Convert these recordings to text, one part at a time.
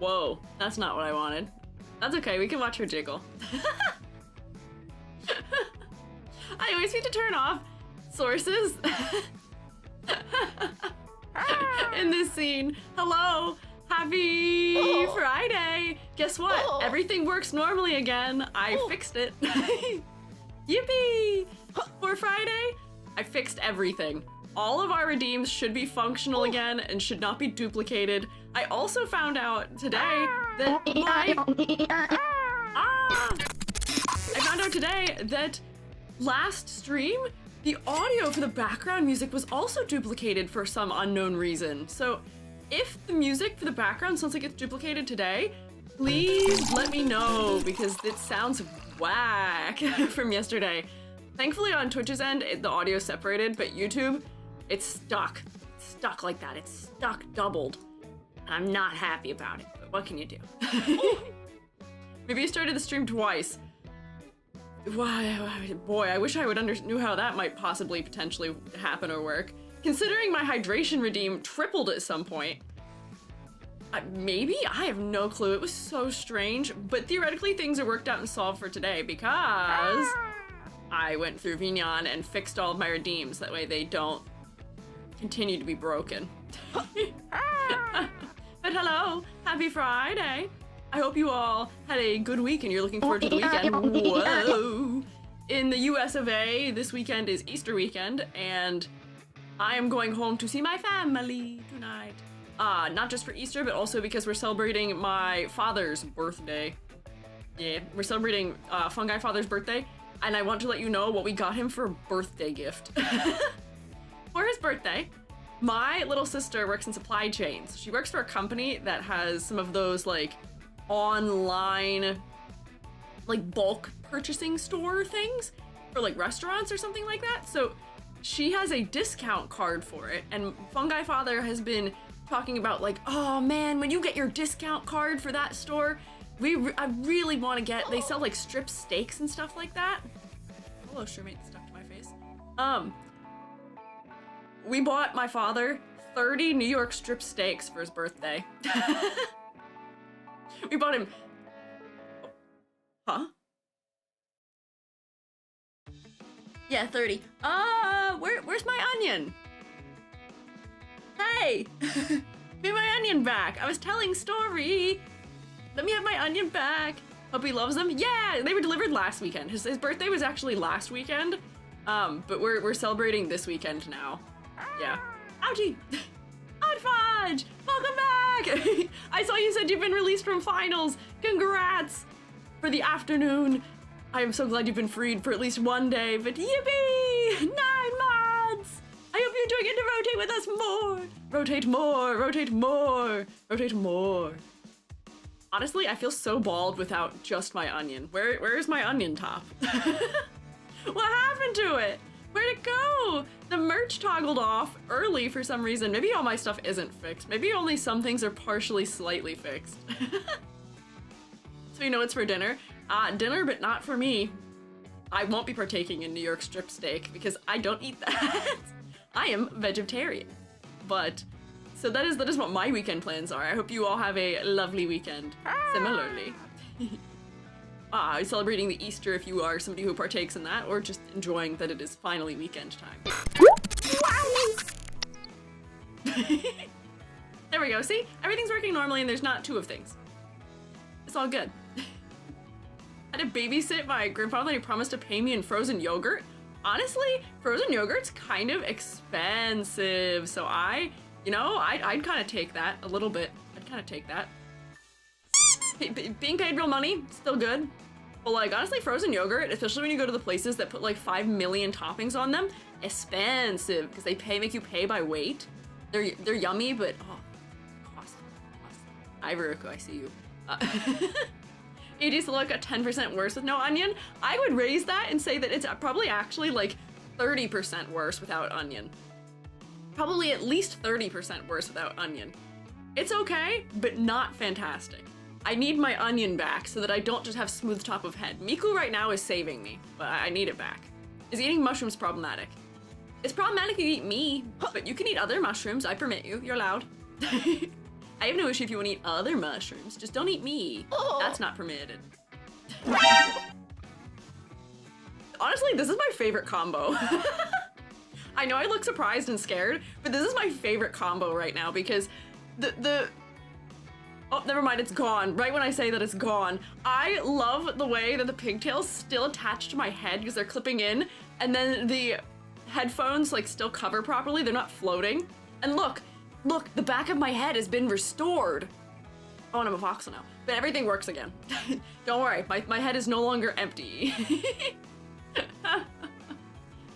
Whoa, that's not what I wanted. That's okay, we can watch her jiggle. I always need to turn off sources in this scene. Hello, happy Friday. Guess what? Everything works normally again. I fixed it. Yippee! For Friday, I fixed everything. All of our redeems should be functional again and should not be duplicated. I also found out today that last stream, the audio for the background music was also duplicated for some unknown reason. So if the music for the background sounds like it's duplicated today, please let me know because it sounds whack from yesterday. Thankfully on Twitch's end, the audio is separated, but YouTube, it's stuck. It's stuck like that. It's stuck doubled. I'm not happy about it, but what can you do? Maybe you started the stream twice. Boy, I wish I knew how that might possibly potentially happen or work. Considering my hydration redeem tripled at some point. Maybe? I have no clue. It was so strange, but theoretically things are worked out and solved for today because I went through Vignon and fixed all of my redeems. That way they don't continue to be broken. But hello, happy Friday. I hope you all had a good week and you're looking forward to the weekend. Whoa! In the US of A, this weekend is Easter weekend, and I am going home to see my family tonight. Not just for Easter, but also because we're celebrating my father's birthday. Yeah, we're celebrating Fungi father's birthday, and I want to let you know what we got him for a birthday gift. For his birthday, my little sister works in supply chains. She works for a company that has some of those like online like bulk purchasing store things for like restaurants or something like that. So she has a discount card for it, and Fungi Father has been talking about like, oh man, when you get your discount card for that store, I really want to get, they sell like strip steaks and stuff like that. Hello, Shermate stuck to my face. We bought my father 30 New York strip steaks for his birthday. We bought him... Huh? Yeah, 30. Where's my onion? Hey! Give me my onion back. I was telling story. Let me have my onion back. Hope he loves them. Yeah, they were delivered last weekend. His birthday was actually last weekend. But we're celebrating this weekend now. Yeah. Ouchie! Hot Fudge! Welcome back! I saw you said you've been released from finals. Congrats! For the afternoon. I am so glad you've been freed for at least one day, but yippee! 9 months! I hope you're doing it to rotate with us more! Rotate more, rotate more, rotate more. Honestly, I feel so bald without just my onion. Where is my onion top? What happened to it? Where'd it go? The merch toggled off early for some reason. Maybe all my stuff isn't fixed. Maybe only some things are partially slightly fixed. So you know what's for dinner? Dinner, but not for me. I won't be partaking in New York strip steak because I don't eat that. I am vegetarian. But, so that is what my weekend plans are. I hope you all have a lovely weekend. Similarly. Celebrating the Easter if you are somebody who partakes in that, or just enjoying that it is finally weekend time. There we go, see? Everything's working normally and there's not 2 of things. It's all good. I had to babysit my grandfather and he promised to pay me in frozen yogurt. Honestly, frozen yogurt's kind of expensive, so I'd kind of take that a little bit. I'd kind of take that. Being paid real money, still good. But like, honestly, frozen yogurt, especially when you go to the places that put like 5 million toppings on them, expensive, because they make you pay by weight. They're yummy, but cost. Ivoruku, I see you. It used to look at 10% worse with no onion. I would raise that and say that it's probably actually like 30% worse without onion. Probably at least 30% worse without onion. It's okay, but not fantastic. I need my onion back so that I don't just have smooth top of head. Miku right now is saving me, but I need it back. Is eating mushrooms problematic? It's problematic if you eat me, but you can eat other mushrooms. I permit you. You're allowed. I have no issue if you want to eat other mushrooms. Just don't eat me. That's not permitted. Honestly, this is my favorite combo. I know I look surprised and scared, but this is my favorite combo right now because oh, never mind, it's gone. Right when I say that it's gone. I love the way that the pigtails still attach to my head because they're clipping in, and then the headphones like still cover properly. They're not floating. And look, the back of my head has been restored. Oh, and I'm a voxel now, but everything works again. Don't worry, my head is no longer empty.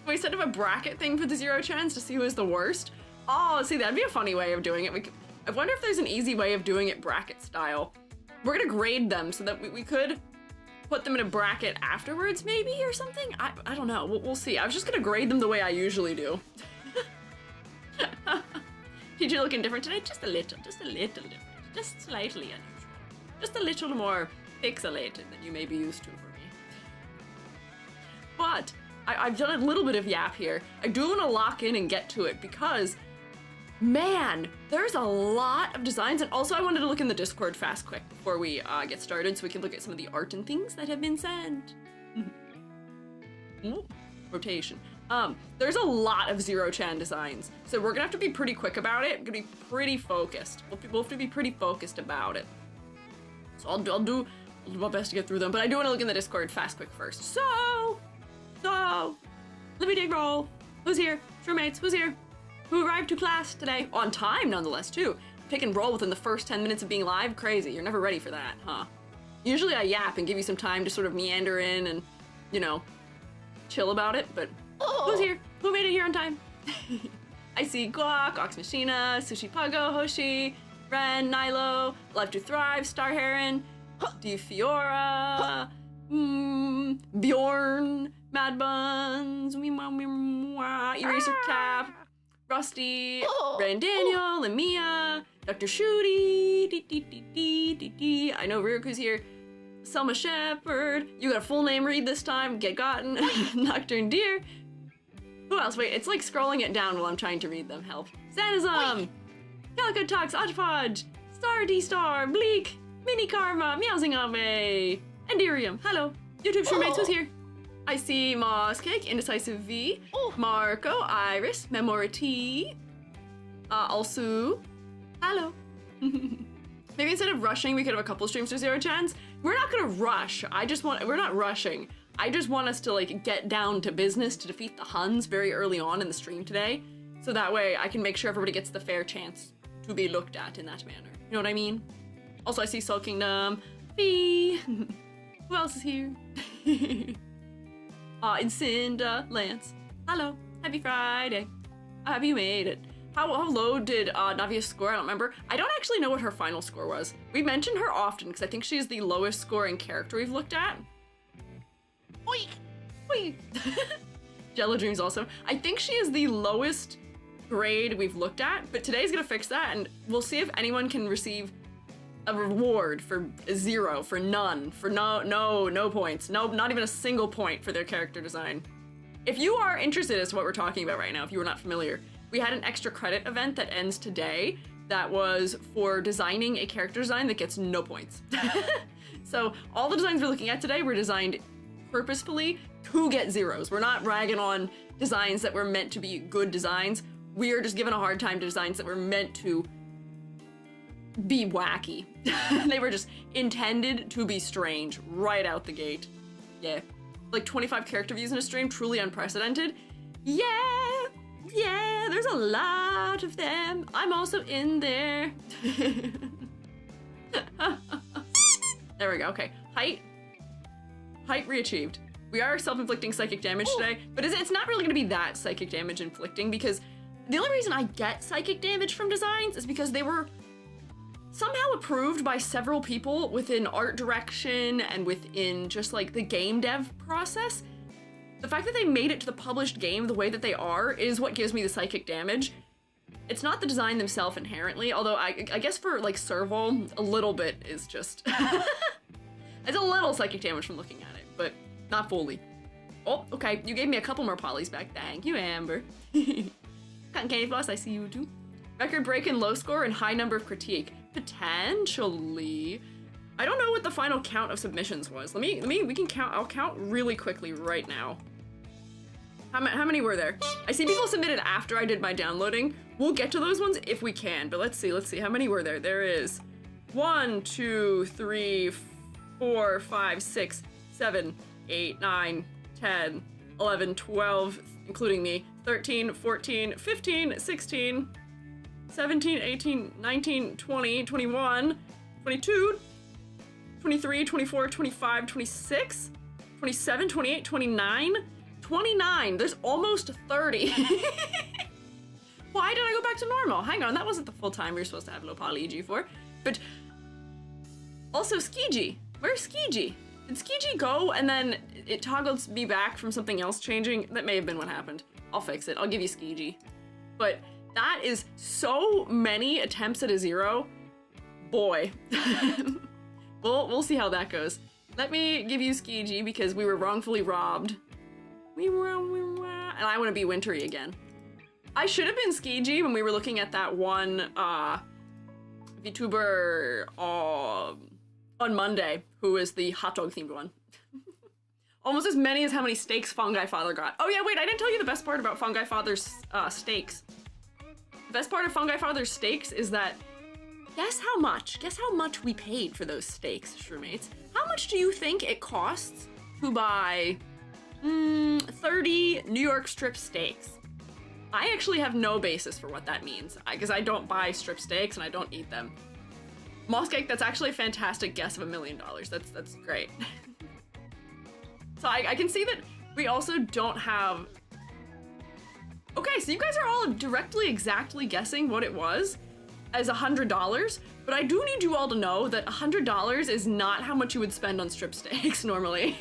We set up a bracket thing for the zero chance to see who is the worst. Oh, see, that'd be a funny way of doing it. I wonder if there's an easy way of doing it bracket style. We're gonna grade them so that we could put them in a bracket afterwards, maybe, or something? I don't know, we'll see. I was just gonna grade them the way I usually do. Did you looking different today? Just a little different. Just slightly unusual. Just a little more pixelated than you may be used to for me. But I've done a little bit of yap here. I do want to lock in and get to it because, man, there's a lot of designs. And also I wanted to look in the Discord fast quick before we get started so we can look at some of the art and things that have been sent. Ooh, rotation. There's a lot of zero chan designs, so we're gonna have to be pretty quick about it. We're gonna be pretty focused. We'll have to be pretty focused about it. So I'll do my best to get through them, but I do want to look in the Discord fast quick first. So, let me dig roll. Who's here? Shroommates, who's here? Who arrived to class today? On time, nonetheless, too. Pick and roll within the first 10 minutes of being live? Crazy. You're never ready for that, huh? Usually I yap and give you some time to sort of meander in and, you know, chill about it, but who's here? Who made it here on time? I see Guac, Ox Machina, Sushi Puggo, Hoshi, Ren, Nilo, Life to Thrive, Star Heron, D Fiora, Bjorn, Mad Buns, Eraser Cap, Rusty, Ren Daniel, and Mia, Dr. Shooty, I know Ryuku's here, Selma Shepherd, you got a full name read this time, Get Gotten, Nocturne Deer. Who else? Wait, it's like scrolling it down while I'm trying to read them. Help. Sanism, Calico Talks, Odgepodge, Star D-Star, Bleak, Mini Karma, Meowsingame, Enderium. Hello. YouTube Shroommates, who's here? I see Moss Cake, Indecisive V, Marco, Iris, Memory T, also, hello. Maybe instead of rushing, we could have a couple streams to zero chance. We're not gonna rush. We're not rushing. I just want us to like get down to business to defeat the Huns very early on in the stream today. So that way I can make sure everybody gets the fair chance to be looked at in that manner. You know what I mean? Also, I see Soul Kingdom, Fee. Who else is here? Incinda, Lance. Hello, happy Friday. Have you made it? How low did Navia score? I don't remember. I don't actually know what her final score was. We mention her often because I think she's the lowest scoring character we've looked at. Wait. Jello Dreams also. I think she is the lowest grade we've looked at, but today's gonna fix that and we'll see if anyone can receive a reward for 0, for none, for no points. No, not even a single point for their character design. If you are interested as to what we're talking about right now, if you were not familiar, we had an extra credit event that ends today that was for designing a character design that gets no points. So all the designs we're looking at today were designed purposefully to get zeros. We're not ragging on designs that were meant to be good designs. We are just giving a hard time to designs that were meant to be wacky. They were just intended to be strange right out the gate. Yeah. Like 25 character views in a stream, truly unprecedented. Yeah, there's a lot of them. I'm also in there. There we go, okay. Height reachieved. We are self-inflicting psychic damage today, but it's not really gonna be that psychic damage inflicting because the only reason I get psychic damage from designs is because they were somehow approved by several people within art direction and within just like the game dev process. The fact that they made it to the published game the way that they are is what gives me the psychic damage. It's not the design themselves inherently, although I guess for like Serval, a little bit is just... It's a little psychic damage from looking at it, but not fully. Oh, okay, you gave me a couple more polys back. Thank you, Amber. Cotton Candy Floss, I see you too. Record break in low score and high number of critique. Potentially. I don't know what the final count of submissions was. We can count. I'll count really quickly right now. How many were there? I see people submitted after I did my downloading. We'll get to those ones if we can, but let's see. How many were there? There is 1, 2, 3, 4, 5, 6, 7, 8, 9, 10, 11, 12, including me, 13, 14, 15, 16, 17, 18, 19, 20, 21, 22, 23, 24, 25, 26, 27, 28, 29, 29. There's almost 30. Why did I go back to normal? Hang on, that wasn't the full time we were supposed to have low poly EG for. But also Squiiji. Where's Squiiji? Did Squiiji go and then it toggled me back from something else changing? That may have been what happened. I'll fix it. I'll give you Squiiji. But that is so many attempts at a 0. Boy. We'll see how that goes. Let me give you Squiiji because we were wrongfully robbed. And I want to be wintry again. I should have been Squiiji when we were looking at that one VTuber on Monday, who is the hot dog themed one. Almost as many as how many steaks Fungi Father got. Oh yeah, wait, I didn't tell you the best part about Fungi Father's steaks. The best part of Fungi Father's steaks is that, guess how much we paid for those steaks, Shroomates? How much do you think it costs to buy 30 New York strip steaks? I actually have no basis for what that means, because I don't buy strip steaks and I don't eat them. Mosscake, that's actually a fantastic guess of $1 million. That's great. So I can see that we also don't have... Okay, so you guys are all directly exactly guessing what it was as $100, but I do need you all to know that $100 is not how much you would spend on strip steaks normally.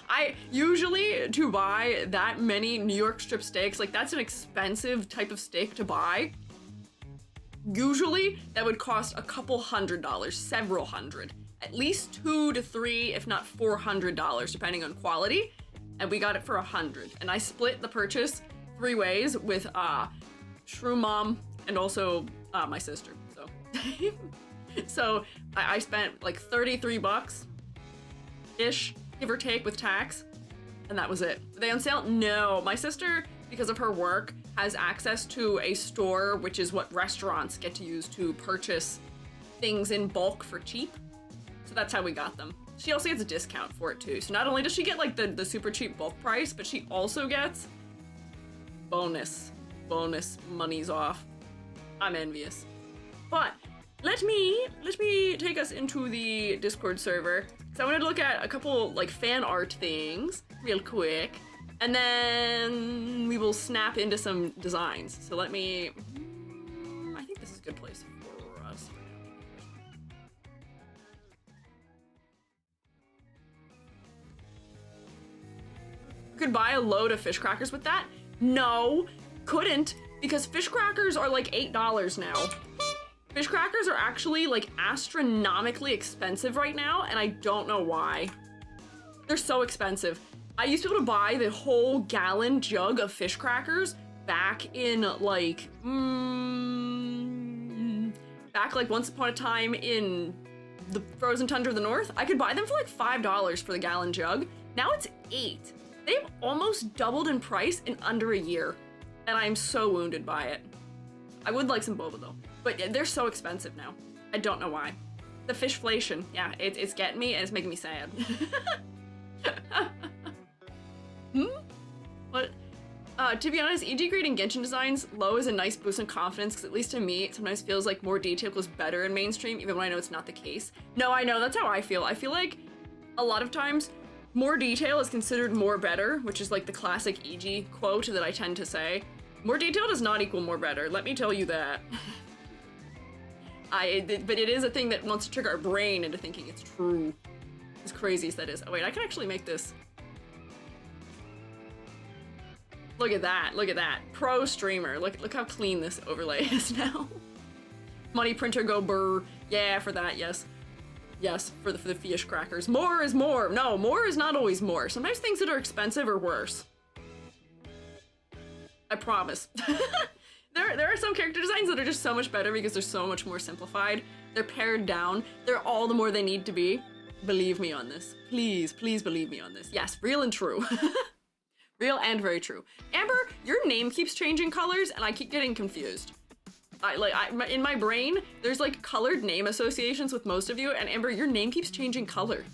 I usually, to buy that many New York strip steaks, like that's an expensive type of steak to buy. Usually that would cost a couple $100, several hundred, at least $200 to $300, if not $400, depending on quality. And we got it for $100. And I split the purchase 3 ways with Shroom Mom and also my sister. So, so I spent like 33 bucks ish, give or take, with tax, and that was it. Were they on sale? No. My sister, because of her work, has access to a store, which is what restaurants get to use to purchase things in bulk for cheap. So that's how we got them. She also gets a discount for it too. So not only does she get like the super cheap bulk price, but she also gets bonus monies off. I'm envious. But let me take us into the Discord server. So I wanted to look at a couple like fan art things real quick, and then we will snap into some designs. So let me, I think this is a good place for us. Could buy a load of fish crackers with that? No, couldn't, because fish crackers are like $8 now. Fish crackers are actually like astronomically expensive right now, and I don't know why. They're so expensive. I used to be able to buy the whole gallon jug of fish crackers back in like, back like once upon a time in the frozen tundra of the north. I could buy them for like $5 for the gallon jug. Now it's $8. They've almost doubled in price in under a year, and I'm so wounded by it. I would like some boba though, but they're so expensive now. I don't know why. The fishflation, yeah, it's getting me and it's making me sad. What? To be honest, EG grading Genshin designs low is a nice boost in confidence, because at least to me, it sometimes feels like more detail goes better in mainstream, even when I know it's not the case. No, I know, that's how I feel. I feel like a lot of times, more detail is considered more better, which is like the classic EG quote that I tend to say. More detail does not equal more better, let me tell you that. But it is a thing that wants to trick our brain into thinking it's true. As crazy as that is. Oh wait, I can actually make this. Look at that, look at that. Pro streamer, look how clean this overlay is now. Money printer go burr. Yeah, for that, yes. Yes, for the fish crackers. More is more. No, more is not always more. Sometimes things that are expensive are worse. I promise. There are some character designs that are just so much better because they're so much more simplified. They're pared down. They're all the more they need to be. Believe me on this. Please, please believe me on this. Yes, real and true. Real and very true. Amber, your name keeps changing colors and I keep getting confused. In my brain, there's like colored name associations with most of you, and Amber, your name keeps changing color.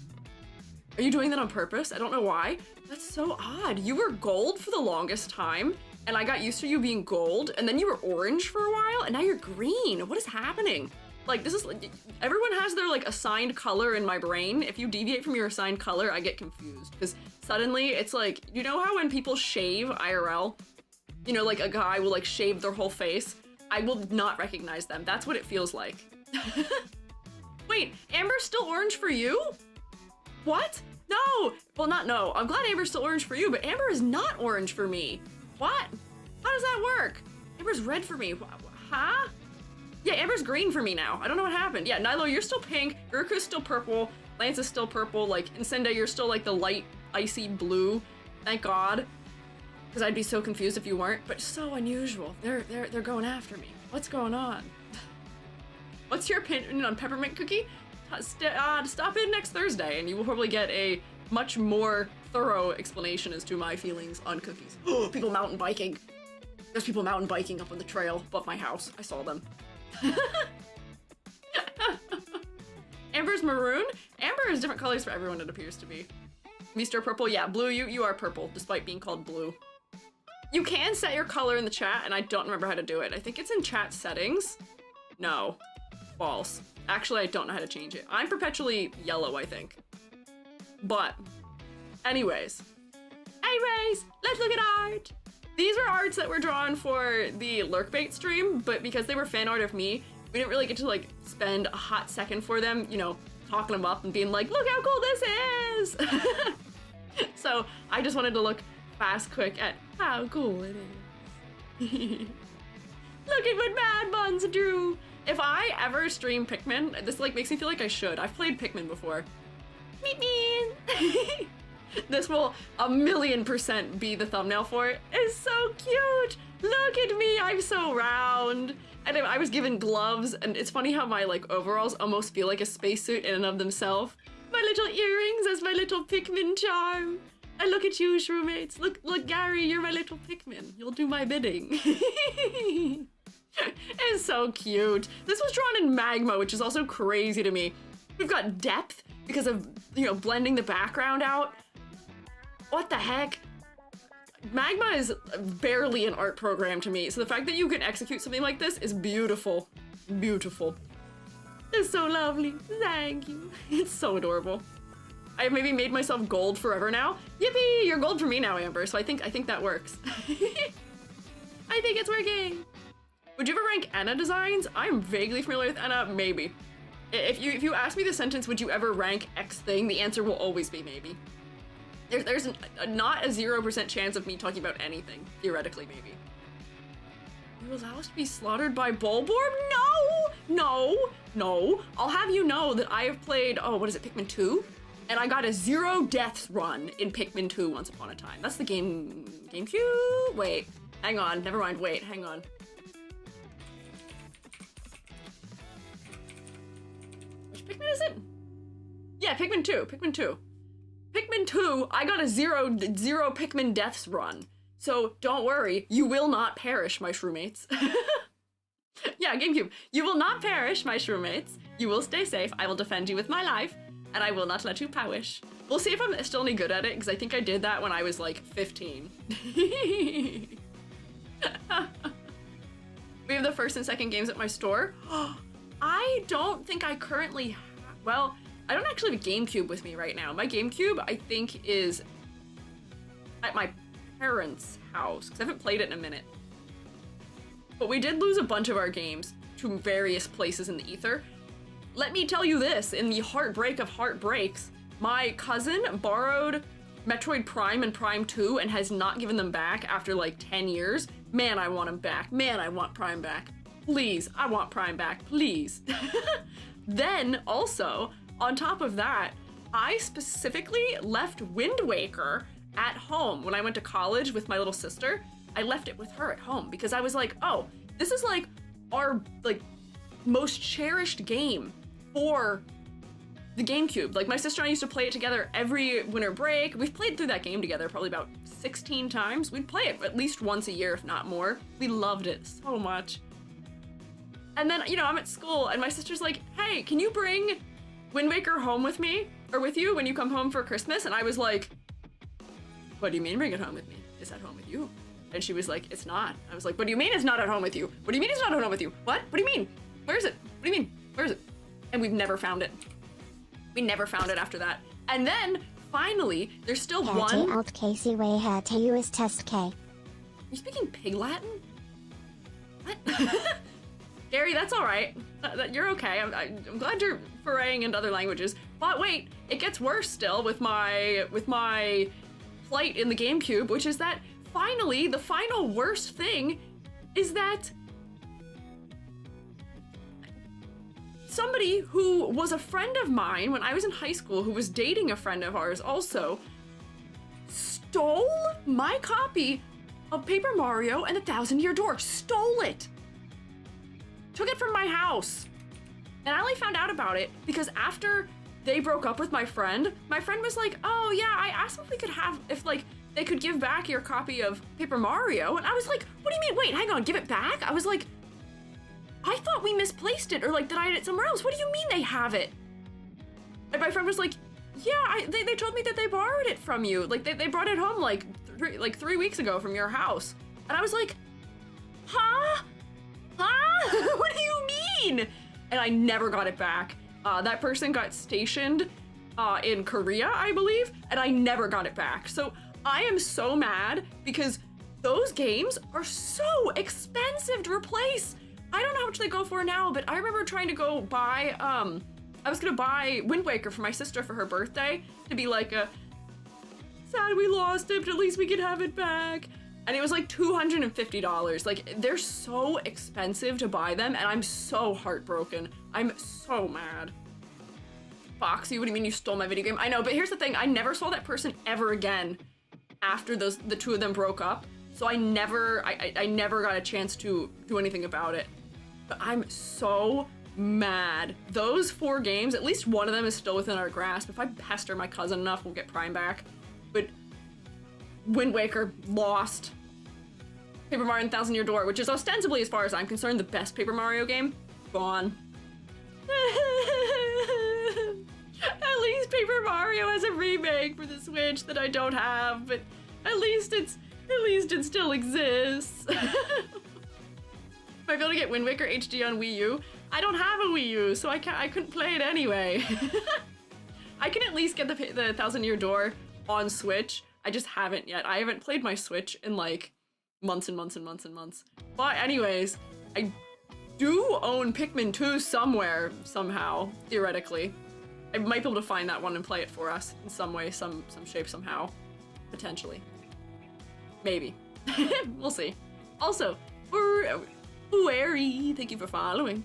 Are you doing that on purpose? I don't know why. That's so odd. You were gold for the longest time, and I got used to you being gold, and then you were orange for a while, and now you're green. What is happening? Like, this is like, everyone has their like assigned color in my brain. If you deviate from your assigned color, I get confused, because suddenly it's like, you know how when people shave IRL, you know, like a guy will like shave their whole face? I will not recognize them. That's what it feels like. Wait, Amber's still orange for you? What? No! Well, not no. I'm glad Amber's still orange for you, but Amber is not orange for me. What? How does that work? Amber's red for me. Huh? Yeah, Amber's green for me now. I don't know what happened. Yeah, Nilo, you're still pink. Guruku's still purple. Lance is still purple. Like, Incinda, you're still like the light, icy blue. Thank God. Because I'd be so confused if you weren't. But so unusual. They're going after me. What's going on? What's your opinion on peppermint cookie? Stop in next Thursday and you will probably get a much more thorough explanation as to my feelings on cookies. People mountain biking. There's people mountain biking up on the trail above my house. I saw them. Amber's maroon? Amber is different colors for everyone, it appears to be. Mr. Purple, yeah, blue, you are purple, despite being called blue. You can set your color in the chat, and I don't remember how to do it. I think it's in chat settings. No. False. Actually, I don't know how to change it. I'm perpetually yellow, I think. But, anyways, let's look at art. These were arts that were drawn for the Lurkbait stream, but because they were fan art of me, we didn't really get to like spend a hot second for them, you know, talking them up and being like, look how cool this is! So I just wanted to look fast, quick at how cool it is. Look at what Mad Buns drew! If I ever stream Pikmin, this like makes me feel like I should. I've played Pikmin before. Meep meep. This will 1,000,000% be the thumbnail for it. It's so cute. Look at me, I'm so round. And I was given gloves, and it's funny how my like overalls almost feel like a spacesuit in and of themselves. My little earrings as my little Pikmin charm. And look at you, Shroomates. Look, Gary, you're my little Pikmin. You'll do my bidding. It's so cute. This was drawn in magma, which is also crazy to me. We've got depth because of, you know, blending the background out. What the heck? Magma is barely an art program to me, so the fact that you can execute something like this is beautiful. Beautiful. It's so lovely. Thank you. It's so adorable. I have maybe made myself gold forever now. Yippee! You're gold for me now, Amber, so I think that works. I think it's working. Would you ever rank Enna designs? I'm vaguely familiar with Enna, maybe. If you ask me the sentence, would you ever rank X thing, the answer will always be maybe. There's not a 0% chance of me talking about anything, theoretically maybe. You allow us to be slaughtered by Bulborb? No. I'll have you know that I have played, oh, what is it, Pikmin 2? And I got a 0 deaths run in Pikmin 2 once upon a time. That's the GameCube? Wait, hang on, never mind, wait, hang on. Pikmin is it? Yeah, Pikmin 2. Pikmin 2, I got a zero Pikmin deaths run. So don't worry, you will not perish, my Shroomates. Yeah, GameCube. You will not perish, my Shroomates. You will stay safe. I will defend you with my life, and I will not let you perish. We'll see if I'm still any good at it, because I think I did that when I was like 15. We have the first and second games at my store. I don't think I currently have, well, I don't actually have a GameCube with me right now. My GameCube, I think, is at my parents' house, because I haven't played it in a minute. But we did lose a bunch of our games to various places in the ether. Let me tell you this, in the heartbreak of heartbreaks, my cousin borrowed Metroid Prime and Prime 2 and has not given them back after like 10 years. Man, I want them back. Man, I want Prime back. Please, I want Prime back, please. Then, also, on top of that, I specifically left Wind Waker at home when I went to college with my little sister. I left it with her at home because I was like, oh, This is like our like most cherished game for the GameCube. Like my sister and I used to play it together every winter break. We've played through that game together probably about 16 times. We'd play it at least once a year, if not more. We loved it so much. And then, you know, I'm at school and my sister's like, hey, can you bring Wind Waker home with me or with you when you come home for Christmas? And I was like, what do you mean bring it home with me? It's at home with you. And she was like, it's not. I was like, what do you mean it's not at home with you? What do you mean it's not at home with you? What? What do you mean? Where is it? What do you mean? Where is it? And we've never found it. We never found it after that. And then finally, there's still one. Alt Casey way here to US test K. Are you speaking Pig Latin? What? Gary, that's all right. You're okay. I'm glad you're foraying into other languages. But wait, it gets worse still with my plight in the GameCube, which is that finally, the final worst thing is that somebody who was a friend of mine when I was in high school, who was dating a friend of ours also, stole my copy of Paper Mario and the Thousand-Year Door. Stole it! Took it from my house. And I only found out about it because after they broke up with my friend was like, oh yeah, I asked them if we could have, if like, they could give back your copy of Paper Mario. And I was like, what do you mean? Wait, hang on, give it back? I was like, I thought we misplaced it or like, did I hide it somewhere else? What do you mean they have it? And my friend was like, yeah, they told me that they borrowed it from you. Like they brought it home like 3 weeks ago from your house. And I was like, huh? What do you mean? And I never got it back. That person got stationed in Korea, I believe, and I never got it back. So I am so mad because those games are so expensive to replace. I don't know how much they go for now, but I remember trying to go buy, I was gonna buy Wind Waker for my sister for her birthday to be like a, sad we lost it, but at least we can have it back. And it was like $250. Like, they're so expensive to buy them, and I'm so heartbroken. I'm so mad. Foxy, what do you mean you stole my video game? I know, but here's the thing. I never saw that person ever again after the two of them broke up. So I never got a chance to do anything about it. But I'm so mad. Those 4 games, at least one of them is still within our grasp. If I pester my cousin enough, we'll get Prime back. But Wind Waker, lost. Paper Mario and Thousand-Year Door, which is ostensibly, as far as I'm concerned, the best Paper Mario game, gone. At least Paper Mario has a remake for the Switch that I don't have, but at least it still exists. If I be able to get Wind Waker HD on Wii U, I don't have a Wii U, so I couldn't play it anyway. I can at least get the Thousand-Year Door on Switch. I just haven't yet. I haven't played my Switch in like months and months and months and months. But anyways, I do own Pikmin 2 somewhere, somehow, theoretically. I might be able to find that one and play it for us in some way, some shape, somehow. Potentially. Maybe. We'll see. Also, Wary, thank you for following.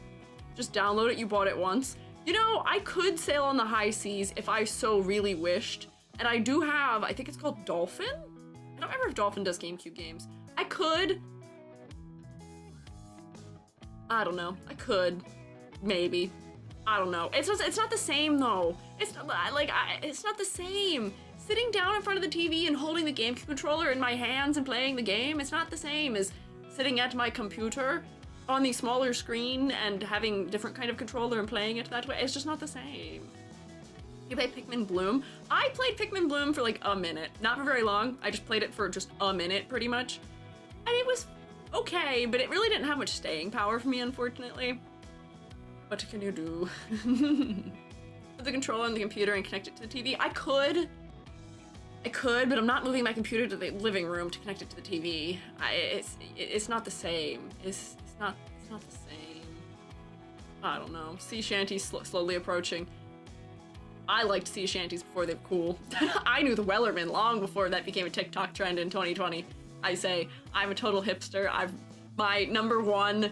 Just download it, you bought it once. You know, I could sail on the high seas if I so really wished. And I do have, I think it's called Dolphin? I don't remember if Dolphin does GameCube games. I could. I don't know. I could. Maybe. I don't know. It's not the same though. It's not the same. Sitting down in front of the TV and holding the GameCube controller in my hands and playing the game, it's not the same as sitting at my computer on the smaller screen and having different kind of controller and playing it that way. It's just not the same. You play Pikmin Bloom? I played Pikmin Bloom for like a minute. Not for very long. I just played it for just a minute, pretty much. And it was okay, but it really didn't have much staying power for me, unfortunately. What can you do? Put the controller on the computer and connect it to the TV? I could, but I'm not moving my computer to the living room to connect it to the TV. It's not the same. It's not the same. I don't know. Sea shanties slowly approaching. I liked sea shanties before they were cool. I knew the Wellerman long before that became a TikTok trend in 2020. I say, I'm a total hipster. My number one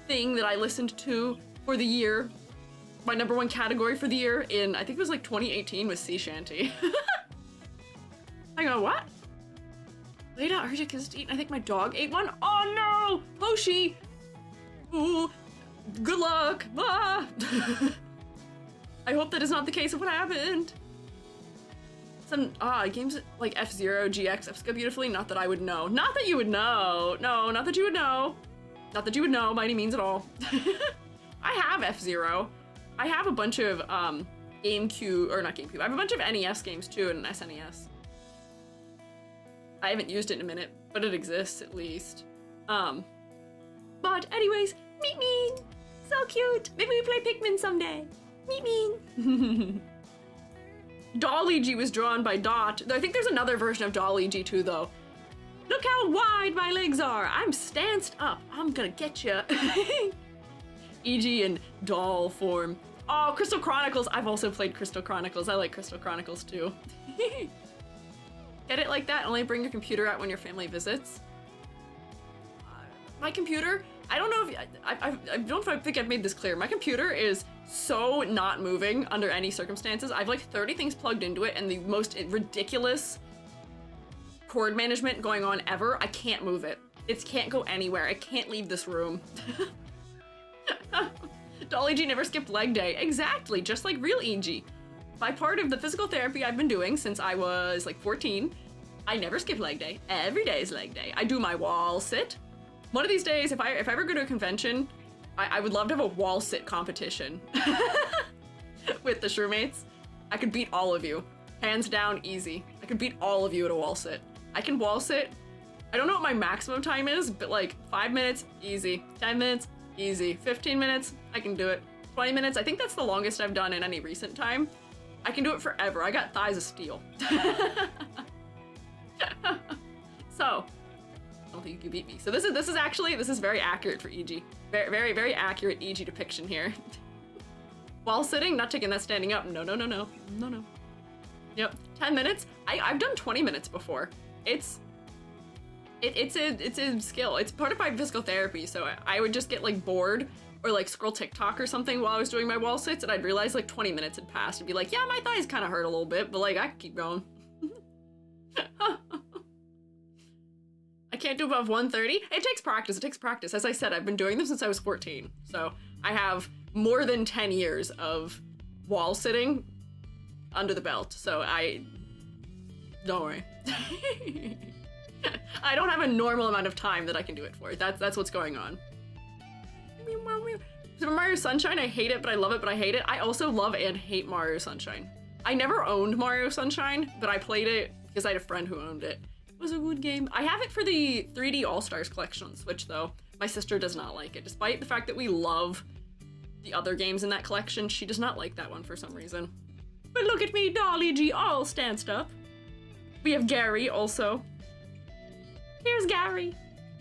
thing that I listened to for the year, my number one category for the year in, I think it was like 2018, was sea shanty. Hang on, what? Laid out allergic because it's eaten. I think my dog ate one. Oh no! Poshi! Ooh. Good luck! Ah! I hope that is not the case of what happened. Some games like F-Zero, GX, F-Ska beautifully. Not that I would know. Not that you would know. No, not that you would know. Not that you would know by any means at all. I have F-Zero. I have a bunch of GameCube, or not GameCube. I have a bunch of NES games too and an SNES. I haven't used it in a minute, but it exists at least. But anyways, Meep Mean! So cute! Maybe we play Pikmin someday. Meep Mean! Dolly G was drawn by Dot. I think there's another version of Dolly G too, though. Look how wide my legs are. I'm stanced up. I'm gonna get ya. E.G. in doll form. Oh, Crystal Chronicles. I've also played Crystal Chronicles. I like Crystal Chronicles too. Get it like that? Only bring your computer out when your family visits. My computer, I don't know if I don't know if I think I've made this clear. My computer is so not moving under any circumstances. I've like 30 things plugged into it and the most ridiculous cord management going on ever. I can't move it. It can't go anywhere. I can't leave this room. Dolly G never skipped leg day. Exactly, just like real EG. By part of the physical therapy I've been doing since I was like 14, I never skip leg day. Every day is leg day. I do my wall sit. One of these days, if I ever go to a convention, I would love to have a wall sit competition with the Shrewmates. I could beat all of you. Hands down, easy. I could beat all of you at a wall sit. I can wall sit. I don't know what my maximum time is, but like 5 minutes, easy. 10 minutes, easy. 15 minutes, I can do it. 20 minutes, I think that's the longest I've done in any recent time. I can do it forever. I got thighs of steel. So, I don't think you can beat me. So this is very accurate for EG. Very, very, very accurate EG depiction here. While sitting, not taking that standing up. No. Yep, 10 minutes. I've done 20 minutes before. It's a skill. It's part of my physical therapy. So I would just get like bored or like scroll TikTok or something while I was doing my wall sits, and I'd realize like 20 minutes had passed and be like, yeah, my thighs kind of hurt a little bit, but like I can keep going. I can't do above 130. It takes practice. It takes practice. As I said, I've been doing them since I was 14. So I have more than 10 years of wall sitting under the belt. So don't worry. I don't have a normal amount of time that I can do it for. That's what's going on. Super Mario Sunshine, I hate it, but I love it, but I hate it. I also love and hate Mario Sunshine. I never owned Mario Sunshine, but I played it because I had a friend who owned it. It was a good game. I have it for the 3D All-Stars collection on Switch, though. My sister does not like it. Despite the fact that we love the other games in that collection, she does not like that one for some reason. But look at me, Dolly G, all stanced up. We have Gary, also. Here's Gary.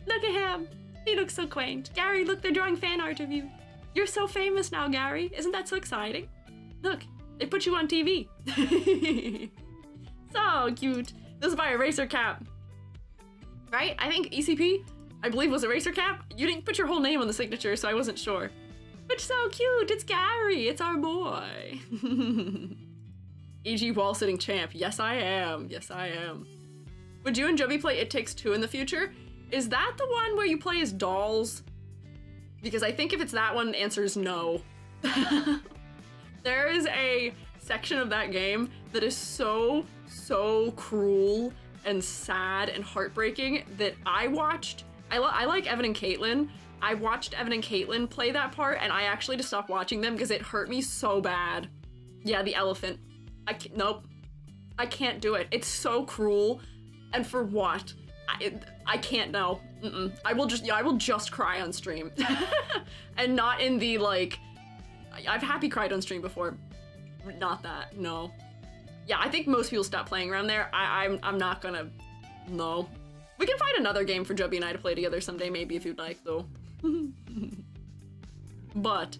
Look at him. He looks so quaint. Gary, look, they're drawing fan art of you. You're so famous now, Gary. Isn't that so exciting? Look, they put you on TV. So cute. This is by Eraser Cap. Right? I think ECP, I believe, was Eraser Cap. You didn't put your whole name on the signature, so I wasn't sure. But so cute. It's Gary. It's our boy. EG wall sitting champ. Yes, I am. Yes, I am. Would you and Joby play It Takes Two in the future? Is that the one where you play as dolls? Because I think if it's that one, the answer is no. There is a section of that game that is so cruel and sad and heartbreaking that I watched. I like Evan and Caitlin. I watched Evan and Caitlin play that part, and I actually just stopped watching them because it hurt me so bad. Yeah, the elephant. Nope. I can't do it. It's so cruel. And for what? I can't know. I will just cry on stream. And not in the like, I've happy cried on stream before. Not that, no. Yeah, I think most people stop playing around there. I'm not gonna, no. We can find another game for Joby and I to play together someday, maybe, if you'd like, though. But,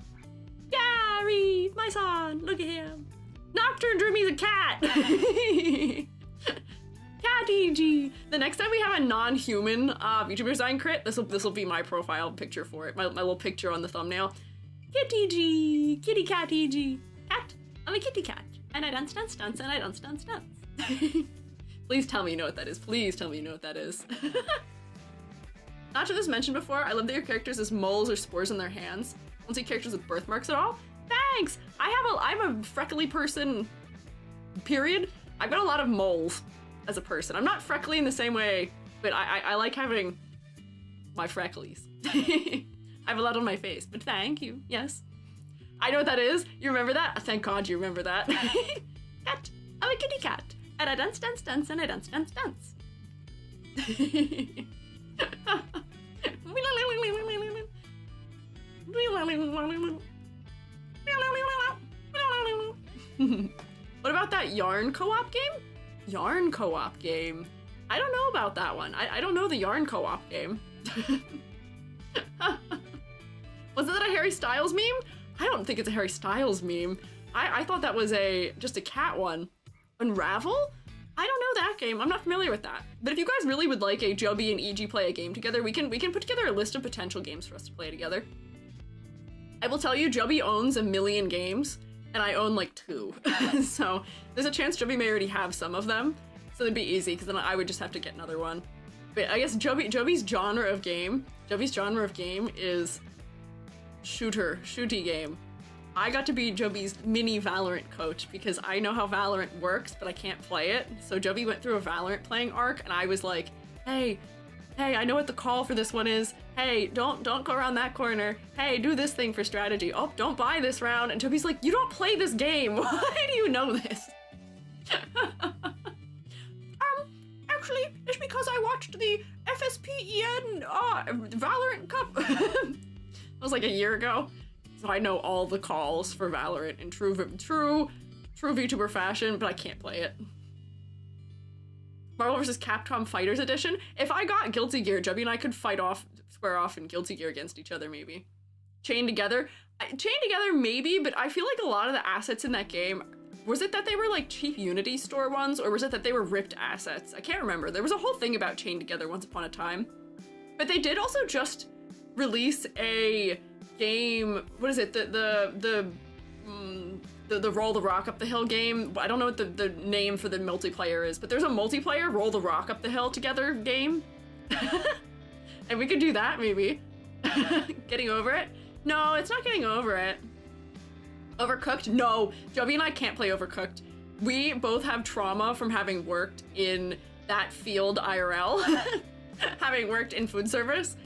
Gary, my son, look at him. Nocturne drew me the cat. Cat EG. The next time we have a non-human VTuber design crit, this will be my profile picture for it. My little picture on the thumbnail. Cat EG, kitty cat EG. Cat, I'm a kitty cat. And I dance, and I dance. Please Please tell me you know what that is. Please tell me you know what that is. Not sure this mentioned before, I love that your characters has moles or spores in their hands. I don't see characters with birthmarks at all. Thanks! I'm a freckly person, period. I've got a lot of moles as a person. I'm not freckly in the same way, but I like having my frecklies. I have a lot on my face, but thank you, yes. I know what that is. You remember that? Thank God you remember that. Cat. I'm a kitty cat. And I dance, dance, dance, and I dance, dance, dance. What about that yarn co-op game? Yarn co-op game. I don't know about that one. I don't know the yarn co-op game. Wasn't that a Harry Styles meme? I don't think it's a Harry Styles meme. I thought that was just a cat one. Unravel? I don't know that game. I'm not familiar with that. But if you guys really would like a Joby and EG play a game together, we can put together a list of potential games for us to play together. I will tell you, Joby owns 1 million games, and I own like 2. So there's a chance Joby may already have some of them. So it'd be easy, because then I would just have to get another one. But I guess Joby's genre of game is shooty game. I got to be Joby's mini Valorant coach because I know how Valorant works, but I can't play it. So Joby went through a Valorant playing arc, and I was like, hey, I know what the call for this one is. Hey, don't go around that corner. Hey, do this thing for strategy. Oh, don't buy this round. And Joby's like, you don't play this game. Why do you know this? Actually, it's because I watched the FSPEN Valorant Cup. It was like a year ago. So I know all the calls for Valorant in true VTuber fashion, but I can't play it. Marvel vs. Capcom Fighters Edition. If I got Guilty Gear, Joby and I could square off in Guilty Gear against each other, maybe. Chained Together maybe, but I feel like a lot of the assets in that game, was it that they were like cheap Unity store ones, or was it that they were ripped assets? I can't remember. There was a whole thing about Chained Together once upon a time. But they did also just release a game, what is it, the Roll the Rock Up the Hill game. I don't know what the name for the multiplayer is, but there's a multiplayer Roll the Rock Up the Hill together game. And we could do that, maybe. Getting over it? No, it's not getting over it. Overcooked? No, Joby and I can't play Overcooked. We both have trauma from having worked in that field IRL, having worked in food service.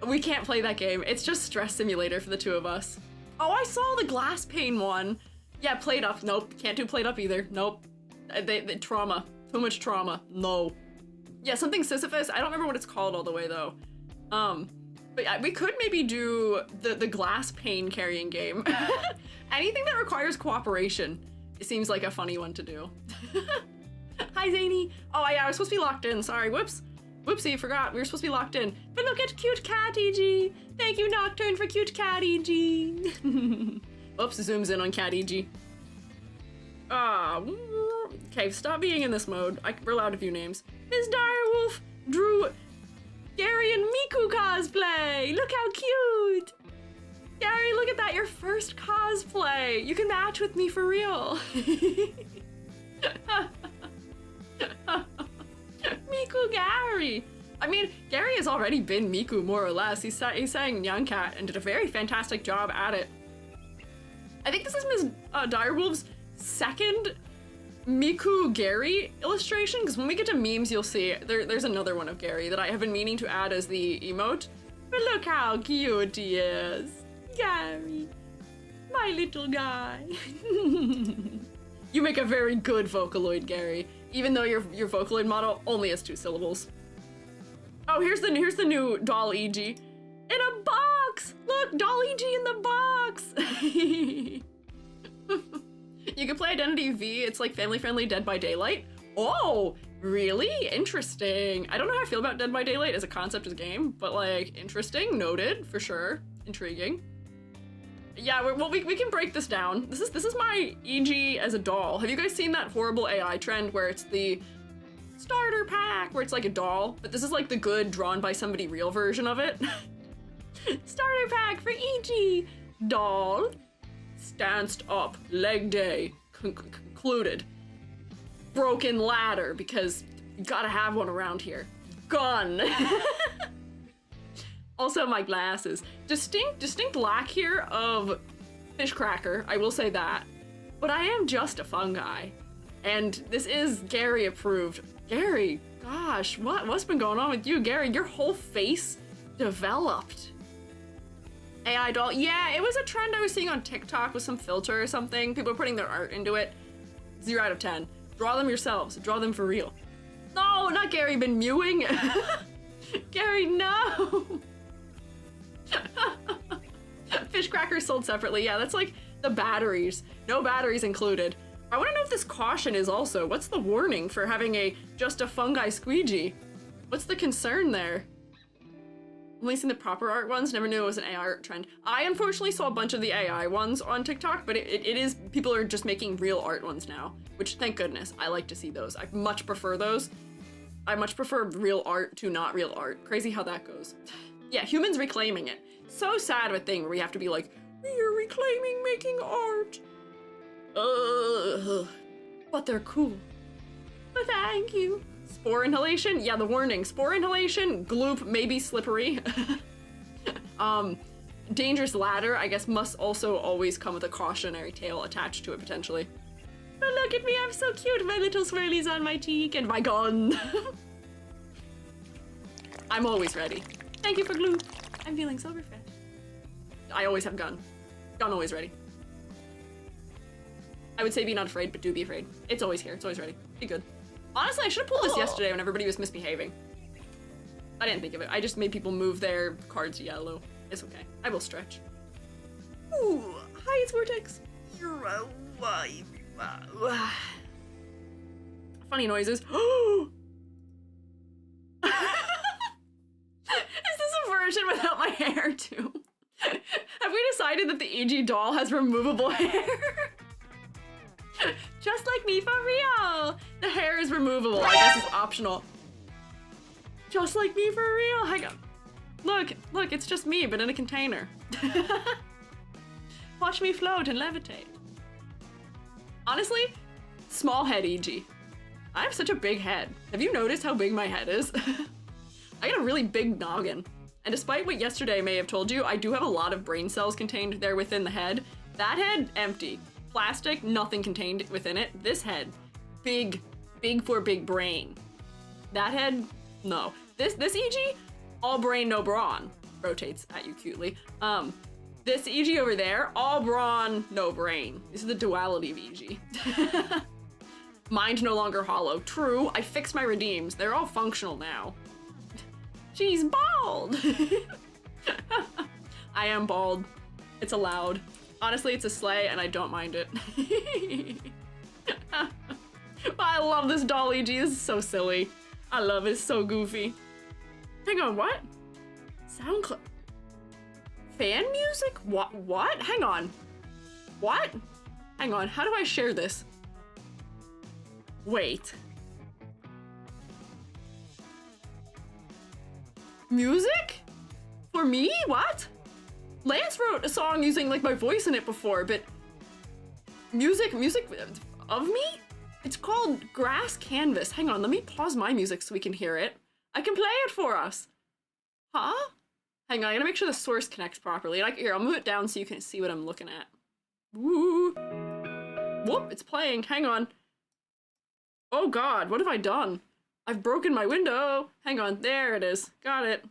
We can't play that game. It's just stress simulator for the two of us. Oh, I saw the glass pane one. Yeah, Plate Up. Nope, can't do Plate Up either. Nope. They trauma. Too much trauma. No. Yeah, something Sisyphus. I don't remember what it's called all the way though. But yeah, we could maybe do the glass pane carrying game. Anything that requires cooperation. It seems like a funny one to do. Hi, Zany. Oh, yeah, I was supposed to be locked in. Sorry, whoops. Whoopsie, forgot. We were supposed to be locked in. But look at cute cat EG. Thank you, Nocturne, for cute cat EG. Oops, zooms in on cat EG. Okay, stop being in this mode. We're allowed a few names. Ms. Direwolf drew Gary and Miku cosplay. Look how cute. Gary, look at that, your first cosplay. You can match with me for real. Miku Gary. I mean, Gary has already been Miku, more or less. He sang Young Cat and did a very fantastic job at it. I think this is Ms. Direwolf's second Miku Gary illustration, because when we get to memes, you'll see there's another one of Gary that I have been meaning to add as the emote. But look how cute he is. Gary, my little guy. You make a very good Vocaloid, Gary, even though your Vocaloid model only has 2 syllables. Oh, here's the new doll EG. In a box! Look, doll EG in the box! You can play Identity V, it's like family-friendly Dead by Daylight. Oh, really? Interesting. I don't know how I feel about Dead by Daylight as a concept as a game, but like, interesting, noted, for sure. Intriguing. Yeah, well, we can break this down. This is my EG as a doll. Have you guys seen that horrible AI trend where it's the starter pack, where it's like a doll, but this is like the good drawn by somebody real version of it? Starter pack for EG. Doll. Stanced up. Leg day. Concluded. Broken ladder, because You gotta have one around here. Gun. Also, my glasses. Distinct lack here of fish cracker, I will say that. But I am just a fungi. And this is Gary approved. Gary, gosh, what's been going on with you, Gary? Your whole face developed. AI doll, yeah, it was a trend I was seeing on TikTok with some filter or something. People are putting their art into it. 0 out of 10. Draw them yourselves, draw them for real. No, not Gary been mewing. Gary, no. Fish crackers sold separately. Yeah, that's like the batteries. No batteries included. I want to know if this caution is also. What's the warning for having just a fungi squeegee? What's the concern there? Only seen the proper art ones. Never knew it was an AI art trend. I unfortunately saw a bunch of the AI ones on TikTok, but it is, people are just making real art ones now, which thank goodness. I like to see those. I much prefer those. I much prefer real art to not real art. Crazy how that goes. Yeah, humans reclaiming it. So sad of a thing where we have to be like, we are reclaiming making art. But they're cool. But thank you. Spore inhalation? Yeah, the warning. Spore inhalation, gloop, maybe slippery. Dangerous ladder, I guess, must also always come with a cautionary tale attached to it, potentially. But look at me, I'm so cute. My little swirlies on my cheek and my gun. I'm always ready. Thank you for glue. I'm feeling so refreshed. I always have gun. Gun always ready. I would say be not afraid, but do be afraid. It's always here. It's always ready. Be good. Honestly, I should have pulled this yesterday when everybody was misbehaving. I didn't think of it. I just made people move their cards yellow. It's okay. I will stretch. Ooh, hi, it's Vortex. Funny noises. Is this a version without my hair too? Have we decided that the EG doll has removable hair? Just like me for real. The hair is removable. I guess it's optional. Just like me for real. Hang on. Look, it's just me, but in a container. Watch me float and levitate. Honestly, small head EG. I have such a big head. Have you noticed how big my head is? I got a really big noggin. And despite what yesterday may have told you, I do have a lot of brain cells contained there within the head. That head, empty. Plastic, nothing contained within it. This head, big for big brain. That head, no. This EG, all brain, no brawn. Rotates at you cutely. This EG over there, all brawn, no brain. This is the duality of EG. Mind no longer hollow. True, I fixed my redeems. They're all functional now. She's bald. I am bald. It's allowed. Honestly, it's a sleigh and I don't mind it. I love this doll EG. This is so silly. I love it. It's so goofy. Hang on, what? Sound clip. Fan music? What? Hang on. What? Hang on, how do I share this? Wait. Music? For me? What? Lance wrote a song using like my voice in it before, but music of me? It's called Grass Canvas. Hang on, let me pause my music so we can hear it. I can play it for us. Huh? Hang on, I gotta make sure the source connects properly. Like, here, I'll move it down so you can see what I'm looking at. Woo! Whoop, it's playing. Hang on. Oh God, what have I done? I've broken my window. Hang on, there it is. Got it.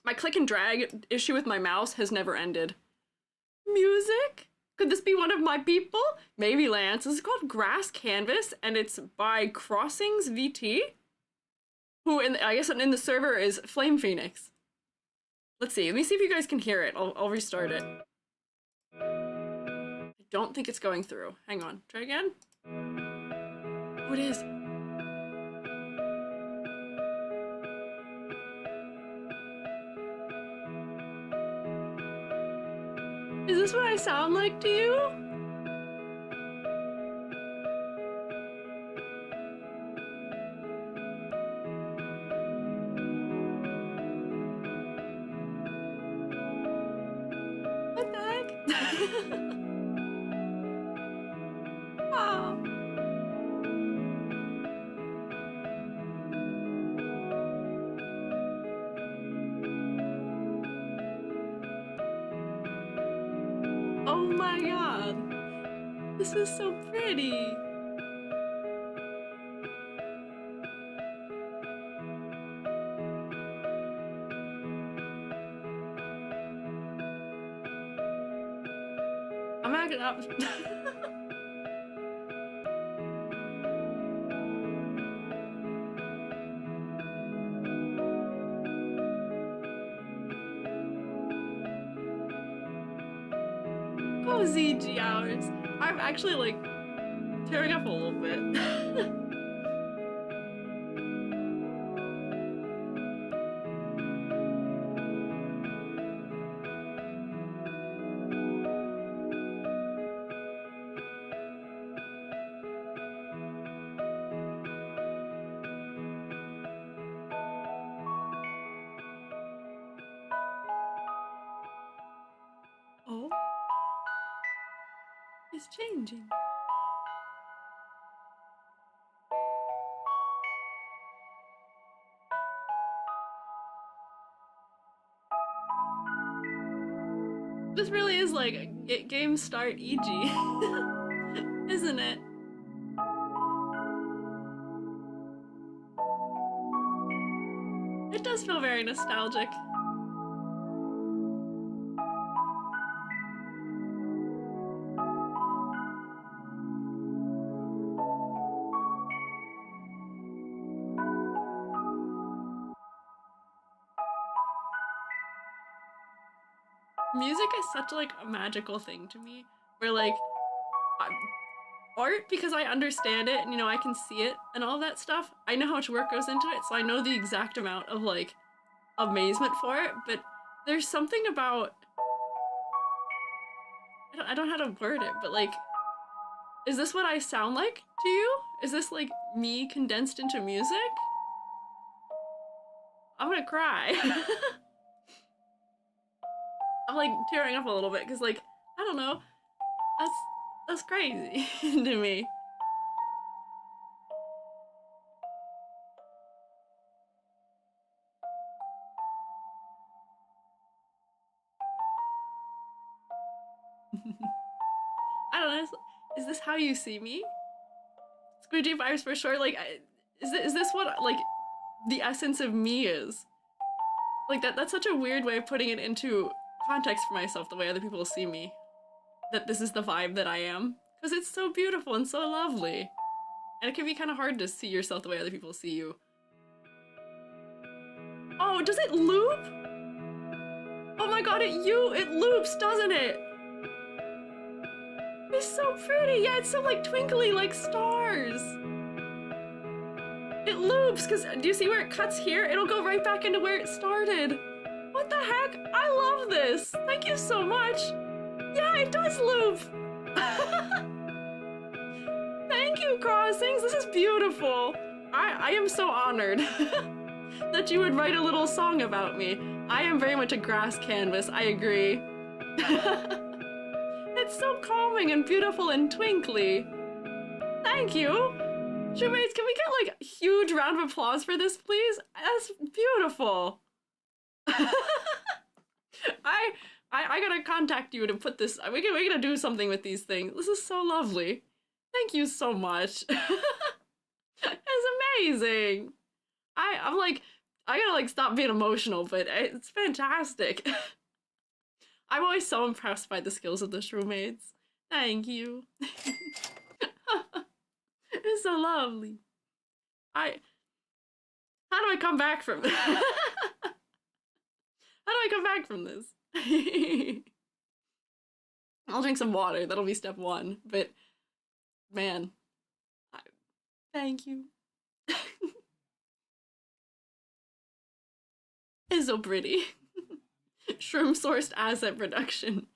My click and drag issue with my mouse has never ended. Music? Could this be one of my people? Maybe, Lance. This is called Grass Canvas, and it's by Crossings VT, who, I guess in the server is Flame Phoenix. Let's see. Let me see if you guys can hear it. I'll restart it. I don't think it's going through. Hang on. Try again. Oh, it is. Is this what I sound like to you? What the heck? Wow. This is so pretty. I'm acting up. Cozy hours. I'm actually like tearing up a little bit. Oh, it's changing. This really is like game start EG, isn't it? It does feel very nostalgic. Music is such like a magical thing to me, where like art, because I understand it and I can see it and all that stuff. I know how much work goes into it, so I know the exact amount of like amazement for it. But there's something about I don't know how to word it, but like, is this what I sound like to you? Is this like me condensed into music? I'm gonna cry. I'm like tearing up a little bit because like I don't know, that's crazy to me. I don't know. Is this how you see me? Squeegee vibes for sure. Like, is this what like the essence of me is? Like that's such a weird way of putting it into context for myself, the way other people see me. That this is the vibe that I am. Because it's so beautiful and so lovely. And it can be kind of hard to see yourself the way other people see you. Oh, does it loop? Oh my god, it loops, doesn't it? It's so pretty. Yeah, it's so like twinkly, like stars. It loops, because do you see where it cuts here? It'll go right back into where it started. What the heck? I love this. Thank you so much. Yeah, it does loop. Thank you, Crossings. This is beautiful. I am so honored that you would write a little song about me. I am very much a grass canvas. I agree. It's so calming and beautiful and twinkly. Thank you. Shoemates, can we get like a huge round of applause for this, please? That's beautiful. I gotta contact you to put this. We're gonna do something with these things. This is so lovely. Thank you so much. It's amazing. I'm like, I gotta like stop being emotional, but it's fantastic. I'm always so impressed by the skills of the Shroommates. Thank you. It's so lovely. How do I come back from this? How do I come back from this? I'll drink some water. That'll be step one. But man, thank you. It's so pretty. Shroom sourced asset production.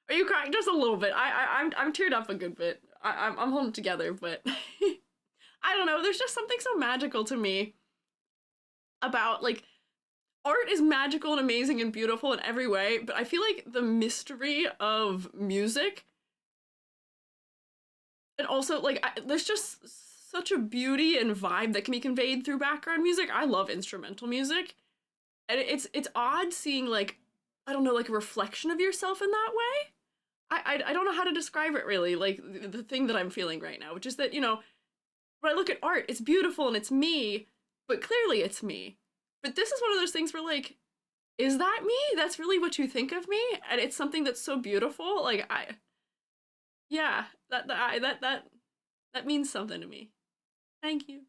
Are you crying? Just a little bit. I'm teared up a good bit. I'm holding it together, but I don't know. There's just something so magical to me about like art is magical and amazing and beautiful in every way, but I feel like the mystery of music and also like there's just such a beauty and vibe that can be conveyed through background music. I love instrumental music, and it's odd seeing like I don't know, like a reflection of yourself in that way. I don't know how to describe it really, like the thing that I'm feeling right now, which is that, you know, when I look at art, it's beautiful and it's me, but clearly it's me. But this is one of those things where, like, is that me? That's really what you think of me? And it's something that's so beautiful. Like, yeah, that means something to me. Thank you.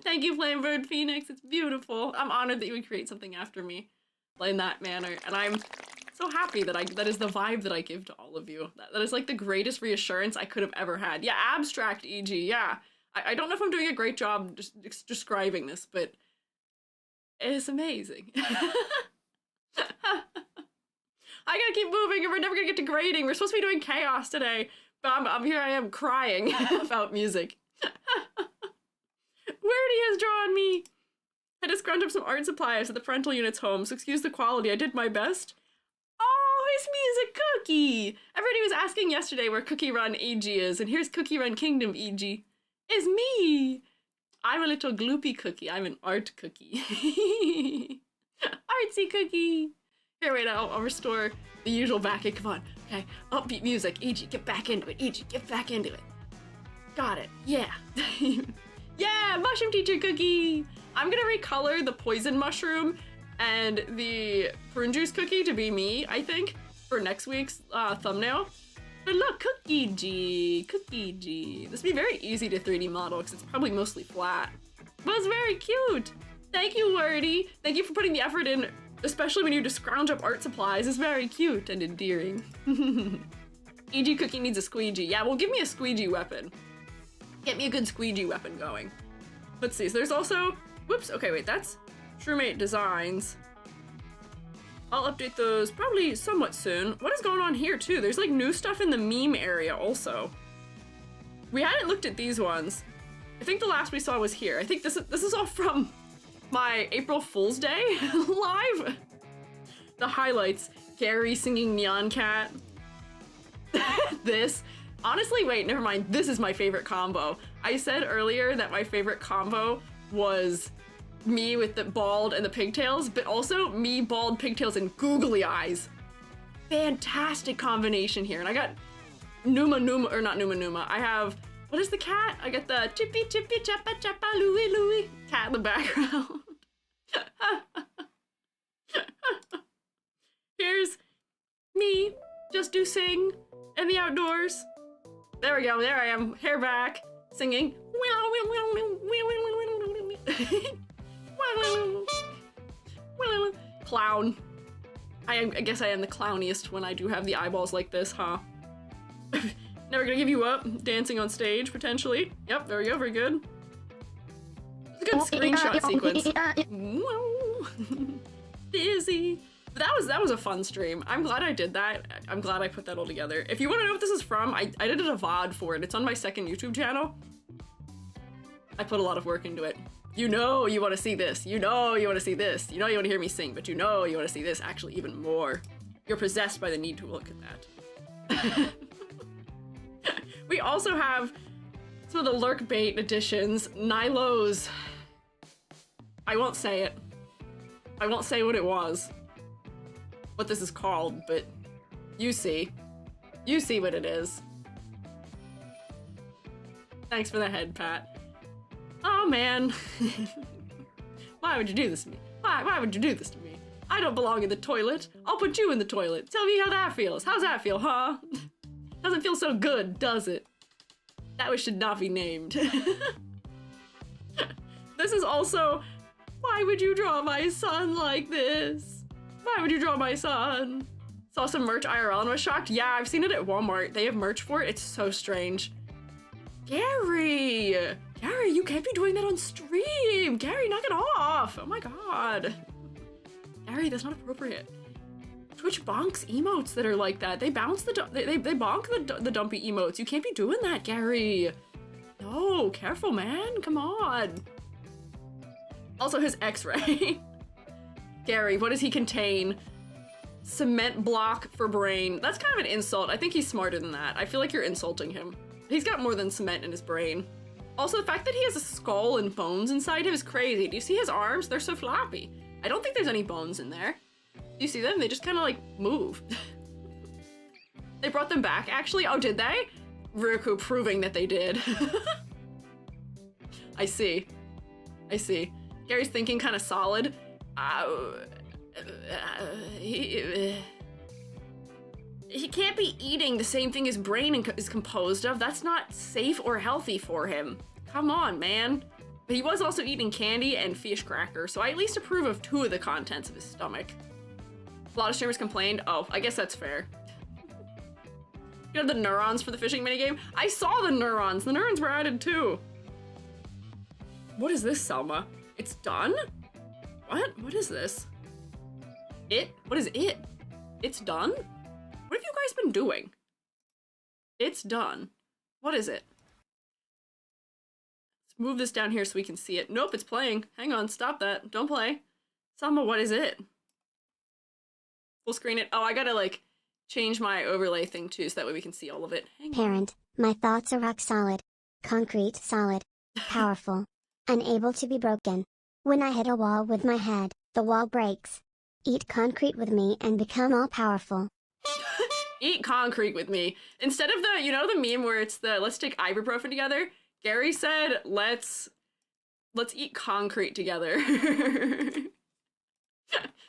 Thank you, Flamebird Phoenix. It's beautiful. I'm honored that you would create something after me in that manner. And I'm so happy that that is the vibe that I give to all of you. That is like the greatest reassurance I could have ever had. Yeah, abstract EG, yeah. I don't know if I'm doing a great job just describing this, but it's amazing. I gotta keep moving or we're never gonna get to grading. We're supposed to be doing chaos today, but I'm here I am crying about music. Wordy has drawn me. I had to scrunch up some art supplies at the parental unit's home, so excuse the quality. I did my best. Oh, it's me as a cookie. Everybody was asking yesterday where Cookie Run EG is, and here's Cookie Run Kingdom EG. It's me. I'm a little gloopy cookie. I'm an art cookie. Artsy cookie. Here, wait, I'll restore the usual backing. Come on. Okay. Upbeat music. EG, get back into it. EG, get back into it. Got it. Yeah. Yeah, mushroom teacher cookie. I'm gonna recolor the poison mushroom and the prune juice cookie to be me, I think, for next week's thumbnail. But look, Cookie G. This would be very easy to 3D model because it's probably mostly flat. But it's very cute. Thank you, Wordy. Thank you for putting the effort in, especially when you just scrounge up art supplies. It's very cute and endearing. EG Cookie needs a squeegee. Yeah, well, give me a squeegee weapon. Get me a good squeegee weapon going. Let's see, so there's also, whoops, okay, wait, that's TrueMate Designs. I'll update those probably somewhat soon. What is going on here too? There's like new stuff in the meme area also. We hadn't looked at these ones. I think the last we saw was here. I think this is all from my April Fool's Day live. The highlights, Gary singing Neon Cat. This. Honestly, wait, never mind. This is my favorite combo. I said earlier that my favorite combo was me with the bald and the pigtails, but also me, bald, pigtails, and googly eyes. Fantastic combination here. And I got Numa, or not Numa. I have, what is the cat? I got the chippy, chappa, chappa, Louie, cat in the background. Here's me, just do sing in the outdoors. There we go, there I am, hair back, singing. Clown. I guess I am the clowniest when I do have the eyeballs like this, huh? Never gonna give you up. Dancing on stage, potentially. Yep, there we go, very good. It's a good screenshot sequence. Dizzy. But that was a fun stream. I'm glad I did that. I'm glad I put that all together. If you want to know what this is from, I did a VOD for it. It's on my second YouTube channel. I put a lot of work into it. You know you want to see this. You know you want to see this. You know you want to hear me sing, but you know you want to see this actually even more. You're possessed by the need to look at that. We also have some of the lurk bait editions. Nilo's. I won't say it. I won't say what it was. What this is called, but you see. You see what it is. Thanks for the head pat. Oh man. Why would you do this to me? Why would you do this to me? I don't belong in the toilet. I'll put you in the toilet. Tell me how that feels. How's that feel, huh? Doesn't feel so good, does it? That one should not be named. This is also, why would you draw my son like this? Why would you draw my son? Saw some merch IRL and was shocked. Yeah, I've seen it at Walmart. They have merch for it. It's so strange. Gary, you can't be doing that on stream. Gary, knock it off. Oh my god. Gary, that's not appropriate. Twitch bonks emotes that are like that. They bounce they bonk the dumpy emotes. You can't be doing that, Gary. No, careful, man. Come on. Also, his X-ray. Gary, what does he contain? Cement block for brain. That's kind of an insult. I think he's smarter than that. I feel like you're insulting him. He's got more than cement in his brain. Also, the fact that he has a skull and bones inside him is crazy. Do you see his arms? They're so floppy. I don't think there's any bones in there. Do you see them? They just kind of like move. They brought them back, actually? Oh, did they? Riku proving that they did. I see. I see. Gary's thinking kind of solid. He can't be eating the same thing his brain is composed of. That's not safe or healthy for him. Come on, man. But he was also eating candy and fish crackers, so I at least approve of 2 of the contents of his stomach. A lot of streamers complained. Oh, I guess that's fair. You know the neurons for the fishing minigame? I saw the neurons. The neurons were added too. What is this, Selma? It's done? What? What is this? It? What is it? It's done? What have you guys been doing? It's done. What is it? Let's move this down here so we can see it. Nope, it's playing. Hang on, stop that. Don't play. Selma, what is it? Full screen it. Oh, I gotta like change my overlay thing too so that way we can see all of it. Hang on. Parent, my thoughts are rock solid. Concrete solid. Powerful. Unable to be broken. When I hit a wall with my head, the wall breaks. Eat concrete with me and become all powerful. Eat concrete with me. Instead of the, you know the meme where it's the let's take ibuprofen together? Gary said, let's eat concrete together.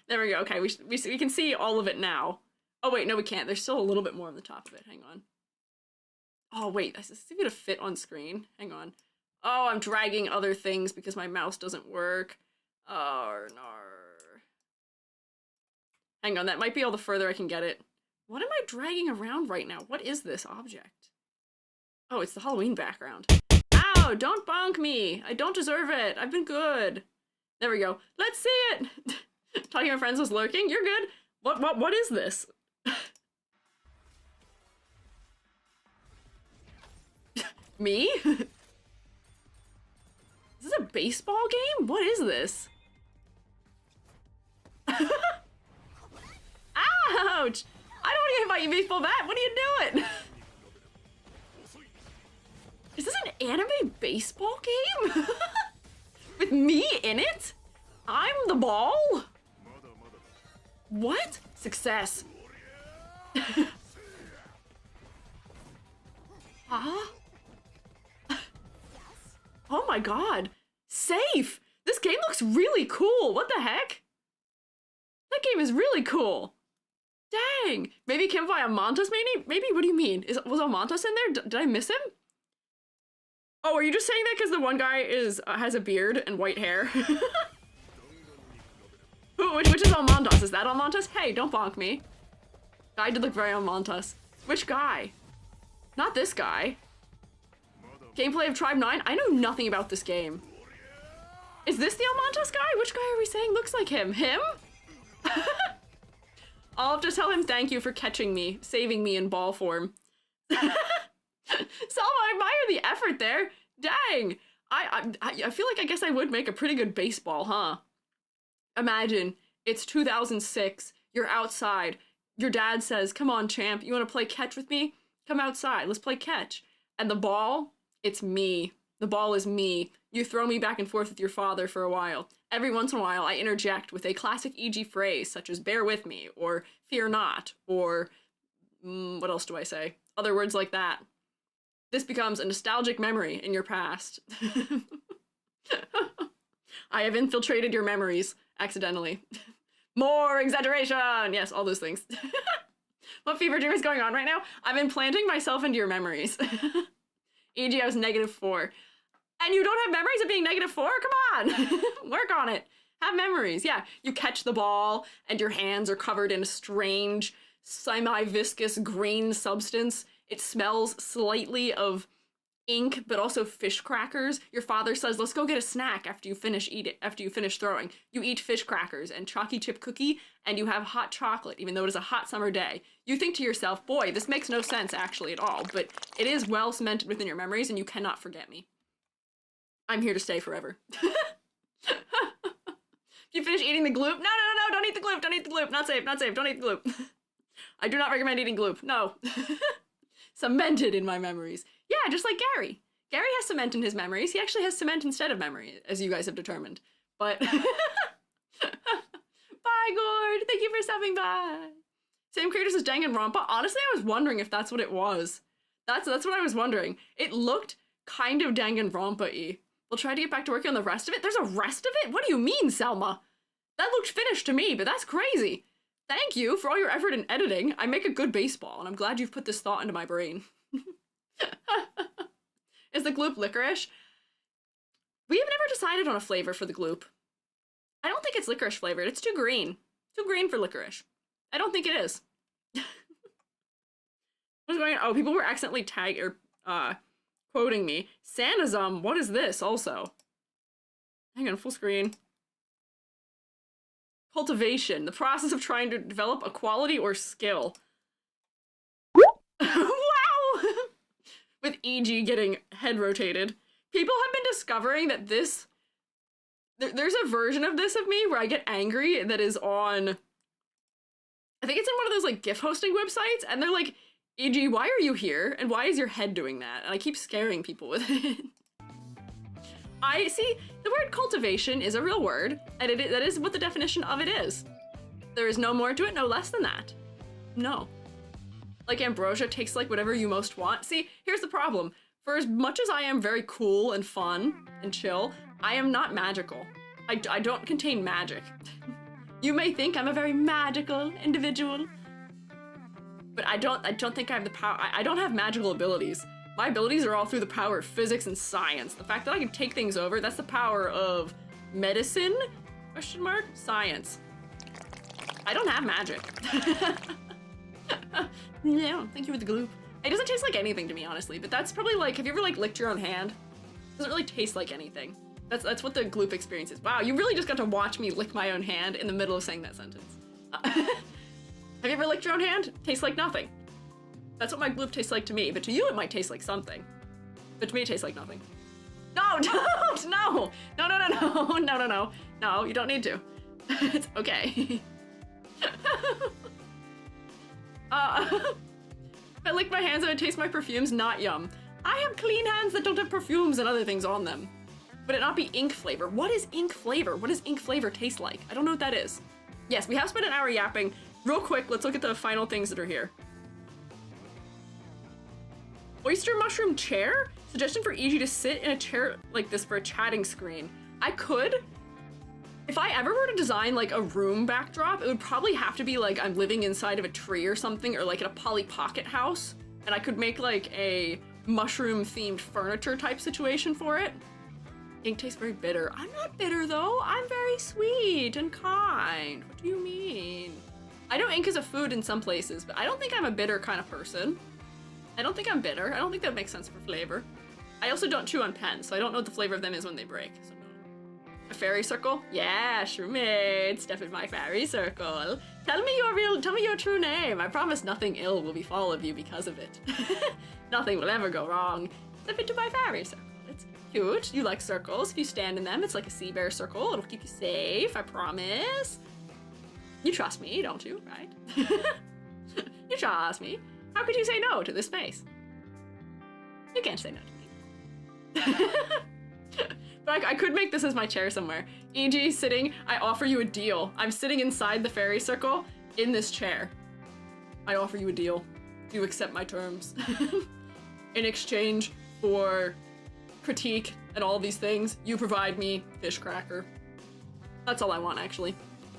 There we go. Okay, we can see all of it now. Oh wait, no we can't. There's still a little bit more on the top of it. Hang on. Oh wait, this is gonna fit on screen. Hang on. Oh, I'm dragging other things because my mouse doesn't work. Oh, no. Hang on, that might be all the further I can get it. What am I dragging around right now? What is this object? Oh, it's the Halloween background. Ow, don't bonk me. I don't deserve it. I've been good. There we go. Let's see it. Talking to my friends was lurking. You're good. What is this? Me? Is this a baseball game? What is this? Ouch! I don't want to get hit by your baseball bat. What are you doing? Is this an anime baseball game? With me in it? I'm the ball? What? Success. Huh? Oh my god. Safe! This game looks really cool. What the heck? That game is really cool. Dang. Maybe Kim by Amontas, maybe? Maybe? What do you mean? Was Amontas in there? Did I miss him? Oh, are you just saying that because the one guy has a beard and white hair? Which is Amontas? Is that Amontas? Hey, don't bonk me. Guy did look very Amontas. Which guy? Not this guy. Gameplay of Tribe 9? I know nothing about this game. Is this the Amontas guy? Which guy are we saying looks like him? Him? I'll have to tell him thank you for catching me, saving me in ball form. Salma, I admire the effort there. Dang. I feel like I guess I would make a pretty good baseball, huh? Imagine, it's 2006, you're outside. Your dad says, come on, champ, you want to play catch with me? Come outside, let's play catch. And the ball, it's me. The ball is me. You throw me back and forth with your father for a while. Every once in a while, I interject with a classic EG phrase, such as bear with me, or fear not, or what else do I say? Other words like that. This becomes a nostalgic memory in your past. I have infiltrated your memories, accidentally. More exaggeration! Yes, all those things. What fever dream is going on right now? I'm implanting myself into your memories. E.g., I was -4. And you don't have memories of being -4? Come on! Work on it. Have memories. Yeah, you catch the ball, and your hands are covered in a strange, semi-viscous green substance. It smells slightly of ink, but also fish crackers. Your father says, let's go get a snack after you finish throwing. You eat fish crackers and chalky chip cookie, and you have hot chocolate, even though it is a hot summer day. You think to yourself, boy, this makes no sense actually at all, but it is well cemented within your memories, and you cannot forget me. I'm here to stay forever. You finish eating the gloop? No, don't eat the gloop, don't eat the gloop. Not safe, don't eat the gloop. I do not recommend eating gloop, no. Cemented in my memories. Yeah, just like Gary. Gary has cement in his memories. He actually has cement instead of memory, as you guys have determined. But, bye, Gord. Thank you for stopping by. Same creators as Danganronpa? Honestly, I was wondering if that's what it was. That's what I was wondering. It looked kind of Danganronpa-y. We'll try to get back to working on the rest of it. There's a rest of it? What do you mean, Selma? That looked finished to me, but that's crazy. Thank you for all your effort in editing. I make a good baseball, and I'm glad you've put this thought into my brain. Is the gloop licorice? We have never decided on a flavor for the gloop. I don't think it's licorice flavored. It's too green. Too green for licorice. I don't think it is. What's going on? Oh, people were accidentally quoting me. Sanism, what is this also? Hang on, full screen. Cultivation, the process of trying to develop a quality or skill. Wow! With EG getting head rotated. People have been discovering that this... There's a version of this of me where I get angry that is on... I think it's in one of those, like, GIF hosting websites, and they're like, EG, why are you here? And why is your head doing that? And I keep scaring people with it. I see, the word cultivation is a real word, and that is what the definition of it is. There is no more to it, no less than that. No. Like ambrosia tastes like whatever you most want. See, here's the problem. For as much as I am very cool and fun and chill, I am not magical. I don't contain magic. You may think I'm a very magical individual, but I don't think I have the power. I don't have magical abilities. My abilities are all through the power of physics and science. The fact that I can take things over, that's the power of medicine, question mark, science. I don't have magic. No, thank you for the gloop. It doesn't taste like anything to me, honestly, but that's probably like, have you ever like licked your own hand? It doesn't really taste like anything. That's what the gloop experience is. Wow, you really just got to watch me lick my own hand in the middle of saying that sentence. Have you ever licked your own hand? Tastes like nothing. That's what my gloop tastes like to me, but to you it might taste like something. But to me it tastes like nothing. No, don't! No! No, no, no, no, no, no, no. No, you don't need to. It's okay. If I lick my hands and I taste my perfumes, not yum. I have clean hands that don't have perfumes and other things on them. Would it not be ink flavor? What is ink flavor? What does ink flavor taste like? I don't know what that is. Yes, we have spent an hour yapping. Real quick, let's look at the final things that are here. Oyster mushroom chair? Suggestion for EG to sit in a chair like this for a chatting screen. I could. If I ever were to design like a room backdrop, it would probably have to be like I'm living inside of a tree or something, or like in a Polly Pocket house. And I could make like a mushroom themed furniture type situation for it. Ink tastes very bitter. I'm not bitter though. I'm very sweet and kind. What do you mean? I know ink is a food in some places, but I don't think I'm a bitter kind of person. I don't think I'm bitter. I don't think that makes sense for flavor. I also don't chew on pens, so I don't know what the flavor of them is when they break. So no. A fairy circle? Yeah, Shroomade. Step in my fairy circle. Tell me your true name. I promise nothing ill will befall of you because of it. Nothing will ever go wrong. Step into my fairy circle. It's cute. You like circles. If you stand in them, it's like a sea bear circle. It'll keep you safe, I promise. You trust me, don't you? Right? You trust me. How could you say no to this space? You can't say no to me. But I could make this as my chair somewhere. E.g. sitting, I offer you a deal. I'm sitting inside the fairy circle in this chair. I offer you a deal. You accept my terms. In exchange for critique and all these things, you provide me fish cracker. That's all I want, actually.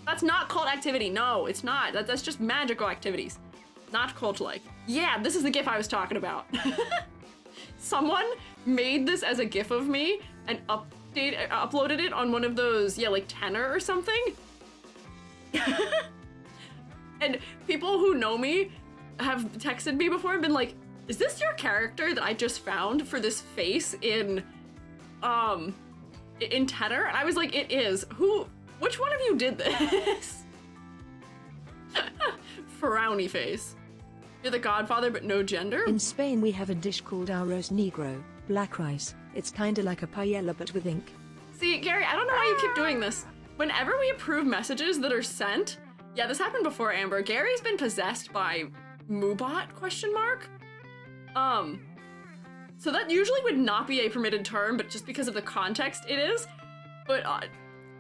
That's not cult activity. No, it's not. That's just magical activities. Not cult-like. Yeah, this is the GIF I was talking about. Someone made this as a GIF of me and uploaded it on one of those, yeah, like Tenor or something. And people who know me have texted me before and been like, is this your character that I just found for this face in Tenor? And I was like, it is. Which one of you did this? Frowny face. You're the godfather, but no gender? In Spain we have a dish called arroz negro, black rice. It's kinda like a paella but with ink. See, Gary, I don't know why you keep doing this. Whenever we approve messages that are sent, yeah, this happened before, Amber. Gary's been possessed by Moobot, question mark? So that usually would not be a permitted term, but just because of the context it is. But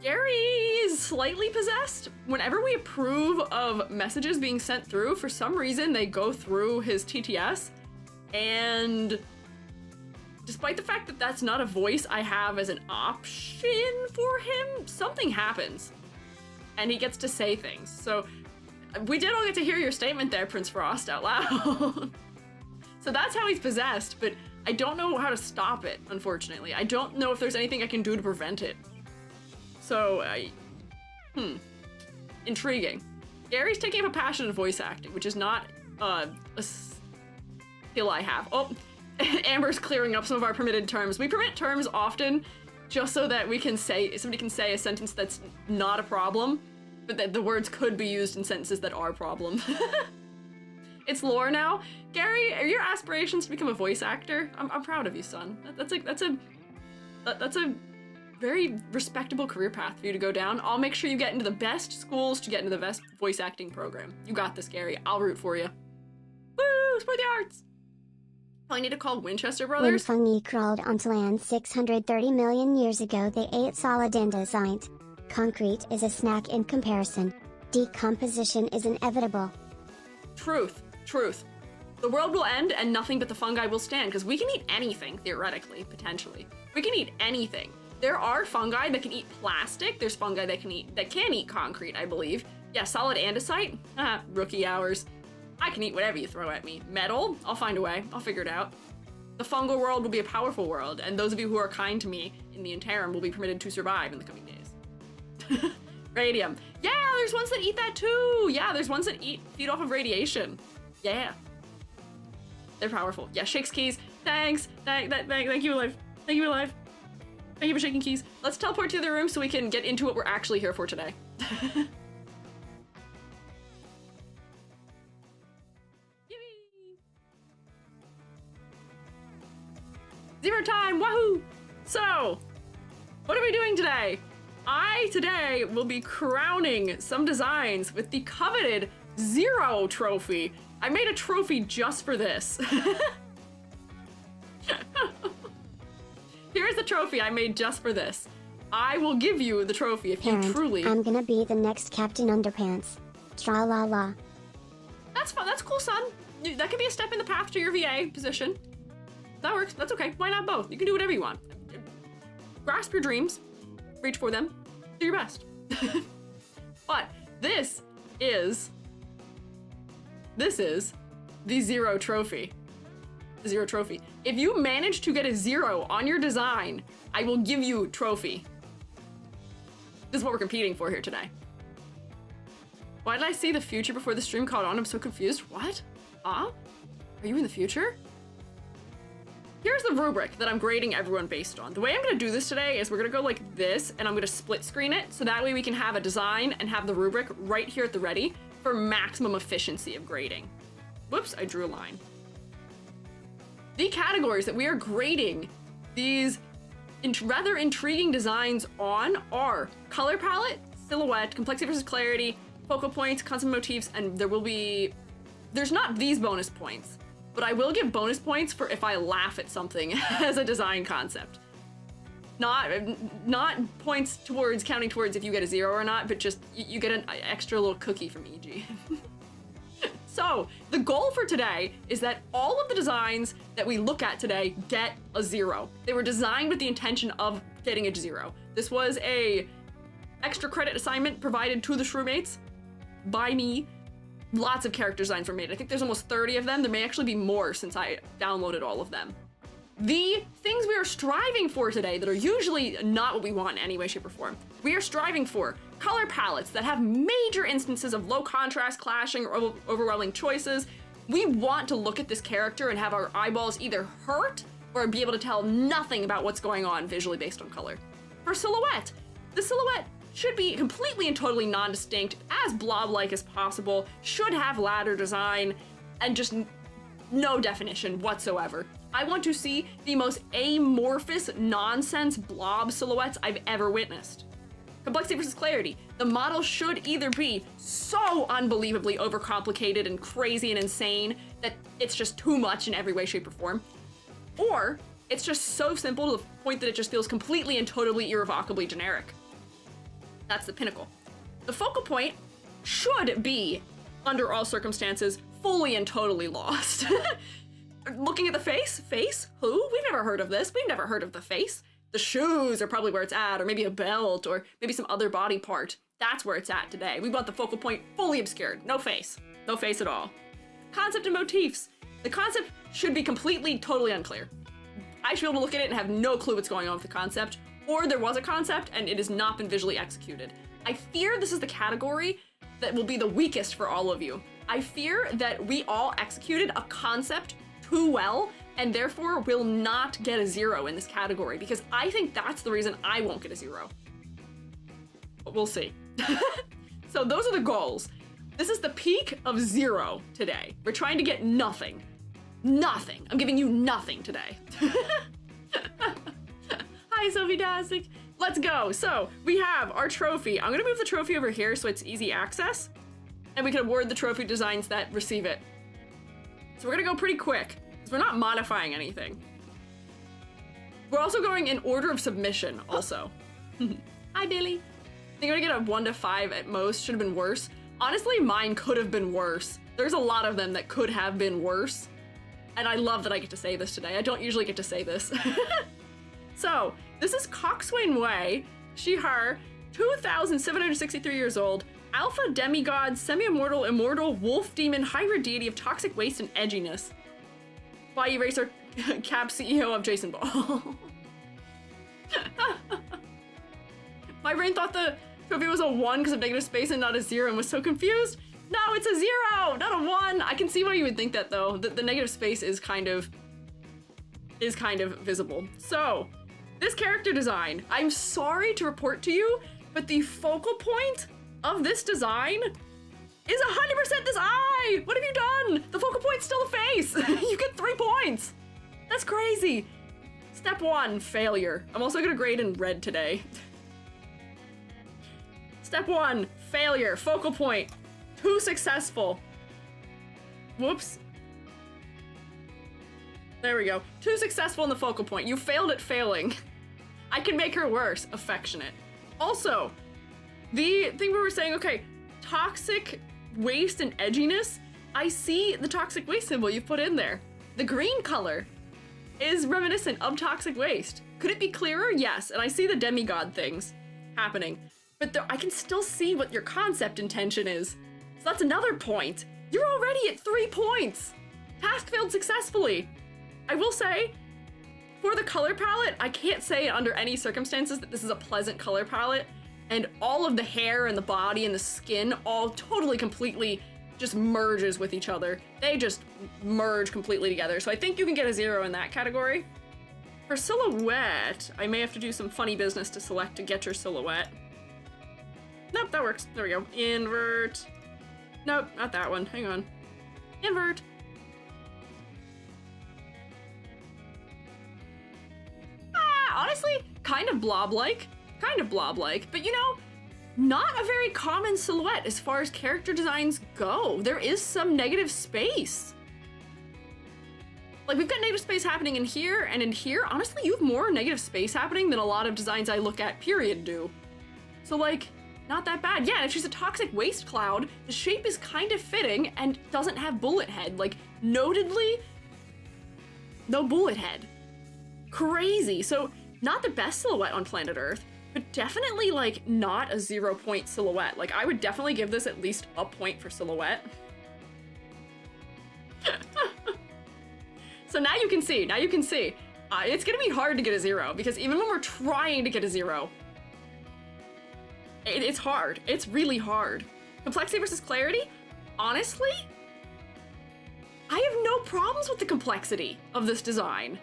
Gary is slightly possessed. Whenever we approve of messages being sent through, for some reason they go through his TTS, and despite the fact that that's not a voice I have as an option for him, something happens, and he gets to say things. So we did all get to hear your statement there, Prince Frost, out loud. So that's how he's possessed, but I don't know how to stop it, unfortunately. I don't know if there's anything I can do to prevent it. So, intriguing. Gary's taking up a passion in voice acting, which is not a skill I have. Oh, Amber's clearing up some of our permitted terms. We permit terms often just so that somebody can say a sentence that's not a problem, but that the words could be used in sentences that are a problem. It's lore now. Gary, are your aspirations to become a voice actor? I'm proud of you, son. That's a very respectable career path for you to go down. I'll make sure you get into the best schools to get into the best voice acting program. You got this, Gary. I'll root for you. Woo! Support the arts! Oh, I need to call Winchester When Brothers. fungi crawled onto land 630 million years ago, they ate solid andesite. Concrete is a snack in comparison. Decomposition is inevitable. Truth. The world will end and nothing but the fungi will stand, because we can eat anything, theoretically, potentially. We can eat anything. There are fungi that can eat plastic. There's fungi that can eat concrete, I believe. Yeah, solid andesite? Rookie hours. I can eat whatever you throw at me. Metal? I'll find a way. I'll figure it out. The fungal world will be a powerful world, and those of you who are kind to me in the interim will be permitted to survive in the coming days. Radium. Yeah, there's ones that eat that too. Yeah, there's ones that feed off of radiation. Yeah. They're powerful. Yeah, shakes keys. Thanks. Thank you, Alive. Thank you, Alive. Thank you for shaking keys. Let's teleport to the other room so we can get into what we're actually here for today. Zero time, wahoo! So, what are we doing today? I today will be crowning some designs with the coveted Zero trophy. I made a trophy just for this. Here's the trophy I made just for this. I will give you the trophy if you Parent, truly... I'm gonna be the next Captain Underpants. Tra-la-la. That's fun, that's cool, son. That could be a step in the path to your VA position. That works, that's okay. Why not both? You can do whatever you want. Grasp your dreams, reach for them, do your best. But this is the Zero trophy. The Zero trophy. If you manage to get a 0 on your design, I will give you trophy. This is what we're competing for here today. Why did I see the future before the stream caught on? I'm so confused. What? Are you in the future? Here's the rubric that I'm grading everyone based on. The way I'm gonna do this today is we're gonna go like this, and I'm gonna split screen it, so that way we can have a design and have the rubric right here at the ready for maximum efficiency of grading. Whoops, I drew a line. The categories that we are grading these rather intriguing designs on are color palette, silhouette, complexity versus clarity, focal points, constant motifs, and there's not these bonus points, but I will give bonus points for if I laugh at something as a design concept. Not points towards counting towards if you get a 0 or not, but just you get an extra little cookie from EG. So the goal for today is that all of the designs that we look at today get a 0. They were designed with the intention of getting a 0. This was a extra credit assignment provided to the Shrewmates by me. Lots of character designs were made. I think there's almost 30 of them. There may actually be more since I downloaded all of them. The things we are striving for today that are usually not what we want in any way, shape, or form. We are striving for color palettes that have major instances of low contrast, clashing, or overwhelming choices. We want to look at this character and have our eyeballs either hurt or be able to tell nothing about what's going on visually based on color. For silhouette, the silhouette should be completely and totally non-distinct, as blob-like as possible, should have ladder design, and just no definition whatsoever. I want to see the most amorphous nonsense blob silhouettes I've ever witnessed. Complexity versus clarity. The model should either be so unbelievably overcomplicated and crazy and insane that it's just too much in every way, shape, or form, or it's just so simple to the point that it just feels completely and totally irrevocably generic. That's the pinnacle. The focal point should be, under all circumstances, fully and totally lost. Looking at the face? Face? Who? We've never heard of this. We've never heard of the face. The shoes are probably where it's at, or maybe a belt, or maybe some other body part. That's where it's at today. We want the focal point fully obscured. No face. No face at all. Concept and motifs. The concept should be completely, totally unclear. I should be able to look at it and have no clue what's going on with the concept, or there was a concept and it has not been visually executed. I fear this is the category that will be the weakest for all of you. I fear that we all executed a concept too well and therefore will not get a 0 in this category, because I think that's the reason I won't get a 0. But we'll see. So those are the goals. This is the peak of 0 today. We're trying to get nothing. Nothing. I'm giving you nothing today. Hi, Sophie Dastic. Let's go. So we have our trophy. I'm gonna move the trophy over here so it's easy access, and we can award the trophy designs that receive it. So we're gonna go pretty quick, because we're not modifying anything. We're also going in order of submission also. Hi, Billy. I think I'm gonna get a 1 to 5 at most. Should have been worse. Honestly, mine could have been worse. There's a lot of them that could have been worse. And I love that I get to say this today. I don't usually get to say this. So, this is Coxswain Way, she, her, 2,763 years old, alpha demigod, semi-immortal, immortal, wolf demon, hybrid deity of toxic waste and edginess. Body eraser cap CEO of Jason Ball. My brain thought the trophy was a 1 because of negative space and not a 0 and was so confused. No, it's a 0, not a 1. I can see why you would think that though. The negative space is kind of visible. So, this character design, I'm sorry to report to you, but the focal point of this design is 100% this eye. What have you done? The focal point's still a face. You get 3 points. That's crazy. Step 1, failure. I'm also gonna grade in red today. Step 1, failure, focal point. Too successful. Whoops. There we go. Too successful in the focal point. You failed at failing. I can make her worse. Affectionate. Also, the thing where we're saying, okay, toxic waste and edginess, I see the toxic waste symbol you put in there. The green color is reminiscent of toxic waste. Could it be clearer? Yes, and I see the demigod things happening, but I can still see what your concept intention is. So that's another point. You're already at 3 points. Task failed successfully. I will say, for the color palette, I can't say under any circumstances that this is a pleasant color palette, and all of the hair and the body and the skin all totally completely just merges with each other. They just merge completely together. So I think you can get a 0 in that category. For silhouette, I may have to do some funny business to select to get your silhouette. Nope, that works. There we go. Invert. Nope, not that one. Hang on. Invert. Honestly, kind of blob-like, but you know, not a very common silhouette as far as character designs go. There is some negative space. Like, we've got negative space happening in here and in here. Honestly, you have more negative space happening than a lot of designs I look at, period, do. So, like, not that bad. Yeah, and if she's a toxic waste cloud, the shape is kind of fitting and doesn't have bullet head. Like, notedly, no bullet head. Crazy. So, not the best silhouette on planet Earth, but definitely, like, not a 0-point silhouette. Like, I would definitely give this at least a point for silhouette. So now you can see, it's gonna be hard to get a 0, because even when we're trying to get a 0, it's hard. It's really hard. Complexity versus clarity? Honestly, I have no problems with the complexity of this design.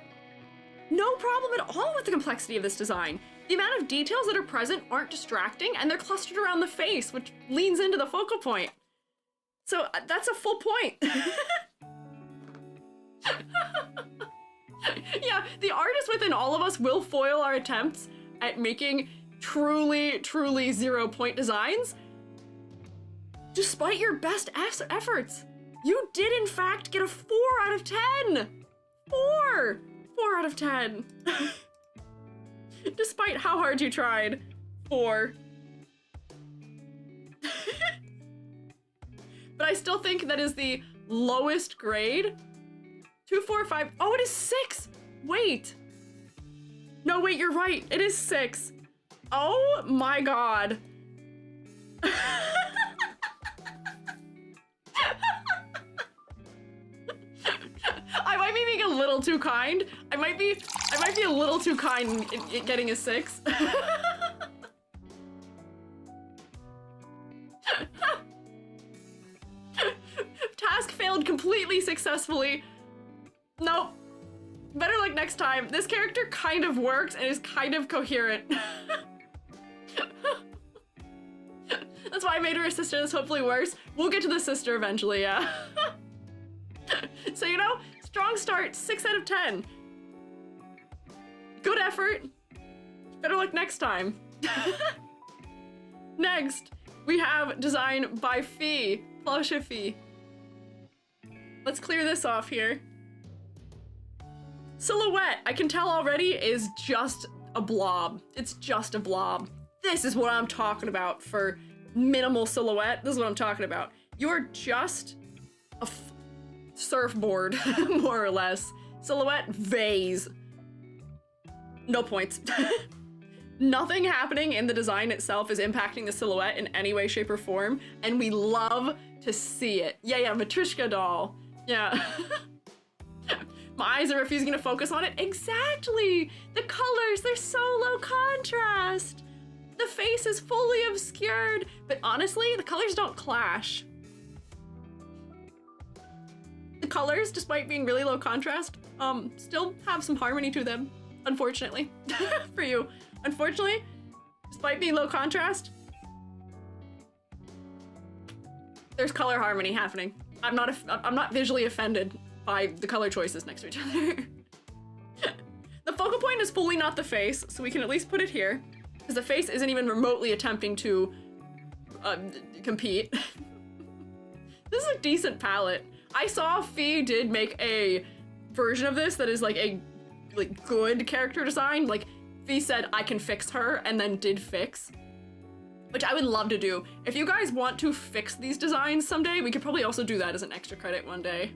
No problem at all with the complexity of this design. The amount of details that are present aren't distracting, and they're clustered around the face, which leans into the focal point. So that's a full point. Yeah, the artist within all of us will foil our attempts at making truly, truly 0-point designs. Despite your best efforts, you did in fact get a 4 out of 10. 4 out of 10. Despite how hard you tried. 4. but I still think that is the lowest grade. 2, 4, 5. Oh, it is 6. Wait. No, wait, you're right. It is 6. Oh my God. I might be being a little too kind. I might be a little too kind in getting a 6. Task failed completely successfully. Nope. Better luck next time. This character kind of works and is kind of coherent. That's why I made her a sister. That's hopefully worse. We'll get to the sister eventually, yeah. So, you know, strong start, 6 out of 10. Good effort. Better luck next time. Next, we have design by Fee, Flasha Fee. Let's clear this off here. Silhouette, I can tell already, is just a blob. It's just a blob. This is what I'm talking about for minimal silhouette. This is what I'm talking about. You're just a surfboard, more or less. Silhouette, vase. No points. Nothing happening in the design itself is impacting the silhouette in any way, shape, or form, and we love to see it. Yeah, Matryoshka doll. Yeah. My eyes are refusing to focus on it. Exactly! The colors, they're so low contrast. The face is fully obscured, but honestly, the colors don't clash. The colors, despite being really low contrast, still have some harmony to them, unfortunately, for you. Unfortunately, despite being low contrast, there's color harmony happening. I'm not visually offended by the color choices next to each other. The focal point is fully not the face, so we can at least put it here, because the face isn't even remotely attempting to compete. This is a decent palette. I saw Fee did make a version of this that is like a good character design. Like Fee said, I can fix her, and then did fix, which I would love to do. If you guys want to fix these designs someday, we could probably also do that as an extra credit one day.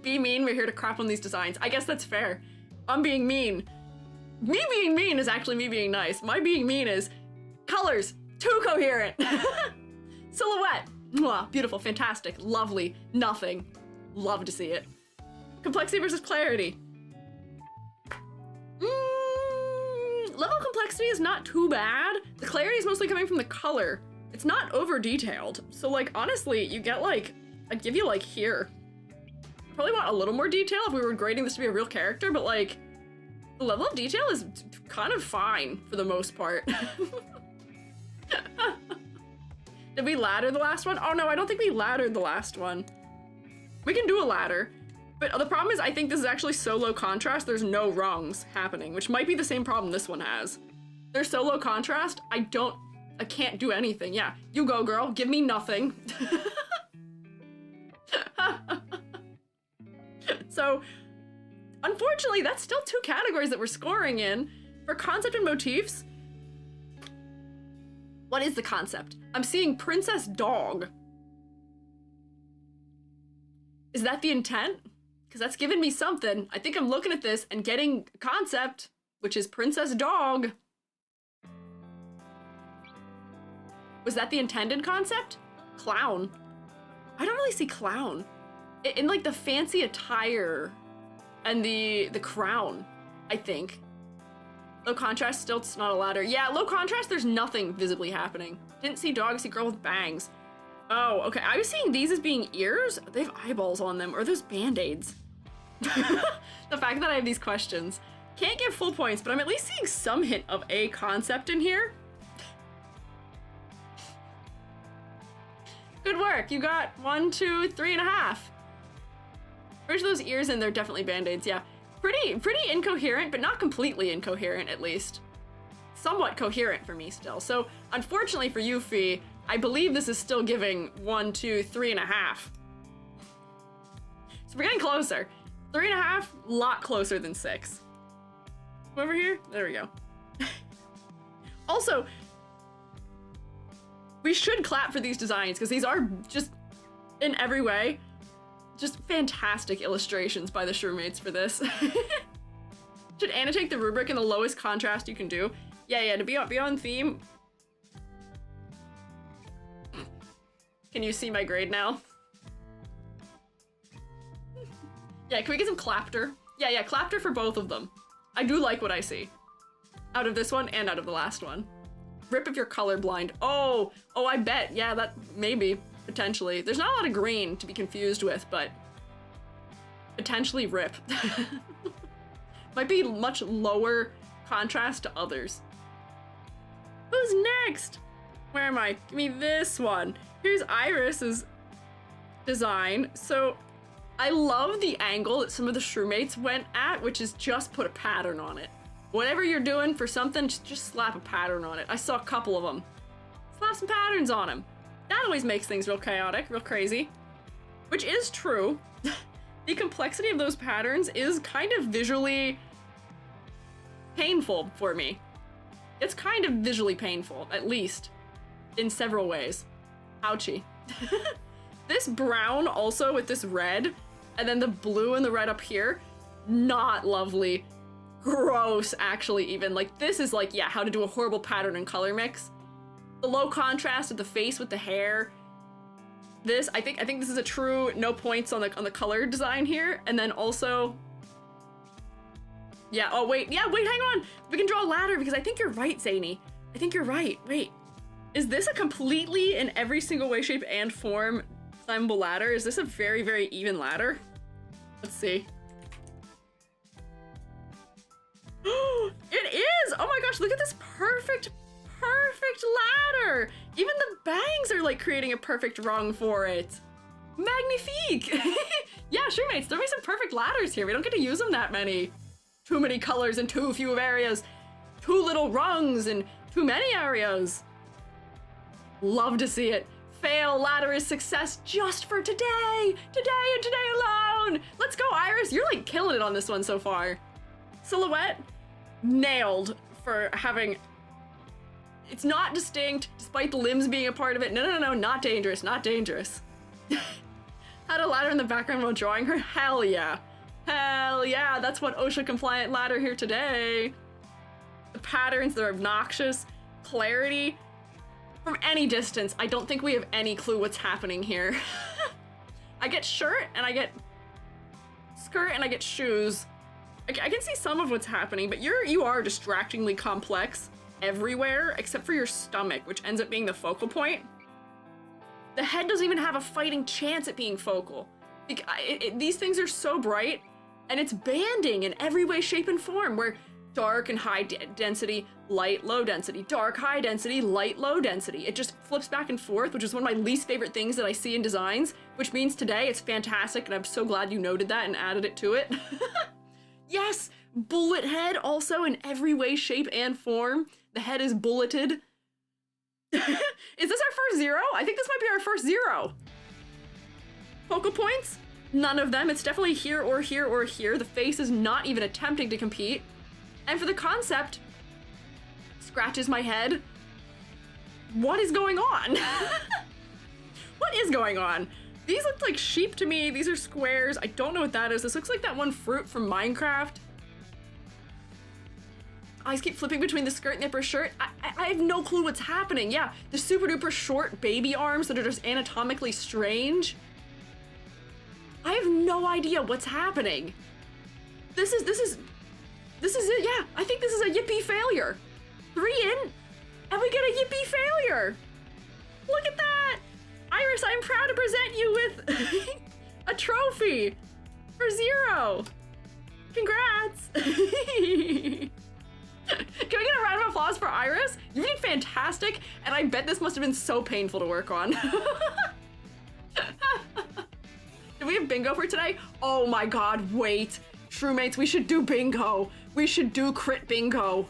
Be mean, we're here to crap on these designs. I guess that's fair. I'm being mean. Me being mean is actually me being nice. My being mean is colors, too coherent. Silhouette, mwah, beautiful, fantastic, lovely, nothing. Love to see it. Complexity versus clarity. Level complexity is not too bad. The clarity is mostly coming from the color. It's not over detailed. So like, honestly, you get like, I'd give you like here. Probably want a little more detail if we were grading this to be a real character, but like, the level of detail is kind of fine for the most part. Did we ladder the last one? Oh no, I don't think we laddered the last one. We can do a ladder, but the problem is I think this is actually so low contrast, there's no rungs happening, which might be the same problem this one has. They're so low contrast, I can't do anything. Yeah, you go girl, give me nothing. So, unfortunately, that's still 2 categories that we're scoring in. For concept and motifs, what is the concept? I'm seeing princess dog. Is that the intent? Because that's giving me something. I think I'm looking at this and getting a concept, which is princess dog. Was that the intended concept? Clown. I don't really see clown. In like the fancy attire and the crown, I think. Low contrast, still it's not a ladder. Yeah, low contrast, there's nothing visibly happening. Didn't see dog, see girl with bangs. Oh, okay, I was seeing these as being ears. They have eyeballs on them, or are those band-aids? The fact that I have these questions. Can't give full points, but I'm at least seeing some hint of a concept in here. Good work, you got 1, 2, 3.5. Where's those ears in? They're definitely band-aids, yeah. Pretty incoherent, but not completely incoherent, at least. Somewhat coherent for me still. So, unfortunately for you, Fee, I believe this is still giving 1, 2, 3.5. So we're getting closer. 3.5, a lot closer than 6. Over here? There we go. Also, we should clap for these designs, because these are just in every way. Just fantastic illustrations by the Shrewmates for this. Should annotate the rubric in the lowest contrast you can do. Yeah, to be on theme. Can you see my grade now? Yeah, can we get some clapter? Yeah, clapter for both of them. I do like what I see. Out of this one and out of the last one. Rip if you're colorblind. Oh, I bet. Yeah, that maybe, potentially. There's not a lot of green to be confused with, but potentially rip. Might be much lower contrast to others. Who's next? Where am I? Give me this one. Here's Iris's design. So I love the angle that some of the Shrewmates went at, which is just put a pattern on it. Whatever you're doing for something, just slap a pattern on it. I saw a couple of them. Slap some patterns on them. That always makes things real chaotic, real crazy. Which is true. The complexity of those patterns is kind of visually painful for me. It's kind of visually painful, at least, in several ways. Ouchie. This brown also with this red, and then the blue and the red up here, not lovely. Gross, actually, even. Like, this is like, yeah, how to do a horrible pattern and color mix. The low contrast of the face with the hair. This, I think this is a true no points on the color design here. And then also, yeah, oh wait, hang on. We can draw a ladder because I think you're right, Zany. I think you're right. Wait, is this a completely in every single way, shape, and form climbable ladder? Is this a very, very even ladder? Let's see. It is! Oh my gosh, look at this perfect ladder! Even the bangs are like creating a perfect rung for it. Magnifique! Yeah, Shrewmates, there be some perfect ladders here. We don't get to use them that many. Too many colors and too few areas. Too little rungs and too many areas. Love to see it. Fail ladder is success just for today! Today and today alone! Let's go, Iris! You're like killing it on this one so far. Silhouette, nailed for having... It's not distinct, despite the limbs being a part of it. No, not dangerous, not dangerous. Had a ladder in the background while drawing her? Hell yeah. Hell yeah, that's what OSHA compliant ladder here today. The patterns, they're obnoxious. Clarity. From any distance, I don't think we have any clue what's happening here. I get shirt, and I get skirt, and I get shoes. I can see some of what's happening, but you are distractingly complex everywhere except for your stomach, which ends up being the focal point. The head doesn't even have a fighting chance at being focal. These things are so bright, and it's banding in every way, shape, and form, where dark and high density, light, low density, dark, high density, light, low density. It just flips back and forth, which is one of my least favorite things that I see in designs, which means today it's fantastic, and I'm so glad you noted that and added it to it. Yes, bullet head also in every way, shape, and form. The head is bulleted. Is this our first zero? I think this might be our first zero. Focal points? None of them. It's definitely here or here or here. The face is not even attempting to compete. And for the concept, scratches my head. What is going on? What is going on? These look like sheep to me. These are squares. I don't know what that is. This looks like that one fruit from Minecraft. Eyes keep flipping between the skirt and the upper shirt. I have no clue what's happening. Yeah, the super duper short baby arms that are just anatomically strange. I have no idea what's happening. This is it. Yeah, I think this is a yippee failure. 3 in, and we get a yippee failure. Look at that. Iris, I'm proud to present you with a trophy for 0. Congrats. Can we get a round of applause for Iris? You did fantastic, and I bet this must have been so painful to work on. Did we have bingo for today? Oh my god, wait. Shrewmates, we should do bingo. We should do crit bingo.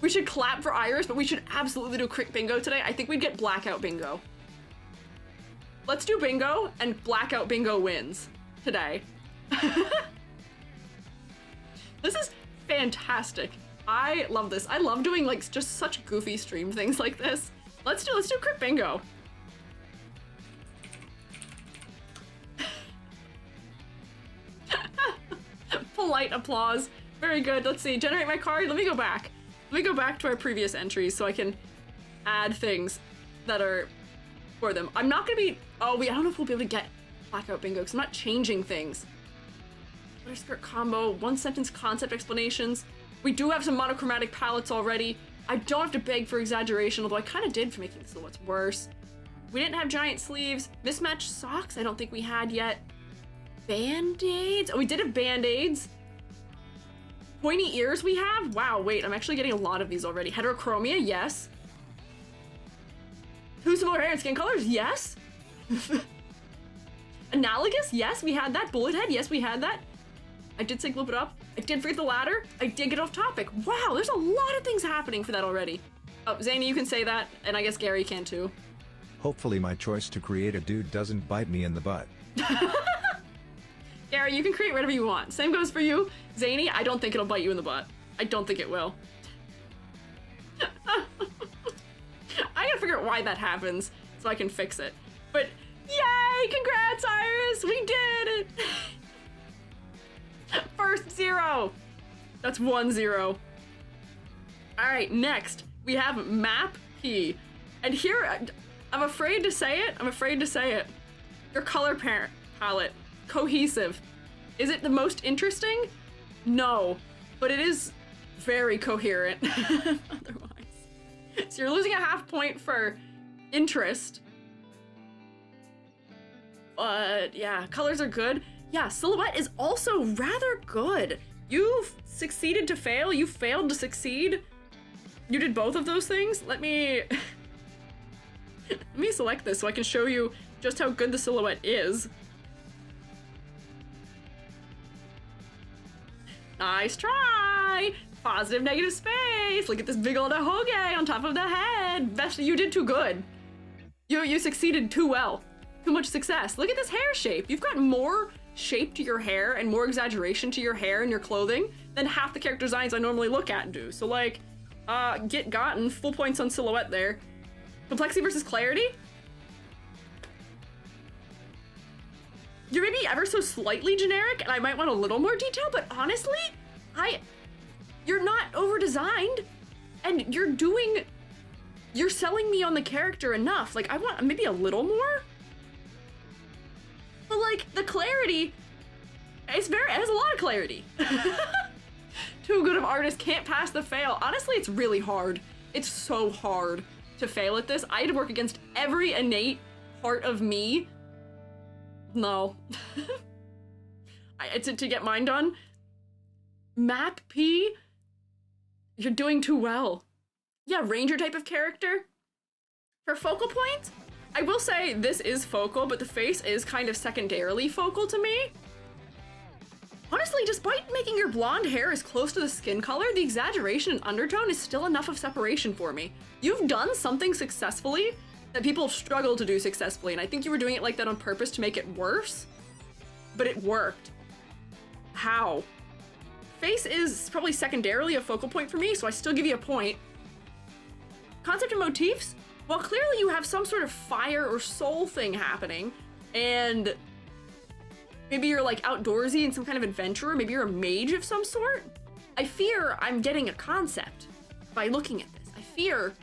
We should clap for Iris, but we should absolutely do crit bingo today. I think we'd get blackout bingo. Let's do bingo, and blackout bingo wins today. This is fantastic. I love this. I love doing like just such goofy stream things like this. Let's do crit bingo. Polite applause. Very good. Let's see. Generate my card. Let me go back. Let me go back to our previous entries so I can add things that are for them. I'm not gonna be. Oh, I don't know if we'll be able to get Blackout Bingo because I'm not changing things. Letter skirt combo, one sentence concept explanations. We do have some monochromatic palettes already. I don't have to beg for exaggeration, although I kind of did for making the silhouettes worse. We didn't have giant sleeves. Mismatched socks, I don't think we had yet. Band-aids? Oh, we did have band-aids. Pointy ears we have? Wow, wait, I'm actually getting a lot of these already. Heterochromia, yes. Two similar hair and skin colors, yes. Analogous, yes, we had that. Bullet head, yes, we had that. I did say gloop it up. I did forget the ladder. I did get off topic. Wow, there's a lot of things happening for that already. Oh, Zany, you can say that, and I guess Gary can too. Hopefully my choice to create a dude doesn't bite me in the butt. Gary, you can create whatever you want. Same goes for you. Zany, I don't think it'll bite you in the butt. I don't think it will. I gotta figure out why that happens so I can fix it. But yay! Congrats, Iris! We did it! First 0! That's 1-0. Alright, next we have Map P. And here, I'm afraid to say it. I'm afraid to say it. Your color palette. Cohesive. Is it the most interesting? No. But it is very coherent. Otherwise. So you're losing a half point for interest. But yeah, colors are good. Yeah, silhouette is also rather good. You've succeeded to fail. You failed to succeed. You did both of those things. Let me select this so I can show you just how good the silhouette is. Nice try! Positive, negative space. Look at this big old ahoge on top of the head. Best, you did too good. You succeeded too well. Too much success. Look at this hair shape. You've got more shape to your hair and more exaggeration to your hair and your clothing than half the character designs I normally look at and do. So like, get gotten. Full points on silhouette there. Complexity versus clarity? You're maybe ever so slightly generic and I might want a little more detail, but honestly, you're not over-designed and you're selling me on the character enough. Like, I want maybe a little more. But like, the clarity, it has a lot of clarity. Too good of artists can't pass the fail. Honestly, it's really hard. It's so hard to fail at this. I had to work against every innate part of me. No. To get mine done. Map P, you're doing too well. Yeah, ranger type of character. For focal point, I will say this is focal, but the face is kind of secondarily focal to me. Honestly, despite making your blonde hair as close to the skin color, the exaggeration and undertone is still enough of separation for me. You've done something successfully that people struggle to do successfully, and I think you were doing it like that on purpose to make it worse, but it worked. How? Face is probably secondarily a focal point for me, so I still give you a point. Concept and motifs? Well, clearly you have some sort of fire or soul thing happening, and maybe you're like outdoorsy and some kind of adventurer, maybe you're a mage of some sort. I fear I'm getting a concept by looking at this. I fear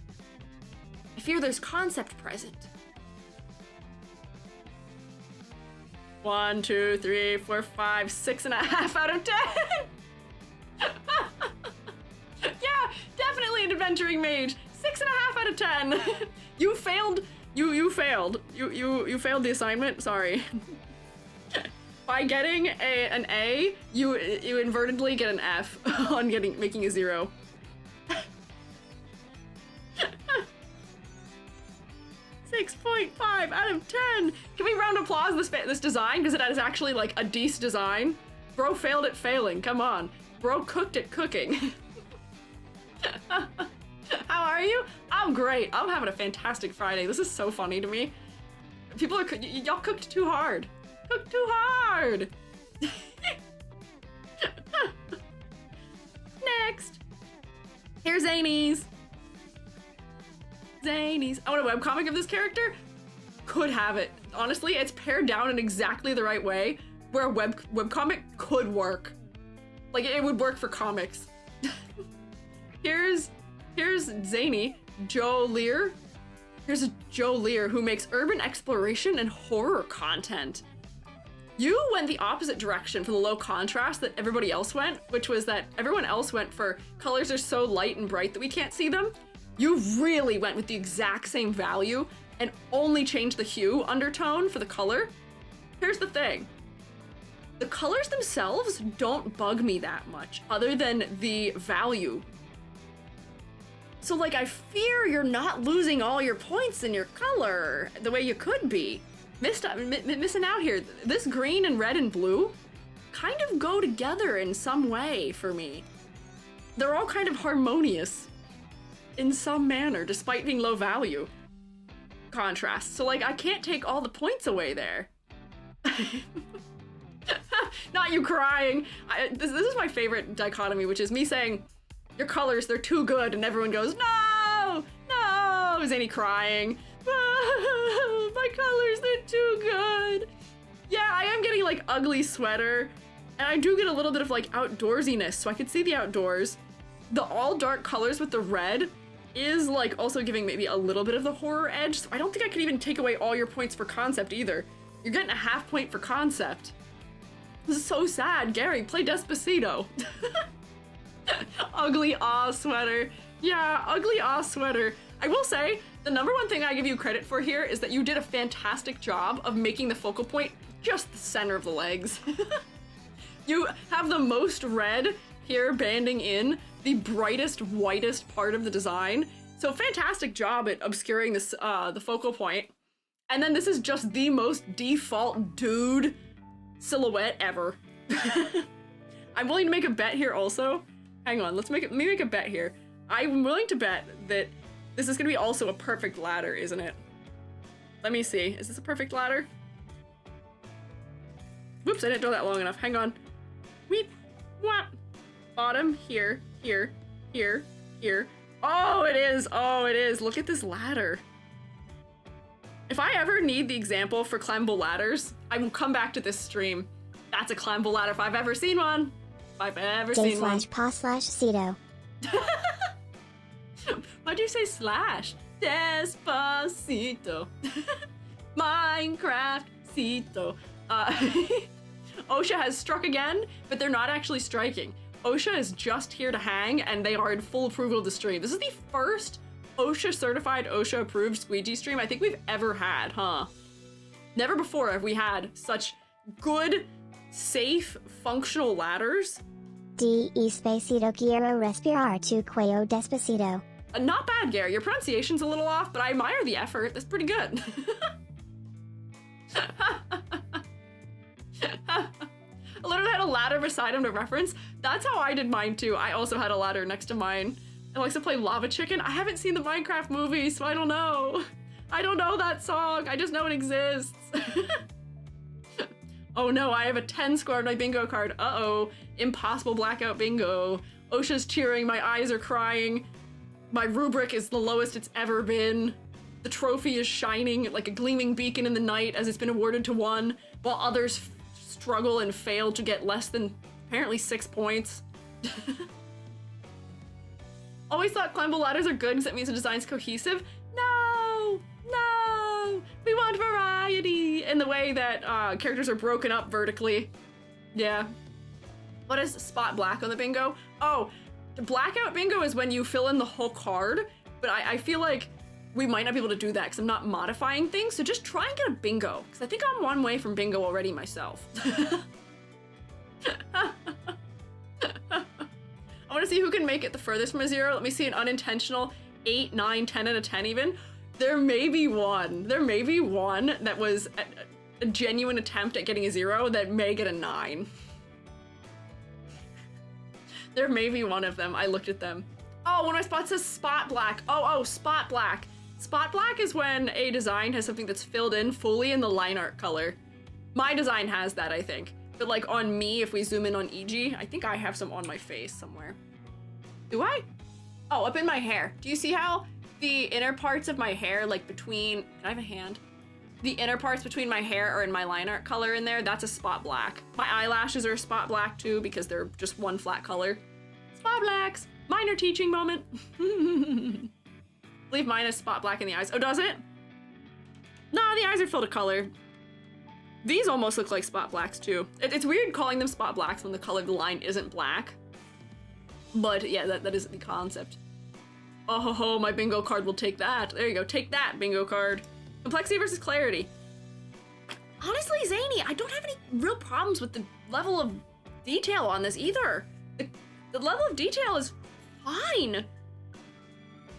there's concept present. 1, 2, 3, 4, 5, 6.5 out of 10. Yeah, definitely an adventuring mage. 6.5 out of 10. You failed. You failed. You failed the assignment. Sorry. By getting an A, you invertedly get an F on making a 0. 6.5 out of 10. Can we round applause this design because it is actually like a decent design? Bro failed at failing. Come on. Bro cooked at cooking. How are you? I'm great. I'm having a fantastic Friday. This is so funny to me. People are y'all cooked too hard. Cooked too hard. Next. Here's Zanies. Zanies. I want a webcomic of this character? Could have it. Honestly, it's pared down in exactly the right way where a webcomic could work. Like, it would work for comics. Here's Zany, Joe Lear. Here's a Joe Lear who makes urban exploration and horror content. You went the opposite direction for the low contrast that everybody else went, which was that everyone else went for colors are so light and bright that we can't see them. You really went with the exact same value and only changed the hue undertone for the color. Here's the thing. The colors themselves don't bug me that much, other than the value. So like, I fear you're not losing all your points in your color the way you could be. Missing out here. This green and red and blue kind of go together in some way for me. They're all kind of harmonious in some manner, despite being low value contrast. So like, I can't take all the points away there. Not you crying. This is my favorite dichotomy, which is me saying, your colors, they're too good, and everyone goes, no, no, Zany crying. My colors, they're too good. Yeah, I am getting like ugly sweater, and I do get a little bit of like outdoorsiness, so I could see the outdoors. The all dark colors with the red is like also giving maybe a little bit of the horror edge, so I don't think I could even take away all your points for concept either. You're getting a half point for concept. This is so sad. Gary, play Despacito. Ugly awe sweater. Yeah, ugly awe sweater. I will say, the number one thing I give you credit for here is that you did a fantastic job of making the focal point just the center of the legs. You have the most red here banding in the brightest, whitest part of the design. So fantastic job at obscuring this, the focal point. And then this is just the most default dude silhouette ever. I'm willing to make a bet here also. Hang on, let me make a bet here. I'm willing to bet that this is gonna be also a perfect ladder, isn't it? Let me see, is this a perfect ladder? Whoops, I didn't do that long enough, hang on. Weep, what? Bottom, here, here, here, here. Oh, it is, look at this ladder. If I ever need the example for climbable ladders, I will come back to this stream. That's a climbable ladder if I've ever seen one. If I've ever seen one. J/pa/Cito. Why'd you say slash? Despacito. Minecraft Cito. OSHA has struck again, but they're not actually striking. OSHA is just here to hang, and they are in full approval of the stream. This is the first OSHA certified, OSHA approved Squiiji stream I think we've ever had, huh? Never before have we had such good, safe, functional ladders. De espacito quiero respirar tu cuello despacito. Not bad, Gary. Your pronunciation's a little off, but I admire the effort. That's pretty good. I literally had a ladder beside him to reference. That's how I did mine too. I also had a ladder next to mine. I like to play Lava Chicken. I haven't seen the Minecraft movie, so I don't know. I don't know that song. I just know it exists. Oh no, I have a 10 score on my bingo card. Uh-oh. Impossible blackout bingo. OSHA's cheering. My eyes are crying. My rubric is the lowest it's ever been. The trophy is shining like a gleaming beacon in the night as it's been awarded to one, while others struggle and fail to get less than apparently 6 points. Always thought climbable ladders are good because that means the design's cohesive. No! No! We want variety in the way that characters are broken up vertically. Yeah. What is spot black on the bingo? Oh, the blackout bingo is when you fill in the whole card, but I feel like we might not be able to do that because I'm not modifying things, so just try and get a bingo, because I think I'm one way from bingo already myself. I want to see who can make it the furthest from a 0. Let me see an unintentional 8, 9, 10 out of 10 even. There may be one. There may be one that was a genuine attempt at getting a 0 that may get a 9. There may be one of them. I looked at them. Oh, one of my spots says spot black. Oh, spot black. Spot black is when a design has something that's filled in fully in the line art color. My design has that, I think. But like on me, if we zoom in on EG, I think I have some on my face somewhere. Do I? Oh, up in my hair. Do you see how the inner parts of my hair, like between, can I have a hand? the inner parts between my hair are in my line art color in there. That's a spot black. My eyelashes are a spot black too because they're just one flat color. Spot blacks. Minor teaching moment. Leave mine as spot black in the eyes. Oh, does it? Nah, the eyes are filled with color. These almost look like spot blacks too. It's weird calling them spot blacks when the color of the line isn't black. But yeah, that is the concept. Oh ho ho, my bingo card will take that. There you go, take that, bingo card. Complexity versus clarity. Honestly, Zany, I don't have any real problems with the level of detail on this either. The level of detail is fine.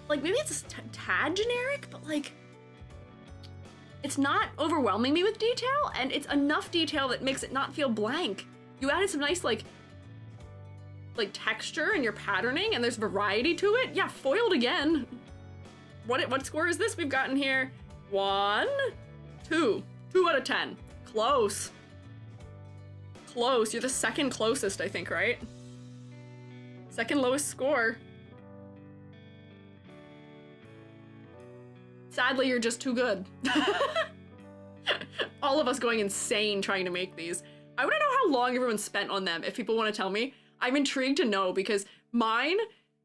Like, maybe it's a tad generic, but like, it's not overwhelming me with detail, and it's enough detail that makes it not feel blank. You added some nice, like texture in your patterning, and there's variety to it. Yeah, foiled again. What score is this we've gotten here? 1, 2. 2 out of 10. Close. Close. You're the second closest, I think, right? Second lowest score. Sadly, you're just too good. All of us going insane trying to make these. I want to know how long everyone spent on them, if people want to tell me. I'm intrigued to know, because mine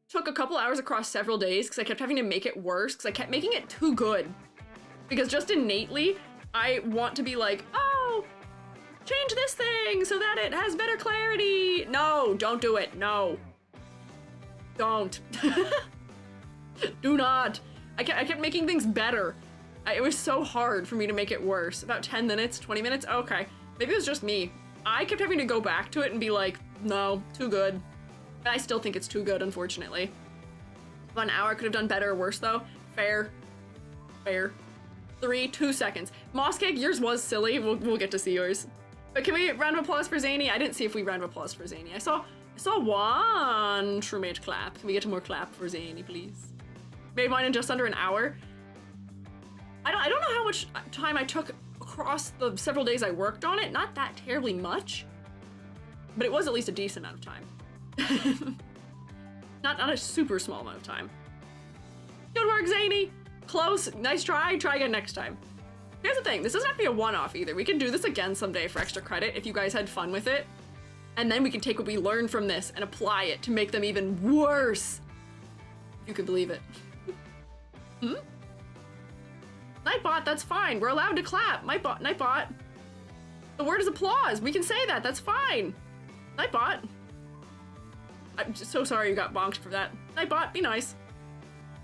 took a couple hours across several days because I kept having to make it worse because I kept making it too good. Because just innately, I want to be like, oh, change this thing so that it has better clarity. No, don't do it. No. Don't. Do not. I kept making things better. It was so hard for me to make it worse. About 10 minutes, 20 minutes? Okay. Maybe it was just me. I kept having to go back to it and be like, no, too good. And I still think it's too good, unfortunately. 1 hour could have done better or worse, though. Fair. Fair. 3, 2 seconds. Mosscake, yours was silly. We'll get to see yours. But can we round of applause for Zany? I didn't see if we round of applause for Zany. I saw one truemate clap. Can we get to more clap for Zany, please? Made mine in just under an hour. I don't know how much time I took across the several days I worked on it. Not that terribly much, but it was at least a decent amount of time. not a super small amount of time. Good work, Zany. Close. Nice try. Try again next time. Here's the thing. This doesn't have to be a one-off either. We can do this again someday for extra credit if you guys had fun with it. And then we can take what we learned from this and apply it to make them even worse. If you could believe it. Hmm? Nightbot, that's fine. We're allowed to clap. Nightbot. The word is applause. We can say that. That's fine. Nightbot. I'm just so sorry you got bonked for that. Nightbot, be nice.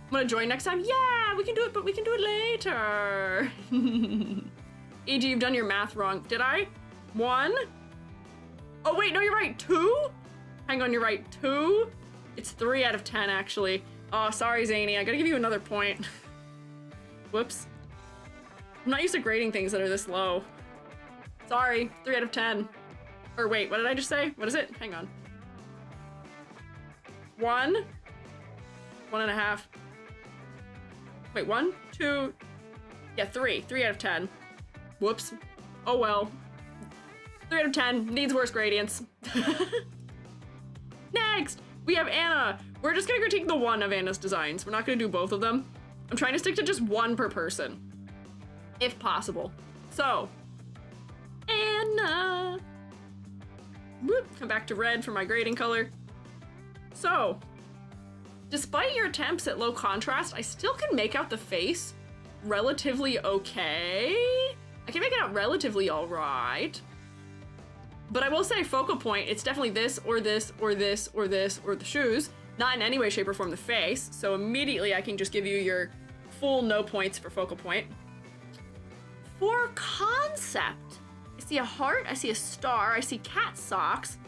I'm gonna join next time. Yeah, we can do it, but we can do it later. E.g., you've done your math wrong. Did I? 1? Oh, wait, no, you're right. 2? Hang on, you're right. 2? It's 3 out of 10, actually. Oh, sorry, Zany. I gotta give you another point. Whoops. I'm not used to grading things that are this low. Sorry, 3 out of 10. Or wait, what did I just say? What is it? Hang on. 1? 1.5. Wait, 1, 2, yeah, 3. 3 out of 10. Whoops. Oh well. 3 out of 10. Needs worse gradients. Next, we have Anna. We're just gonna critique the one of Anna's designs. We're not gonna do both of them. I'm trying to stick to just one per person, if possible. So, Anna. Whoop, come back to red for my grading color. So, despite your attempts at low contrast, I still can make out the face relatively okay. I can make it out relatively all right. But I will say focal point, it's definitely this, or this, or this, or this, or the shoes. Not in any way, shape, or form the face. So immediately I can just give you your full no points for focal point. For concept, I see a heart, I see a star, I see cat socks.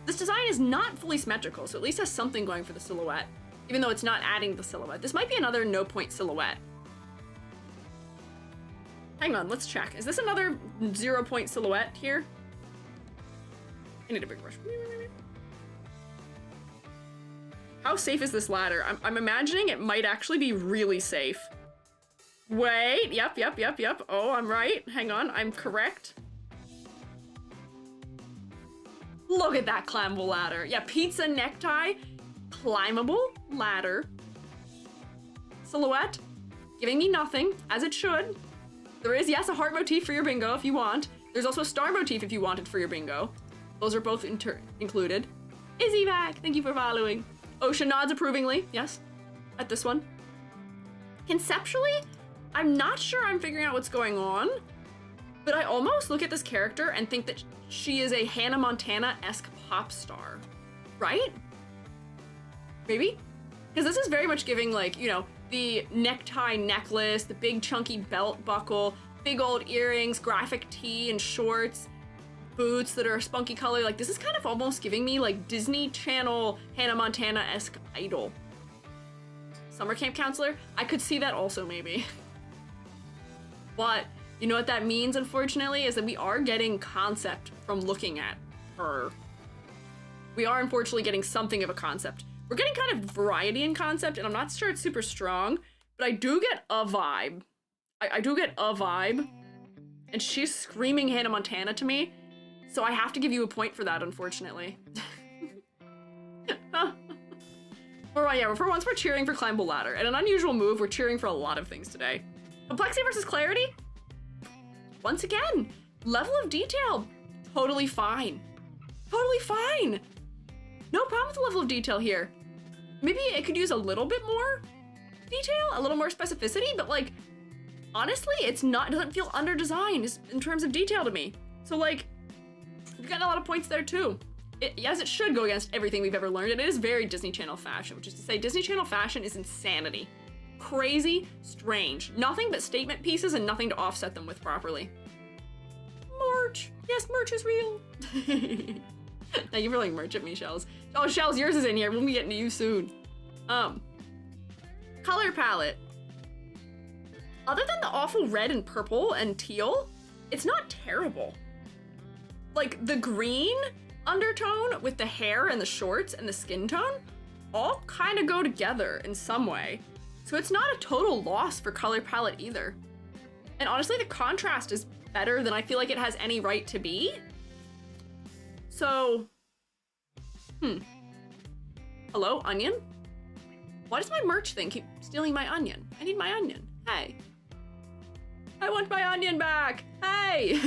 This design is not fully symmetrical, so at least has something going for the silhouette, even though it's not adding the silhouette. This might be another no point silhouette. Hang on, let's check. Is this another 0 point silhouette here? I need a big brush. How safe is this ladder? I'm imagining it might actually be really safe. Wait, yep. Oh, I'm right. Hang on, I'm correct. Look at that climbable ladder. Yeah, pizza necktie, climbable ladder. Silhouette, giving me nothing, as it should. There is, yes, a heart motif for your bingo if you want. There's also a star motif if you want it for your bingo. Those are both included. Izzy back, thank you for following. Ocean nods approvingly, yes, at this one. Conceptually, I'm not sure I'm figuring out what's going on, but I almost look at this character and think that she is a Hannah Montana-esque pop star, right? Maybe? Because this is very much giving, like, you know, the necktie necklace, the big chunky belt buckle, big old earrings, graphic tee and shorts, boots that are a spunky color. Like, this is kind of almost giving me, like, Disney Channel Hannah Montana-esque idol. Summer camp counselor? I could see that also, maybe. But you know what that means, unfortunately, is that we are getting concept from looking at her. We are unfortunately getting something of a concept. We're getting kind of variety in concept, and I'm not sure it's super strong, but I do get a vibe. I do get a vibe, and she's screaming Hannah Montana to me, so I have to give you a point for that, unfortunately. For once we're cheering for Climbable Ladder, and an unusual move, we're cheering for a lot of things today. Complexity versus clarity? Once again, level of detail, totally fine. Totally fine. No problem with the level of detail here. Maybe it could use a little bit more detail, a little more specificity, but like, honestly, it doesn't feel under-designed in terms of detail to me. So like, you're getting a lot of points there too. Yes, it should go against everything we've ever learned, and it is very Disney Channel fashion, which is to say Disney Channel fashion is insanity. Crazy, strange. Nothing but statement pieces and nothing to offset them with properly. Merch. Yes, merch is real. Thank you for like merch at me, Shells. Oh, Shells, yours is in here. We'll be getting to you soon. Color palette. Other than the awful red and purple and teal, it's not terrible. Like the green undertone with the hair and the shorts and the skin tone all kind of go together in some way. So it's not a total loss for color palette either. And honestly, the contrast is better than I feel like it has any right to be. So, hello, onion? Why does my merch thing keep stealing my onion? I need my onion. Hey. I want my onion back. Hey.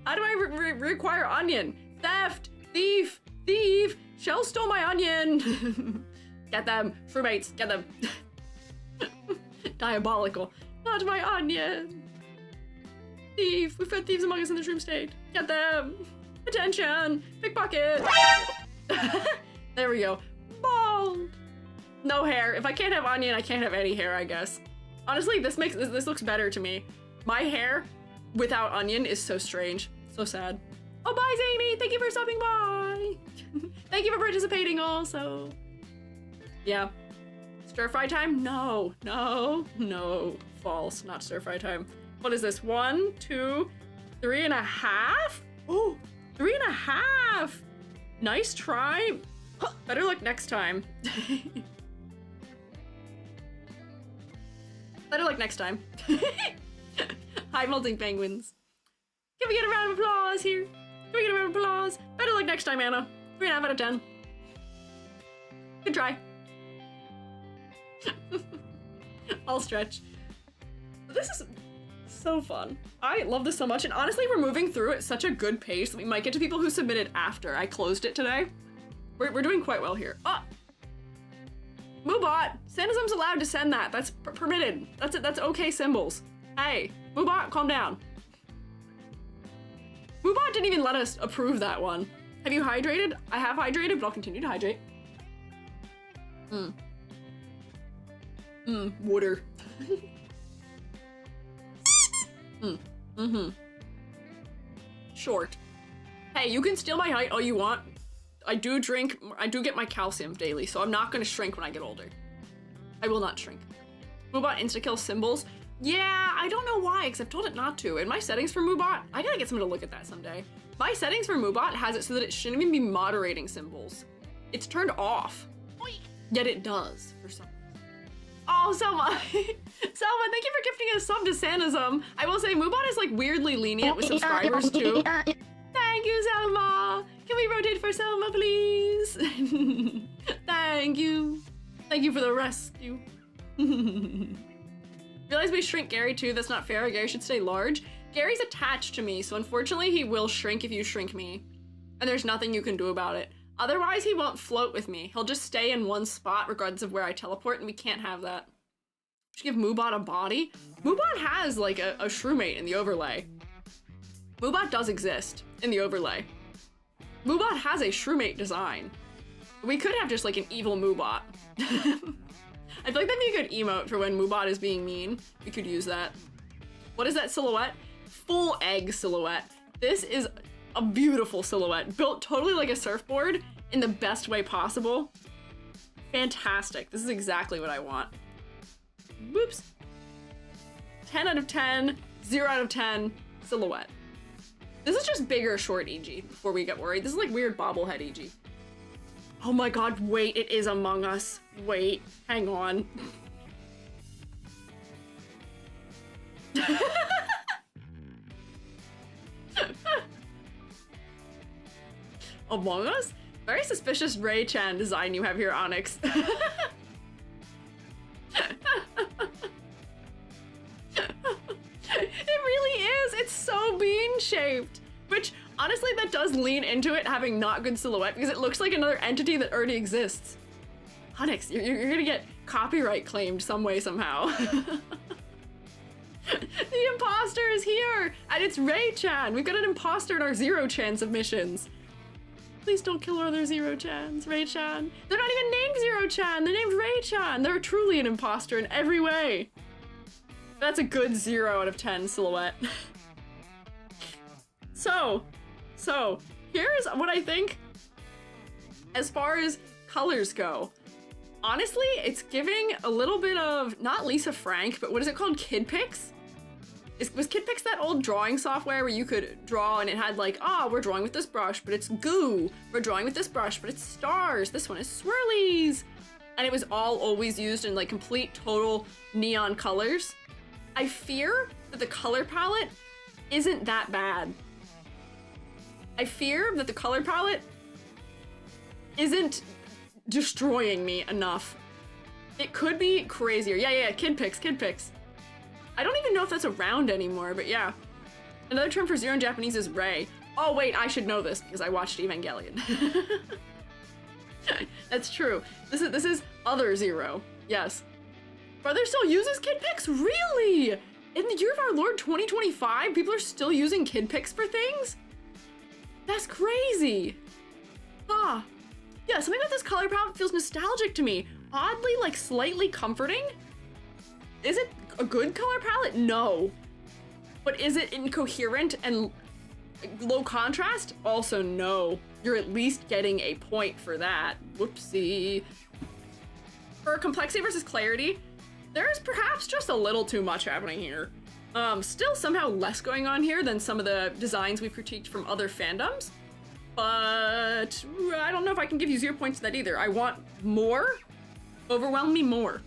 How do I require onion? Theft, thief, thief. Shell stole my onion. Get them, crewmates, get them. Diabolical. Not my onion. Thief, we've got thieves among us in the shroom state. Get them. Attention, pickpocket. There we go. Bald. No hair. If I can't have onion, I can't have any hair, I guess. Honestly, this looks better to me. My hair without onion is so strange. So sad. Oh, bye, Zany. Thank you for stopping by. Thank you for participating also. Yeah. Stir fry time? No, no, no. False. Not stir fry time. What is this? 1, 2, 3.5? Oh, 3.5. Nice try. Better luck next time. Better luck next time. Hi, melting penguins. Can we get a round of applause here? Can we get a round of applause? Better luck next time, Anna. 3.5 out of 10. Good try. I'll stretch. This is so fun. I love this so much, and honestly, we're moving through at such a good pace that we might get to people who submitted after I closed it today. We're doing quite well here. Oh! Moobot! Sandism's allowed to send that. That's permitted. That's okay symbols. Hey, Moobot, calm down. Moobot didn't even let us approve that one. Have you hydrated? I have hydrated, but I'll continue to hydrate. Water. Short. Hey, you can steal my height all you want. I do get my calcium daily, so I'm not gonna shrink when I get older. I will not shrink. Moobot insta-kill symbols. Yeah, I don't know why, because I've told it not to. In my settings for Moobot, I gotta get someone to look at that someday. My settings for Moobot has it so that it shouldn't even be moderating symbols. It's turned off. Yet it does, for some reason. Oh, Selma! Selma, thank you for gifting a sub to Sanism. I will say, Moobot is like weirdly lenient with subscribers too. Thank you, Selma! Can we rotate for Selma, please? Thank you. Thank you for the rescue. Realize we shrink Gary too. That's not fair. Gary should stay large. Gary's attached to me, so unfortunately he will shrink if you shrink me. And there's nothing you can do about it. Otherwise, he won't float with me. He'll just stay in one spot regardless of where I teleport, and we can't have that. Should give Moobot a body. Moobot has like a shroomate in the overlay. Moobot does exist in the overlay. Moobot has a shroomate design. We could have just like an evil Moobot. I feel like that'd be a good emote for when Moobot is being mean. We could use that. What is that silhouette? Full egg silhouette. This is a beautiful silhouette, built totally like a surfboard in the best way possible. Fantastic. This is exactly what I want. Whoops. 10 out of 10, 0 out of 10, silhouette. This is just bigger short EG before we get worried. This is like weird bobblehead EG. Oh my god, wait, it is Among Us. Wait, hang on. Among Us? Very suspicious Ray-chan design you have here, Onyx. It really is! It's so bean-shaped! Which, honestly, that does lean into it having not good silhouette because it looks like another entity that already exists. Onyx, you're gonna get copyright claimed some way, somehow. The imposter is here! And it's Ray-chan! We've got an imposter in our Zero-chan submissions. Please don't kill our other Zero-chans, Ray-chan. They're not even named Zero-chan, they're named Ray-chan. They're truly an imposter in every way. That's a good 0 out of 10 silhouette. So, here's what I think as far as colors go. Honestly, it's giving a little bit of, not Lisa Frank, but what is it called? Kid Pix? Was Kid Pix that old drawing software where you could draw and it had like, we're drawing with this brush, but it's goo. We're drawing with this brush, but it's stars. This one is swirlies. And it was all always used in like complete, total neon colors. I fear that the color palette isn't that bad. I fear that the color palette isn't destroying me enough. It could be crazier. Yeah, Kid Pix. I don't even know if that's around anymore, but yeah. Another term for zero in Japanese is Ray. Oh wait, I should know this because I watched Evangelion. That's true. This is other zero. Yes. Brother still uses Kid Pix? Really? In the year of our Lord 2025, people are still using Kid Pix for things? That's crazy. Yeah, something about this color palette feels nostalgic to me. Oddly, like slightly comforting. Is it a good color palette? No. But is it incoherent and low contrast? Also no. You're at least getting a point for that. Whoopsie. For complexity versus clarity, there's perhaps just a little too much happening here. Still somehow less going on here than some of the designs we've critiqued from other fandoms. But I don't know if I can give you 0 points to that either. I want more. Overwhelm me more.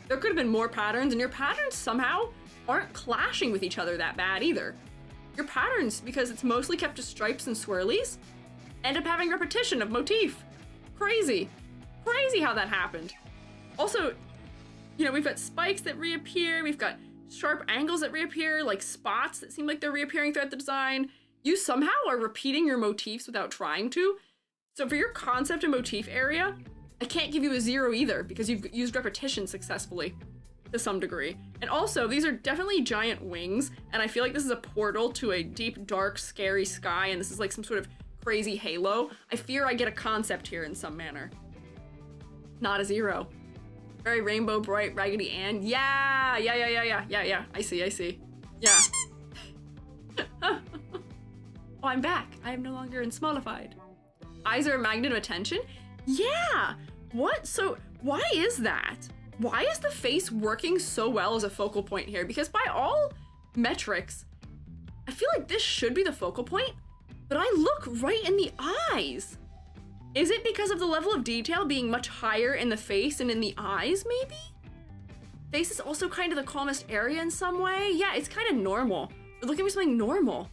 There could have been more patterns, and your patterns somehow aren't clashing with each other that bad either. Your patterns, because it's mostly kept to stripes and swirlies, end up having repetition of motif. Crazy. Crazy how that happened. Also, you know, we've got spikes that reappear, we've got sharp angles that reappear, like spots that seem like they're reappearing throughout the design. You somehow are repeating your motifs without trying to. So for your concept and motif area, I can't give you a 0 either because you've used repetition successfully to some degree. And also, these are definitely giant wings, and I feel like this is a portal to a deep, dark, scary sky, and this is like some sort of crazy halo. I fear I get a concept here in some manner. Not a 0. Very rainbow, bright, raggedy Ann. Yeah. I see. Yeah. Oh, I'm back. I am no longer ensmallified. Eyes are a magnet of attention? Yeah! What? So, why is that? Why is the face working so well as a focal point here? Because by all metrics, I feel like this should be the focal point, but I look right in the eyes. Is it because of the level of detail being much higher in the face and in the eyes, maybe? Face is also kind of the calmest area in some way. Yeah, it's kind of normal. We're looking for something normal.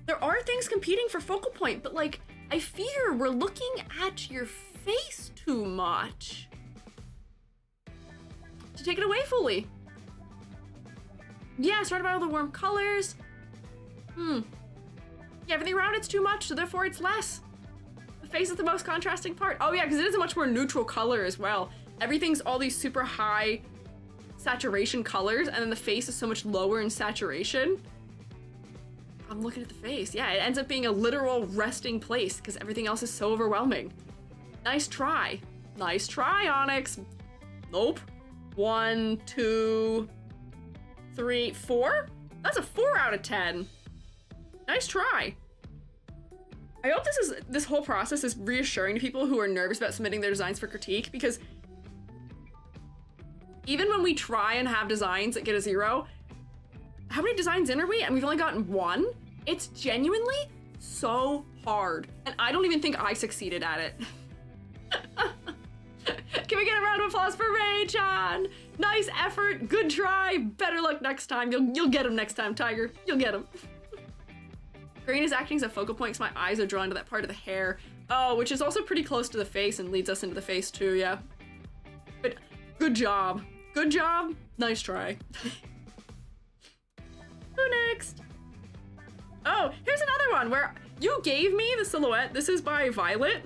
There are things competing for focal point, but like, I fear we're looking at your face too much. To take it away fully. Yeah, surrounded by all the warm colors. Yeah, everything around it's too much, so therefore it's less. The face is the most contrasting part. Oh yeah, because it is a much more neutral color as well. Everything's all these super high saturation colors, and then the face is so much lower in saturation. I'm looking at the face. Yeah, it ends up being a literal resting place because everything else is so overwhelming. Nice try. Nice try, Onyx. Nope. 1, 2, 3, 4? That's a 4 out of 10. Nice try. I hope this whole process is reassuring to people who are nervous about submitting their designs for critique, because even when we try and have designs that get a 0, how many designs in are we? And we've only gotten 1? It's genuinely so hard. And I don't even think I succeeded at it. Can we get a round of applause for Ray-chan? Nice effort, good try, better luck next time. You'll get him next time, Tiger. You'll get him. Green is acting as a focal point because my eyes are drawn to that part of the hair. Oh, which is also pretty close to the face and leads us into the face too, yeah. But good job. Good job. Nice try. Who next? Oh, here's another one where you gave me the silhouette. This is by Violet.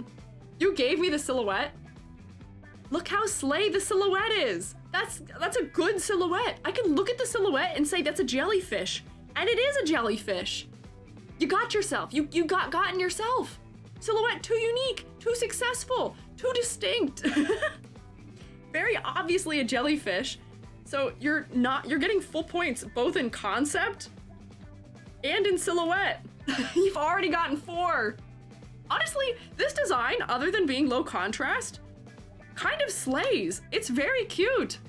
You gave me the silhouette. Look how slay the silhouette is. That's a good silhouette. I can look at the silhouette and say that's a jellyfish. And it is a jellyfish. You got yourself. You gotten yourself. Silhouette too unique, too successful, too distinct. Very obviously a jellyfish. So you're getting full points both in concept and in silhouette. You've already gotten 4. Honestly, this design, other than being low contrast, kind of slays. It's very cute.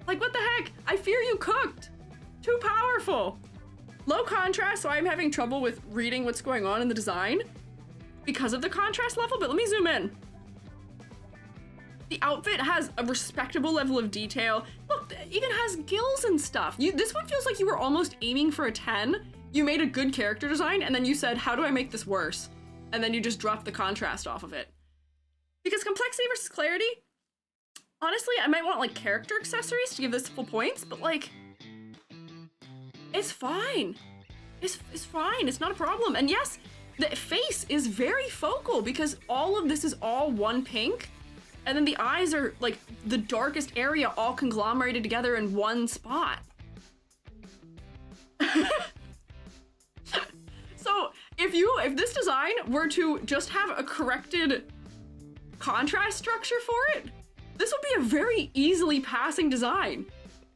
Like, what the heck? I fear you cooked. Too powerful. Low contrast, so I'm having trouble with reading what's going on in the design because of the contrast level, but let me zoom in. The outfit has a respectable level of detail. Look, it even has gills and stuff. This one feels like you were almost aiming for a 10. You made a good character design, and then you said, how do I make this worse? And then you just dropped the contrast off of it. Because complexity versus clarity, honestly, I might want like character accessories to give this full points, but like, it's fine. It's fine, it's not a problem. And yes, the face is very focal because all of this is all one pink, and then the eyes are like the darkest area all conglomerated together in one spot. So if this design were to just have a corrected contrast structure for it, this would be a very easily passing design.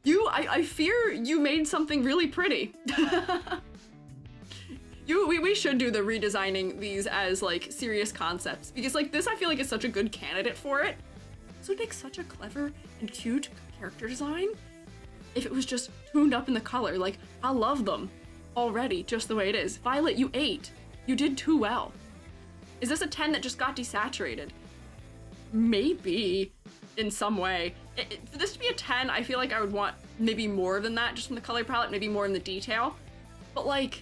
I fear you made something really pretty. We should do the redesigning these as like serious concepts, because like this I feel like is such a good candidate for it. This would make such a clever and cute character design if it was just tuned up in the color. Like, I love them already just the way it is. Violet, you 8. You did too well. Is this a 10 that just got desaturated? Maybe in some way. For this to be a 10, I feel like I would want maybe more than that just from the color palette, maybe more in the detail. But like,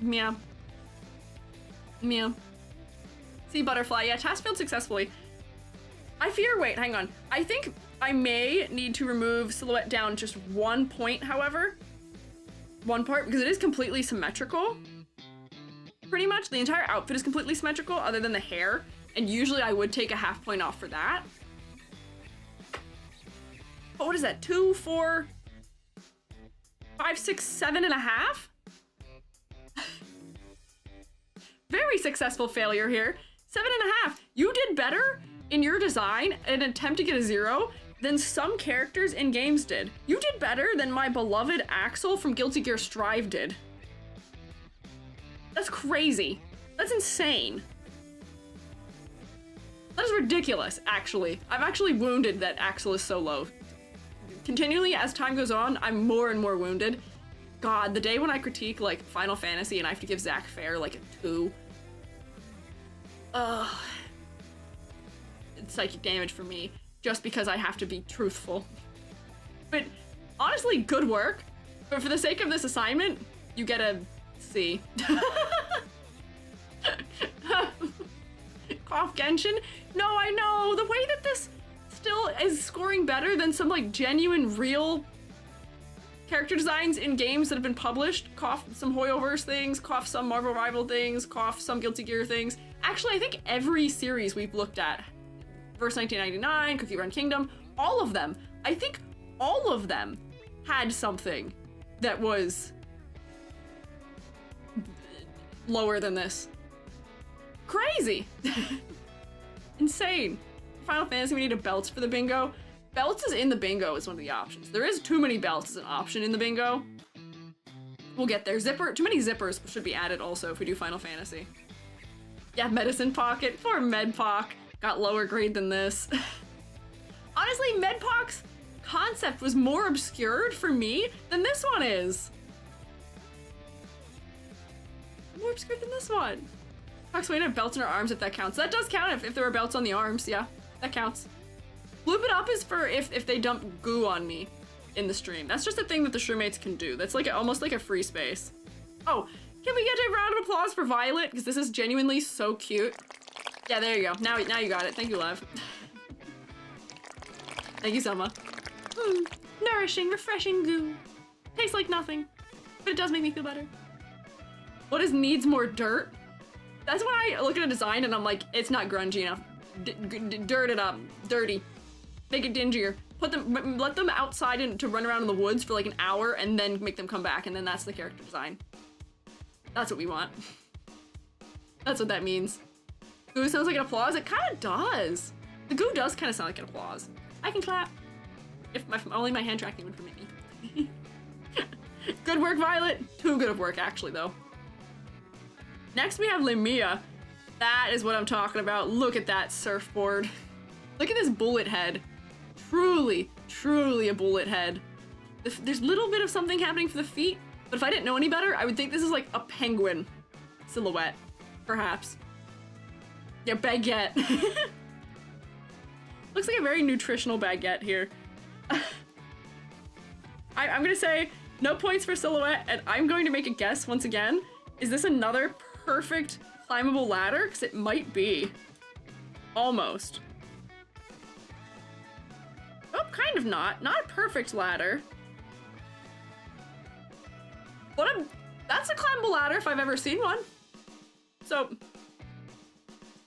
meow. Meow. See, butterfly. Yeah, task failed successfully. I fear, wait, hang on. I think I may need to remove silhouette down just 1 point, however. 1 part, because it is completely symmetrical. Pretty much, the entire outfit is completely symmetrical other than the hair. And usually I would take a half point off for that. But what is that? 2, 4, 5, 6, 7 and a half? Very successful failure here. 7 and a half. You did better in your design in an attempt to get a 0 than some characters in games did. You did better than my beloved Axel from Guilty Gear Strive did. That's crazy. That's insane. That is ridiculous, actually. I'm actually wounded that Axel is so low. Continually, as time goes on, I'm more and more wounded. God, the day when I critique, like, Final Fantasy and I have to give Zack Fair, like, a 2. Ugh. It's psychic damage for me, just because I have to be truthful. But, honestly, good work. But for the sake of this assignment, you get a C. Cough Genshin? No, I know. The way that this still, is scoring better than some like genuine, real character designs in games that have been published. Cough some Hoyoverse things, cough some Marvel Rival things, cough some Guilty Gear things. Actually, I think every series we've looked at, Verse 1999, Cookie Run Kingdom, all of them, I think all of them had something that was lower than this. Crazy. Insane. Final Fantasy, we need a belts for the bingo. Belts is in the bingo is one of the options. There is too many belts as an option in the bingo. We'll get there. Too many zippers should be added also if we do Final Fantasy. Yeah, medicine pocket. Poor Medpoc. Got lower grade than this. Honestly, Medpoc's concept was more obscured for me than this one is. More obscured than this one. Fox, we have belts in our arms if that counts. That does count if there are belts on the arms, yeah. That counts. Bloop it up is for if they dump goo on me in the stream. That's just a thing that the shroommates can do. That's like almost like a free space. Oh, can we get a round of applause for Violet? Because this is genuinely so cute. Yeah, there you go. Now you got it. Thank you, love. Thank you, Selma. Nourishing, refreshing goo. Tastes like nothing, but it does make me feel better. What is needs more dirt? That's when I look at a design and I'm like, it's not grungy enough. Dirt it up. Dirty. Make it dingier. Let them outside to run around in the woods for like an hour and then make them come back, and then that's the character design. That's what we want. That's what that means. Goo sounds like an applause? It kind of does. The goo does kind of sound like an applause. I can clap. If only my hand tracking would permit me. Good work, Violet. Too good of work, actually, though. Next, we have Lemia. That is what I'm talking about. Look at that surfboard. Look at this bullet head. Truly, truly a bullet head. There's a little bit of something happening for the feet, but if I didn't know any better, I would think this is like a penguin silhouette, perhaps. Yeah, baguette. Looks like a very nutritional baguette here. I'm gonna say no points for silhouette, and I'm going to make a guess once again. Is this another perfect climbable ladder? Because it might be. Almost. Oh, kind of not. Not a perfect ladder. That's a climbable ladder if I've ever seen one. So,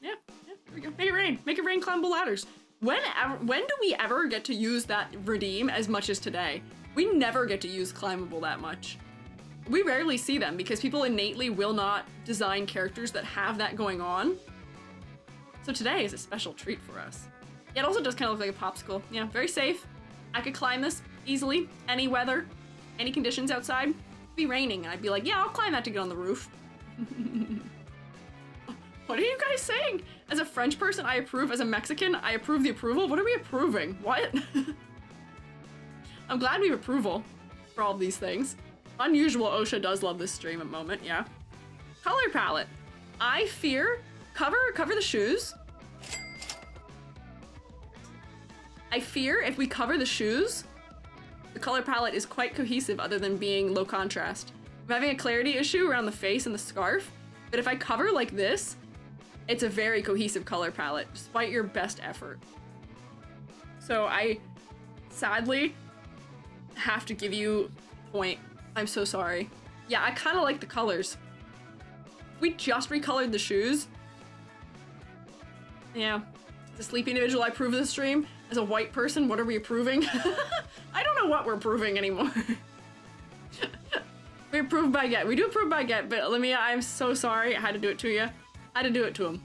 yeah, here we go. Make it rain. Make it rain climbable ladders. When do we ever get to use that redeem as much as today? We never get to use climbable that much. We rarely see them because people innately will not design characters that have that going on. So today is a special treat for us. It also does kind of look like a popsicle. Yeah, very safe. I could climb this easily. Any weather, any conditions outside. It'd be raining and I'd be like, yeah, I'll climb that to get on the roof. What are you guys saying? As a French person, I approve. As a Mexican, I approve the approval. What are we approving? What? I'm glad we have approval for all of these things. Unusual, OSHA does love this stream at the moment, yeah. Color palette. I fear, cover the shoes. I fear if we cover the shoes, the color palette is quite cohesive other than being low contrast. I'm having a clarity issue around the face and the scarf, but if I cover like this, it's a very cohesive color palette, despite your best effort. So I, sadly, have to give you a point. I'm so sorry. Yeah, I kind of like the colors. If we just recolored the shoes. Yeah. As a sleepy individual, I approve of the stream. As a white person, what are we approving? I don't know what we're approving anymore. We approve baguette. We do approve baguette, but Lemia, I'm so sorry. I had to do it to you. I had to do it to him.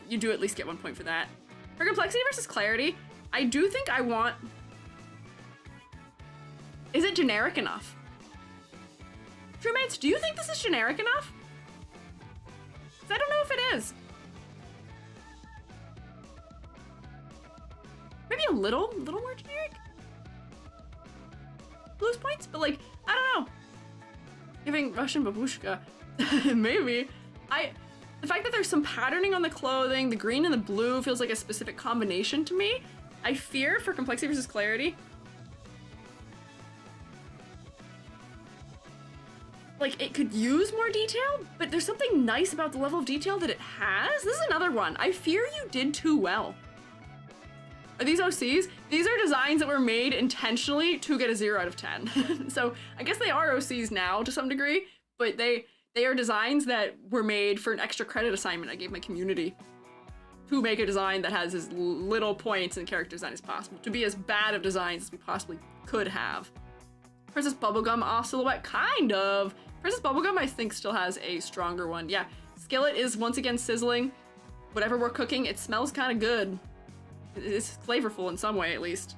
You do at least get 1 point for that. For complexity versus clarity, I do think I want... Is it generic enough? Crewmates, do you think this is generic enough? 'Cause I don't know if it is. Maybe a little more generic? Lose points, but like, I don't know. Giving Russian babushka. Maybe. The fact that there's some patterning on the clothing, the green and the blue feels like a specific combination to me. I fear for complexity versus clarity. Like, it could use more detail, but there's something nice about the level of detail that it has. This is another one. I fear you did too well. Are these OCs? These are designs that were made intentionally to get a 0 out of 10. So I guess they are OCs now to some degree, but they are designs that were made for an extra credit assignment I gave my community to make a design that has as little points in character design as possible, to be as bad of designs as we possibly could have. Princess Bubblegum off silhouette, kind of. Princess Bubblegum I think still has a stronger one. Yeah, Skillet is once again sizzling. Whatever we're cooking, it smells kind of good. It's flavorful in some way at least.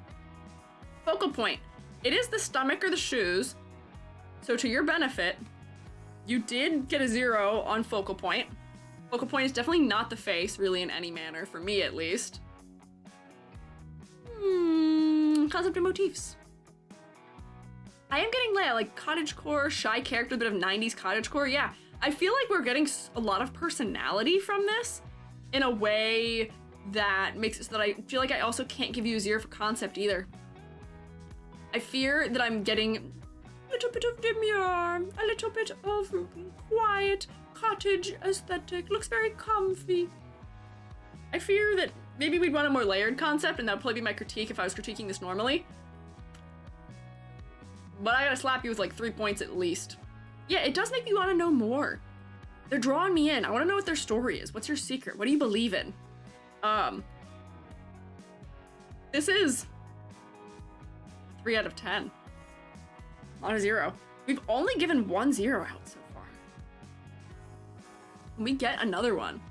Focal point. It is the stomach or the shoes. So to your benefit, you did get a 0 on focal point. Focal point is definitely not the face, really, in any manner, for me at least. Concept and motifs. I am getting like cottagecore, shy character, a bit of 90s cottagecore. Yeah, I feel like we're getting a lot of personality from this in a way that makes it so that I feel like I also can't give you a 0 for concept either. I fear that I'm getting a little bit of demure, a little bit of quiet cottage aesthetic, looks very comfy. I fear that maybe we'd want a more layered concept, and that would probably be my critique if I was critiquing this normally. But I gotta slap you with like 3 points at least. Yeah, it does make me want to know more. They're drawing me in. I want to know what their story is. What's your secret? What do you believe in? This is 3 out of 10. Not a 0. We've only given 1 0 out so far. Can we get another one?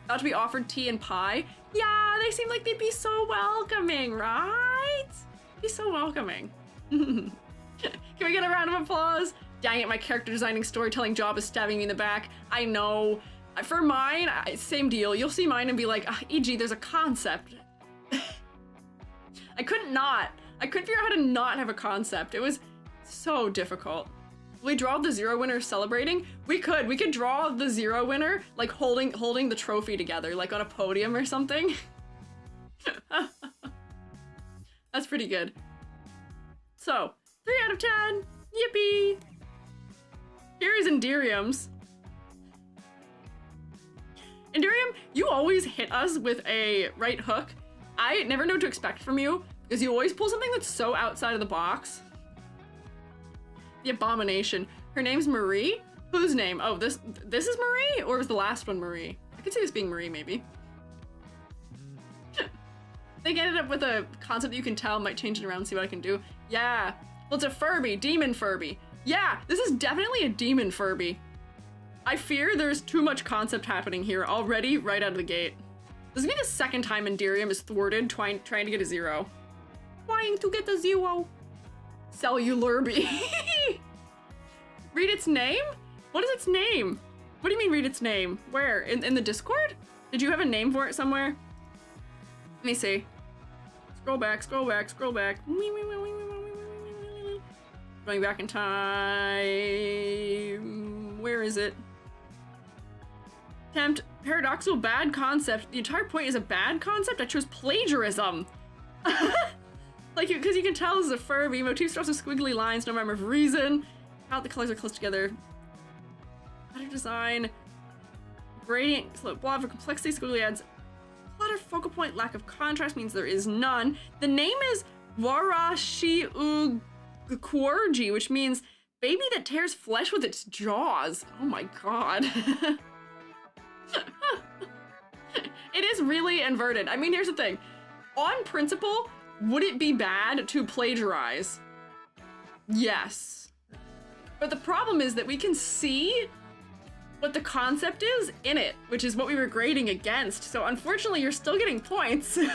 About to be offered tea and pie? Yeah, they seem like they'd be so welcoming, right? Be so welcoming. Can we get a round of applause? Dang it, my character designing storytelling job is stabbing me in the back. I know. For mine, same deal. You'll see mine and be like, e.g., there's a concept. I couldn't figure out how to not have a concept. It was so difficult. We draw the 0 winner celebrating. We could draw the 0 winner like holding the trophy together, like on a podium or something. That's pretty good. So 3 out of 10. Yippee! Here is Enderium's. Enderium, you always hit us with a right hook. I never know what to expect from you because you always pull something that's so outside of the box. The abomination. Her name's Marie. Whose name? Oh, this is Marie, or was the last one Marie? I could see this being Marie, maybe. They ended up with a concept that you can tell, might change it around, see what I can do. Yeah. Well, it's a Furby, demon Furby. Yeah, this is definitely a demon Furby. I fear there's too much concept happening here already, right out of the gate. This is gonna be the second time Enderium is thwarted trying to get a 0. Trying to get a 0. Cellularby. Read its name? What is its name? What do you mean read its name? Where? In the Discord? Did you have a name for it somewhere? Let me see. Scroll back, scroll back, scroll back. Going back in time. Where is it? Attempt. Paradoxical bad concept. The entire point is a bad concept? I chose plagiarism. Like, because you can tell this is a Furby. Motifs draws with squiggly lines, no rhyme of reason. How the colors are close together. Better design. Gradient, slope, blob for complexity, squiggly adds clutter, focal point, lack of contrast means there is none. The name is Warashiugkwarji, which means baby that tears flesh with its jaws. Oh my god. It is really inverted. I mean, here's the thing. On principle, would it be bad to plagiarize? Yes. But the problem is that we can see what the concept is in it, which is what we were grading against. So unfortunately, you're still getting points. Is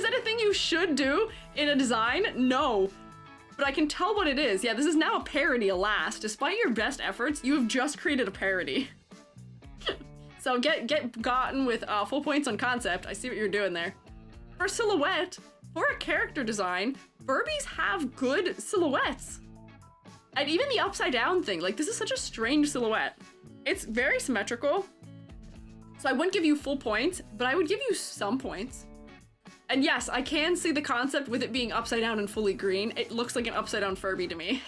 that a thing you should do in a design? No. But I can tell what it is. Yeah, this is now a parody, alas. Despite your best efforts, you have just created a parody. So get gotten with full points on concept. I see what you're doing there. For silhouette, for a character design, Furbies have good silhouettes. And even the upside down thing, like this is such a strange silhouette. It's very symmetrical. So I wouldn't give you full points, but I would give you some points. And yes, I can see the concept with it being upside down and fully green. It looks like an upside down Furby to me.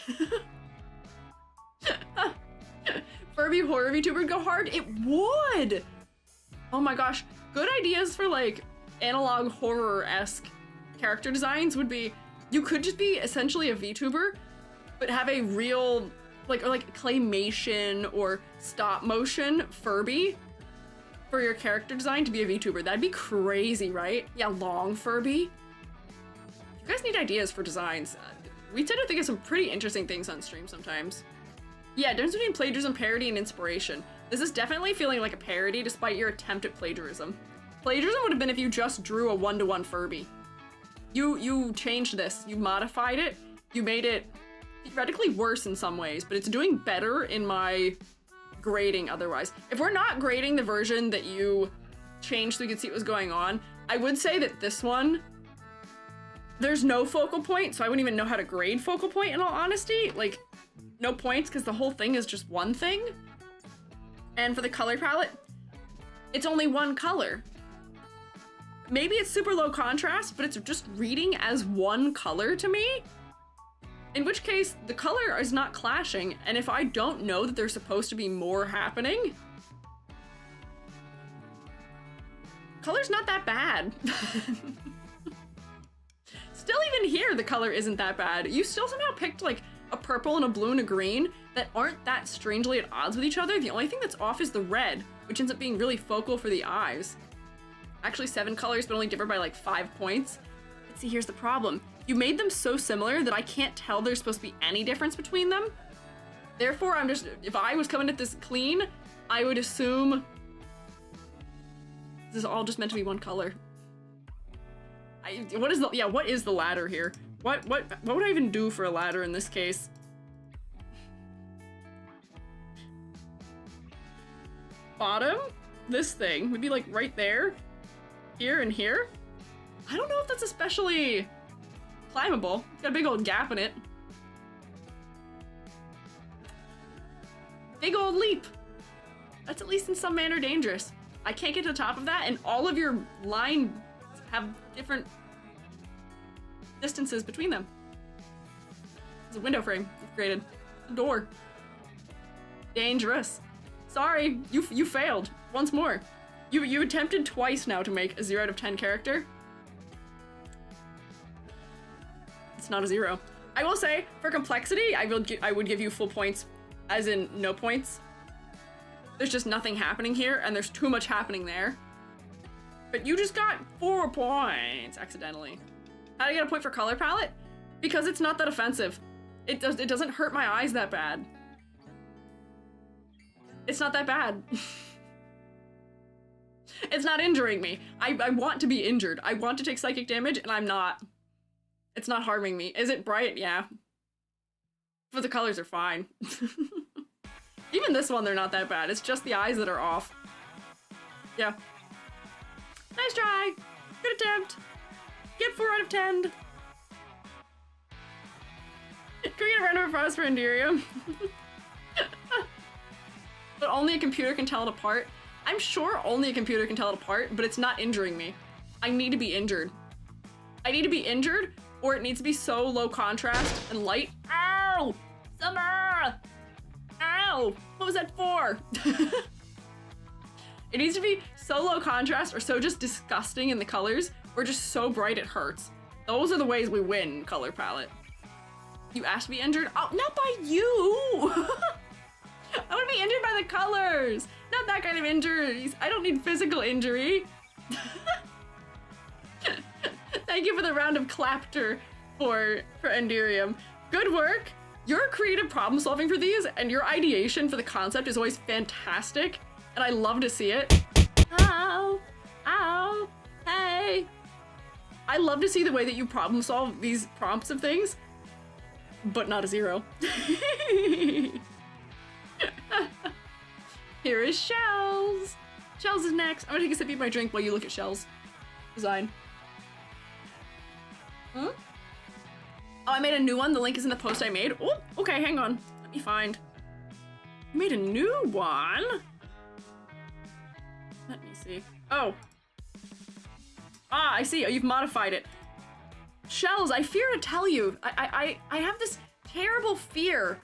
Furby horror VTuber would go hard? It would! Oh my gosh, good ideas for like analog horror-esque character designs would be, you could just be essentially a VTuber, but have a real, like claymation or stop motion Furby for your character design to be a VTuber. That'd be crazy, right? Yeah, long Furby. If you guys need ideas for designs, we tend to think of some pretty interesting things on stream sometimes. Yeah, difference between plagiarism, parody, and inspiration. This is definitely feeling like a parody despite your attempt at plagiarism. Plagiarism would have been if you just drew a one-to-one Furby. You changed this, you modified it, you made it theoretically worse in some ways, but it's doing better in my grading otherwise. If we're not grading the version that you changed so we could see what was going on, I would say that this one, there's no focal point, so I wouldn't even know how to grade focal point in all honesty. Like, no points because the whole thing is just one thing. And for the color palette, it's only one color. Maybe it's super low contrast, but it's just reading as one color to me. In which case, the color is not clashing, and if I don't know that there's supposed to be more happening, color's not that bad. Still, even here, the color isn't that bad. You still somehow picked like a purple and a blue and a green that aren't that strangely at odds with each other. The only thing that's off is the red, which ends up being really focal for the eyes. Actually 7 colors, but only differ by like 5 points. But see, here's the problem. You made them so similar that I can't tell there's supposed to be any difference between them. Therefore, if I was coming at this clean, I would assume this is all just meant to be one color. What is the ladder here? What would I even do for a ladder in this case? Bottom? This thing would be like right there, here and here. I don't know if that's especially climbable. It's got a big old gap in it. Big old leap. That's at least in some manner dangerous. I can't get to the top of that, and all of your lines have different distances between them. It's a window frame you've created. A door. Dangerous. Sorry, you failed. Once more. You attempted twice now to make a 0 out of 10 character. It's not a 0. I will say, for complexity, I would give you full points, as in no points. There's just nothing happening here, and there's too much happening there. But you just got 4 points accidentally. How do I get a point for color palette? Because it's not that offensive. It doesn't hurt my eyes that bad. It's not that bad. It's not injuring me. I want to be injured. I want to take psychic damage, and I'm not. It's not harming me. Is it bright? Yeah. But the colors are fine. Even this one, they're not that bad. It's just the eyes that are off. Yeah. Nice try. Good attempt. Get 4 out of 10. Can we get a round of applause for Enderium? But only a computer can tell it apart. I'm sure only a computer can tell it apart, but it's not injuring me. I need to be injured. I need to be injured, or it needs to be so low contrast and light. Ow! Summer! Ow! What was that for? It needs to be so low contrast or so just disgusting in the colors, or just so bright it hurts. Those are the ways we win color palette. You asked to be injured? Oh, not by you! I want to be injured by the colors! Not that kind of injuries. I don't need physical injury. Thank you for the round of clapter for Enderium. Good work. Your creative problem solving for these and your ideation for the concept is always fantastic, and I love to see it. Ow! Ow! Hey! I love to see the way that you problem solve these prompts of things, but not a 0. Here is Shells! Shells is next. I'm gonna take a sip of my drink while you look at Shells' design. Hmm? Oh, I made a new one. The link is in the post I made. Oh, okay, hang on. Let me find. You made a new one? Let me see. Oh. Ah, I see. Oh, you've modified it. Shells, I fear to tell you, I have this terrible fear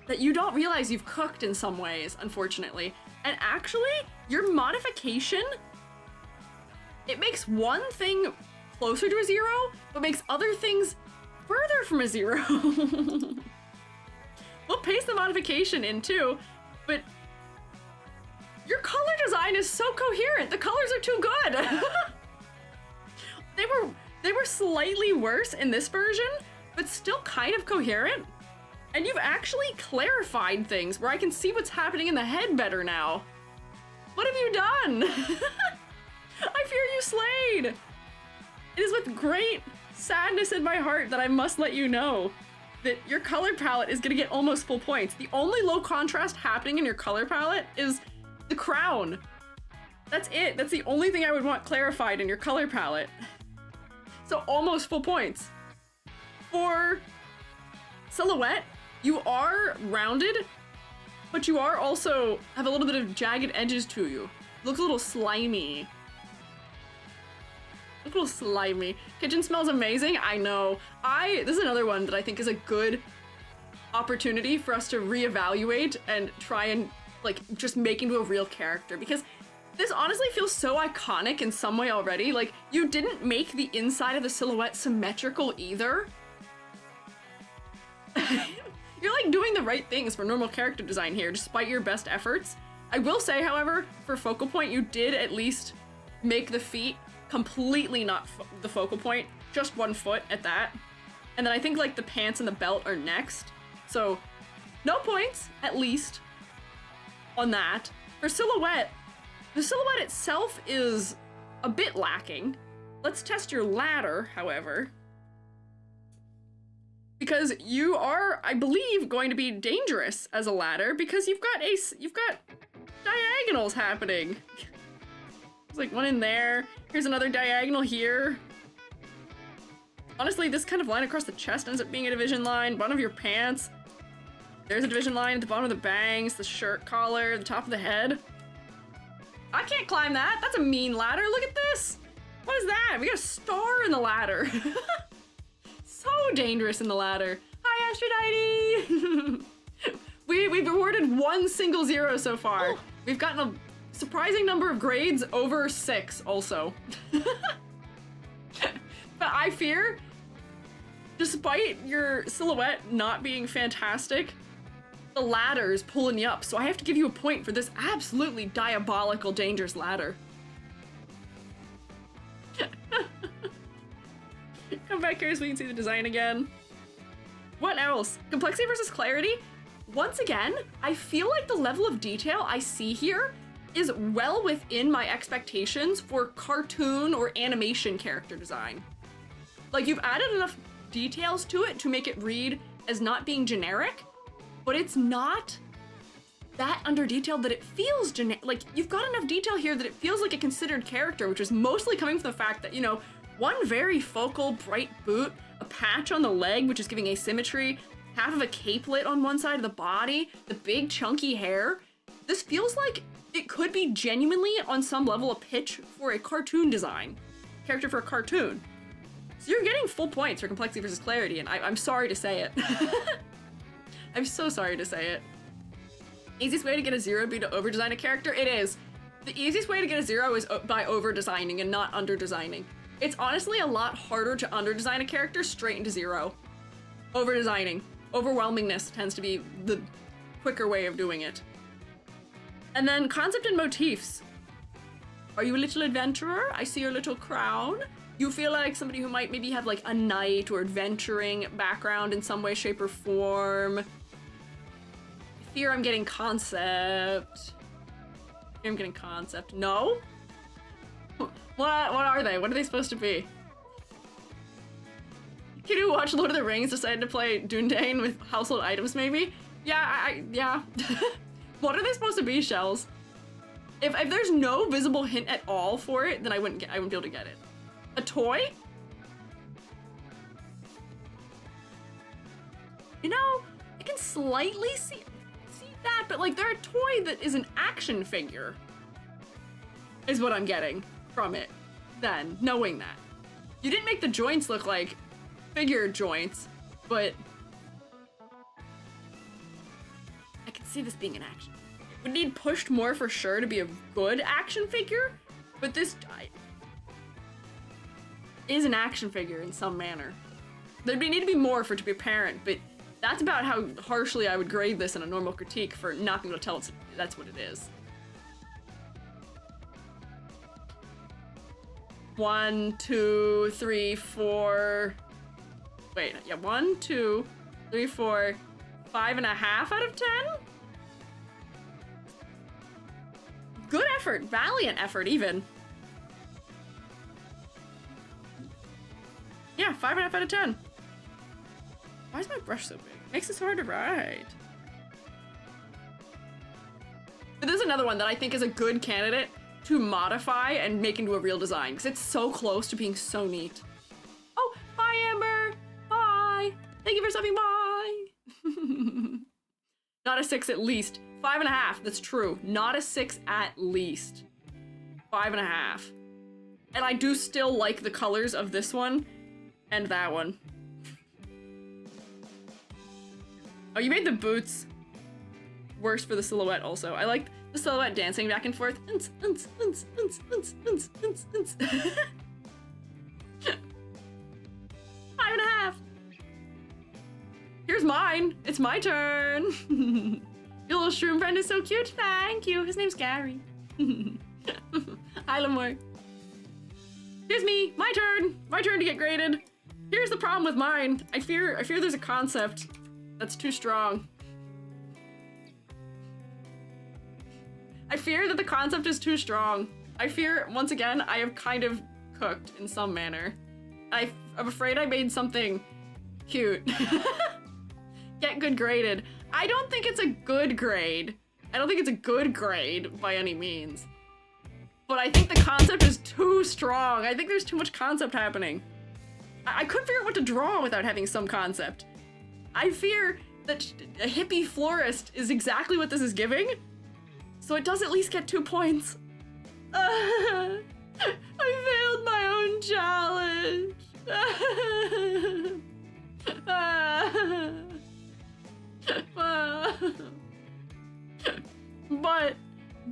that you don't realize you've cooked in some ways, unfortunately. And actually, your modification it makes one thing closer to a 0, but makes other things further from a 0. We'll paste the modification in too, but your color design is so coherent. The colors are too good. They were slightly worse in this version, but still kind of coherent. And you've actually clarified things where I can see what's happening in the head better now. What have you done? I fear you slayed. It is with great sadness in my heart that I must let you know that your color palette is gonna get almost full points. The only low contrast happening in your color palette is the crown. That's it. That's the only thing I would want clarified in your color palette. So almost full points. For silhouette, you are rounded, but you are also have a little bit of jagged edges to you. Looks a little slimy. Look a little slimy. Kitchen smells amazing. I know. This is another one that I think is a good opportunity for us to reevaluate and try and like just make into a real character, because this honestly feels so iconic in some way already. Like, you didn't make the inside of the silhouette symmetrical either. You're like doing the right things for normal character design here, despite your best efforts. I will say, however, for focal point, you did at least make the feet completely not the focal point, just 1 foot at that. And then I think like the pants and the belt are next. So no points, at least, on that. For silhouette, the silhouette itself is a bit lacking. Let's test your ladder, however. Because you are, I believe, going to be dangerous as a ladder because you've got diagonals happening. There's like one in there. Here's another diagonal here. Honestly, this kind of line across the chest ends up being a division line. Bottom of your pants. There's a division line at the bottom of the bangs, the shirt collar, the top of the head. I can't climb that. That's a mean ladder. Look at this. What is that? We got a star in the ladder. So dangerous in the ladder. Hi, Aphrodite. We've awarded 1 single 0 so far. Oh. We've gotten a surprising number of grades over 6 also. But I fear, despite your silhouette not being fantastic, the ladder is pulling you up, so I have to give you a point for this absolutely diabolical, dangerous ladder. Come back here so we can see the design again. What else? Complexity versus clarity. Once again, I feel like the level of detail I see here is well within my expectations for cartoon or animation character design. Like, you've added enough details to it to make it read as not being generic, but it's not that under detailed that it feels generic. Like, you've got enough detail here that it feels like a considered character, which is mostly coming from the fact that, you know, one very focal, bright boot, a patch on the leg, which is giving asymmetry, half of a capelet on one side of the body, the big chunky hair. This feels like it could be genuinely, on some level, a pitch for a cartoon design. Character for a cartoon. So you're getting full points for complexity versus clarity, and I'm sorry to say it. I'm so sorry to say it. Easiest way to get a 0 would be to over-design a character? It is. The easiest way to get a 0 is by over-designing and not under-designing. It's honestly a lot harder to under-design a character straight into 0. Over-designing. Overwhelmingness tends to be the quicker way of doing it. And then concept and motifs. Are you a little adventurer? I see your little crown. You feel like somebody who might maybe have like a knight or adventuring background in some way, shape, or form. I fear I'm getting concept. I'm getting concept. No? What are they? What are they supposed to be? Kid who watched Lord of the Rings decided to play Dundane with household items, maybe? Yeah, yeah. What are they supposed to be, Shells? If there's no visible hint at all for it, then I wouldn't be able to get it. A toy? You know, I can slightly see that, but like they're a toy that is an action figure. Is what I'm getting from it. Then, knowing that. You didn't make the joints look like figure joints, but I can see this being an action. It would need pushed more for sure to be a good action figure, but this, is an action figure in some manner. There'd need to be more for it to be apparent, but that's about how harshly I would grade this in a normal critique for not being able to tell that's what it is. 1, 2, 3, 4. Wait, yeah, 1, 2, 3, 4, 5.5 out of 10? Good effort, valiant effort even. Yeah, 5.5 out of 10. Why is my brush so big? Makes it so hard to write. But this is another one that I think is a good candidate to modify and make into a real design, because it's so close to being so neat. Oh, bye, Amber. Bye. Thank you for stopping by. Not a 6 at least. 5.5, that's true. Not a 6 at least. 5.5. And I do still like the colors of this one and that one. Oh, you made the boots worse for the silhouette also. I like the silhouette dancing back and forth. 5.5. Here's mine. It's my turn. Your little shroom friend is so cute. Thank you. His name's Gary. Hi, Lamore. Here's me. My turn. My turn to get graded. Here's the problem with mine. I fear there's a concept that's too strong. I fear that the concept is too strong. I fear, once again, I have kind of cooked in some manner. I'm afraid I made something cute. Get good graded. I don't think it's a good grade. I don't think it's a good grade by any means. But I think the concept is too strong. I think there's too much concept happening. I couldn't figure out what to draw without having some concept. I fear that a hippie florist is exactly what this is giving, so it does at least get 2 points. I failed my own challenge.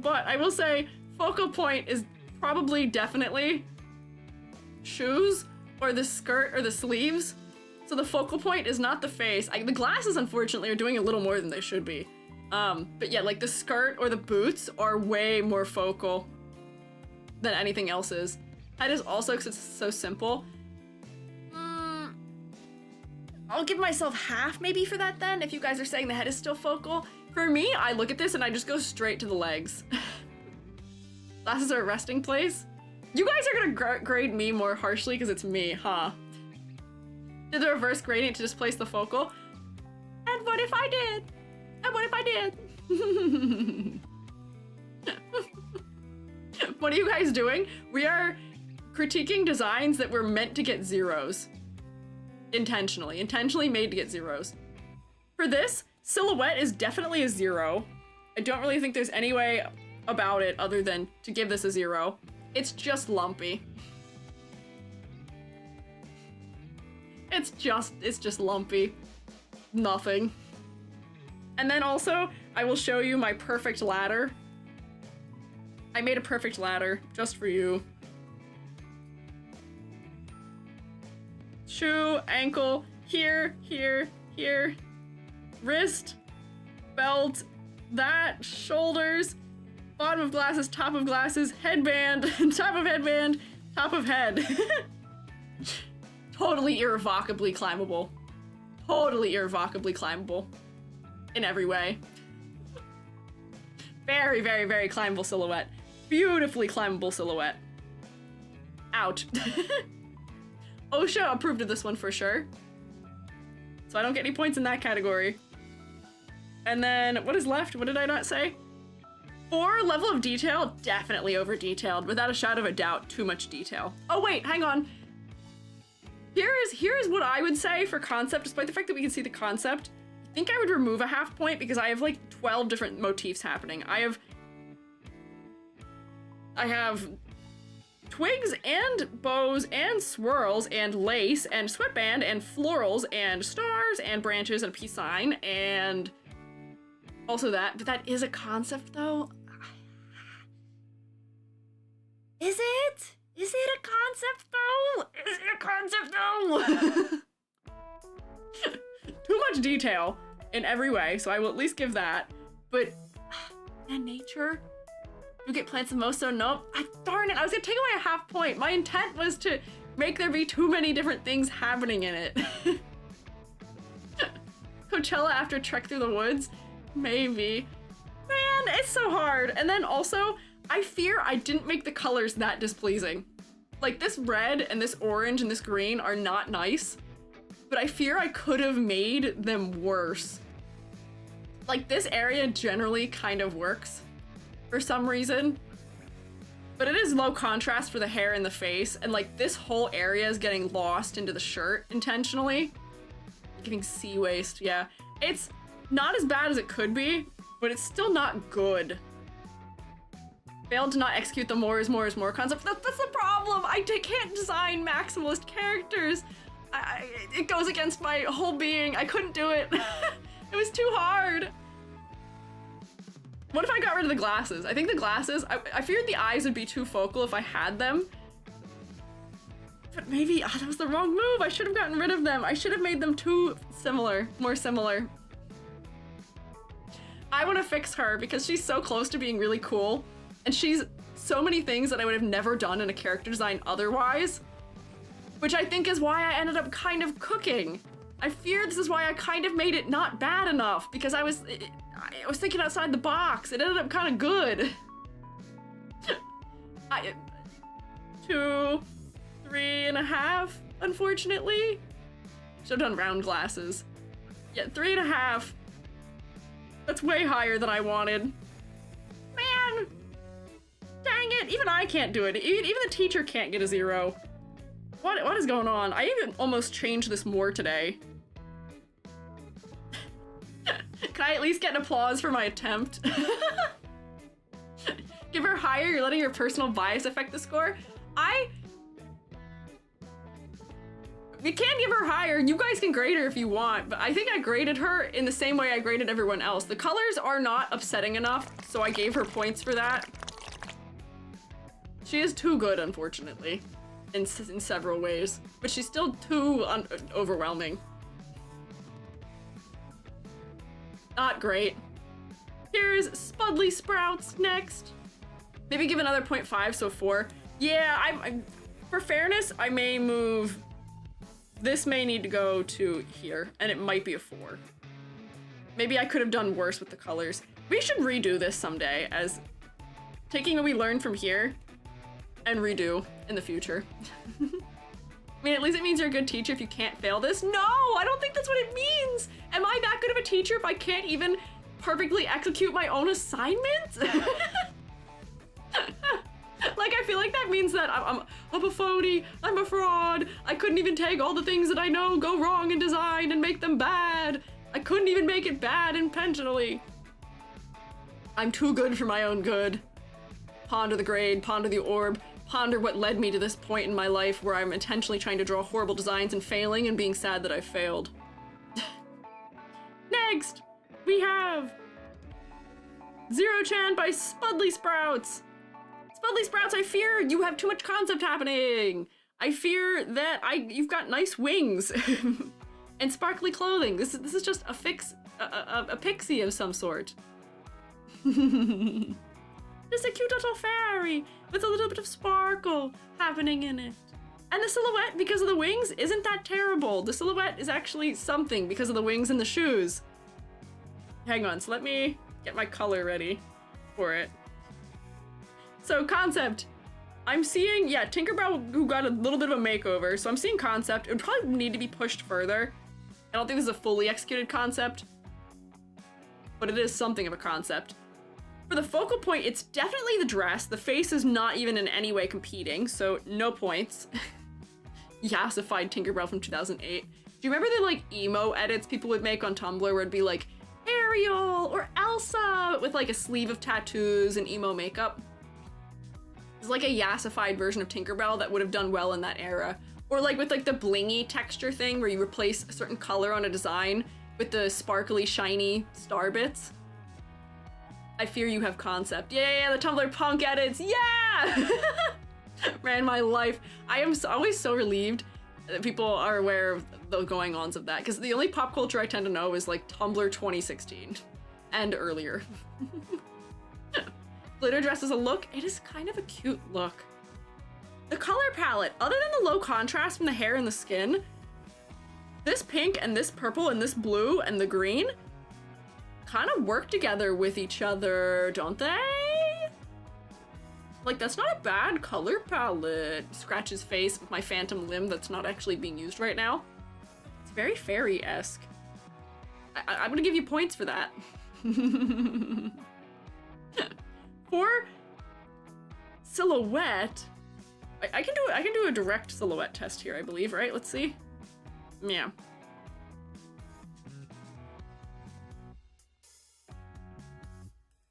But I will say focal point is probably definitely shoes or the skirt or the sleeves. So the focal point is not the face. The glasses, unfortunately, are doing a little more than they should be. But yeah, like the skirt or the boots are way more focal than anything else is. Head is also, because it's so simple. I'll give myself half maybe for that then, if you guys are saying the head is still focal. For me, I look at this and I just go straight to the legs. Glasses are a resting place. You guys are gonna grade me more harshly because it's me, huh? Did the reverse gradient to displace the focal? And what if I did? And what if I did? What are you guys doing? We are critiquing designs that were meant to get zeros. Intentionally made to get zeros. For this, silhouette is definitely a 0. I don't really think there's any way about it other than to give this a 0. It's just lumpy. It's just lumpy. Nothing. And then also, I will show you my perfect ladder. I made a perfect ladder just for you. Shoe, ankle, here, here, here. Wrist, belt, that, shoulders, bottom of glasses, top of glasses, headband, top of headband, top of head. Totally irrevocably climbable. Totally irrevocably climbable. In every way. Very, very, very climbable silhouette. Beautifully climbable silhouette. Out. OSHA approved of this one for sure. So I don't get any points in that category. And then, what is left? What did I not say? 4, level of detail, definitely over detailed. Without a shadow of a doubt, too much detail. Oh wait, hang on. Here is what I would say for concept, despite the fact that we can see the concept. I think I would remove a half point because I have like 12 different motifs happening. I have twigs and bows and swirls and lace and sweatband and florals and stars and branches and a peace sign and also that. But that is a concept though. Is it? Is it a concept though? Is concept though! Too much detail in every way, so I will at least give that. But, and nature? You get plants the most, so nope. Darn it, I was gonna take away a half point. My intent was to make there be too many different things happening in it. Coachella after Trek Through the Woods? Maybe. Man, it's so hard. And then also, I fear I didn't make the colors that displeasing. Like, this red and this orange and this green are not nice, but I fear I could have made them worse. Like, this area generally kind of works for some reason, but it is low contrast for the hair and the face, and like this whole area is getting lost into the shirt intentionally. Giving sea waste, yeah. It's not as bad as it could be, but it's still not good. Failed to not execute the more is more concept. That's the problem. I can't design maximalist characters. It goes against my whole being. I couldn't do it. It was too hard. What if I got rid of the glasses? I think the glasses, I feared the eyes would be too focal if I had them. But maybe, that was the wrong move. I should have gotten rid of them. I should have made them too similar, more similar. I want to fix her because she's so close to being really cool. And she's so many things that I would have never done in a character design otherwise. Which I think is why I ended up kind of cooking. I fear this is why I kind of made it not bad enough, because I was thinking outside the box. It ended up kind of good. 2, 3.5, unfortunately. Should have done round glasses. Yeah, 3.5. That's way higher than I wanted. Man! Dang it, even I can't do it. Even the teacher can't get a 0. What is going on? I even almost changed this more today. Can I at least get an applause for my attempt? Give her higher, you're letting your personal bias affect the score? You can give her higher, you guys can grade her if you want, but I think I graded her in the same way I graded everyone else. The colors are not upsetting enough, so I gave her points for that. She is too good, unfortunately, in several ways, but she's still too overwhelming. Not great. Here's Spudly Sprouts next. Maybe give another 0.5, so 4. Yeah, for fairness, I may move. This may need to go to here, and it might be a 4. Maybe I could have done worse with the colors. We should redo this someday, as taking what we learned from here and redo in the future. I mean, at least it means you're a good teacher if you can't fail this. No, I don't think that's what it means. Am I that good of a teacher if I can't even perfectly execute my own assignments? Like, I feel like that means that I'm a phony, I'm a fraud, I couldn't even take all the things that I know go wrong in design and make them bad. I couldn't even make it bad intentionally. I'm too good for my own good. Ponder the grade, ponder the orb, ponder what led me to this point in my life where I'm intentionally trying to draw horrible designs and failing and being sad that I failed. Next, we have Zero-chan by Spudly Sprouts. Spudly Sprouts, I fear you have too much concept happening. I fear that you've got nice wings and sparkly clothing. This is just a pixie of some sort. Just a cute little fairy with a little bit of sparkle happening in it. And the silhouette, because of the wings, isn't that terrible. The silhouette is actually something because of the wings and the shoes. Hang on, so let me get my color ready for it. So concept, I'm seeing, yeah, Tinkerbell who got a little bit of a makeover, so I'm seeing concept. It would probably need to be pushed further. I don't think this is a fully executed concept, but it is something of a concept. For the focal point, it's definitely the dress. The face is not even in any way competing, so no points. Yassified Tinkerbell from 2008. Do you remember the like emo edits people would make on Tumblr where it'd be like Ariel or Elsa with like a sleeve of tattoos and emo makeup? It's like a yassified version of Tinkerbell that would have done well in that era. Or like with like the blingy texture thing where you replace a certain color on a design with the sparkly, shiny star bits. I fear you have concept. Yeah, the Tumblr punk edits, yeah! Ran my life. I am always so relieved people are aware of the going-ons of that, because the only pop culture I tend to know is like Tumblr 2016 and earlier. Glitter dress is a look. It is kind of a cute look. The color palette, other than the low contrast from the hair and the skin, this pink and this purple and this blue and the green kind of work together with each other, don't they? Like, that's not a bad color palette. Scratch his face with my phantom limb that's not actually being used right now. It's very fairy-esque. I'm gonna give you points for that. For silhouette, I can do a direct silhouette test here, I believe, right? Let's see. Yeah.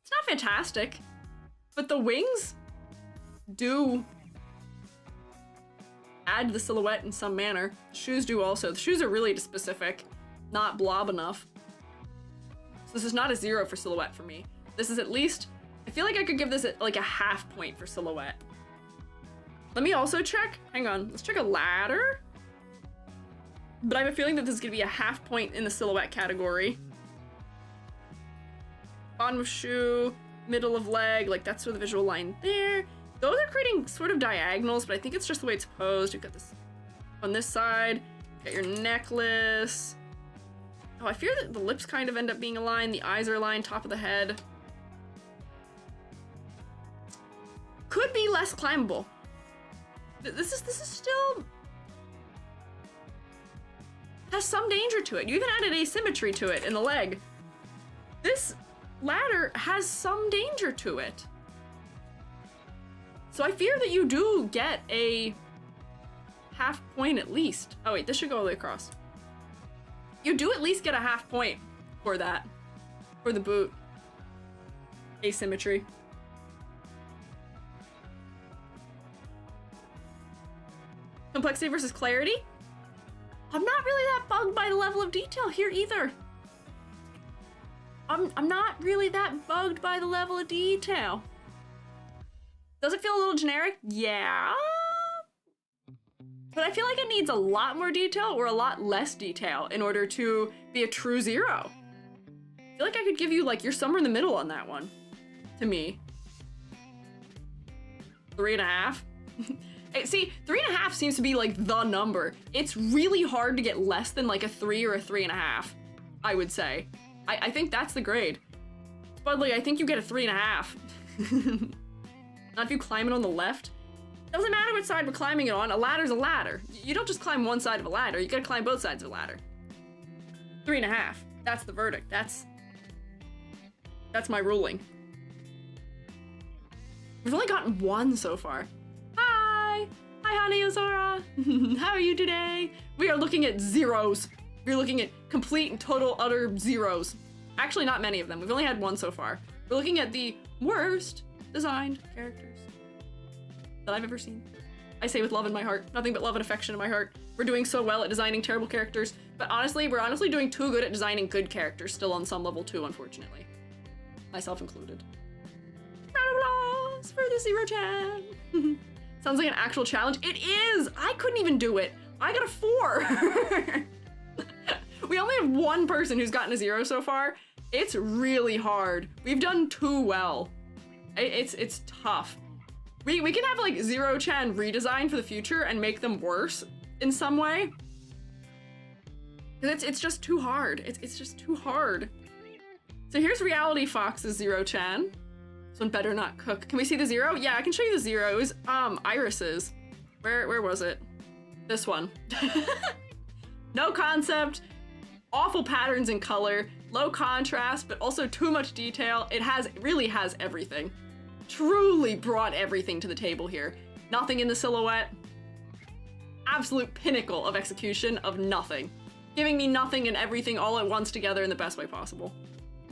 It's not fantastic, but the wings do add the silhouette in some manner. The shoes do also. The shoes are really specific, not blob enough. So this is not a 0 for silhouette for me. This is at least, I feel like I could give this like a half point for silhouette. Let me also check, hang on, let's check a ladder. But I have a feeling that this is gonna be a half point in the silhouette category. Bottom of shoe, middle of leg, like that's where the visual line there. Those are creating sort of diagonals, but I think it's just the way it's posed. You've got this on this side, got your necklace. Oh, I fear that the lips kind of end up being aligned, the eyes are aligned, top of the head. Could be less climbable. This is still has some danger to it. You even added asymmetry to it in the leg. This ladder has some danger to it. So I fear that you do get a half point at least. Oh wait, this should go all the way across. You do at least get a half point for that, for the boot. Asymmetry. Complexity versus clarity. I'm not really that bugged by the level of detail here either. I'm not really that bugged by the level of detail. Does it feel a little generic? Yeah. But I feel like it needs a lot more detail or a lot less detail in order to be a true 0. I feel like I could give you, like, you're somewhere in the middle on that one, to me. 3.5. See, 3.5 seems to be like the number. It's really hard to get less than like a 3 or a 3.5, I would say. I think that's the grade. Spudley, I think you get a 3.5. Not if you climb it on the left. Doesn't matter which side we're climbing it on, a ladder's a ladder. You don't just climb one side of a ladder, you gotta climb both sides of a ladder. 3.5, that's the verdict, that's my ruling. We've only gotten 1 so far. Hi, honey Azora. How are you today? We are looking at 0s. We're looking at complete and total utter 0s. Actually, not many of them. We've only had 1 so far. We're looking at the worst designed characters that I've ever seen. I say with love in my heart, nothing but love and affection in my heart. We're doing so well at designing terrible characters, but honestly, we're honestly doing too good at designing good characters still on some level too, unfortunately. Myself included. Round of applause for the 0chan. Sounds like an actual challenge. It is! I couldn't even do it. I got a 4. We only have 1 person who's gotten a 0 so far. It's really hard. We've done too well. It's tough. We can have like 0chan redesign for the future and make them worse in some way. It's just too hard. It's just too hard. So here's Reality Fox's 0chan. This one better not cook. Can we see the 0? Yeah, I can show you the 0. It was Iris's. Where was it? This one. No concept, awful patterns in color, low contrast, but also too much detail. It really has everything. Truly brought everything to the table here. Nothing in the silhouette. Absolute pinnacle of execution of nothing. Giving me nothing and everything all at once together in the best way possible.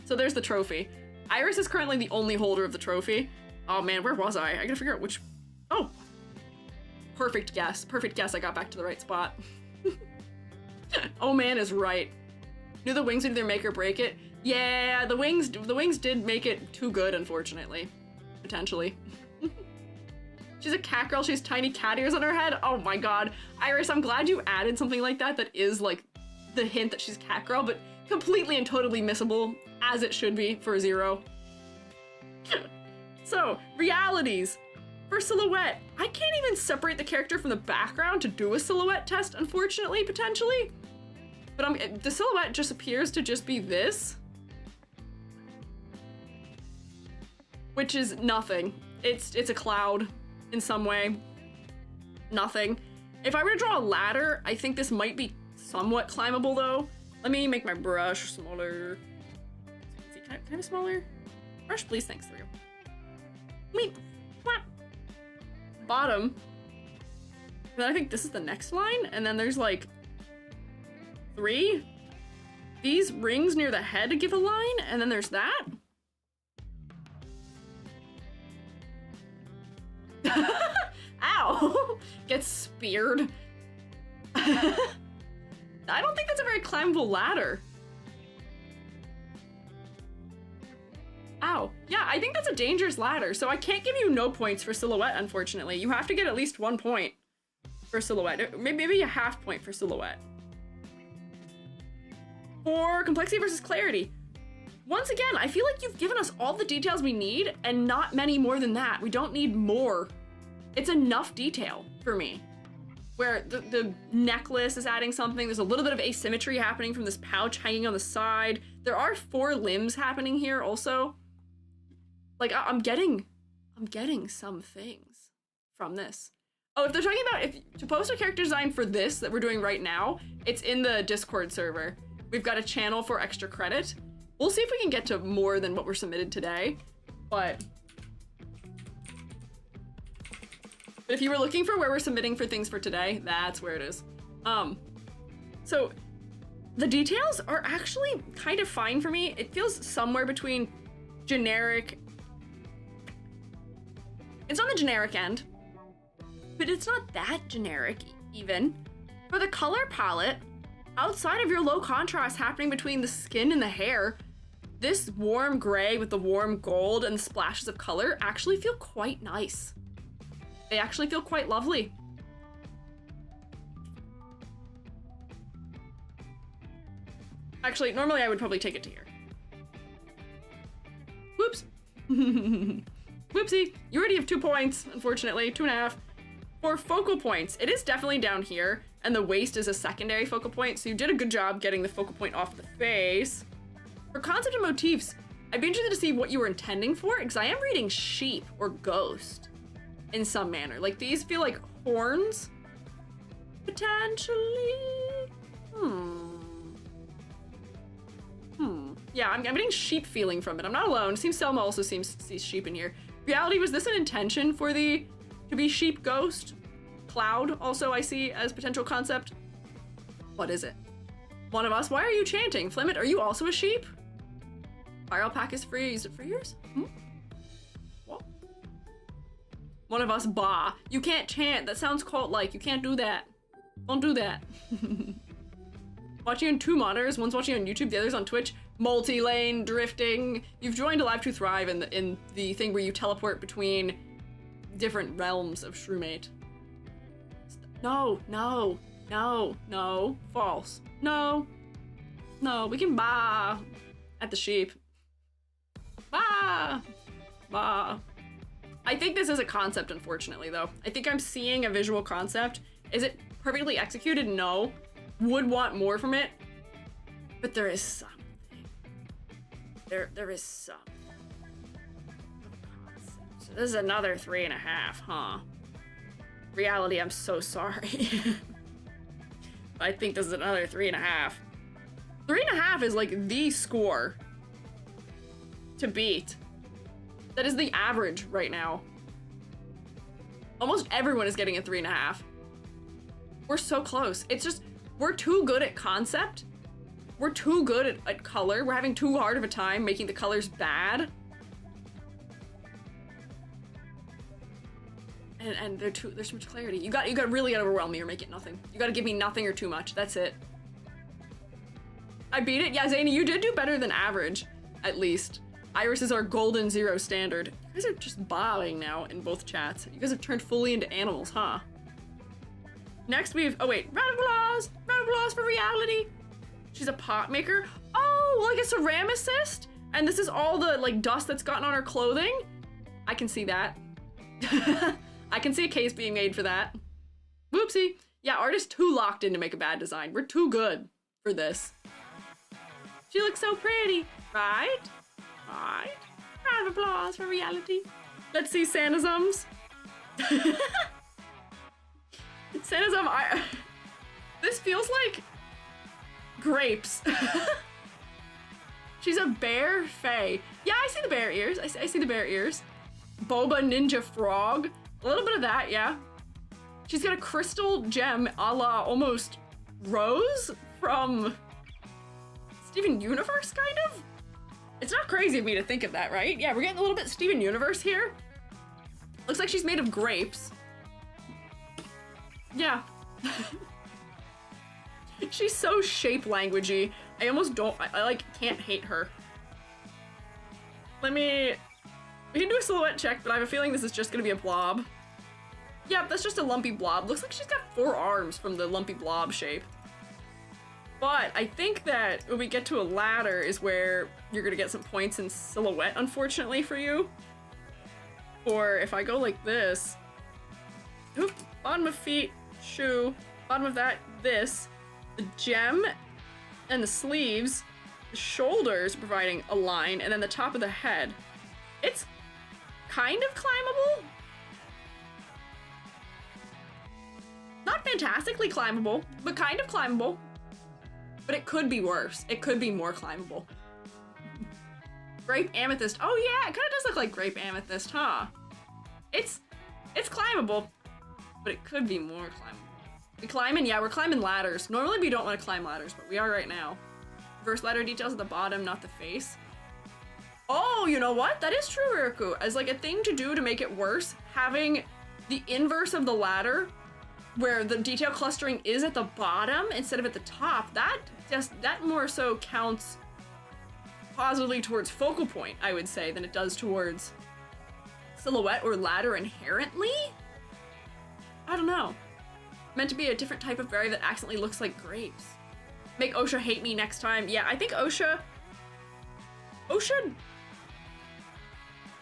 So there's the trophy. Iris is currently the only holder of the trophy. Oh man, where was I? I gotta figure out which... Oh! Perfect guess. Perfect guess. I got back to the right spot. Oh man is right. Knew the wings would either make or break it. Yeah, the wings did make it too good, unfortunately. Potentially. She's a cat girl. She has tiny cat ears on her head. Oh my god. Iris, I'm glad you added something like that that is like the hint that she's cat girl, but completely and totally missable, as it should be for a 0. So, realities. For silhouette, I can't even separate the character from the background to do a silhouette test, unfortunately, potentially. But the silhouette just appears to just be this. Which is nothing. It's a cloud in some way. Nothing. If I were to draw a ladder, I think this might be somewhat climbable though. Let me make my brush smaller. See, can I have a smaller brush, please? Thanks, there we go. Bottom. Then I think this is the next line, and then there's like 3. These rings near the head give a line, and then there's that. Ow! Gets speared. I don't think that's a very climbable ladder. Ow. Yeah, I think that's a dangerous ladder, so I can't give you no points for silhouette, unfortunately. You have to get at least 1 point for silhouette. Maybe a half point for silhouette. For complexity versus clarity. Once again, I feel like you've given us all the details we need and not many more than that. We don't need more. It's enough detail for me. Where the necklace is adding something. There's a little bit of asymmetry happening from this pouch hanging on the side. There are 4 limbs happening here also. Like, I'm getting some things from this. Oh, if they're talking about to post a character design for this that we're doing right now, it's in the Discord server. We've got a channel for extra credit. We'll see if we can get to more than what were submitted today, but if you were looking for where we're submitting for things for today, that's where it is. So the details are actually kind of fine for me. It feels somewhere between generic. It's on the generic end, but it's not that generic even. For the color palette, outside of your low contrast happening between the skin and the hair, this warm gray with the warm gold and splashes of color actually feel quite nice. They actually feel quite lovely. Actually, normally I would probably take it to here. Whoops. Whoopsie. You already have 2 points, unfortunately. 2.5. For focal points, it is definitely down here, and the waist is a secondary focal point, so you did a good job getting the focal point off the face. For concept and motifs, I'd be interested to see what you were intending for, because I am reading sheep or ghost in some manner. Like, these feel like horns, potentially. Yeah, I'm getting sheep feeling from it. I'm not alone. It seems Selma also sees sheep in here. Reality, was this an intention for to be sheep ghost? Cloud also I see as potential concept. What is it? One of us? Why are you chanting? Flimit, are you also a sheep? Viral pack is free. Is it for yours? What? One of us, bah. You can't chant. That sounds cult-like. You can't do that. Don't do that. Watching on 2 monitors. One's watching on YouTube, the other's on Twitch. Multi-lane drifting. You've joined Alive to Thrive in the thing where you teleport between different realms of Shroomate. No, no, no, no. False. No. No, we can bah at the sheep. Bah. Bah. I think this is a concept, unfortunately, though. I think I'm seeing a visual concept. Is it perfectly executed? No. Would want more from it. But there is something. There is something. So this is another 3.5, huh? Reality, I'm so sorry. I think this is another 3.5. 3.5 is like the score to beat. That is the average right now. Almost everyone is getting a 3.5. We're so close. It's just, we're too good at concept. We're too good at color. We're having too hard of a time making the colors bad. And there's so much clarity. You gotta really overwhelm me or make it nothing. You gotta give me nothing or too much. That's it. I beat it. Yeah, Zany, you did do better than average, at least. Iris is our golden zero standard. You guys are just bobbing now in both chats. You guys have turned fully into animals, huh? Next we have, oh wait, round of applause for reality. She's a pot maker. Oh, like a ceramicist? And this is all the like dust that's gotten on her clothing? I can see that. I can see a case being made for that. Whoopsie. Yeah, artist too locked in to make a bad design. We're too good for this. She looks so pretty, right? Right. Round of applause for reality. Let's see Sanazums. Sanazum, this feels like grapes. She's a bear fae. Yeah, I see the bear ears. I see the bear ears. Boba Ninja Frog. A little bit of that, yeah. She's got a crystal gem a la almost Rose from Steven Universe, kind of? It's not crazy of me to think of that, right? Yeah, we're getting a little bit Steven Universe here. Looks like she's made of grapes. Yeah. She's so shape languagey. I almost don't, I like can't hate her. We can do a silhouette check, but I have a feeling this is just gonna be a blob. Yep, that's just a lumpy blob. Looks like she's got 4 arms from the lumpy blob shape. But I think that when we get to a ladder is where you're gonna get some points in silhouette, unfortunately for you. Or if I go like this, oop, bottom of feet, shoe, bottom of that, this, the gem, and the sleeves, the shoulders providing a line, and then the top of the head. It's kind of climbable. Not fantastically climbable, but kind of climbable. But it could be worse. It could be more climbable. Grape amethyst. Oh yeah, it kind of does look like grape amethyst, huh? It's climbable, but it could be more climbable. We climbing? Yeah, we're climbing ladders. Normally we don't want to climb ladders, but we are right now. Reverse ladder details at the bottom, not the face. Oh, you know what? That is true, Iriku. As like a thing to do to make it worse, having the inverse of the ladder, where the detail clustering is at the bottom instead of at the top, that more so counts positively towards focal point, I would say, than it does towards silhouette or ladder inherently? I don't know. Meant to be a different type of berry that accidentally looks like grapes. Make OSHA hate me next time. Yeah, I think OSHA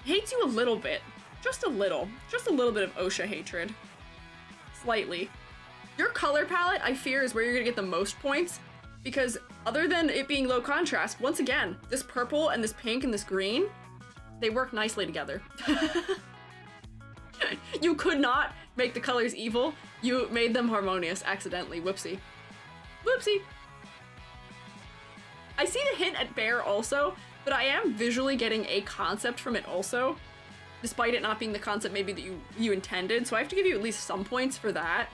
hates you a little bit. Just a little bit of OSHA hatred. Slightly. Your color palette, I fear, is where you're gonna get the most points, because other than it being low contrast, once again, this purple and this pink and this green, they work nicely together. You could not make the colors evil. You made them harmonious accidentally. Whoopsie. Whoopsie. I see the hint at bear also, but I am visually getting a concept from it also, despite it not being the concept maybe that you intended, so I have to give you at least some points for that.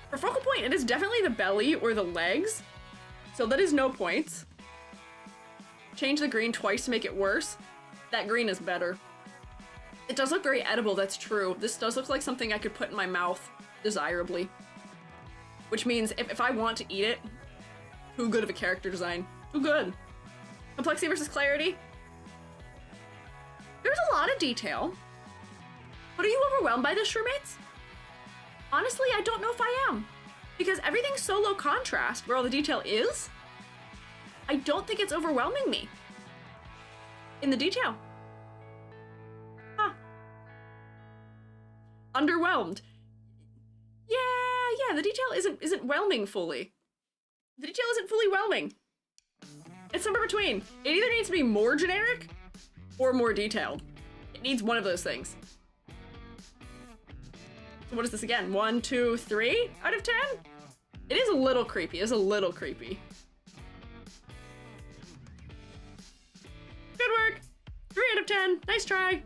For focal point, it is definitely the belly or the legs, so that is no points. Change the green twice to make it worse. That green is better. It does look very edible, that's true. This does look like something I could put in my mouth desirably. Which means if I want to eat it, too good of a character design. Too good. Complexity versus clarity. There's a lot of detail. But are you overwhelmed by this, Shroomates? Honestly, I don't know if I am. Because everything's so low contrast where all the detail is, I don't think it's overwhelming me. In the detail. Huh. Underwhelmed. Yeah, the detail isn't whelming fully. The detail isn't fully whelming. It's somewhere between. It either needs to be more generic or more detailed. It needs one of those things. So what is this again? 1, 2, 3 out of 10? It is a little creepy. It's a little creepy. Good work. 3 out of 10. Nice try.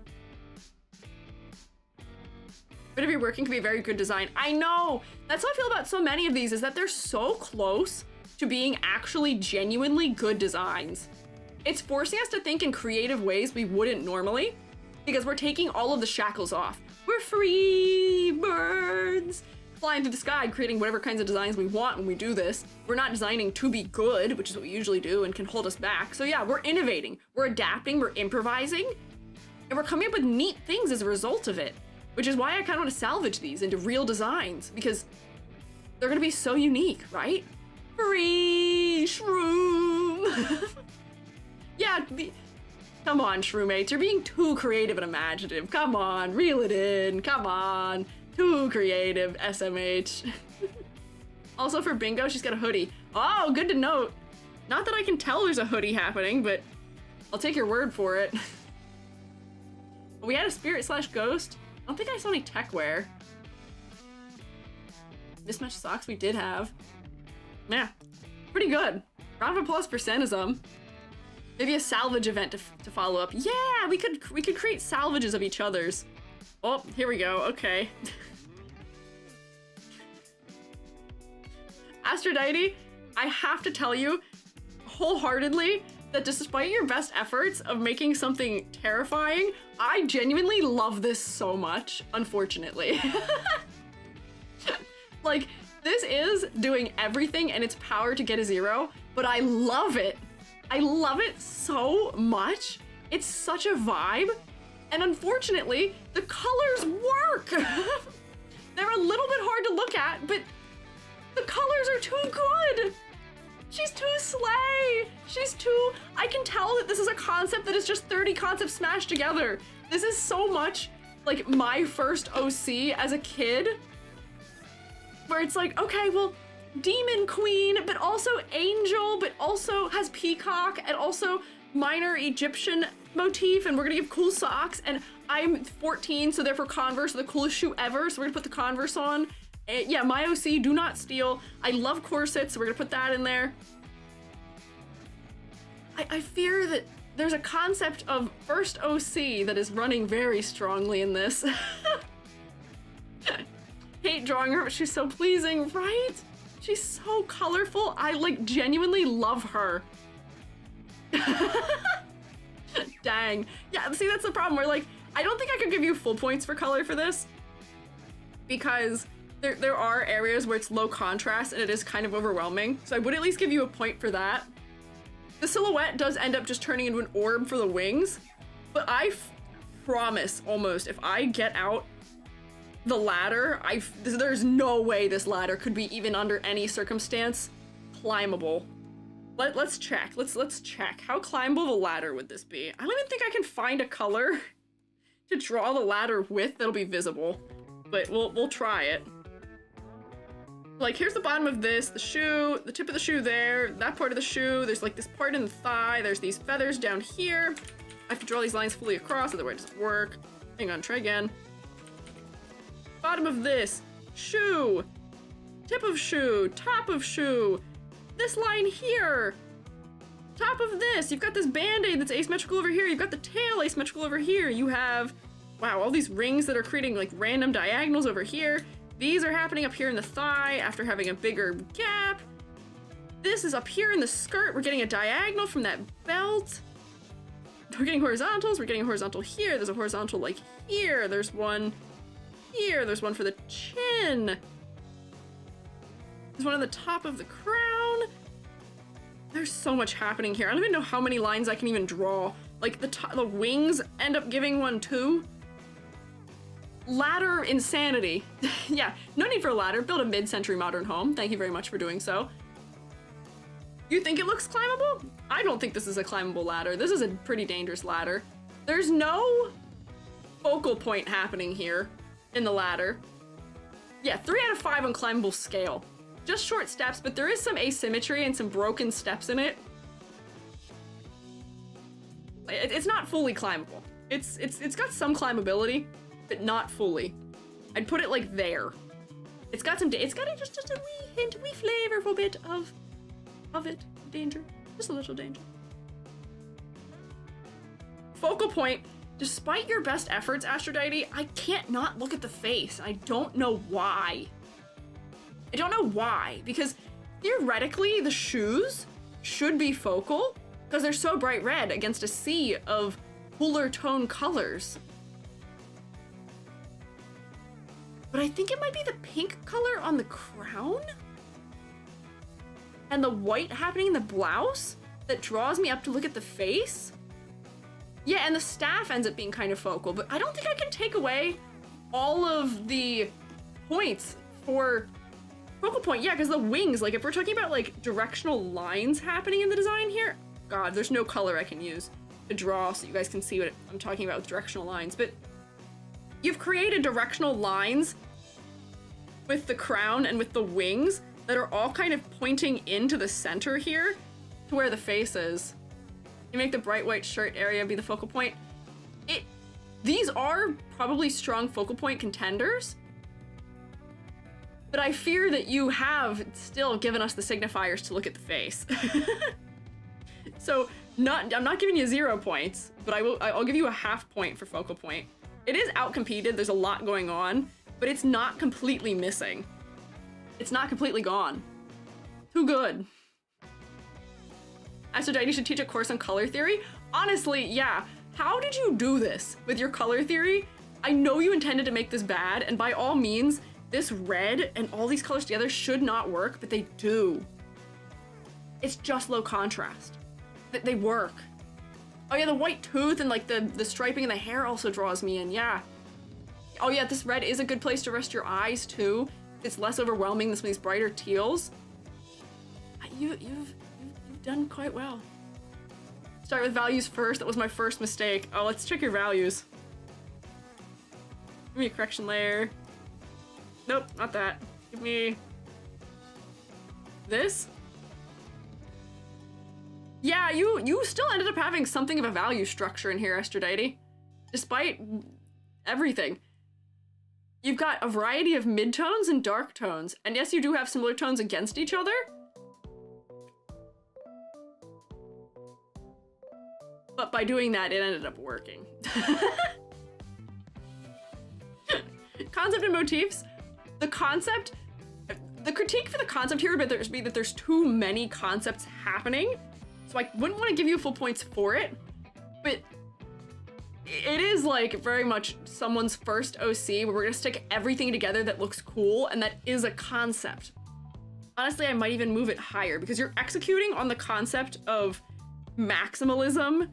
Bit of your working can be a very good design. I know. That's how I feel about so many of these, is that they're so close to being actually genuinely good designs. It's forcing us to think in creative ways we wouldn't normally, because we're taking all of the shackles off. We're free birds, flying through the sky, creating whatever kinds of designs we want when we do this. We're not designing to be good, which is what we usually do and can hold us back. So yeah, we're innovating, we're adapting, we're improvising, and we're coming up with neat things as a result of it, which is why I kind of want to salvage these into real designs, because they're gonna be so unique, right? Free shroom. Yeah, come on, shroommates, you're being too creative and imaginative. Come on, reel it in, come on. Too creative, SMH. Also for bingo, she's got a hoodie. Oh, good to note. Not that I can tell there's a hoodie happening, but I'll take your word for it. We had a spirit slash ghost. I don't think I saw any tech wear. Mismatched socks we did have. Yeah, pretty good. Round of applause for Sexism. Maybe a salvage event to follow up. Yeah, we could create salvages of each other's. Oh, here we go. Okay. Aphrodite, I have to tell you wholeheartedly that despite your best efforts of making something terrifying, I genuinely love this so much, unfortunately. Like, this is doing everything in its power to get a 0, but I love it. I love it so much. It's such a vibe. And unfortunately, the colors work. They're a little bit hard to look at, but the colors are too good. She's too slay. She's too, I can tell that this is a concept that is just 30 concepts smashed together. This is so much like my first OC as a kid, where it's like, okay, well, demon queen, but also angel, but also has peacock and also minor Egyptian motif, and we're gonna give cool socks, and I'm 14, so therefore Converse are the coolest shoe ever, so we're gonna put the Converse on. And yeah, my OC, do not steal. I love corsets, so we're gonna put that in there. I fear that there's a concept of first OC that is running very strongly in this. Hate drawing her, but she's so pleasing, right? She's so colorful. I like genuinely love her. Dang. Yeah, see, that's the problem where like, I don't think I could give you full points for color for this, because there are areas where it's low contrast and it is kind of overwhelming. So I would at least give you a point for that. The silhouette does end up just turning into an orb for the wings, but I promise almost if I get out the ladder, there's no way this ladder could be even under any circumstance climbable. Let's check. Let's check. How climbable of a ladder would this be? I don't even think I can find a color to draw the ladder with that'll be visible, but we'll try it. Like, here's the bottom of this, the shoe, the tip of the shoe there, that part of the shoe, there's like this part in the thigh, there's these feathers down here. I have to draw these lines fully across, otherwise it doesn't work. Hang on, try again. Bottom of this, shoe, tip of shoe, top of shoe, this line here, top of this, you've got this band-aid that's asymmetrical over here, you've got the tail asymmetrical over here, you have, wow, all these rings that are creating like random diagonals over here. These are happening up here in the thigh after having a bigger gap. This is up here in the skirt, we're getting a diagonal from that belt. We're getting horizontals, we're getting a horizontal here, there's a horizontal like here, there's one here, there's one for the chin. There's one on the top of the crown. There's so much happening here. I don't even know how many lines I can even draw. Like the wings end up giving one too. Ladder insanity. Yeah, no need for a ladder. Build a mid-century modern home. Thank you very much for doing so. You think it looks climbable? I don't think this is a climbable ladder. This is a pretty dangerous ladder. There's no focal point happening here in the ladder. Yeah, 3 out of 5 on climbable scale. Just short steps, but there is some asymmetry and some broken steps in it. It's not fully climbable. It's got some climbability, but not fully. I'd put it like there. It's got just a wee hint, wee flavorful bit of it. Danger. Just a little danger. Focal point. Despite your best efforts, Aphrodite, I can't not look at the face. I don't know why. I don't know why, because theoretically the shoes should be focal because they're so bright red against a sea of cooler tone colors. But but I think it might be the pink color on the crown and the white happening in the blouse that draws me up to look at the face. Yeah, and the staff ends up being kind of focal, but I don't think I can take away all of the points for focal point. Yeah, because the wings, like if we're talking about like directional lines happening in the design here, God, there's no color I can use to draw so you guys can see what I'm talking about with directional lines, but you've created directional lines with the crown and with the wings that are all kind of pointing into the center here to where the face is. You make the bright white shirt area be the focal point. These are probably strong focal point contenders, but I fear that you have still given us the signifiers to look at the face. So I'm not giving you 0 points, but I'll give you a half point for focal point. It is outcompeted, there's a lot going on, but it's not completely missing. It's not completely gone. Too good. Aphrodite should teach a course on color theory. Honestly, yeah. How did you do this with your color theory? I know you intended to make this bad, and by all means, this red and all these colors together should not work, but they do. It's just low contrast. They work. Oh yeah, the white tooth and like the striping in the hair also draws me in, yeah. Oh yeah, this red is a good place to rest your eyes too. It's less overwhelming than some of these brighter teals. You've done quite well. Start with values first. That was my first mistake. Oh, let's check your values. Give me a correction layer. Nope, not that. Give me this. Yeah, you still ended up having something of a value structure in here, Aphrodite. Despite everything. You've got a variety of midtones and dark tones. And yes, you do have similar tones against each other. But by doing that, it ended up working. Concept and motifs. The critique for the concept here would be that there's too many concepts happening. So I wouldn't want to give you full points for it, but it is like very much someone's first OC where we're gonna stick everything together that looks cool, and that is a concept. Honestly, I might even move it higher because you're executing on the concept of maximalism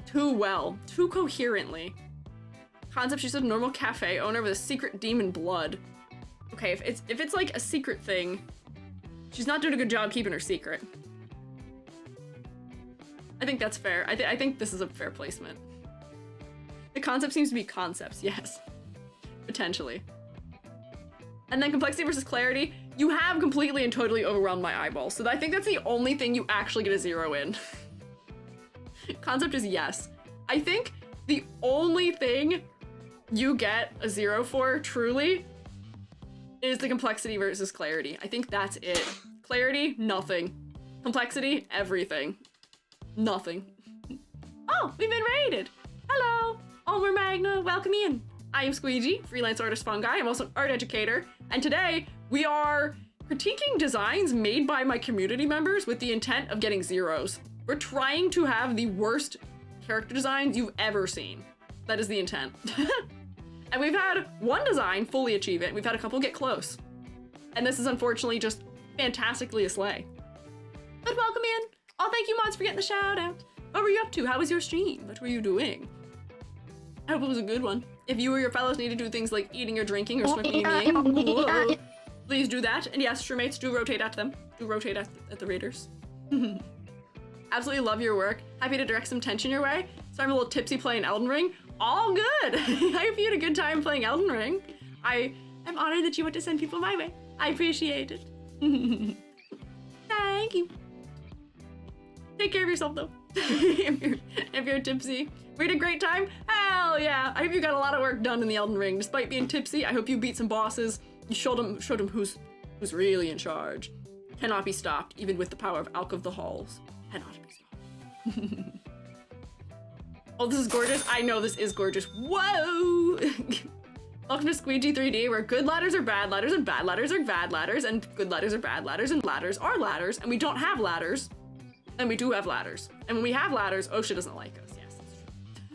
too well, too coherently. Concept, she's a normal cafe owner with a secret demon blood. Okay, if it's like a secret thing, she's not doing a good job keeping her secret. I think that's fair. I think this is a fair placement. The concept seems to be concepts, yes. Potentially. And then complexity versus clarity. You have completely and totally overwhelmed my eyeballs, so I think that's the only thing you actually get a 0 in. Concept is yes. I think the only thing you get a 0 for, truly, is the complexity versus clarity. I think that's it. Clarity, nothing. Complexity, everything. Nothing. Oh, we've been raided! Hello! Almer Magna, welcome in. I am Squiiji, freelance artist Fungi. I'm also an art educator, and today we are critiquing designs made by my community members with the intent of getting 0s. We're trying to have the worst character designs you've ever seen. That is the intent. And we've had one design fully achieve it, and we've had a couple get close. And this is unfortunately just fantastically a slay. But welcome in. Oh, thank you, mods, for getting the shout out. What were you up to? How was your stream? What were you doing? I hope it was a good one. If you or your fellows need to do things like eating or drinking or smoking, whoa, please do that. And yes, streammates, do rotate at them. Do rotate at the raiders. Absolutely love your work. Happy to direct some tension your way. So I'm a little tipsy playing Elden Ring. All good. I hope you had a good time playing Elden Ring. I am honored that you want to send people my way. I appreciate it. Thank you. Take care of yourself though. if you're tipsy. We had a great time? Hell yeah. I hope you got a lot of work done in the Elden Ring. Despite being tipsy, I hope you beat some bosses. You showed them who's really in charge. Cannot be stopped, even with the power of Alk of the Halls. Cannot be stopped. Oh, this is gorgeous. I know this is gorgeous. Whoa! Welcome to Squiiji 3D, where good ladders are bad ladders and bad ladders are bad ladders and good ladders are bad ladders and ladders are ladders, and we don't have ladders, and we do have ladders. And when we have ladders, OSHA doesn't like us. Yes,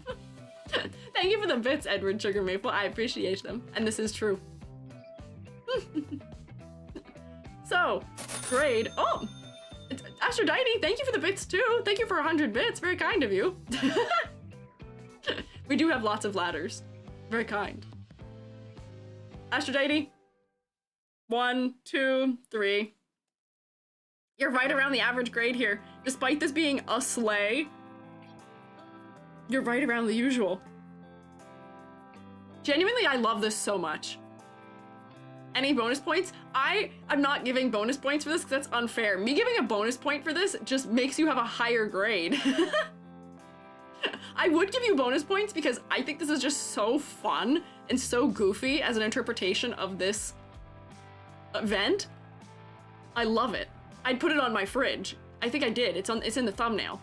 that's true. Thank you for the bits, Edward Sugar Maple. I appreciate them. And this is true. So, grade. Oh! Aphrodite, thank you for the bits too. Thank you for 100 bits. Very kind of you. We do have lots of ladders. Very kind. Aphrodite. 1, 2, 3. You're right around the average grade here. Despite this being a sleigh, you're right around the usual. Genuinely, I love this so much. Any bonus points? I'm not giving bonus points for this because that's unfair. Me giving a bonus point for this just makes you have a higher grade. I would give you bonus points because I think this is just so fun and so goofy as an interpretation of this event. I love it. I'd put it on my fridge. I think I did. It's in the thumbnail.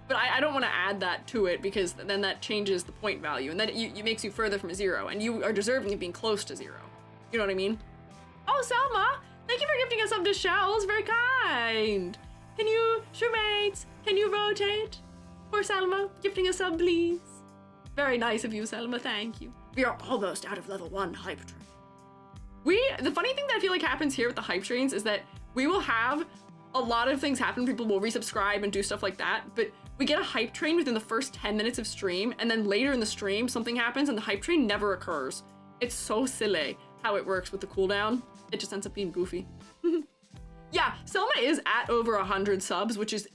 But I don't want to add that to it because then that changes the point value and then it makes you further from 0 and you are deserving of being close to 0. You know what I mean? Oh, Selma! Thank you for gifting us up to shells. Very kind. Can you, shroommates, can you rotate for Selma gifting us up, please? Very nice of you, Selma. Thank you. We are almost out of level 1 hype train. The funny thing that I feel like happens here with the hype trains is that we will have a lot of things happen. People will resubscribe and do stuff like that, but we get a hype train within the first 10 minutes of stream, and then later in the stream, something happens and the hype train never occurs. It's so silly how it works with the cooldown. It just ends up being goofy. Yeah, Selma is at over 100 subs, which is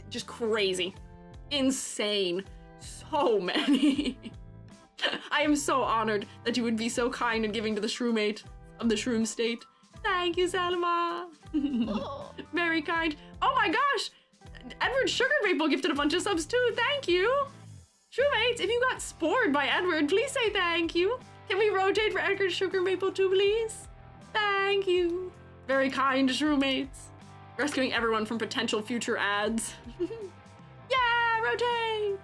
just crazy. Insane. So many. I am so honored that you would be so kind in giving to the shroomate of the shroom state. Thank you, Selma. Very kind. Oh my gosh! Edward Sugar Maple gifted a bunch of subs too. Thank you. Shroommates, if you got spored by Edward, please say thank you. Can we rotate for Edward Sugar Maple too, please? Thank you. Very kind shroommates. Rescuing everyone from potential future ads. Yeah, rotate.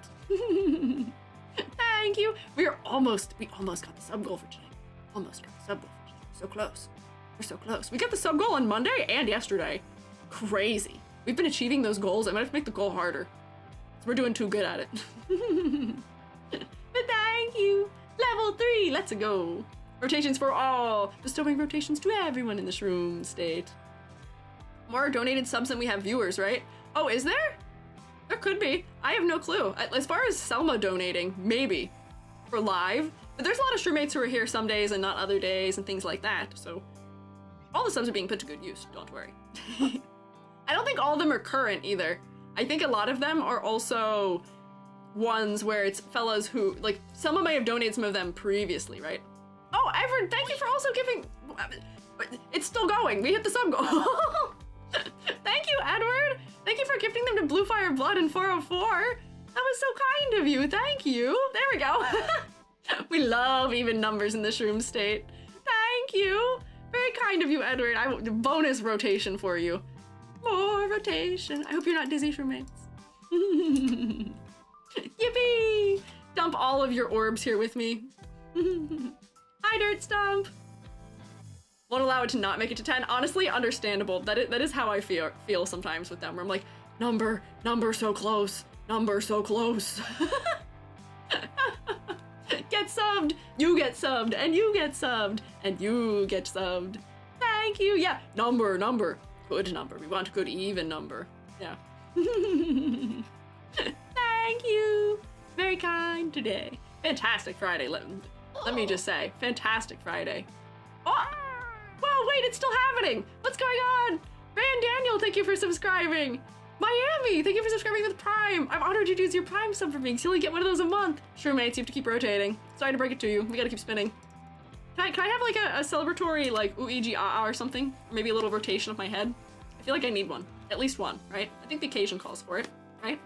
Thank you. We almost got the sub goal for today. Almost got the sub goal for today. So close. We're so close. We got the sub goal on Monday and yesterday. Crazy. We've been achieving those goals. I might have to make the goal harder. So we're doing too good at it. But thank you. Level 3, let's go. Rotations for all. Bestowing rotations to everyone in this room state. More donated subs than we have viewers, right? Oh, is there? There could be. I have no clue. As far as Selma donating, maybe. For live. But there's a lot of shroommates who are here some days and not other days and things like that, so all the subs are being put to good use, don't worry. I don't think all of them are current either. I think a lot of them are also ones where it's fellas who, like, someone might have donated some of them previously, right? Oh, Everett, thank you for also giving... It's still going. We hit the sub goal. Thank you, Edward. Thank you for gifting them to Blue Fire Blood in 404. That was so kind of you. Thank you. There we go. We love even numbers in the shroom state. Thank you. Very kind of you, Edward. Bonus rotation for you. More rotation. I hope you're not dizzy, shroommates. Yippee! Dump all of your orbs here with me. Hi, Dirt Stump. Won't allow it to not make it to 10. Honestly, understandable. That is how I feel sometimes with them, where I'm like, number so close, number so close. Get subbed, you get subbed, and you get subbed, and you get subbed. Thank you. Yeah, number. Good number. We want a good even number. Yeah. Thank you. Very kind today. Fantastic Friday. Let me just say, fantastic Friday. Oh, whoa, wait, it's still happening. What's going on? Rand Daniel, thank you for subscribing. Miami, thank you for subscribing with Prime. I'm honored you to use your Prime sub for me, because you only get one of those a month. Shroommates, you have to keep rotating. Sorry to break it to you. We gotta keep spinning. Can I have like a celebratory, like, ooh-ee-gee ah-ah or something? Or maybe a little rotation of my head? I feel like I need one. At least one, right? I think the occasion calls for it, right?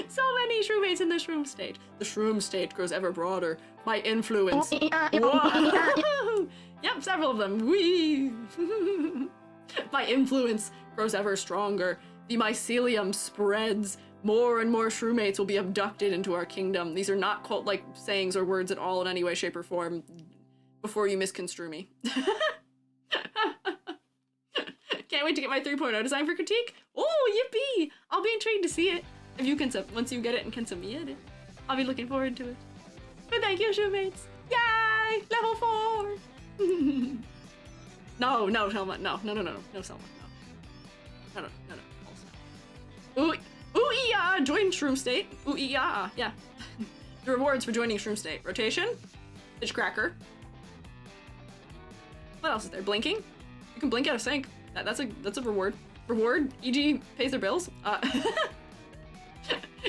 So many shroommates in the shroom state. The shroom state grows ever broader. My influence. Whoa. Yep, several of them. Whee! My influence grows ever stronger. The mycelium spreads. More and more shroommates will be abducted into our kingdom. These are not cult-like sayings or words at all in any way, shape, or form. Before you misconstrue me. Can't wait to get my 3.0 design for critique. Oh, yippee! I'll be intrigued to see it. If you can once you get it and can submit it, I'll be looking forward to it. But thank you, showmates. Yeah! Yay! Level 4! No, Selma. No, Selma. No. Also. Ooh-ee-ah! Join Shroom State. Ooh-ee-ah! Yeah. The rewards for joining Shroom State. Rotation. Fish Cracker. What else is there? Blinking. You can blink out of sync. That's a reward. Reward. EG pays their bills.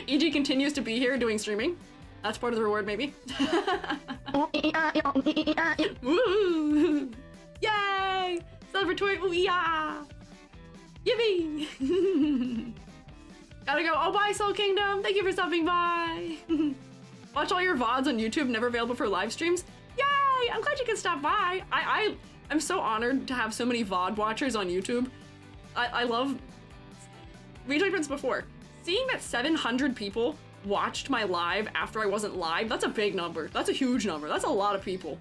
EG continues to be here doing streaming. That's part of the reward, maybe. Woo! Yay! Celebratory ooh-ee-ah! Yippee! Gotta go. Oh, bye, Soul Kingdom. Thank you for stopping by. Watch all your VODs on YouTube, never available for live streams. Yay! I'm glad you could stop by. I'm so honored to have so many VOD watchers on YouTube. I love... We talked about this before. Seeing that 700 people watched my live after I wasn't live, that's a big number. That's a huge number. That's a lot of people.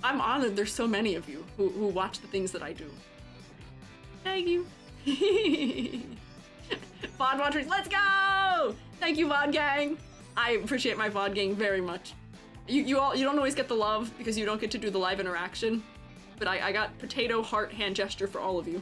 I'm honored there's so many of you who watch the things that I do. Thank you. VOD watchers, let's go! Thank you, VOD gang. I appreciate my VOD gang very much. You don't always get the love because you don't get to do the live interaction, but I got potato heart hand gesture for all of you.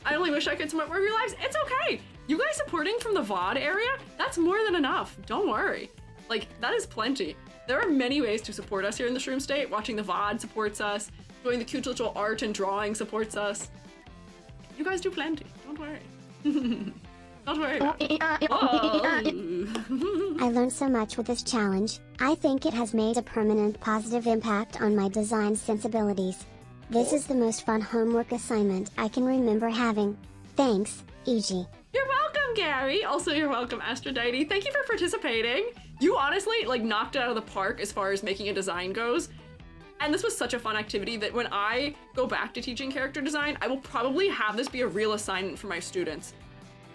I only wish I could support more of your lives. It's okay. You guys supporting from the VOD area, that's more than enough. Don't worry. Like, that is plenty. There are many ways to support us here in the Shroom State. Watching the VOD supports us. Doing the cute little art and drawing supports us. You guys do plenty. Don't worry. Don't worry about it. Oh. I learned so much with this challenge. I think it has made a permanent positive impact on my design sensibilities. This is the most fun homework assignment I can remember having. Thanks, EG. You're welcome, Gary. Also, you're welcome, Aphrodite. Thank you for participating. You honestly, like, knocked it out of the park as far as making a design goes. And this was such a fun activity that when I go back to teaching character design, I will probably have this be a real assignment for my students.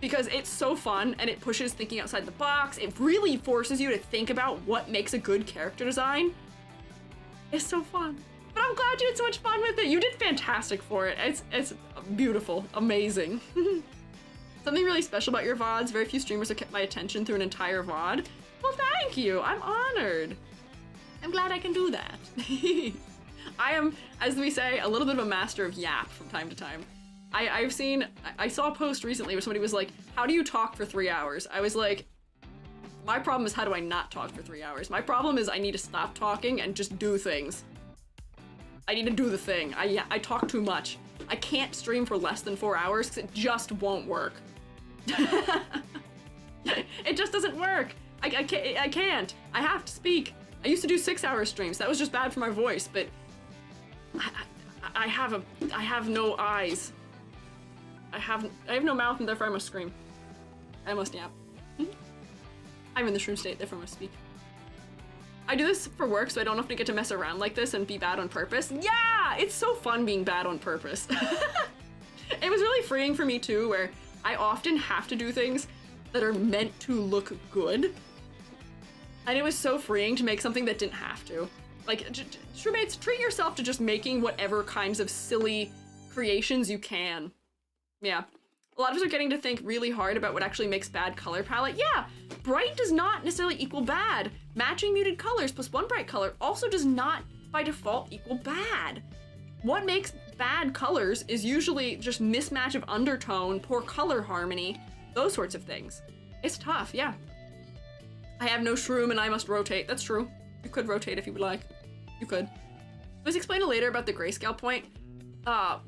Because it's so fun and it pushes thinking outside the box. It really forces you to think about what makes a good character design. It's so fun. But I'm glad you had so much fun with it. You did fantastic for it. It's beautiful, amazing. Something really special about your VODs. Very few streamers have kept my attention through an entire VOD. Well, thank you. I'm honored. I'm glad I can do that. I am, as we say, a little bit of a master of yap from time to time. I saw a post recently where somebody was like, how do you talk for 3 hours? I was like, my problem is how do I not talk for 3 hours? My problem is I need to stop talking and just do things. I need to do the thing. I talk too much. I can't stream for less than 4 hours because it just won't work. It just doesn't work. I can't. I have to speak. I used to do 6-hour streams. That was just bad for my voice, but I have no eyes. I have no mouth and therefore I must scream. I must yap. I'm in the Shroom State, therefore I must speak. I do this for work so I don't have to get to mess around like this and be bad on purpose. Yeah! It's so fun being bad on purpose. It was really freeing for me too, where I often have to do things that are meant to look good. And it was so freeing to make something that didn't have to. Like, Shroommates, treat yourself to just making whatever kinds of silly creations you can. Yeah. A lot of us are getting to think really hard about what actually makes bad color palette. Yeah, bright does not necessarily equal bad. Matching muted colors plus one bright color also does not, by default, equal bad. What makes bad colors is usually just mismatch of undertone, poor color harmony, those sorts of things. It's tough, yeah. I have no shroom and I must rotate. That's true. You could rotate if you would like. You could. Let's explain it later about the grayscale point.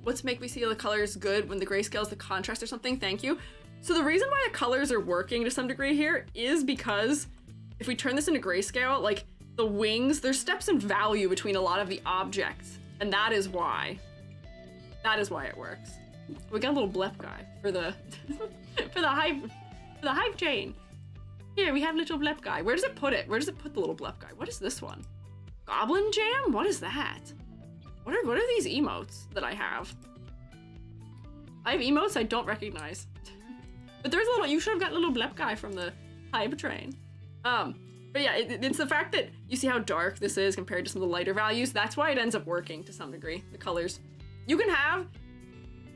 What's make me see the colors good when the grayscale is the contrast or something? Thank you. So the reason why the colors are working to some degree here is because if we turn this into grayscale, like the wings, there's steps in value between a lot of the objects, and that is why. That is why it works. We got a little blep guy for the for the hive chain. Here we have little blep guy. Where does it put it? Where does it put the little blep guy? What is this one? Goblin jam? What is that? What are these emotes that I have? I have emotes I don't recognize. But there's a little, you should have got little blep guy from the hive train. But yeah, it's the fact that you see how dark this is compared to some of the lighter values. That's why it ends up working to some degree, the colors. You can have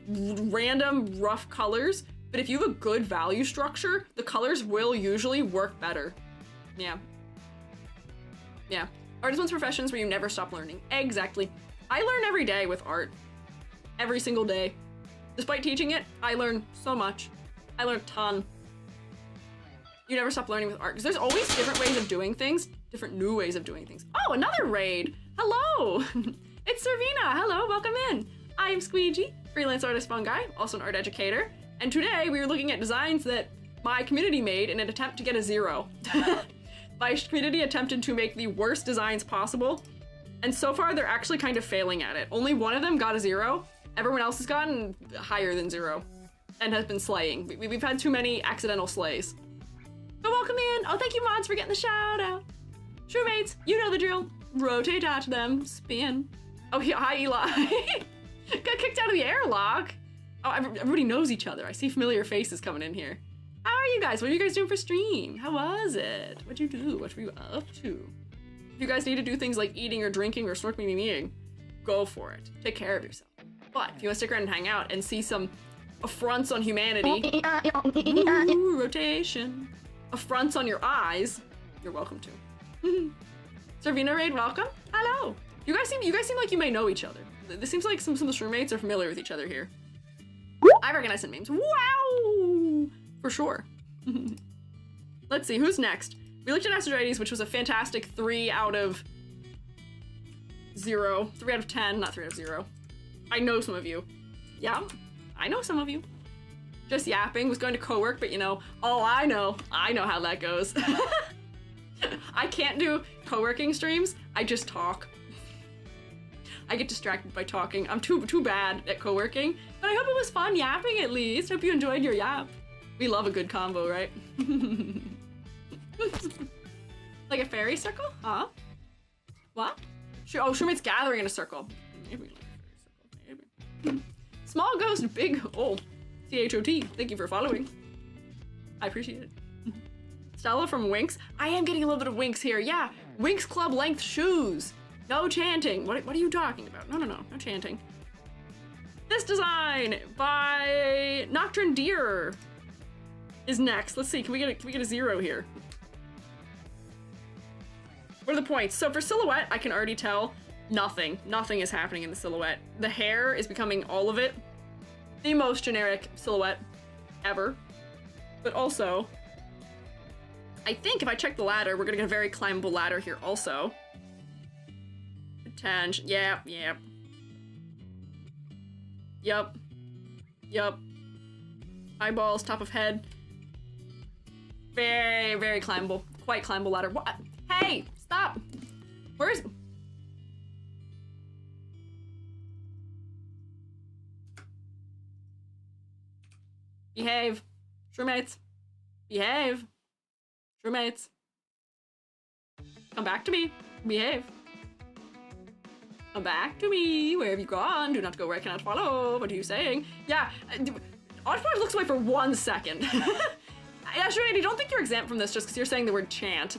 random rough colors, but if you have a good value structure, the colors will usually work better. Yeah. Yeah. Art is one's professions where you never stop learning. Exactly. I learn every day with art. Every single day. Despite teaching it, I learn so much. I learn a ton. You never stop learning with art, because there's always different ways of doing things, different new ways of doing things. Oh, another raid! Hello! It's Servina! Hello, welcome in! I am Squiiji, freelance artist Fungi, also an art educator, and today we are looking at designs that my community made in an attempt to get a 0. My community attempted to make the worst designs possible, and so far they're actually kind of failing at it. Only one of them got a 0, everyone else has gotten higher than 0, and has been slaying. We've had too many accidental slays. So welcome in! Oh, thank you mods for getting the shout out! Shroommates, you know the drill. Rotate at them, spin. Oh, hi Eli. Got kicked out of the airlock. Oh, everybody knows each other. I see familiar faces coming in here. How are you guys? What are you guys doing for stream? How was it? What'd you do? What were you up to? If you guys need to do things like eating or drinking or meeting, go for it. Take care of yourself. But if you want to stick around and hang out and see some affronts on humanity, ooh, rotation, affronts on your eyes, you're welcome to. Servina Raid, welcome. Hello. You guys seem like you may know each other. This seems like some of the roommates are familiar with each other here. I recognize some names. Wow! For sure. Let's see, who's next? We looked at Astrides, which was a fantastic 3 out of 0. 3 out of 10, not 3 out of 0. I know some of you. Yeah, I know some of you. Just yapping, was going to co-work, but you know, I know how that goes. I can't do co-working streams, I just talk. I get distracted by talking. I'm too bad at co-working, but I hope it was fun yapping at least. Hope you enjoyed your yap. We love a good combo, right? Like a fairy circle? Huh? What? Oh, Shumate's gathering in a circle. Maybe like a fairy circle, maybe. Small ghost, big ol' CHOT. Thank you for following. I appreciate it. Stella from Winx. I am getting a little bit of Winx here. Yeah, Winx Club length shoes. No chanting. What are you talking about? No chanting. This design by Nocturne Deer is next. Let's see, can we get a 0 here? What are the points? So for silhouette, I can already tell nothing is happening in the silhouette. The hair is becoming all of it. The most generic silhouette ever. But also, I think if I check the ladder, we're gonna get a very climbable ladder here also. Attention, yeah. Yup. Eyeballs, top of head. Very, very climbable. Quite climbable ladder. What? Hey, stop! Where's... Behave. Roommates. Behave. Roommates. Come back to me. Behave. Come back to me. Where have you gone? Do not go where I cannot follow. What are you saying? Yeah. Oddpod looks away for 1 second. Yeah, sure, Andy, don't think you're exempt from this just because you're saying the word chant.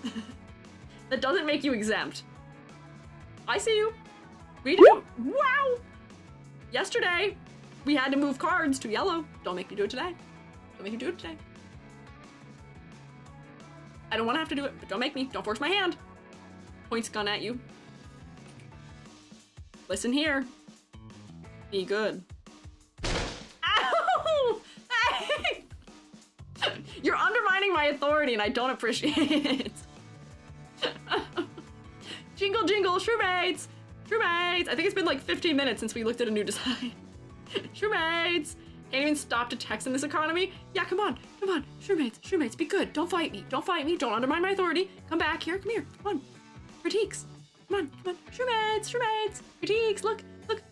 That doesn't make you exempt. I see you. We do. Wow! Yesterday, we had to move cards to yellow. Don't make me do it today. Don't make me do it today. I don't want to have to do it, but don't make me. Don't force my hand. Points gun at you. Listen here. Be good. Ow! Hey! You're undermining my authority and I don't appreciate it. Jingle, jingle, Shroommates! Shroommates! I think it's been like 15 minutes since we looked at a new design. Shroommates! Can't even stop to text in this economy? Yeah, come on. Shroommates, be good. Don't fight me. Don't undermine my authority. Come back here, come on. Critiques. Come on. Shroommates. Critiques, look,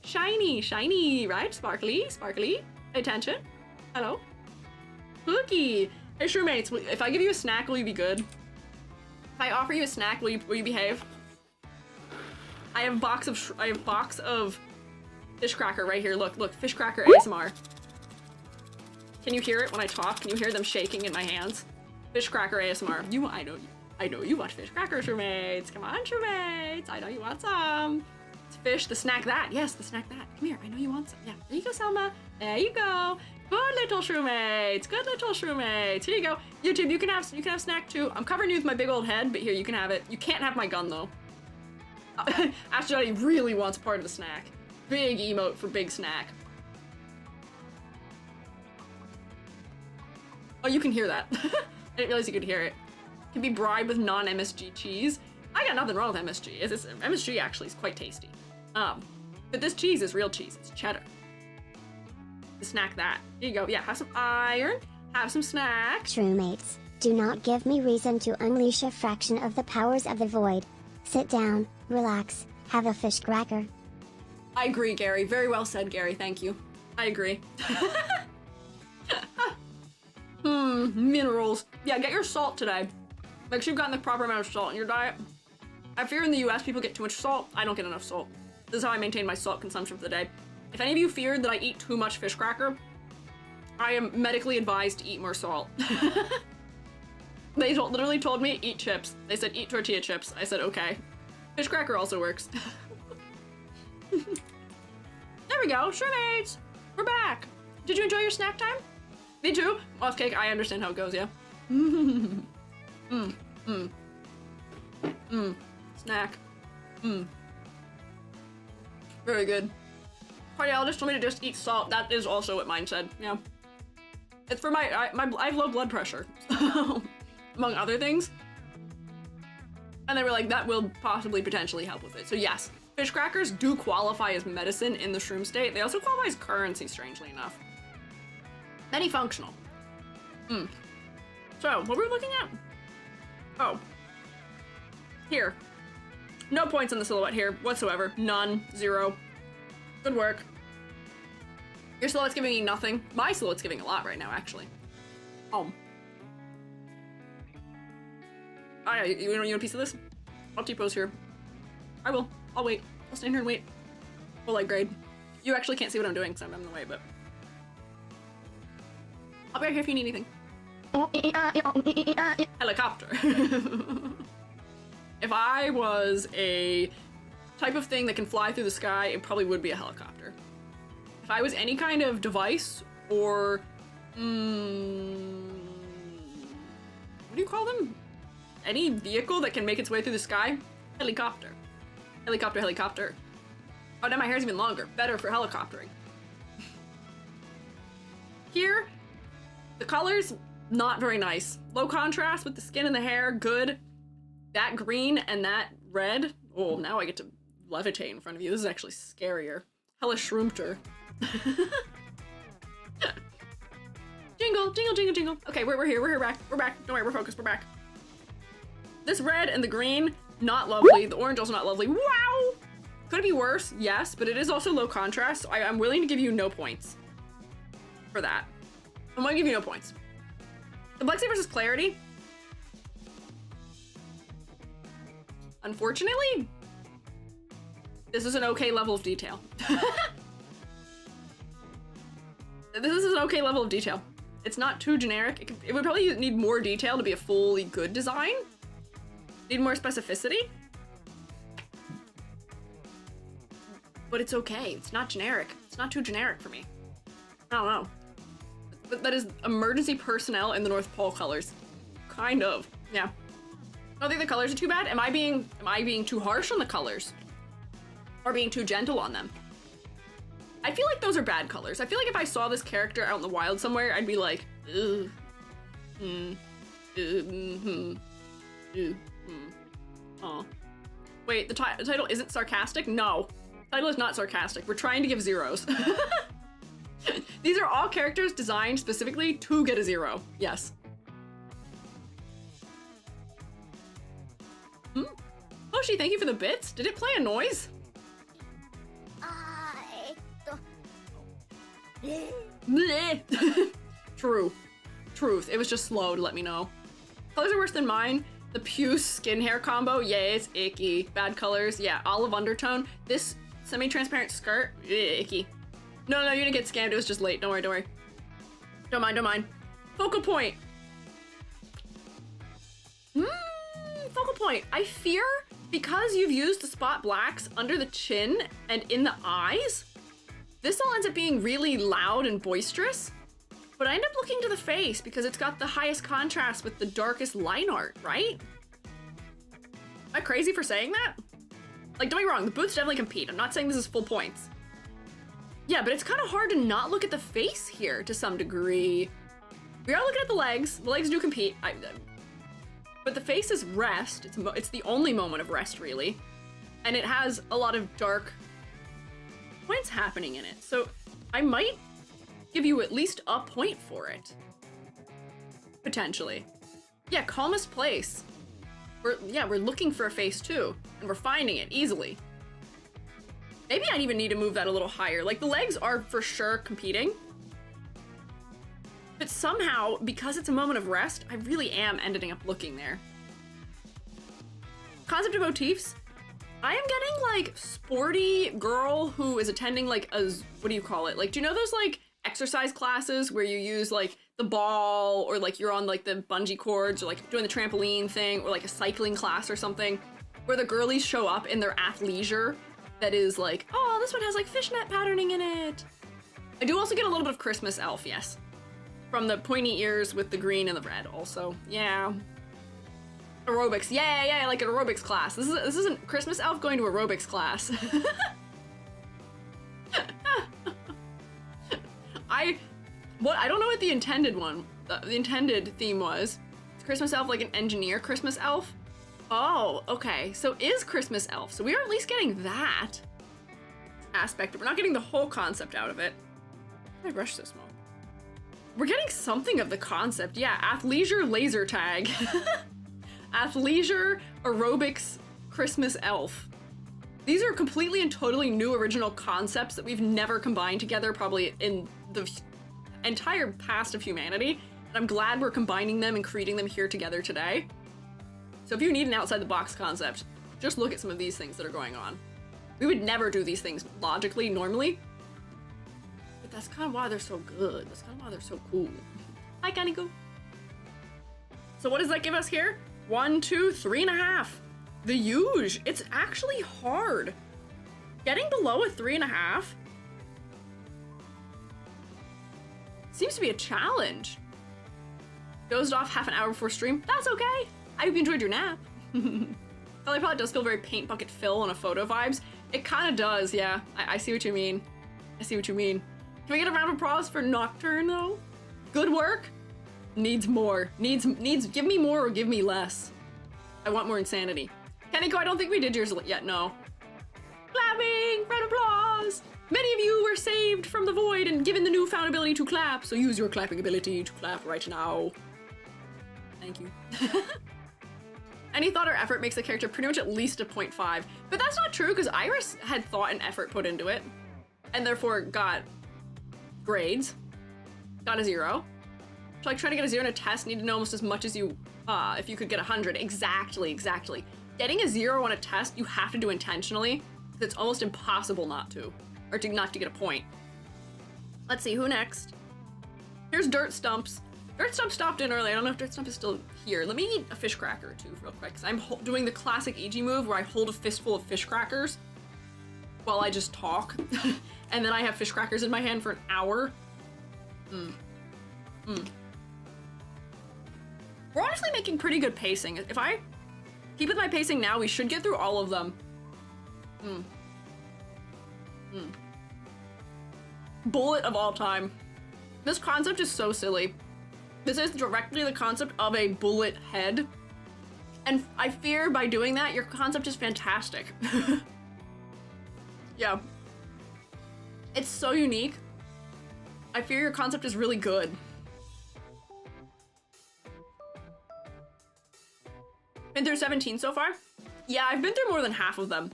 shiny, right? Sparkly. Pay attention. Hello? Cookie. Hey, Shroommates, if I give you a snack, will you be good? If I offer you a snack, will you behave? I have a box of fish cracker right here. Look, fish cracker ASMR. Can you hear it when I talk? Can you hear them shaking in my hands? Fish cracker ASMR. I know you want fish crackers, Shroommates. Come on, Shroommates. I know you want some. It's fish, the snack that. Yes, the snack that. Come here, I know you want some. Yeah, there you go, Selma. There you go. Good little Shroommates. Here you go. YouTube, you can have snack too. I'm covering you with my big old head, but here, you can have it. You can't have my gun though. Astronaut really wants a part of the snack. Big emote for big snack. Oh, you can hear that. I didn't realize you could hear it. Can be bribed with non-MSG cheese. I got nothing wrong with MSG. MSG actually is quite tasty. But this cheese is real cheese. It's cheddar. Snack that. Here you go. Yeah, have some iron. Have some snacks. Truemates, do not give me reason to unleash a fraction of the powers of the void. Sit down, relax, have a fish cracker. I agree, Gary. Very well said, Gary. Thank you. I agree. Minerals. Yeah, get your salt today. Make sure you've gotten the proper amount of salt in your diet. I fear in the US people get too much salt. I don't get enough salt. This is how I maintain my salt consumption for the day. If any of you feared that I eat too much fish cracker, I am medically advised to eat more salt. They literally told me, eat chips. They said, eat tortilla chips. I said, okay. Fish cracker also works. There we go, Shrimmates! We're back! Did you enjoy your snack time? Me too. Moth cake, I understand how it goes, yeah. Snack. Very good. Cardiologist told me to just eat salt. That is also what mine said, yeah. It's for I have low blood pressure, among other things. And they were like, that will possibly potentially help with it. So yes, fish crackers do qualify as medicine in the shroom state. They also qualify as currency, strangely enough. Many functional. So, what were we looking at? Oh. Here. No points on the silhouette here whatsoever. None. 0. Good work. Your silhouette's giving me nothing. My silhouette's giving a lot right now, actually. Oh, yeah, you want a piece of this? I'll T-pose here. I will. I'll wait. I'll stand here and wait. Full light grade. You actually can't see what I'm doing because I'm in the way, but... I'll be right here if you need anything. Helicopter. If I was a type of thing that can fly through the sky, it probably would be a helicopter. If I was any kind of device or... what do you call them? Any vehicle that can make its way through the sky? Helicopter. Helicopter, helicopter. Oh, now my hair's even longer. Better for helicoptering. Here, the colors, not very nice. Low contrast with the skin and the hair, good. That green and that red. Oh, now I get to levitate in front of you. This is actually scarier. Hella shroomter. Jingle, jingle, jingle, jingle. Okay, we're here, we're back. We're back. Don't worry, we're focused, we're back. This red and the green, not lovely. The orange also not lovely. Wow! Could it be worse? Yes, but it is also low contrast, so I'm willing to give you no points for that. I'm gonna give you no points. Complexity versus clarity. Unfortunately, this is an okay level of detail. This is an okay level of detail. It's not too generic. It would probably need more detail to be a fully good design. Need more specificity. But it's okay. It's not generic. It's not too generic for me. I don't know. But that is emergency personnel in the North Pole colors. Kind of. Yeah. I don't think the colors are too bad. Am I being too harsh on the colors? Or being too gentle on them? I feel like those are bad colors. I feel like if I saw this character out in the wild somewhere, I'd be like, ugh. Oh. Wait, the title isn't sarcastic? No. The title is not sarcastic. We're trying to give zeros. These are all characters designed specifically to get a 0. Yes. Hoshi, thank you for the bits. Did it play a noise? True. Truth. It was just slow to let me know. Colors are worse than mine. The puce skin hair combo, yeah, it's icky. Bad colors, yeah. Olive undertone. This semi-transparent skirt, icky. No, you didn't get scammed. It was just late. Don't worry, don't worry. Don't mind, don't mind. Focal point. Focal point. I fear because you've used the spot blacks under the chin and in the eyes, this all ends up being really loud and boisterous. But I end up looking to the face because it's got the highest contrast with the darkest line art, right? Am I crazy for saying that? Like, don't get me wrong, the boots definitely compete. I'm not saying this is full points. Yeah, but it's kind of hard to not look at the face here to some degree. We are looking at the legs. The legs do compete. But the face is rest. It's the only moment of rest, really. And it has a lot of dark points happening in it. So I might give you at least a point for it. Potentially. Yeah, calmest place. We're looking for a face too, and we're finding it easily. Maybe I'd even need to move that a little higher. Like, the legs are for sure competing. But somehow, because it's a moment of rest, I really am ending up looking there. Concept of motifs. I am getting, like, sporty girl who is attending, like, what do you call it? Like, do you know those, like, exercise classes where you use, like, the ball, or, like, you're on, like, the bungee cords, or, like, doing the trampoline thing, or, like, a cycling class or something, where the girlies show up in their athleisure that is, like, oh, this one has, like, fishnet patterning in it. I do also get a little bit of Christmas elf, yes. From the pointy ears with the green and the red also. Yeah. Aerobics. Yeah, like an aerobics class. This isn't Christmas elf going to aerobics class. I don't know what the intended the intended theme was. Is Christmas elf like an engineer Christmas elf? Oh, okay. So is Christmas elf. So we are at least getting that aspect. We're not getting the whole concept out of it. Why did I brush so small? We're getting something of the concept. Yeah, athleisure laser tag. Athleisure aerobics Christmas elf. These are completely and totally new original concepts that we've never combined together probably in the entire past of humanity. And I'm glad we're combining them and creating them here together today. So if you need an outside the box concept, just look at some of these things that are going on. We would never do these things logically normally. But that's kind of why they're so good. That's kind of why they're so cool. Hi, Kaniko. So what does that give us here? 1, 2, 3.5. The huge. It's actually hard. Getting below a 3.5 seems to be a challenge. Dozed off half an hour before stream. That's okay. I hope you enjoyed your nap. Color palette does feel very paint bucket fill on a photo vibes. It kind of does, yeah. I see what you mean. I see what you mean. Can we get a round of applause for Nocturne though? Good work. Needs more. Needs, give me more or give me less. I want more insanity. Kaniko, I don't think we did yours yet, no. Clapping, round of applause. Many of you were saved from the void and given the newfound ability to clap, so use your clapping ability to clap right now. Thank you. Any thought or effort makes the character pretty much at least a 0.5, but that's not true because Iris had thought and effort put into it, and therefore got grades, got a 0. So like trying to get a 0 in a test, need to know almost as much as you, if you could get 100. Exactly. Getting a 0 on a test, you have to do intentionally, because it's almost impossible not to, or not to get a point. Let's see, who next? Here's Dirt Stumps. Dirt Stump stopped in early. I don't know if Dirt Stump is still here. Let me eat a fish cracker or two real quick, because I'm doing the classic EG move where I hold a fistful of fish crackers while I just talk, and then I have fish crackers in my hand for an hour. We're honestly making pretty good pacing. If I keep with my pacing now, we should get through all of them. Bullet of all time. This concept is so silly. This is directly the concept of a bullet head. And I fear by doing that, your concept is fantastic. Yeah. It's so unique. I fear your concept is really good. Been through 17 so far? Yeah, I've been through more than half of them.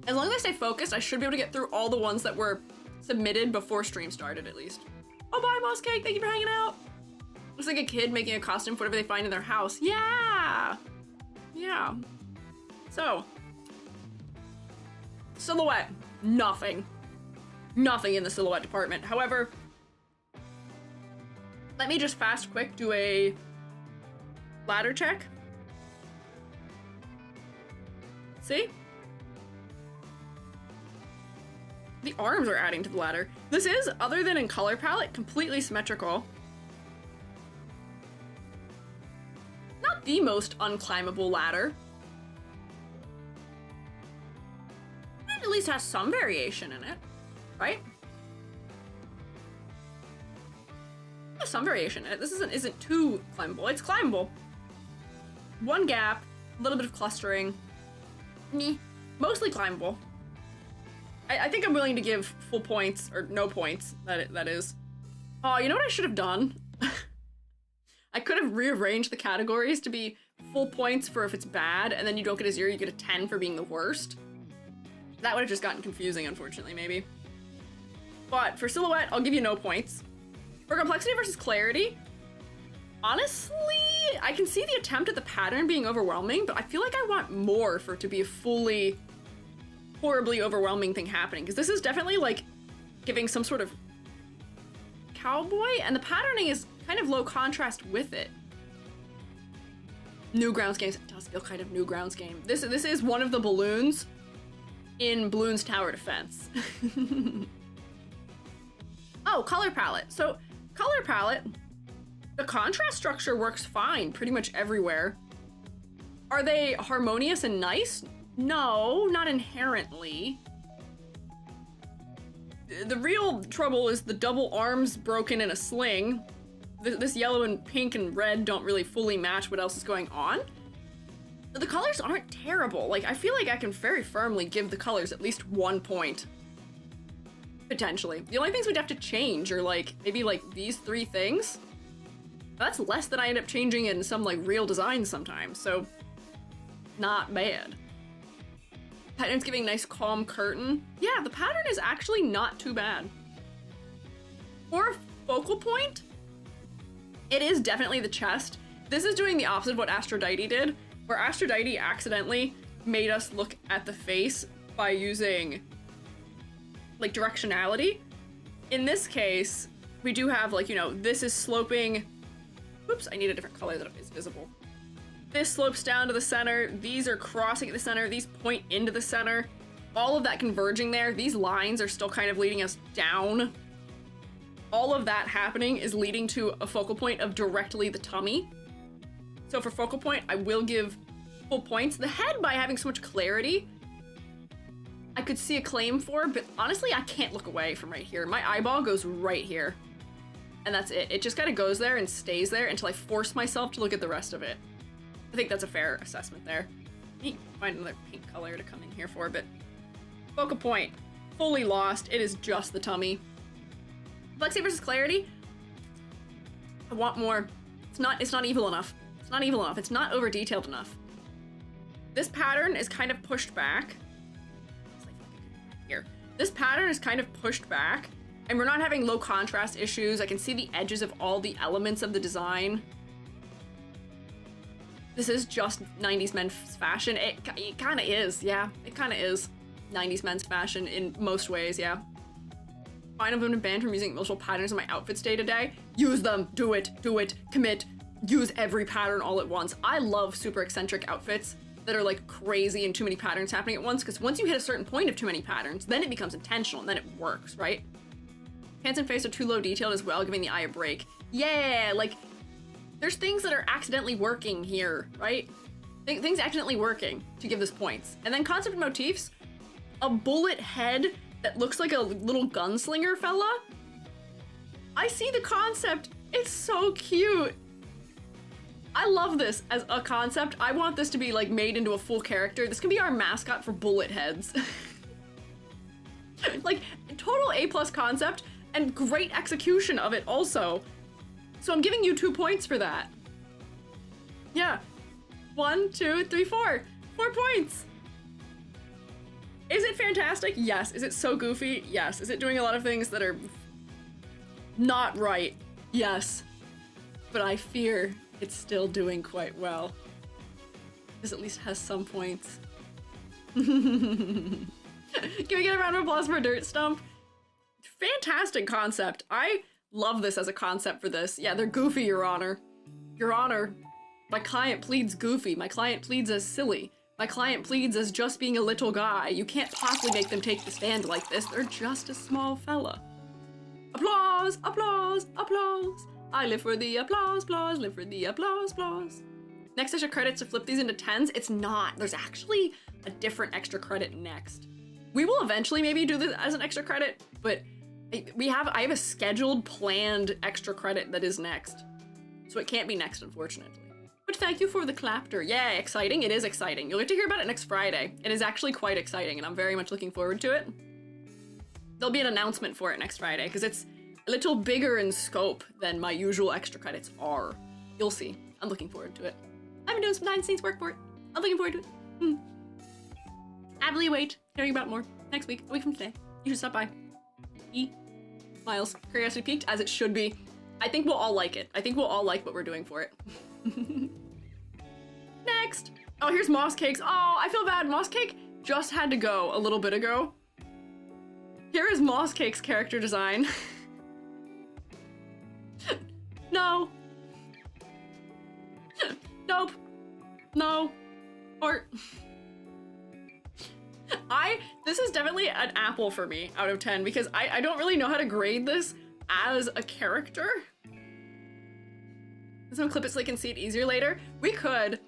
As long as I stay focused, I should be able to get through all the ones that were submitted before stream started, at least. Oh, bye, Moss Cake. Thank you for hanging out. Looks like a kid making a costume for whatever they find in their house. Yeah. Yeah. So. Silhouette. Nothing. Nothing in the silhouette department. However, let me just fast quick do a ladder check. See? The arms are adding to the ladder. This is, other than in color palette, completely symmetrical. Not the most unclimbable ladder. least has some variation in it, right? There's some variation in it. This isn't too climbable. It's climbable. One gap, a little bit of clustering. Meh. Mostly climbable. I think I'm willing to give full points, or no points, that is. Oh, you know what I should have done? I could have rearranged the categories to be full points for if it's bad, and then you don't get a 0, you get a 10 for being the worst. That would have just gotten confusing, unfortunately, maybe. But for silhouette, I'll give you no points. For complexity versus clarity, honestly, I can see the attempt at the pattern being overwhelming, but I feel like I want more for it to be a fully horribly overwhelming thing happening, because this is definitely like giving some sort of cowboy, and the patterning is kind of low contrast with it. Newgrounds games, it does feel kind of Newgrounds game. This is one of the balloons in Bloons Tower Defense. Oh, color palette. So color palette, the contrast structure works fine pretty much everywhere. Are they harmonious and nice? No, not inherently. The real trouble is the double arms broken in a sling. This yellow and pink and red don't really fully match what else is going on. The colors aren't terrible. Like, I feel like I can very firmly give the colors at least 1 point. Potentially. The only things we'd have to change are like, maybe like these 3 things. That's less than I end up changing in some like real designs sometimes, so not bad. Pattern's giving nice calm curtain. Yeah, the pattern is actually not too bad. For a focal point, it is definitely the chest. This is doing the opposite of what Aphrodite did, where Aphrodite accidentally made us look at the face by using like directionality. In this case, we do have like, you know, this is sloping. Oops, I need a different color that is visible. This slopes down to the center, these are crossing at the center, these point into the center. All of that converging there, these lines are still kind of leading us down. All of that happening is leading to a focal point of directly the tummy. So for focal point, I will give full points. The head, by having so much clarity, I could see a claim for, but honestly, I can't look away from right here. My eyeball goes right here. And that's it. It just kind of goes there and stays there until I force myself to look at the rest of it. I think that's a fair assessment there. I need to find another pink color to come in here for, but focal point, fully lost. It is just the tummy. Complexity versus clarity. I want more. It's not evil enough. It's not evil enough. It's not over detailed enough. This pattern is kind of pushed back. Here. This pattern is kind of pushed back, and we're not having low contrast issues. I can see the edges of all the elements of the design. This is just 90s men's fashion. It kind of is, yeah. It kind of is 90s men's fashion in most ways, yeah. Fine, I've been banned from using multiple patterns in my outfits day to day. Use them, do it, commit, use every pattern all at once. I love super eccentric outfits that are like crazy and too many patterns happening at once, because once you hit a certain point of too many patterns, then it becomes intentional and then it works, right? Hands and face are too low detailed as well, giving the eye a break. Yeah, like, there's things that are accidentally working here, right? Things accidentally working to give this points. And then concept and motifs, a bullet head that looks like a little gunslinger fella. I see the concept. It's so cute. I love this as a concept. I want this to be like made into a full character. This can be our mascot for bullet heads. Like, total A+ concept and great execution of it also. So I'm giving you 2 points for that. Yeah. 1, 2, 3, 4. 4 points. Is it fantastic? Yes. Is it so goofy? Yes. Is it doing a lot of things that are not right? Yes. But I fear it's still doing quite well. This at least has some points. Can we get a round of applause for Dirt Stump? Fantastic concept. I love this as a concept for this. Yeah, they're goofy, Your Honor. Your Honor, my client pleads goofy. My client pleads as silly. My client pleads as just being a little guy. You can't possibly make them take the stand like this. They're just a small fella. Applause, applause, applause. I live for the applause, applause, live for the applause, applause. Next extra credits to flip these into 10s. It's not. There's actually a different extra credit next. We will eventually maybe do this as an extra credit, but I have a scheduled, planned extra credit that is next. So it can't be next, unfortunately. But thank you for the clapter. Yeah, exciting. It is exciting. You'll get to hear about it next Friday. It is actually quite exciting, and I'm very much looking forward to it. There'll be an announcement for it next Friday, because it's a little bigger in scope than my usual extra credits are. You'll see. I'm looking forward to it. I've been doing some behind-the-scenes work for it. I'm looking forward to it. Happily await hearing about more next week, a week from today. You should stop by. Miles, curiosity peaked, as it should be. I think we'll all like it. I think we'll all like what we're doing for it. Next. Oh, here's Moss Cake's. Oh, I feel bad. Moss Cake just had to go a little bit ago. Here is Moss Cake's character design. No. Nope. No. Or... This is definitely an apple for me out of 10 because I don't really know how to grade this as a character. So I'll clip it so I can see it easier later. We could.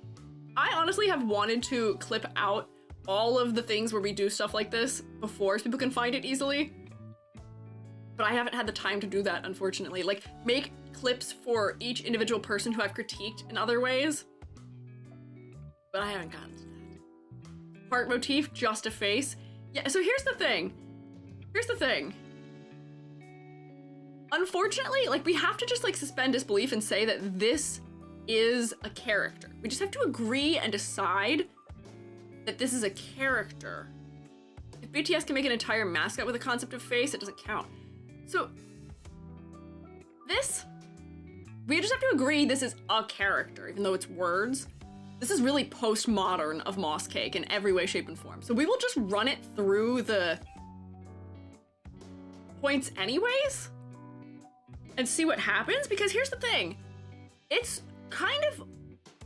I honestly have wanted to clip out all of the things where we do stuff like this before so people can find it easily. But I haven't had the time to do that, unfortunately. Like, make clips for each individual person who I've critiqued in other ways. But I haven't gotten to that. Heart motif, just a face. Yeah, so here's the thing. Unfortunately, like, we have to just, like, suspend disbelief and say that this is a character. We just have to agree and decide that this is a character. If BTS can make an entire mascot with a concept of face, it doesn't count. So, we just have to agree this is a character, even though it's words. This is really postmodern of Moss Cake in every way, shape, and form. So we will just run it through the points anyways and see what happens, because here's the thing. It's kind of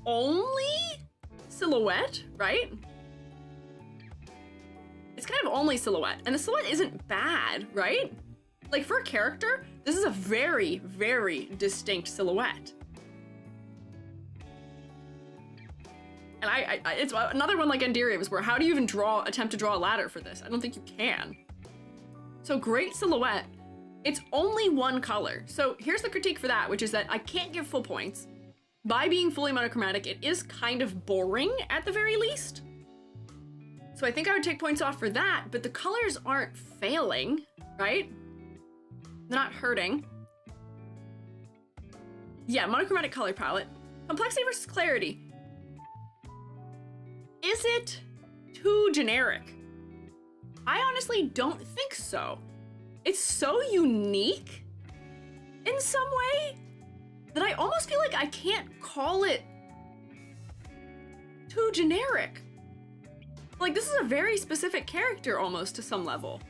only silhouette, right? It's kind of only silhouette, and the silhouette isn't bad, right? Like, for a character, this is a very, very distinct silhouette. And it's another one like Enderium's, where how do you even attempt to draw a ladder for this? I don't think you can. So great silhouette. It's only one color. So here's the critique for that, which is that I can't give full points. By being fully monochromatic, it is kind of boring at the very least. So I think I would take points off for that, but the colors aren't failing, right? They're not hurting. Yeah, monochromatic color palette. Complexity versus clarity. Is it too generic? I honestly don't think so. It's so unique in some way that I almost feel like I can't call it too generic. Like, this is a very specific character almost to some level.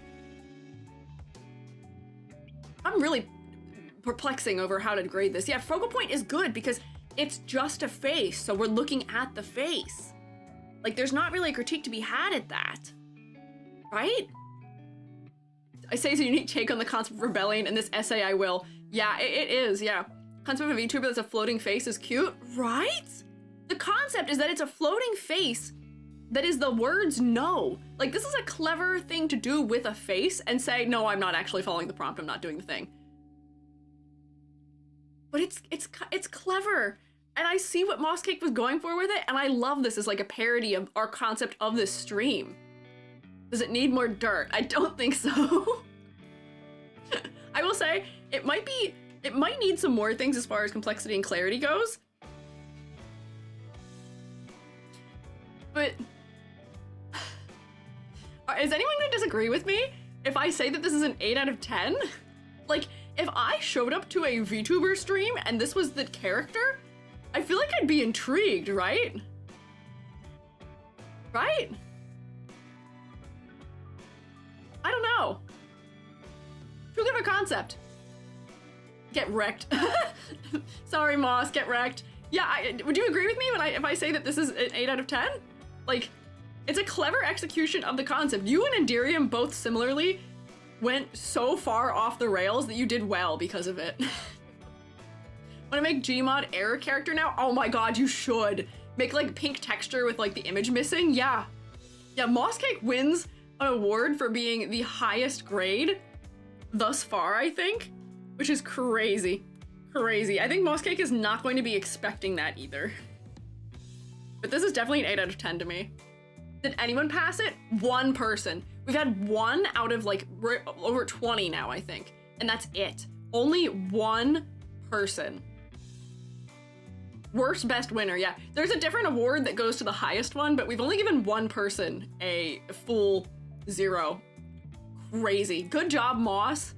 I'm really perplexing over how to grade this. Yeah, focal point is good because it's just a face, so we're looking at the face. Like, there's not really a critique to be had at that, right? I say it's a unique take on the concept of rebellion. In this essay, I will. Yeah, it is, yeah. Concept of a VTuber that's a floating face is cute, right? The concept is that it's a floating face that is the words no. Like, this is a clever thing to do with a face and say, no, I'm not actually following the prompt, I'm not doing the thing. But it's clever. And I see what Moss Cake was going for with it, and I love this as like a parody of our concept of this stream. Does it need more dirt? I don't think so. I will say, it might need some more things as far as complexity and clarity goes. But is anyone gonna disagree with me if I say that this is an 8 out of 10? Like, if I showed up to a VTuber stream and this was the character, I feel like I'd be intrigued, right? Right? I don't know. Too good of a concept. Get wrecked. Sorry, Moss, get wrecked. Yeah, would you agree with me if I say that this is an 8 out of 10? Like, it's a clever execution of the concept. You and Enderium both similarly went so far off the rails that you did well because of it. Want to make Gmod error character now? Oh my god, you should. Make like pink texture with like the image missing? Yeah. Yeah, Moss Cake wins an award for being the highest grade thus far, I think, which is crazy. Crazy. I think Moss Cake is not going to be expecting that either. But this is definitely an 8 out of 10 to me. Did anyone pass it? One person. We've had one out of like over 20 now, I think. And that's it. Only one person. Worst best winner, yeah. There's a different award that goes to the highest one, but we've only given one person a full 0. Crazy. Good job, Moss.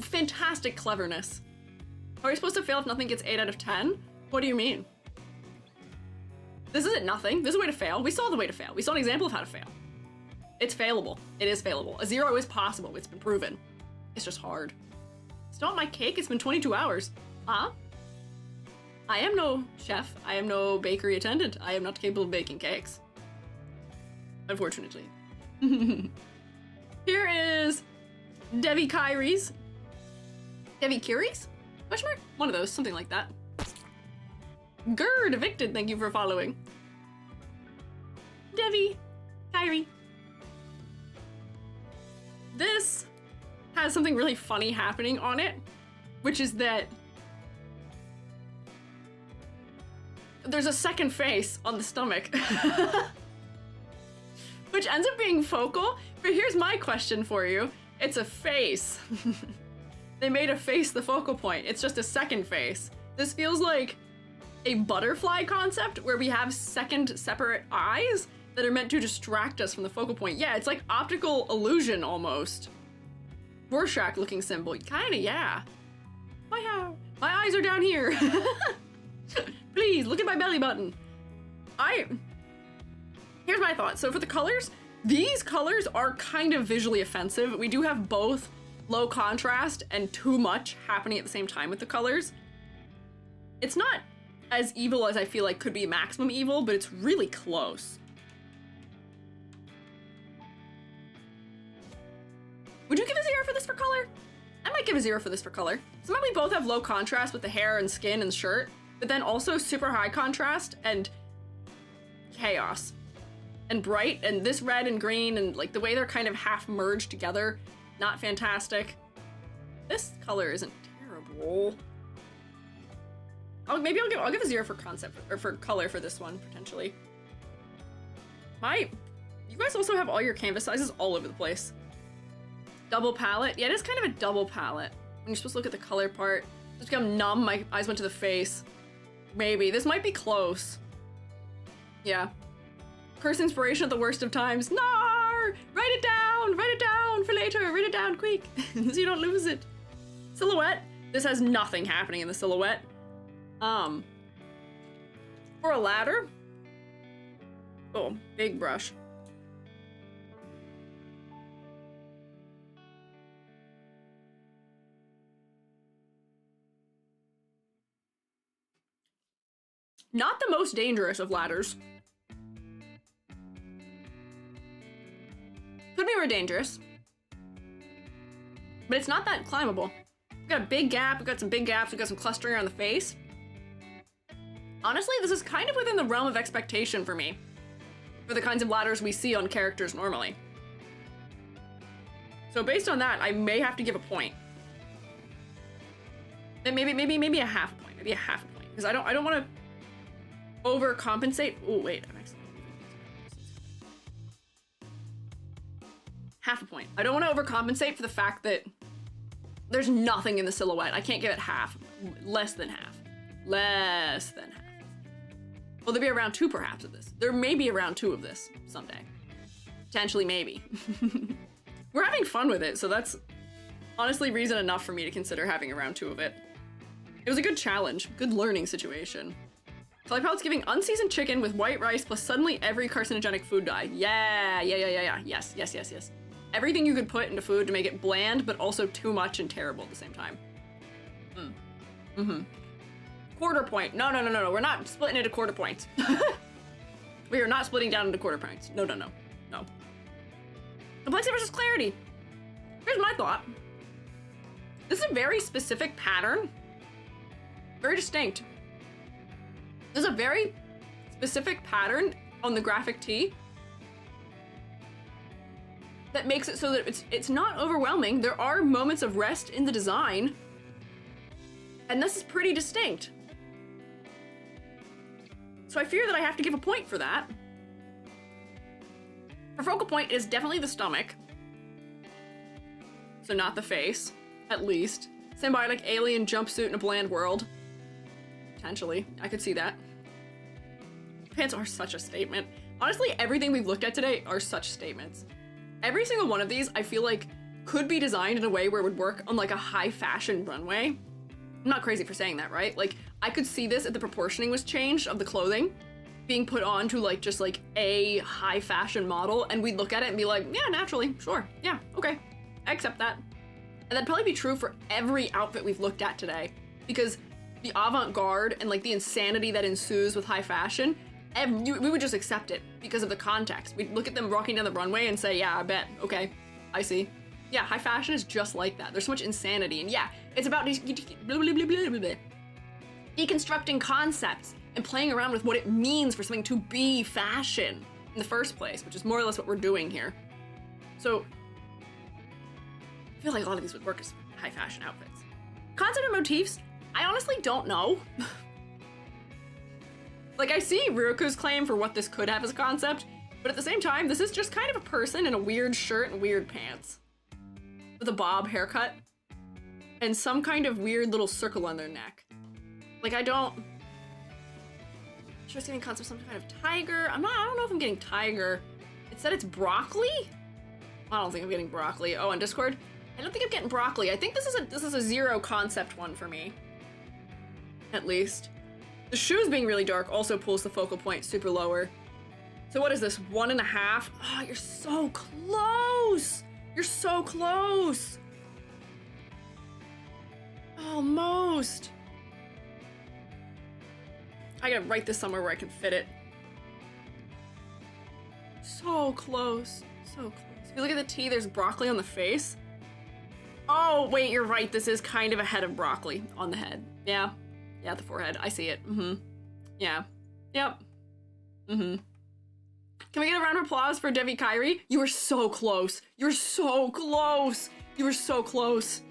Fantastic cleverness. Are we supposed to fail if nothing gets 8 out of 10? What do you mean? This isn't nothing. This is a way to fail. We saw the way to fail. We saw an example of how to fail. It's failable. It is failable. A 0 is possible. It's been proven. It's just hard. It's not my cake. It's been 22 hours. Huh? I am no chef. I am no bakery attendant. I am not capable of baking cakes. Unfortunately. Here is Devi Kyrie's. Devi Curie's? Question mark? One of those, something like that. Gerd evicted, thank you for following. Devi, Kyrie. This has something really funny happening on it, which is that there's a second face on the stomach, which ends up being focal. But here's my question for you. It's a face. They made a face the focal point. It's just a second face. This feels like a butterfly concept where we have second separate eyes that are meant to distract us from the focal point. Yeah, it's like optical illusion almost. Rorschach looking symbol. Kinda, yeah. My eyes are down here. Please, look at my belly button. Here's my thought. So for the colors, these colors are kind of visually offensive. We do have both low contrast and too much happening at the same time with the colors. It's not as evil as I feel like could be maximum evil, but it's really close. Would you give a 0 for this for color? I might give a 0 for this for color. Somehow we both have low contrast with the hair and skin and shirt, but then also super high contrast and chaos and bright, and this red and green and like the way they're kind of half merged together, not fantastic. This color isn't terrible. Maybe I'll give a 0 for concept or for color for this one potentially. You guys also have all your canvas sizes all over the place. Double palette. Yeah, it is kind of a double palette. When you're supposed to look at the color part, just become numb. My eyes went to the face. Maybe this might be close. Yeah. Curse inspiration at the worst of times. Nar! Write it down for later. Write it down quick so you don't lose it. Silhouette. This has nothing happening in the silhouette. For a ladder. Oh, big brush. Not the most dangerous of ladders. Could be more dangerous. But it's not that climbable. We've got a big gap, we've got some big gaps, we've got some clustering around the face. Honestly, this is kind of within the realm of expectation for me. For the kinds of ladders we see on characters normally. So based on that, I may have to give a point. Maybe a half a point. Maybe a half a point. Because I don't want to overcompensate. Oh wait, I'm actually half a point. I don't want to overcompensate for the fact that there's nothing in the silhouette. I can't give it half. Less than half. Less than half. Will there be a round 2 perhaps of this? There may be a round 2 of this someday. Potentially, maybe. We're having fun with it, so that's honestly reason enough for me to consider having a round 2 of it. It was a good challenge, good learning situation. Color palette's giving unseasoned chicken with white rice plus suddenly every carcinogenic food dye. Yeah. Yes. Everything you could put into food to make it bland, but also too much and terrible at the same time. Quarter point. No. We're not splitting into quarter points. We are not splitting down into quarter points. No. Complexity versus clarity. Here's my thought. This is a very specific pattern. Very distinct. There's a very specific pattern on the graphic tee that makes it so that it's not overwhelming. There are moments of rest in the design, and this is pretty distinct. So I fear that I have to give a point for that. Her focal point is definitely the stomach. So not the face, at least. Symbiotic alien jumpsuit in a bland world. Potentially, I could see that. Pants are such a statement. Honestly, everything we've looked at today are such statements. Every single one of these, I feel like, could be designed in a way where it would work on like a high fashion runway. I'm not crazy for saying that, right? Like, I could see this if the proportioning was changed of the clothing being put on to like just like a high fashion model, and we'd look at it and be like, yeah, naturally, sure, yeah, okay, I accept that. And that'd probably be true for every outfit we've looked at today, because the avant-garde and like the insanity that ensues with high fashion, we would just accept it because of the context. We'd look at them walking down the runway and say, yeah, I bet, okay, I see. Yeah, high fashion is just like that. There's so much insanity, and yeah, it's about deconstructing concepts and playing around with what it means for something to be fashion in the first place, which is more or less what we're doing here. So, I feel like a lot of these would work as high fashion outfits. Concept and motifs, I honestly don't know. Like, I see Ryuku's claim for what this could have as a concept, but at the same time, this is just kind of a person in a weird shirt and weird pants. With a bob haircut. And some kind of weird little circle on their neck. Like, I don't... Should I see any concept of some kind of tiger? I don't know if I'm getting tiger. It said it's broccoli? I don't think I'm getting broccoli. Oh, on Discord? I don't think I'm getting broccoli. I think this is a 0 concept one for me. At least. The shoes being really dark also pulls the focal point super lower. So what is this, 1.5? Oh, you're so close! You're so close! Almost. I gotta write this somewhere where I can fit it. So close, so close. If you look at the T, there's broccoli on the face. Oh, wait, you're right. This is kind of a head of broccoli on the head. Yeah. Yeah, the forehead. I see it. Mm-hmm. Yeah. Yep. Mm-hmm. Can we get a round of applause for Devi Kyrie? You were so close. You're so close. You were so close.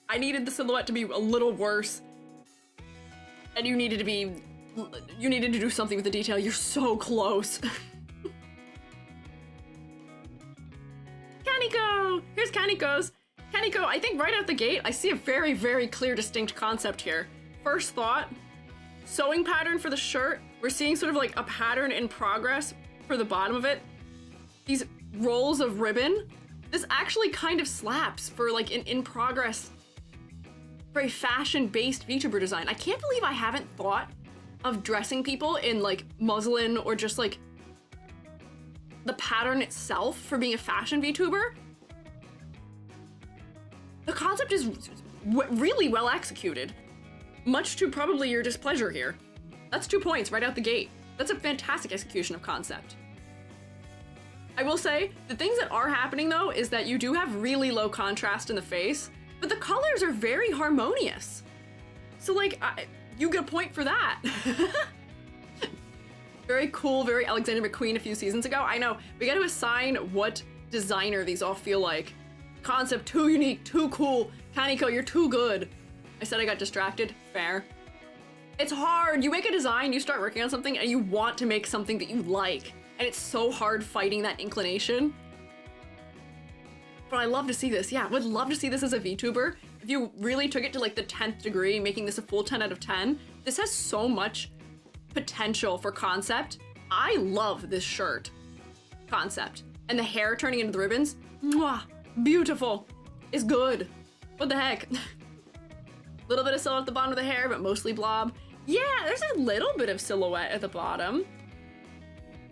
I needed the silhouette to be a little worse. And you needed to do something with the detail. You're so close. Kaneko! Here's Kaniko's. Kaneko, I think right out the gate, I see a very, very clear, distinct concept here. First thought, sewing pattern for the shirt. We're seeing sort of like a pattern in progress for the bottom of it. These rolls of ribbon. This actually kind of slaps for like an in progress, very fashion-based VTuber design. I can't believe I haven't thought of dressing people in like muslin or just like the pattern itself for being a fashion VTuber. The concept is really well executed. Much to probably your displeasure here. That's 2 points right out the gate. That's a fantastic execution of concept. I will say, the things that are happening though is that you do have really low contrast in the face, but the colors are very harmonious. So like, you get a point for that. Very cool, very Alexander McQueen a few seasons ago. I know, we gotta assign what designer these all feel like. Concept, too unique, too cool. Kaneko, you're too good. I said I got distracted, fair. It's hard, you make a design, you start working on something, and you want to make something that you like. And it's so hard fighting that inclination. But I love to see this, yeah, would love to see this as a VTuber. If you really took it to like the 10th degree, making this a full 10 out of 10, this has so much potential for concept. I love this shirt concept. And the hair turning into the ribbons, mwah, beautiful, is good. What the heck? Little bit of silhouette at the bottom of the hair, but mostly blob. Yeah, there's a little bit of silhouette at the bottom.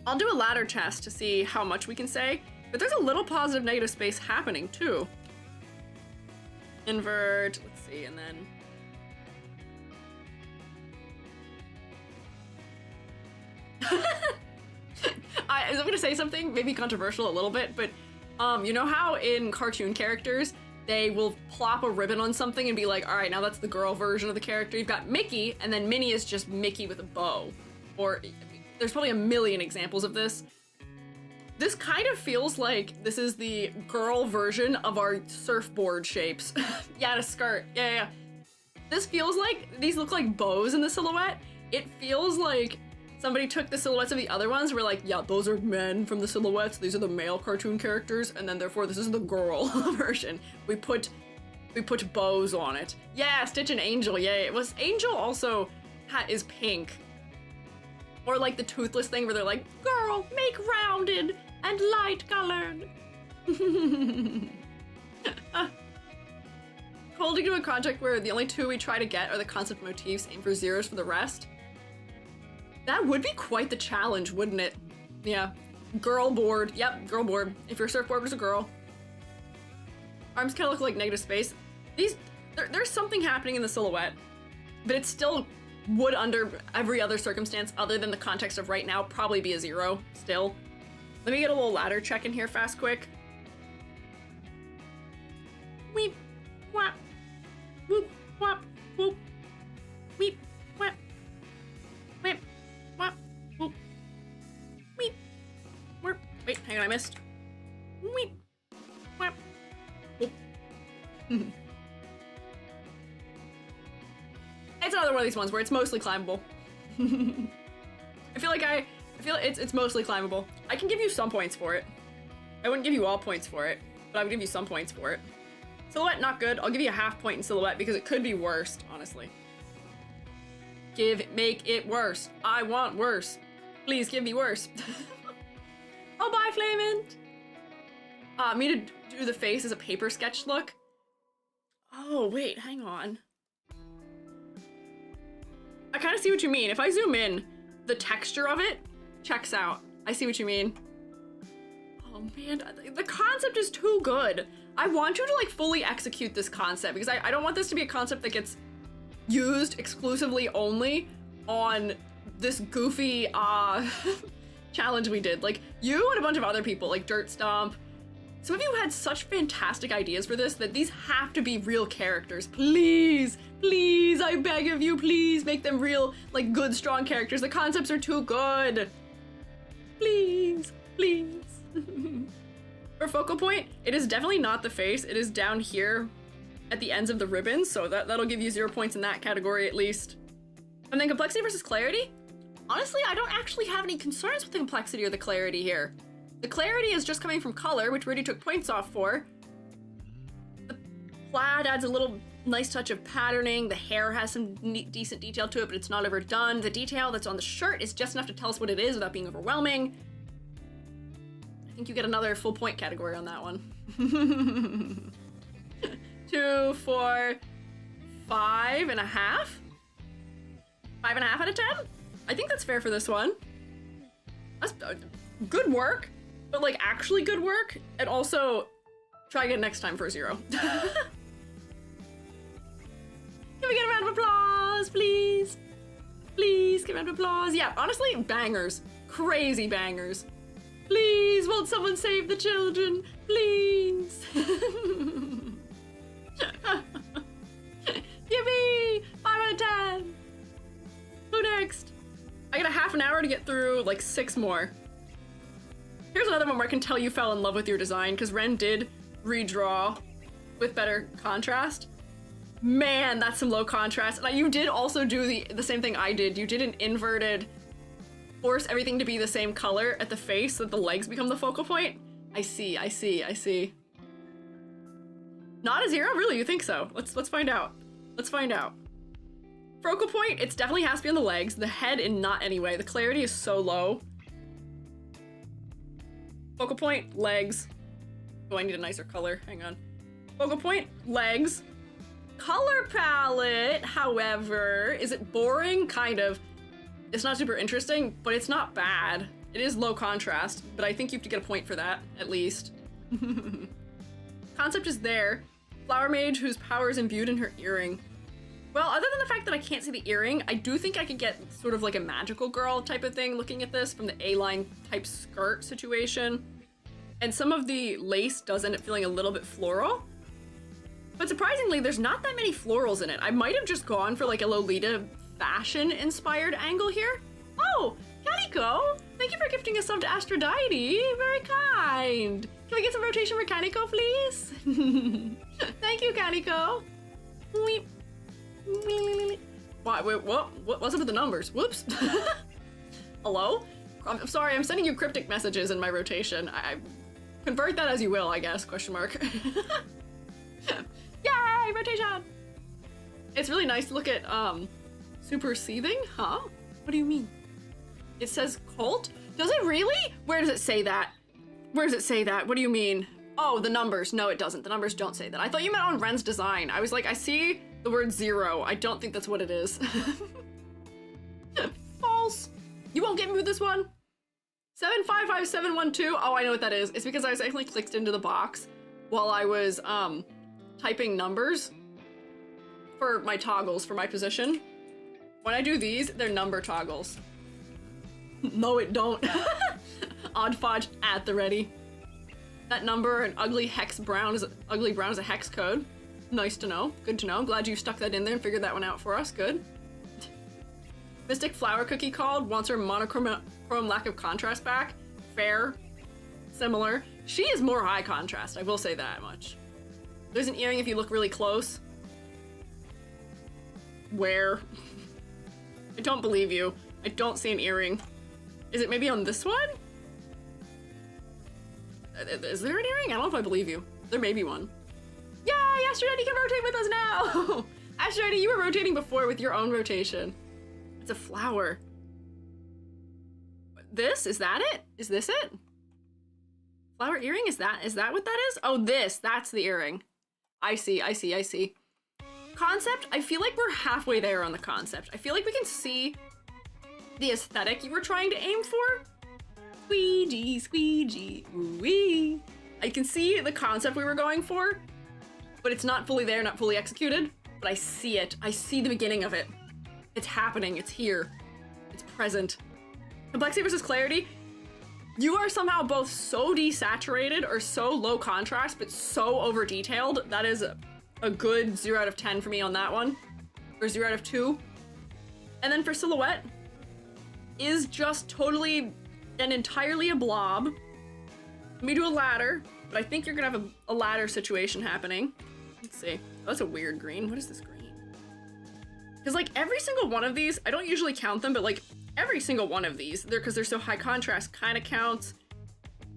I'll do a ladder test to see how much we can say, but there's a little positive negative space happening too. Invert, let's see, and then. I'm gonna say something maybe controversial a little bit, but you know how in cartoon characters, they will plop a ribbon on something and be like, all right, now that's the girl version of the character. You've got Mickey, and then Minnie is just Mickey with a bow. Or there's probably a million examples of this. This kind of feels like this is the girl version of our surfboard shapes. Yeah, a skirt. Yeah. This feels like, these look like bows in the silhouette. It feels like somebody took the silhouettes of the other ones, were like, yeah, those are men from the silhouettes, these are the male cartoon characters, and then therefore this is the girl version. We put bows on it. Yeah, Stitch and Angel, yay. It was, Angel also is pink. Or like the Toothless thing where they're like, girl, make rounded and light colored. Holding to a contract where the only two we try to get are the concept motifs, aim for zeros for the rest. That would be quite the challenge, wouldn't it? Yeah. Girl board. Yep, girl board. If your surfboard was a girl. Arms kind of look like negative space. There's something happening in the silhouette, but it still would, under every other circumstance other than the context of right now, probably be a 0 still. Let me get a little ladder check in here fast quick. Weep, whap, whoop, whap, whoop, weep, whap, whip, whap, whoop, weep, whoop. Wait, hang on, I missed. Weep, whap, whoop. It's another one of these ones where it's mostly climbable. I feel it's mostly climbable. I can give you some points for it. I wouldn't give you all points for it, but I would give you some points for it. Silhouette, not good. I'll give you a half point in silhouette because it could be worse, honestly. Make it worse. I want worse. Please give me worse. Oh, bye, Flamant. Me to do the face as a paper sketch look. Oh, wait, hang on. I kind of see what you mean. If I zoom in, the texture of it checks out. I see what you mean. Oh man, the concept is too good. I want you to like fully execute this concept because I don't want this to be a concept that gets used exclusively only on this goofy challenge we did. Like you and a bunch of other people, like Dirt Stomp. Some of you had such fantastic ideas for this that these have to be real characters. Please, please, I beg of you, please make them real, like good, strong characters. The concepts are too good. Please, please. For focal point, it is definitely not the face. It is down here at the ends of the ribbons, so that'll give you 0 points in that category at least. And then complexity versus clarity. Honestly, I don't actually have any concerns with the complexity or the clarity here. The clarity is just coming from color, which we already took points off for. The plaid adds a little nice touch of patterning. The hair has some decent detail to it, but it's not overdone. The detail that's on the shirt is just enough to tell us what it is without being overwhelming. I think you get another full point category on that one. 2, 4, 5.5? 5.5 out of 10? I think that's fair for this one. That's good work. But like actually good work, and also try again next time for a 0. Can we get a round of applause, please? Please, get a round of applause. Yeah, honestly, bangers. Crazy bangers. Please, won't someone save the children? Please. Yippee! 5 out of 10. Who next? I got a half an hour to get through like 6 more. Here's another one where I can tell you fell in love with your design, because Ren did redraw with better contrast. Man, that's some low contrast. And you did also do the same thing I did. You did an inverted, force everything to be the same color at the face so that the legs become the focal point. I see. Not a 0? Really, you think so? Let's find out. Let's find out. Focal point, it definitely has to be on the legs. The head, in not anyway. The clarity is so low. Focal point, legs. Oh, I need a nicer color. Hang on. Focal point, legs. Color palette, however, is it boring? Kind of. It's not super interesting, but it's not bad. It is low contrast, but I think you have to get a point for that, at least. Concept is there. Flower mage whose power is imbued in her earring. Well, other than the fact that I can't see the earring, I do think I could get sort of like a magical girl type of thing looking at this from the A-line type skirt situation. And some of the lace does end up feeling a little bit floral. But surprisingly, there's not that many florals in it. I might have just gone for like a Lolita fashion inspired angle here. Oh, Kaliko! Thank Thank you for gifting a sub to Aphrodite. Very kind. Can we get some rotation for Kaneko, please? Thank you, Kaneko. Wait, what's up with the numbers? Whoops. Hello? I'm sorry, I'm sending you cryptic messages in my rotation. I convert that as you will, I guess, question mark. Yay, rotation! It's really nice to look at, super seething? Huh? What do you mean? It says cult? Does it really? Where does it say that? Where does it say that? What do you mean? Oh, the numbers. No, it doesn't. The numbers don't say that. I thought you meant on Ren's design. I was like, I see the word 0. I don't think that's what it is. False. You won't get me with this one. 755712. Oh, I know what that is. It's because I was actually clicked into the box while I was typing numbers for my toggles for my position. When I do these, they're number toggles. No, it don't. Odd fudge at the ready. That number and ugly brown is a hex code. Nice to know. Good to know. Glad you stuck that in there and figured that one out for us. Good. Mystic Flower Cookie called, wants her monochrome lack of contrast back. Fair. Similar. She is more high contrast, I will say that much. There's an earring if you look really close. Where? I don't believe you. I don't see an earring. Is it maybe on this one? Is there an earring? I don't know if I believe you. There may be one. Yay! Aphrodite can rotate with us now! Aphrodite, you were rotating before with your own rotation. It's a flower. This? Is that it? Is this it? Flower earring? Is that what that is? Oh, that's the earring. I see. Concept, I feel like we're halfway there on the concept. I feel like we can see the aesthetic you were trying to aim for. Squeegee, wee. I can see the concept we were going for, but it's not fully there, not fully executed, but I see it. I see the beginning of it. It's happening, it's here, it's present. Complexity versus clarity. You are somehow both so desaturated or so low contrast, but so over detailed. That is a good 0 out of 10 for me on that one, or 0 out of 2. And then for silhouette, is just totally and entirely a blob. Let me do a ladder, but I think you're gonna have a ladder situation happening. Let's see. Oh, that's a weird green. What is this green? Because like every single one of these, I don't usually count them, but like every single one of these, because they're so high contrast, kind of counts.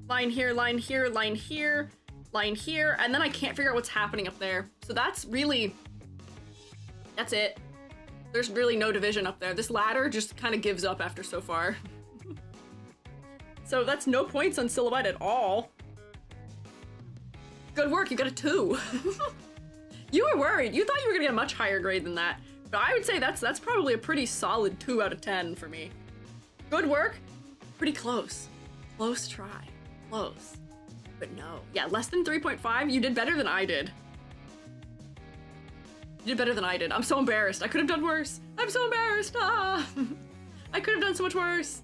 Line here, line here, line here, line here, and then I can't figure out what's happening up there. So that's it. There's really no division up there. This ladder just kind of gives up after so far. So that's no points on silhouette at all. Good work, you got a 2. You were worried. You thought you were gonna get a much higher grade than that. But I would say that's probably a pretty solid 2 out of 10 for me. Good work. Pretty close. Close try. Close. But no. Yeah, less than 3.5. You did better than I did. You did better than I did. I'm so embarrassed. I could have done worse. I'm so embarrassed. Ah. I could have done so much worse.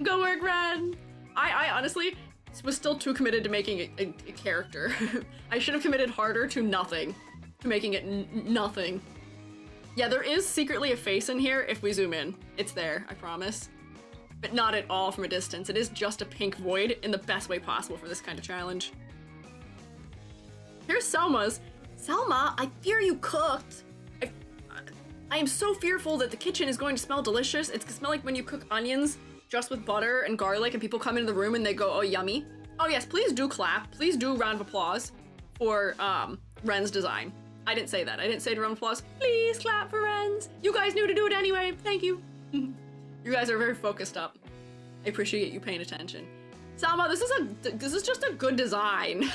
Go work, Ren. I honestly was still too committed to making a character. I should have committed harder to nothing. To making it nothing. Yeah, there is secretly a face in here if we zoom in. It's there, I promise. But not at all from a distance. It is just a pink void in the best way possible for this kind of challenge. Here's Selma's. Selma, I fear you cooked. I am so fearful that the kitchen is going to smell delicious. It's gonna smell like when you cook onions just with butter and garlic and people come into the room and they go, oh, yummy. Oh yes, please do clap. Please do round of applause for Ren's design. I didn't say that. I didn't say to round of applause. Please clap for Ren's. You guys knew to do it anyway. Thank you. You guys are very focused up. I appreciate you paying attention. Salma, this is just a good design.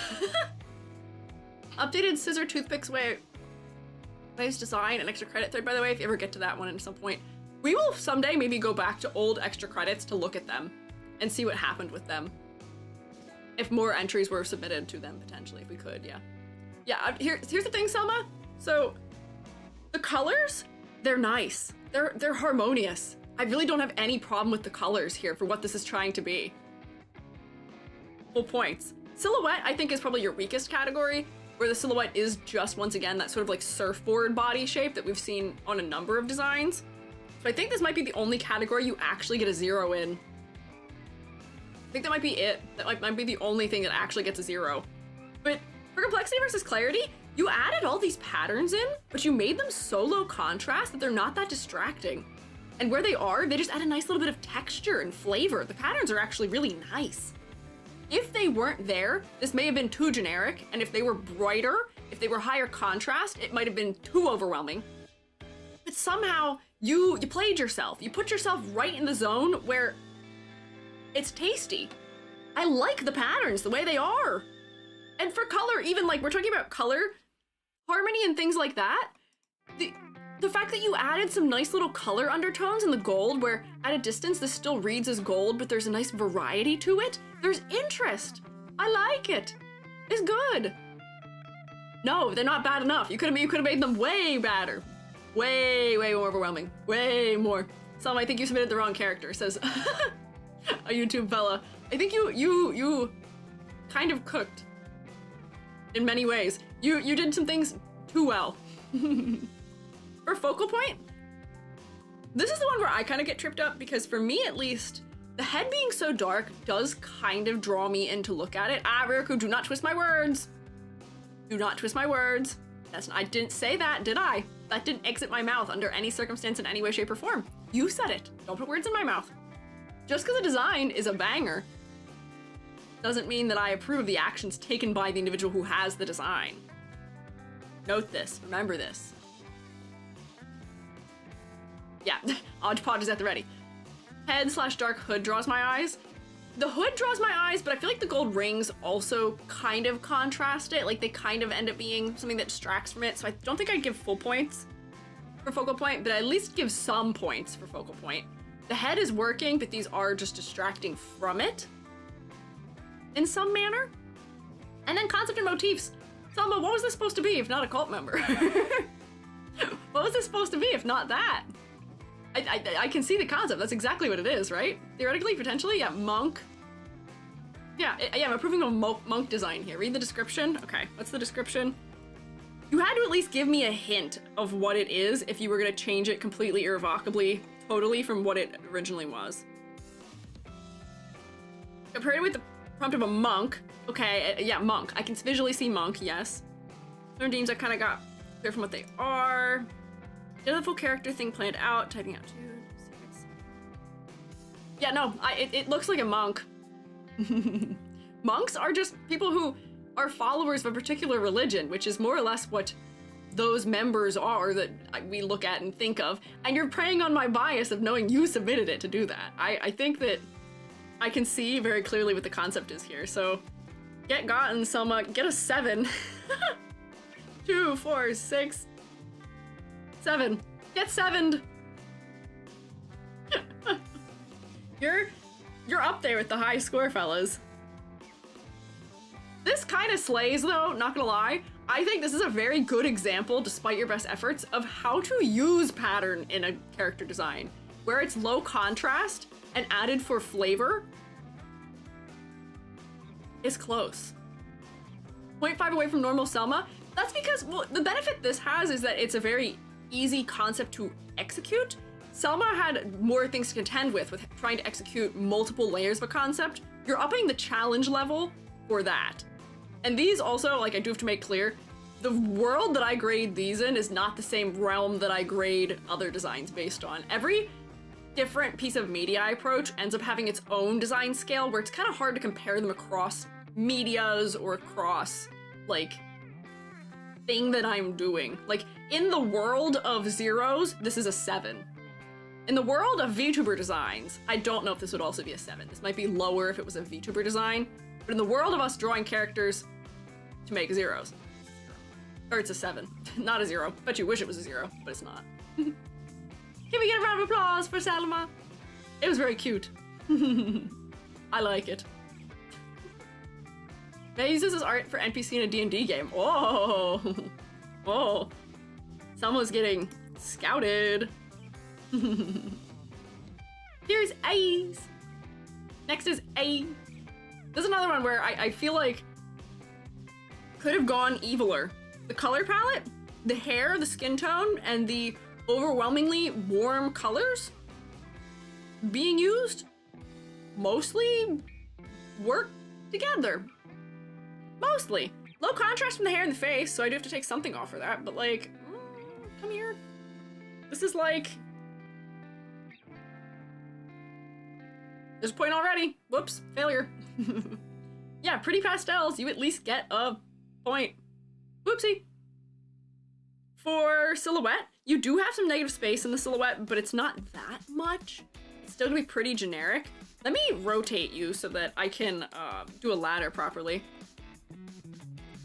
Updated scissor toothpicks waves design, an extra credit thread, by the way, if you ever get to that one at some point. We will someday maybe go back to old extra credits to look at them and see what happened with them. If more entries were submitted to them, potentially, if we could, yeah. Yeah, here's the thing, Selma. So, the colors, they're nice. They're harmonious. I really don't have any problem with the colors here for what this is trying to be. Full points. Silhouette, I think, is probably your weakest category, where the silhouette is just, once again, that sort of like surfboard body shape that we've seen on a number of designs. So I think this might be the only category you actually get a 0 in. I think that might be it. That might be the only thing that actually gets a 0. But for complexity versus clarity, you added all these patterns in, but you made them so low contrast that they're not that distracting. And where they are, they just add a nice little bit of texture and flavor. The patterns are actually really nice. If they weren't there, this may have been too generic, and if they were brighter, if they were higher contrast, it might have been too overwhelming. But somehow, you played yourself. You put yourself right in the zone where it's tasty. I like the patterns the way they are. And for color, even like we're talking about color, harmony and things like that, the fact that you added some nice little color undertones in the gold where at a distance this still reads as gold, but there's a nice variety to it. There's interest. I like it. It's good. No, they're not bad enough. You could have made them way badder. Way more overwhelming. Way more. Selma, I think you submitted the wrong character, says a YouTube fella. I think you kind of cooked in many ways. You did some things too well. For focal point, this is the one where I kind of get tripped up because for me at least, the head being so dark does kind of draw me in to look at it. Ah, Riku, do not twist my words. Do not twist my words. I didn't say that, did I? That didn't exit my mouth under any circumstance in any way, shape, or form. You said it. Don't put words in my mouth. Just because the design is a banger doesn't mean that I approve of the actions taken by the individual who has the design. Note this. Remember this. Yeah, Odgepodge is at the ready. Head/dark hood draws my eyes. The hood draws my eyes, but I feel like the gold rings also kind of contrast it. Like they kind of end up being something that distracts from it. So I don't think I'd give full points for focal point, but I at least give some points for focal point. The head is working, but these are just distracting from it in some manner. And then concept and motifs. Selma, what was this supposed to be if not a cult member? What was this supposed to be if not that? I can see the concept. That's exactly what it is, right? Theoretically, potentially, yeah, monk. Yeah, I'm approving of monk design here. Read the description. Okay, what's the description? You had to at least give me a hint of what it is if you were gonna change it completely irrevocably, totally from what it originally was. Compared it with the prompt of a monk. Okay, yeah, monk. I can visually see monk, yes. Certain names I kind of got clear from what they are. Did the full character thing planned out, typing out 2, 6. Yeah, no, it looks like a monk. Monks are just people who are followers of a particular religion, which is more or less what those members are that we look at and think of. And you're preying on my bias of knowing you submitted it to do that. I think that I can see very clearly what the concept is here. So get gotten, Selma, get a 7. 2, 4, 6, 7. Get 7'd. You're up there with the high score, fellas. This kind of slays though, not gonna lie. I think this is a very good example, despite your best efforts, of how to use pattern in a character design, where it's low contrast and added for flavor is close. 0.5 away from normal Selma. That's because, well, the benefit this has is that it's a very easy concept to execute. Selma had more things to contend with trying to execute multiple layers of a concept. You're upping the challenge level for that. And these also, like I do have to make clear, the world that I grade these in is not the same realm that I grade other designs based on. Every different piece of media I approach ends up having its own design scale where it's kind of hard to compare them across medias or across, like, thing that I'm doing. Like, in the world of zeros, this is a 7. In the world of VTuber designs, I don't know if this would also be a 7. This might be lower if it was a VTuber design, but in the world of us drawing characters to make zeros, or it's a 7, not a 0. Bet you wish it was a 0, but it's not. Can we get a round of applause for Salma? It was very cute. I like it. May I use this as art for NPC in a D&D game? Oh, oh. Someone's getting scouted. Here's A's. Next is A. There's another one where I feel like could have gone eviler. The color palette, the hair, the skin tone, and the overwhelmingly warm colors being used mostly work together. Mostly. Low contrast from the hair and the face, so I do have to take something off for that, but like, come here. This is like... There's a point already. Whoops, failure. Yeah, pretty pastels, you at least get a point. Whoopsie. For silhouette, you do have some negative space in the silhouette, but it's not that much. It's still gonna be pretty generic. Let me rotate you so that I can do a ladder properly.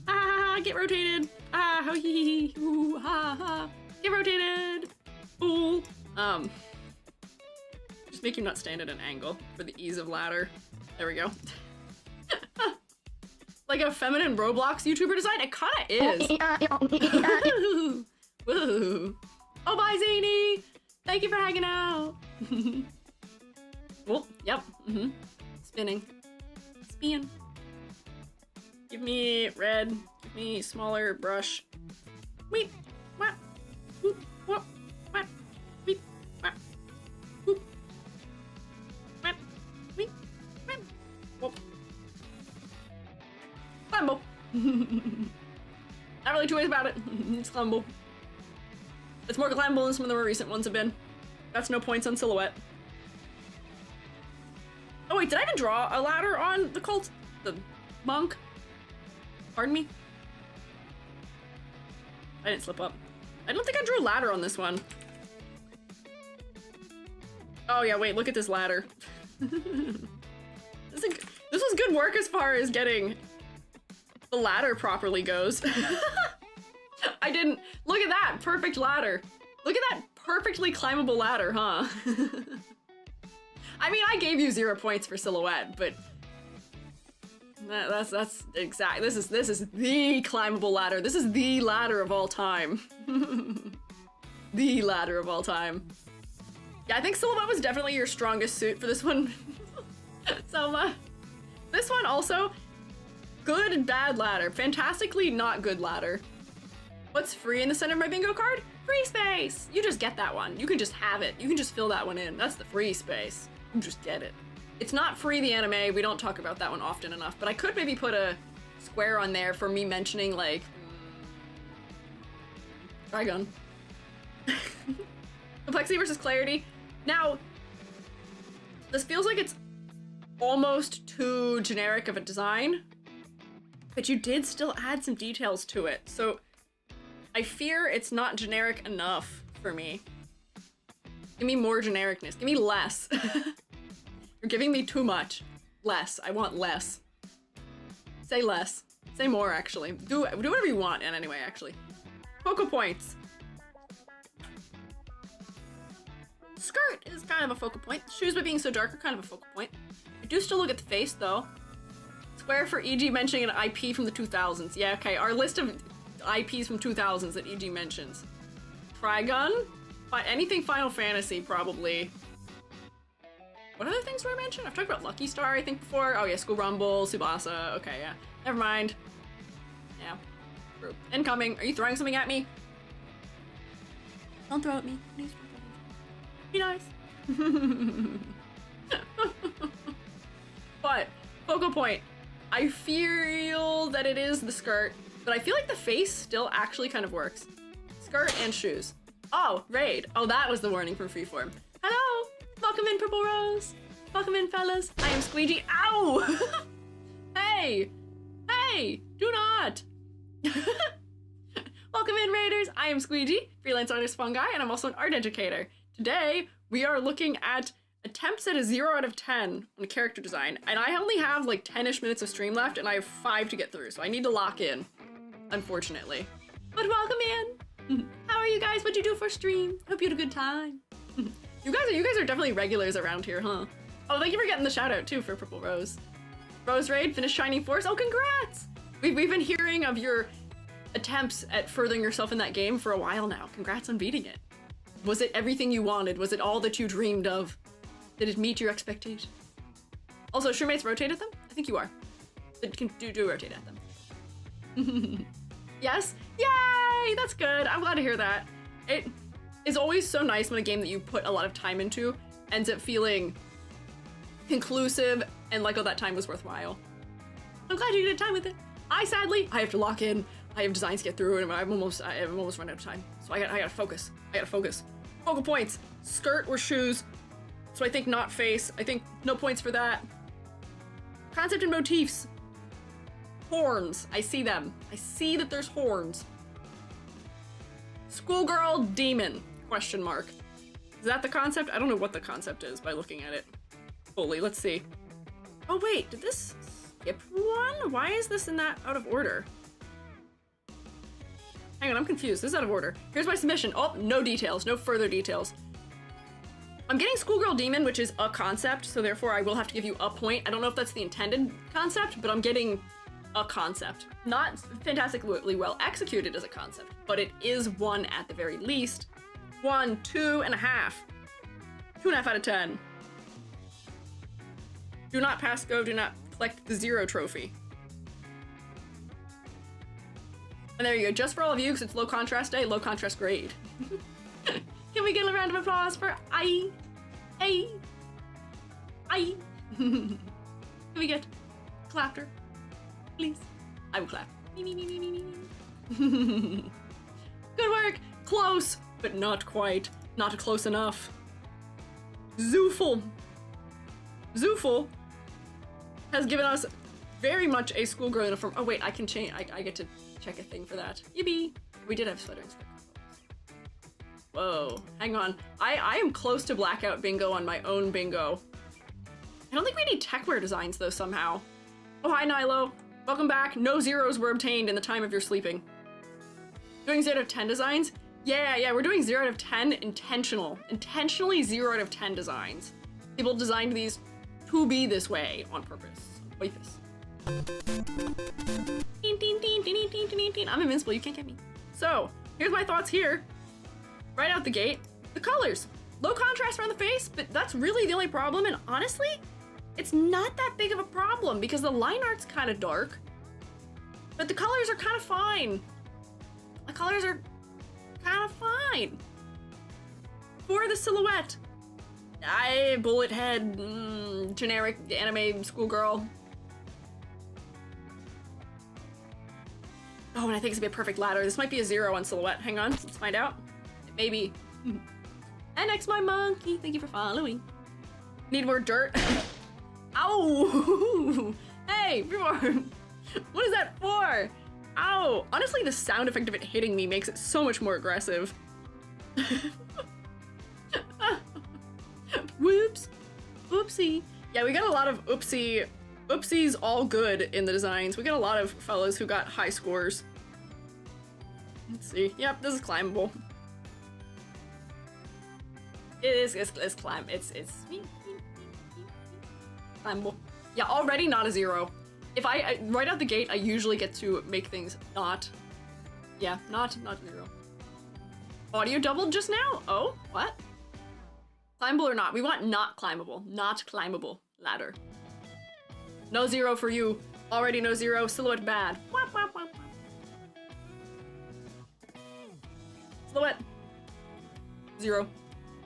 Ah, get rotated. Ah, ho hee hee. Ooh, ha ha. Get rotated. Ooh. Just make you not stand at an angle for the ease of ladder. There we go. Like a feminine Roblox YouTuber design? It kinda is. Woo. Oh, bye, Zany! Thank you for hanging out. Oh, yep. Spinning. Spin. Give me red. Give me smaller brush. Weep. Whap. Whoop. Whoop. Whap. Weep. Whap. Whoop. Whap. Weep. Whap. Whoop. Clambo. Not really two ways about it. It's clambo. It's more climbable than some of the more recent ones have been. That's no points on silhouette. Oh wait, did I even draw a ladder on the cult? The monk? Pardon me? I didn't slip up. I don't think I drew a ladder on this one. Oh yeah, wait, look at this ladder. This was good work as far as getting the ladder properly goes. I didn't. Look at that perfect ladder. Look at that perfectly climbable ladder, huh? I mean, I gave you 0 points for silhouette, but that's exact. This is the climbable ladder. This is the ladder of all time. The ladder of all time. Yeah, I think silhouette was definitely your strongest suit for this one. Selma. This one also, good and bad ladder. Fantastically not good ladder. What's free in the center of my bingo card? Free space! You just get that one. You can just have it. You can just fill that one in. That's the free space. You just get it. It's not free the anime. We don't talk about that one often enough, but I could maybe put a square on there for me mentioning like... Trigun. Complexity versus clarity. Now, this feels like it's almost too generic of a design, but you did still add some details to it, so I fear it's not generic enough for me. Give me more genericness. Give me less. You're giving me too much. Less. I want less. Say less. Say more, actually. Do whatever you want, and anyway, actually. Focal points. Skirt is kind of a focal point. Shoes, by being so dark, are kind of a focal point. I do still look at the face, though. Square for EG mentioning an IP from the 2000s. Yeah, okay. Our list of IPs from 2000s that EG mentions. Trigun? Anything Final Fantasy, probably. What other things did I mention? I've talked about Lucky Star, I think, before. Oh yeah, School Rumble, Tsubasa. Okay, yeah. Never mind. Yeah. True. Incoming. Are you throwing something at me? Don't throw at me. Please don't throw at me. Be nice. But, focal point. I feel that it is the skirt, but I feel like the face still actually kind of works. Skirt and shoes. Oh, raid. Oh, that was the warning from Freeform. Hello! Welcome in, Purple Rose. Welcome in, fellas. I am Squiiji. Ow! Hey! Hey! Do not! Welcome in, Raiders. I am Squiiji, freelance artist Fungi, and I'm also an art educator. Today, we are looking at attempts at a 0 out of 10 on character design, and I only have like 10-ish minutes of stream left, and I have 5 to get through, so I need to lock in, unfortunately. But welcome in! How are you guys? What'd you do for stream? Hope you had a good time. You guys are definitely regulars around here, huh? Oh, thank you for getting the shout out too for Purple Rose. Rose Raid, finished Shining Force. Oh, congrats! We've been hearing of your attempts at furthering yourself in that game for a while now. Congrats on beating it. Was it everything you wanted? Was it all that you dreamed of? Did it meet your expectations? Also, Shroommates rotate at them? I think you are. Do rotate at them. Yes? Yay! That's good. I'm glad to hear that. It's always so nice when a game that you put a lot of time into ends up feeling conclusive and like, oh, that time was worthwhile. I'm glad you did time with it. I have to lock in. I have designs to get through, and I'm almost run out of time. So I gotta focus. Focal points. Skirt or shoes. So I think not face. I think no points for that. Concept and motifs. Horns. I see them. I see that there's horns. Schoolgirl demon. Question mark. Is that the concept? I don't know what the concept is by looking at it fully. Let's see. Oh wait, did this skip one? Why is this in that out of order? Hang on, I'm confused. This is out of order. Here's my submission. Oh, no details. No further details. I'm getting Schoolgirl Demon, which is a concept, so therefore I will have to give you a point. I don't know if that's the intended concept, but I'm getting a concept. Not fantastically well executed as a concept, but it is one at the very least. 1, 2.5. 2.5 out of 10. Do not pass go, do not collect the 0 trophy. And there you go, just for all of you, because it's low contrast day, low contrast grade. Can we get a round of applause for I? Can we get clapper, please? I will clap. Good work, close, but not quite, not close enough. Zooful has given us very much a schoolgirl uniform. Oh wait, I can change, I get to check a thing for that. Yippee! We did have sweaters. Whoa, hang on. I am close to blackout bingo on my own bingo. I don't think we need techwear designs though somehow. Oh, hi Nilo. Welcome back. No 0s were obtained in the time of your sleeping. Doing 0 out of 10 designs? Yeah, we're doing 0 out of 10 intentional. Intentionally 0 out of 10 designs. People designed these to be this way on purpose. Like this. I'm invincible, you can't get me. So, here's my thoughts here. Right out the gate, the colors. Low contrast around the face, but that's really the only problem, and honestly, it's not that big of a problem because the line art's kind of dark, but the colors are kind of fine. The colors are kind of fine. For the silhouette, bullet head, generic anime schoolgirl. Oh, and I think it's gonna be a perfect ladder. This might be a 0 on silhouette. Hang on, let's find out. Maybe. NX my monkey, thank you for following. Need more dirt. Ow! Hey, Reborn! What is that for? Ow! Honestly, the sound effect of it hitting me makes it so much more aggressive. Whoops. Oopsie. Yeah, we got a lot of oopsies all good in the designs. We got a lot of fellas who got high scores. Let's see. Yep, this is climbable. It's climb. It's climbable. Yeah, already not a 0. If I right out the gate, I usually get to make things not 0. Audio doubled just now? Oh, what? Climbable or not? We want not climbable. Not climbable ladder. No 0 for you. Already no 0. Silhouette bad. Wap, wap, wap, wap. Silhouette. 0.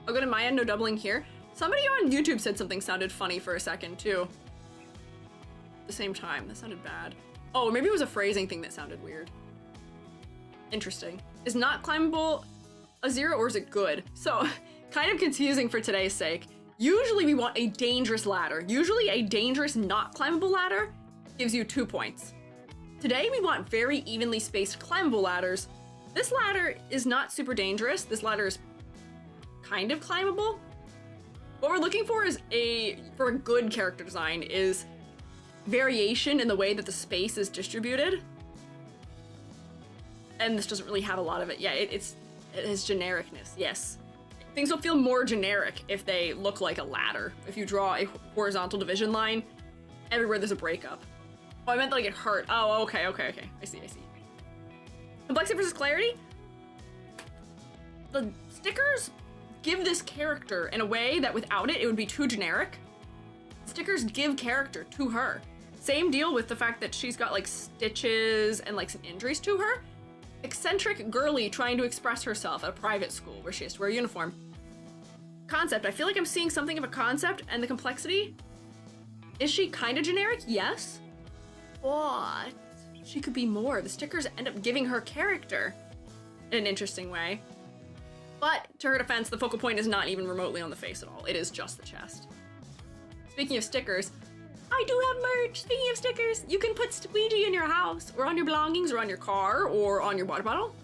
I'll go to my end, no doubling here. Somebody on YouTube said something sounded funny for a second, too. At the same time, that sounded bad. Oh, maybe it was a phrasing thing that sounded weird. Interesting. Is not climbable a 0 or is it good? So, kind of confusing for today's sake. Usually we want a dangerous ladder. Usually a dangerous, not climbable ladder gives you 2 points. Today we want very evenly spaced climbable ladders. This ladder is not super dangerous. This ladder is kind of climbable. What we're looking for is for a good character design is variation in the way that the space is distributed. And this doesn't really have a lot of it. Yeah, it has genericness, yes. Things will feel more generic if they look like a ladder. If you draw a horizontal division line, everywhere there's a breakup. Oh, I meant like it hurt. Oh, okay. I see. Complexity versus clarity? The stickers give this character in a way that without it would be too generic. Stickers give character to her. Same deal with the fact that she's got like stitches and like some injuries to her. eccentric girly trying to express herself at a private school where she has to wear a uniform. Concept. I feel like I'm seeing something of a concept and the complexity. Is she kind of generic? Yes. But she could be more. The stickers end up giving her character in an interesting way. But to her defense, the focal point is not even remotely on the face at all. It is just the chest. Speaking of stickers, I do have merch. Speaking of stickers, you can put Squiiji in your house or on your belongings or on your car or on your water bottle.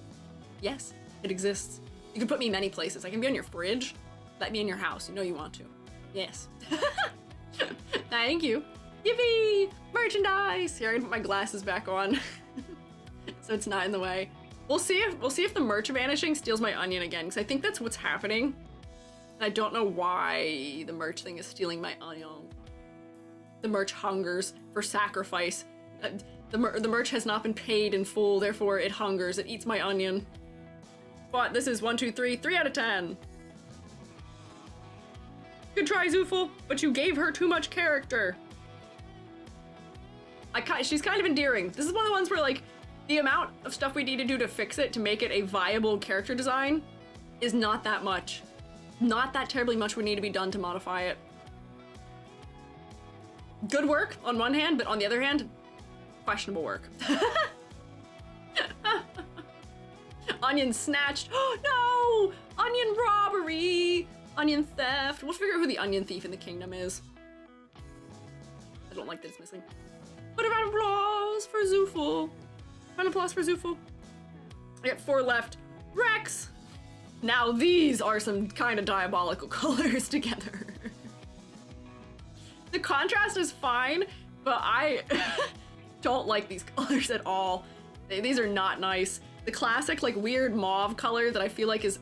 Yes, it exists. You can put me many places. I can be on your fridge. Let me in your house. You know you want to. Yes. Thank you. Yippee! Merchandise! Here, I can put my glasses back on. So it's not in the way. We'll see if the merch vanishing steals my onion again, because I think that's what's happening. And I don't know why the merch thing is stealing my onion. The merch hungers for sacrifice. The merch has not been paid in full, therefore it hungers. It eats my onion. But this is 1, 2, 3, 3 out of 10. Good try, Zooful, but you gave her too much character. She's kind of endearing. This is one of the ones where, like, the amount of stuff we need to do to fix it, to make it a viable character design, is not that much. Not that terribly much would need to be done to modify it. Good work on one hand, but on the other hand, questionable work. Onion snatched. Oh no! Onion robbery! Onion theft. We'll figure out who the onion thief in the kingdom is. I don't like that it's missing. But a round of applause for Zooful. Round of applause for Zooful. I got 4 left. Rex! Now these are some kind of diabolical colors together. The contrast is fine, but I don't like these colors at all. These are not nice. The classic, like, weird mauve color that I feel like is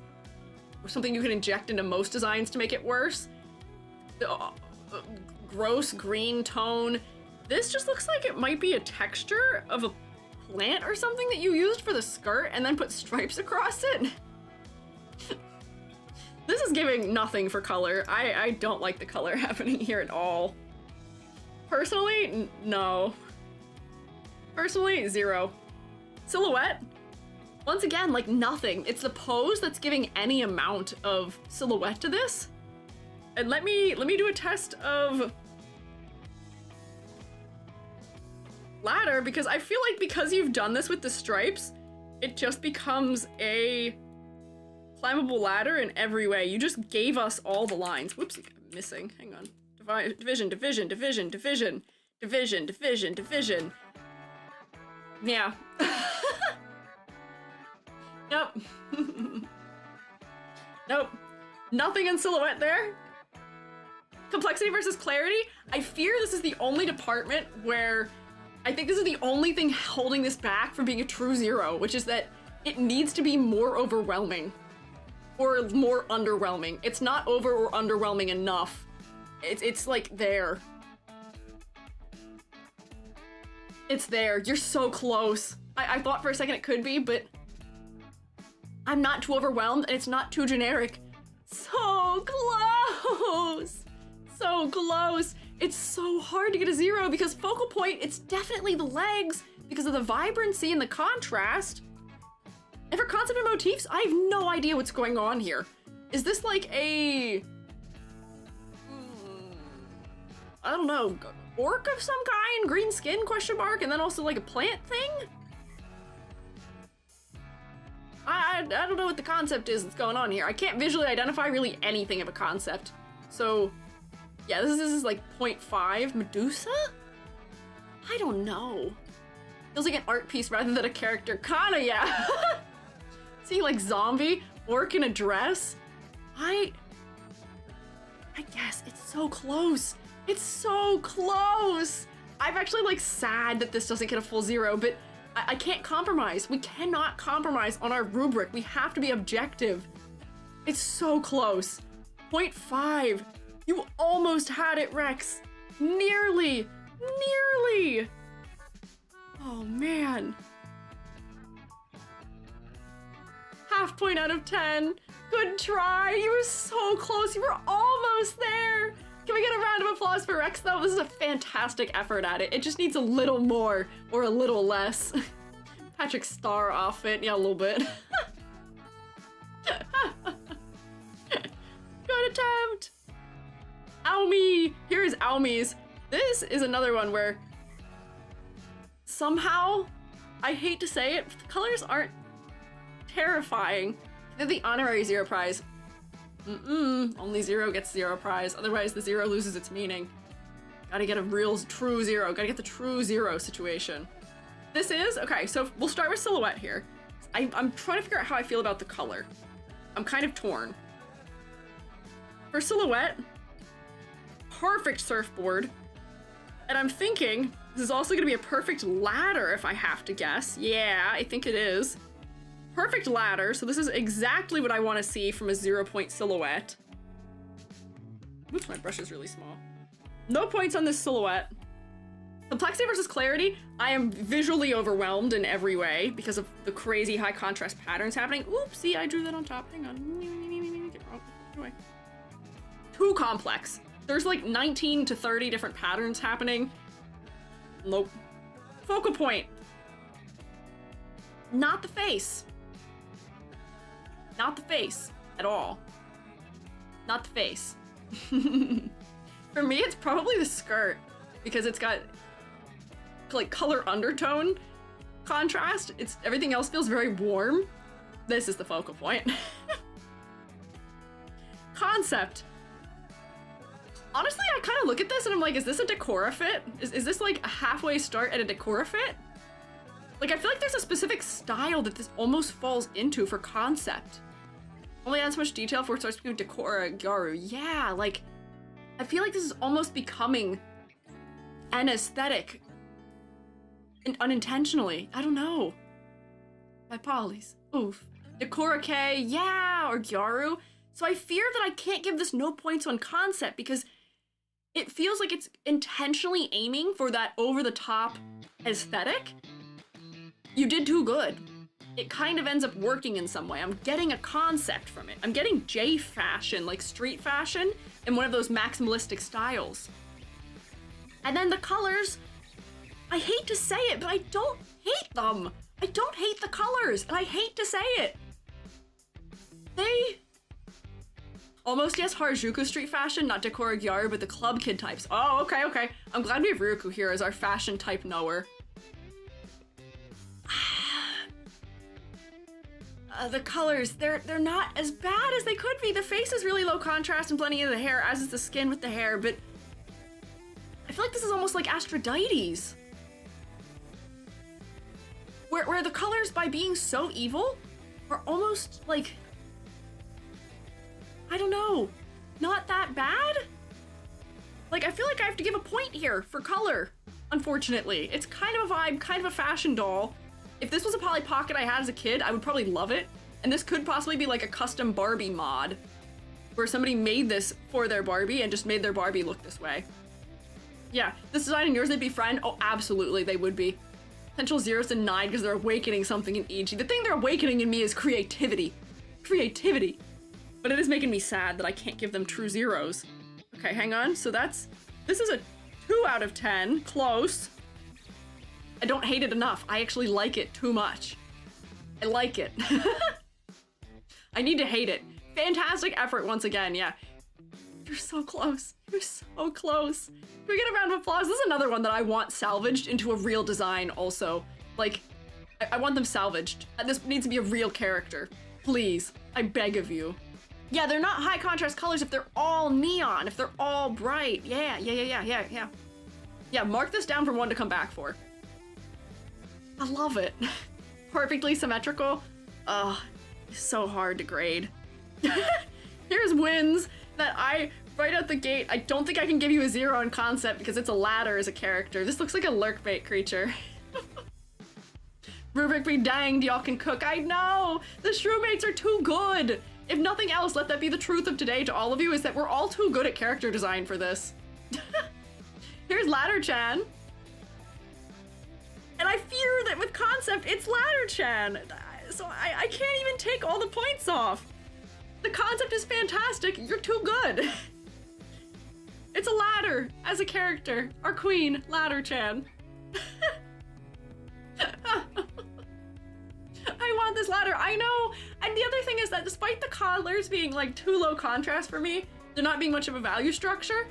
something you can inject into most designs to make it worse. The gross green tone. This just looks like it might be a texture of a plant or something that you used for the skirt and then put stripes across it. This is giving nothing for color. I don't like the color happening here at all. Personally, no. Personally, 0. Silhouette? Once again, like, nothing. It's the pose that's giving any amount of silhouette to this. And let me do a test of ladder, because I feel like because you've done this with the stripes, it just becomes a climbable ladder in every way. You just gave us all the lines. Whoopsie, I'm missing. Hang on. Division, division, division, division, division, division, division. Yeah. Nope. Nope. Nothing in silhouette there. Complexity versus clarity. I fear this is the only department where I think this is the only thing holding this back from being a true 0, which is that it needs to be more overwhelming or more underwhelming. It's not over or underwhelming enough. It's like there. It's there. You're so close. I thought for a second it could be, but I'm not too overwhelmed and it's not too generic. So close! So close! It's so hard to get a 0 because focal point, it's definitely the legs because of the vibrancy and the contrast. And for concept and motifs, I have no idea what's going on here. Is this like a... I don't know, orc of some kind? Green skin, question mark, and then also like a plant thing? I don't know what the concept is that's going on here. I can't visually identify really anything of a concept. So, yeah, this is like 0.5. Medusa? I don't know. Feels like an art piece rather than a character. Kinda, yeah. See, like zombie, orc in a dress. I guess it's so close. It's so close. I'm actually like sad that this doesn't get a full 0, but I can't compromise. We cannot compromise on our rubric. We have to be objective. It's so close. 0.5. You almost had it, Rex. Nearly. Nearly. Oh, man. Half point out of 10. Good try. You were so close. You were almost there. Can we get a round of applause for Rex, though? This is a fantastic effort at it. It just needs a little more or a little less. Patrick Star outfit, yeah, a little bit. Good attempt! Aomi! Here is Aomi's. This is another one where somehow, I hate to say it, the colors aren't terrifying. They're the honorary 0 prize. Only 0 gets 0 prize, otherwise the 0 loses its meaning. Gotta get a real true 0, gotta get the true 0 situation. This is, okay, so we'll start with silhouette here. I'm trying to figure out how I feel about the color. I'm kind of torn. For silhouette, perfect surfboard. And I'm thinking this is also gonna be a perfect ladder if I have to guess. Yeah, I think it is. Perfect ladder, so this is exactly what I want to see from a 0-point silhouette. Oops, my brush is really small. No points on this silhouette. Complexity versus clarity, I am visually overwhelmed in every way because of the crazy high contrast patterns happening. Oopsie, I drew that on top. Hang on. Get away. Too complex. There's like 19 to 30 different patterns happening. Nope. Focal point. Not the face. Not the face at all. Not the face. For me, it's probably the skirt because it's got like color undertone contrast. Everything else feels very warm. This is the focal point. Concept. Honestly, I kind of look at this and I'm like, is this a Decora fit? Is this like a halfway start at a Decora fit? Like, I feel like there's a specific style that this almost falls into for concept. Only adds much detail before it starts becoming Decora Gyaru. Yeah, like, I feel like this is almost becoming an aesthetic. And unintentionally. I don't know. By Polly's. Oof. Decora K, yeah, or Gyaru. So I fear that I can't give this no points on concept because it feels like it's intentionally aiming for that over-the-top aesthetic. You did too good. It kind of ends up working in some way. I'm getting a concept from it. I'm getting J fashion, like street fashion, in one of those maximalistic styles. And then the colors, I hate to say it, but I don't hate them. I don't hate the colors, and I hate to say it. They... Almost, yes, Harajuku street fashion, not Decora Gyaru, but the club kid types. Oh, okay, okay. I'm glad we have Ryuku here as our fashion type knower. The colors, they're not as bad as they could be. The face is really low contrast and blending into the hair, as is the skin with the hair, but I feel like this is almost like Aphrodite's. Where the colors, by being so evil, are almost like, I don't know, not that bad? Like, I feel like I have to give a point here for color, unfortunately. It's kind of a vibe, kind of a fashion doll. If this was a Polly Pocket I had as a kid, I would probably love it. And this could possibly be like a custom Barbie mod, where somebody made this for their Barbie and just made their Barbie look this way. Yeah, this design and yours, they'd be friend? Oh, absolutely, they would be. Potential 0s to 9 because they're awakening something in each. The thing they're awakening in me is creativity. Creativity. But it is making me sad that I can't give them true 0s. Okay, hang on. So this is a 2 out of 10. Close. I don't hate it enough. I actually like it too much. I like it. I need to hate it. Fantastic effort once again, yeah. You're so close. You're so close. Can we get a round of applause? This is another one that I want salvaged into a real design also. Like, I want them salvaged. This needs to be a real character. Please, I beg of you. Yeah, they're not high contrast colors if they're all neon, if they're all bright. Yeah. Yeah, mark this down for one to come back for. I love it. Perfectly symmetrical. Ugh, so hard to grade. Here's wins that right out the gate, I don't think I can give you a 0 on concept because it's a ladder as a character. This looks like a lurkbait creature. Rubric be danged, y'all can cook. I know! The shroommates are too good! If nothing else, let that be the truth of today to all of you, is that we're all too good at character design for this. Here's Ladder-chan. And I fear that with concept, it's Ladder-chan. So I can't even take all the points off. The concept is fantastic. You're too good. It's a ladder as a character. Our queen, Ladder-chan. that despite the colors being like too low contrast for me, there not being much of a value structure,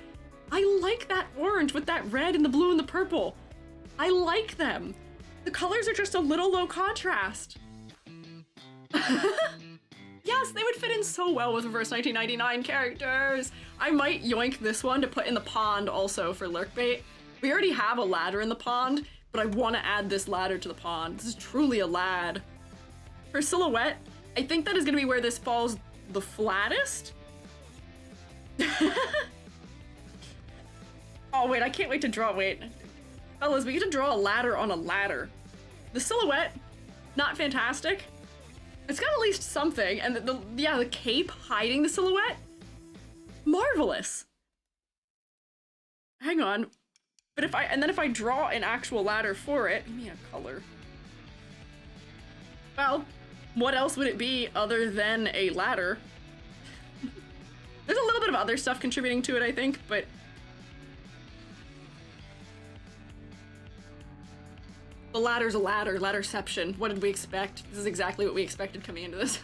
I like that orange with that red and the blue and the purple. I like them. The colors are just a little low contrast. Yes, they would fit in so well with reverse 1999 characters. I might yoink this one to put in the pond also for lurk bait. We already have a ladder in the pond, but I want to add this ladder to the pond. This is truly a lad. For silhouette, I think that is going to be where this falls the flattest. Oh wait, I can't wait to draw, wait. Fellas, we get to draw a ladder on a ladder. The silhouette, not fantastic. It's got at least something, and the cape hiding the silhouette, marvelous. Hang on, but if I draw an actual ladder for it, give me a color. Well, what else would it be other than a ladder? There's a little bit of other stuff contributing to it, I think, but the ladder's a ladder, ladderception. What did we expect? This is exactly what we expected coming into this.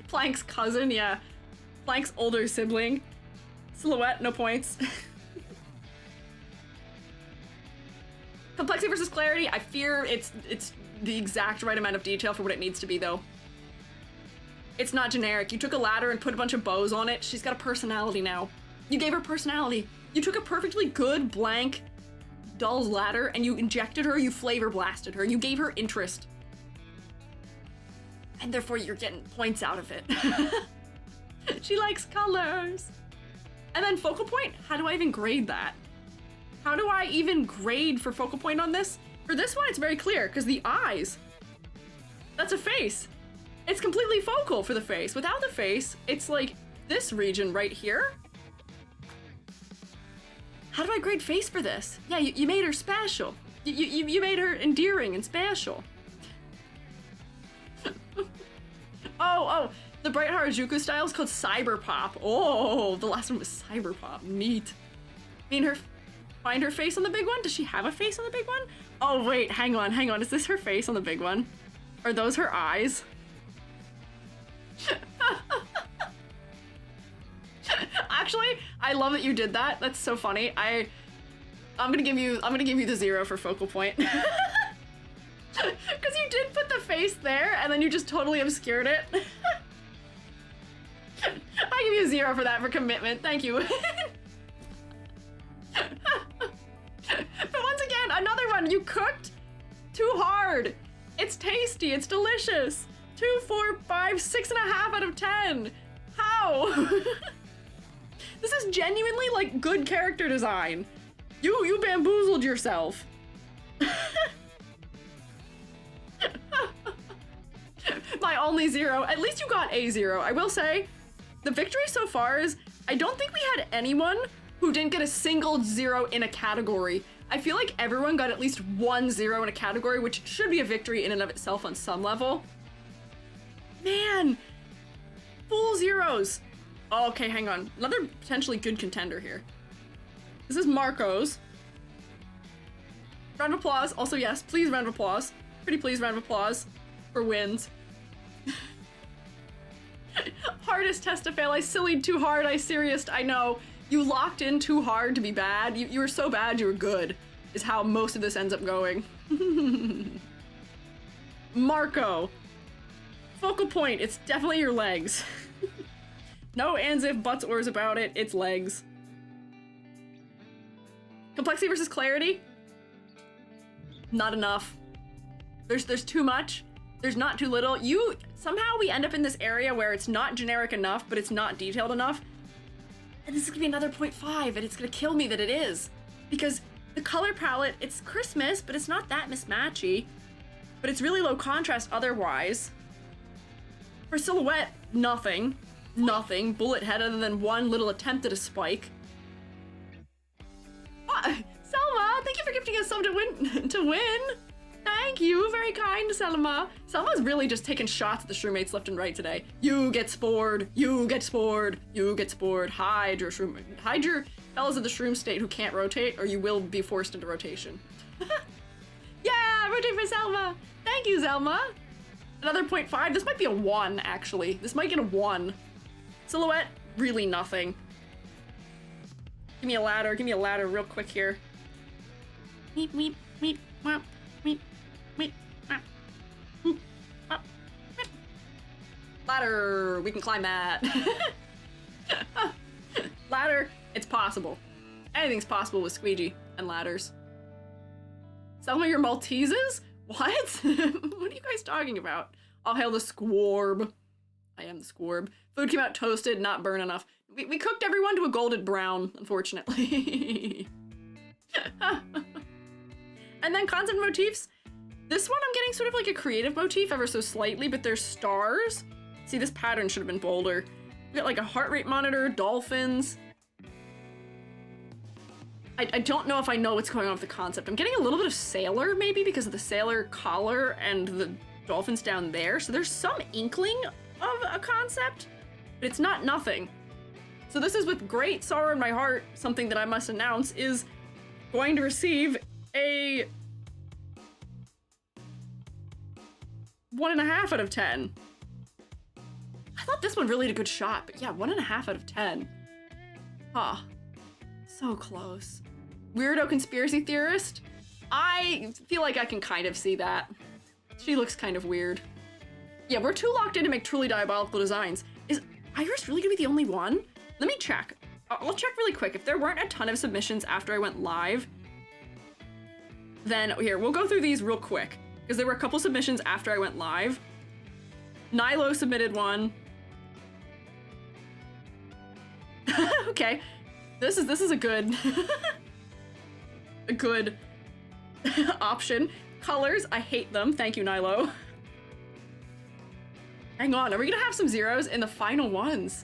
Plank's cousin, yeah. Plank's older sibling. Silhouette, no points. Complexity versus clarity, I fear it's the exact right amount of detail for what it needs to be, though. It's not generic. You took a ladder and put a bunch of bows on it. She's got a personality now. You gave her personality. You took a perfectly good, blank, doll's ladder and you injected her, you flavor blasted her, you gave her interest. And therefore you're getting points out of it. She likes colors. And then focal point, how do I even grade that? How do I even grade for focal point on this? For this one, it's very clear, because the eyes, that's a face. It's completely focal for the face. Without the face, it's like this region right here. How do I grade face for this? Yeah, you made her special. You made her endearing and special. Oh, the Bright Harajuku style is called Cyber Pop. Oh, the last one was Cyber Pop. Neat. Find her face on the big one? Does she have a face on the big one? Oh, wait, hang on. Is this her face on the big one? Are those her eyes? Actually, I love that you did that. That's so funny. I'm gonna give you the 0 for focal point. Because you did put the face there and then you just totally obscured it. I give you 0 for that for commitment. Thank you. But once again, another one. You cooked too hard. It's tasty. It's delicious. 2, 4, 5, 6.5 out of 10. How? This is genuinely like good character design. You bamboozled yourself. My only 0. At least you got a 0. I will say, the victory so far is I don't think we had anyone who didn't get a single 0 in a category. I feel like everyone got at least 1 0 in a category, which should be a victory in and of itself on some level. Man, full 0s. Oh, okay, hang on. Another potentially good contender here. This is Marco's. Round of applause. Also, yes, please round of applause. Pretty please round of applause for wins. Hardest test to fail. I sillied too hard. I serious. I know. You locked in too hard to be bad. You were so bad you were good, is how most of this ends up going. Marco. Focal point. It's definitely your legs. No ands, if, buts, ors about it. It's legs. Complexity versus clarity? Not enough. There's too much. There's not too little. Somehow we end up in this area where it's not generic enough, but it's not detailed enough. And this is gonna be another 0.5, and it's gonna kill me that it is. Because the color palette, it's Christmas, but it's not that mismatchy. But it's really low contrast otherwise. For silhouette, nothing. Nothing. Bullet head other than one little attempt at a spike. Selma, thank you for gifting us some to win. Thank you, very kind, Selma. Selma's really just taking shots at the shroommates left and right today. You get spored. You get spored. You get spored. Hide your fellows of the shroom state who can't rotate, or you will be forced into rotation. Yeah, rotate for Selma. Thank you, Selma. Another 0.5. This might be a 1, actually. This might get a 1. Silhouette, really nothing. Give me a ladder real quick here. Weep, weep, weep, wop, weep, weep, wop, whoop, wop, weep. Ladder, we can climb that. Ladder, it's possible. Anything's possible with Squiiji and ladders. Some of your Maltesers? What? What are you guys talking about? I'll hail the squarb. I am the squarb. Food came out toasted, not burn enough. We cooked everyone to a golden brown, unfortunately. And then concept motifs. This one I'm getting sort of like a creative motif ever so slightly, but there's stars. See, this pattern should have been bolder. We got like a heart rate monitor, dolphins. I don't know if I know what's going on with the concept. I'm getting a little bit of sailor, maybe, because of the sailor collar and the dolphins down there. So there's some inkling of a concept, but it's not nothing. So this is with great sorrow in my heart, something that I must announce is going to receive a 1.5 out of 10. I thought this one really had a good shot, but yeah, 1.5 out of 10. Huh. So close. Weirdo conspiracy theorist? I feel like I can kind of see that. She looks kind of weird. Yeah, we're too locked in to make truly diabolical designs. Is Iris really gonna be the only one? Let me check. I'll check really quick. If there weren't a ton of submissions after I went live, then here, we'll go through these real quick. Because there were a couple submissions after I went live. Nilo submitted one. Okay. This is a good a good option. Colors, I hate them. Thank you, Nilo. Hang on, are we gonna have some zeros in the final ones?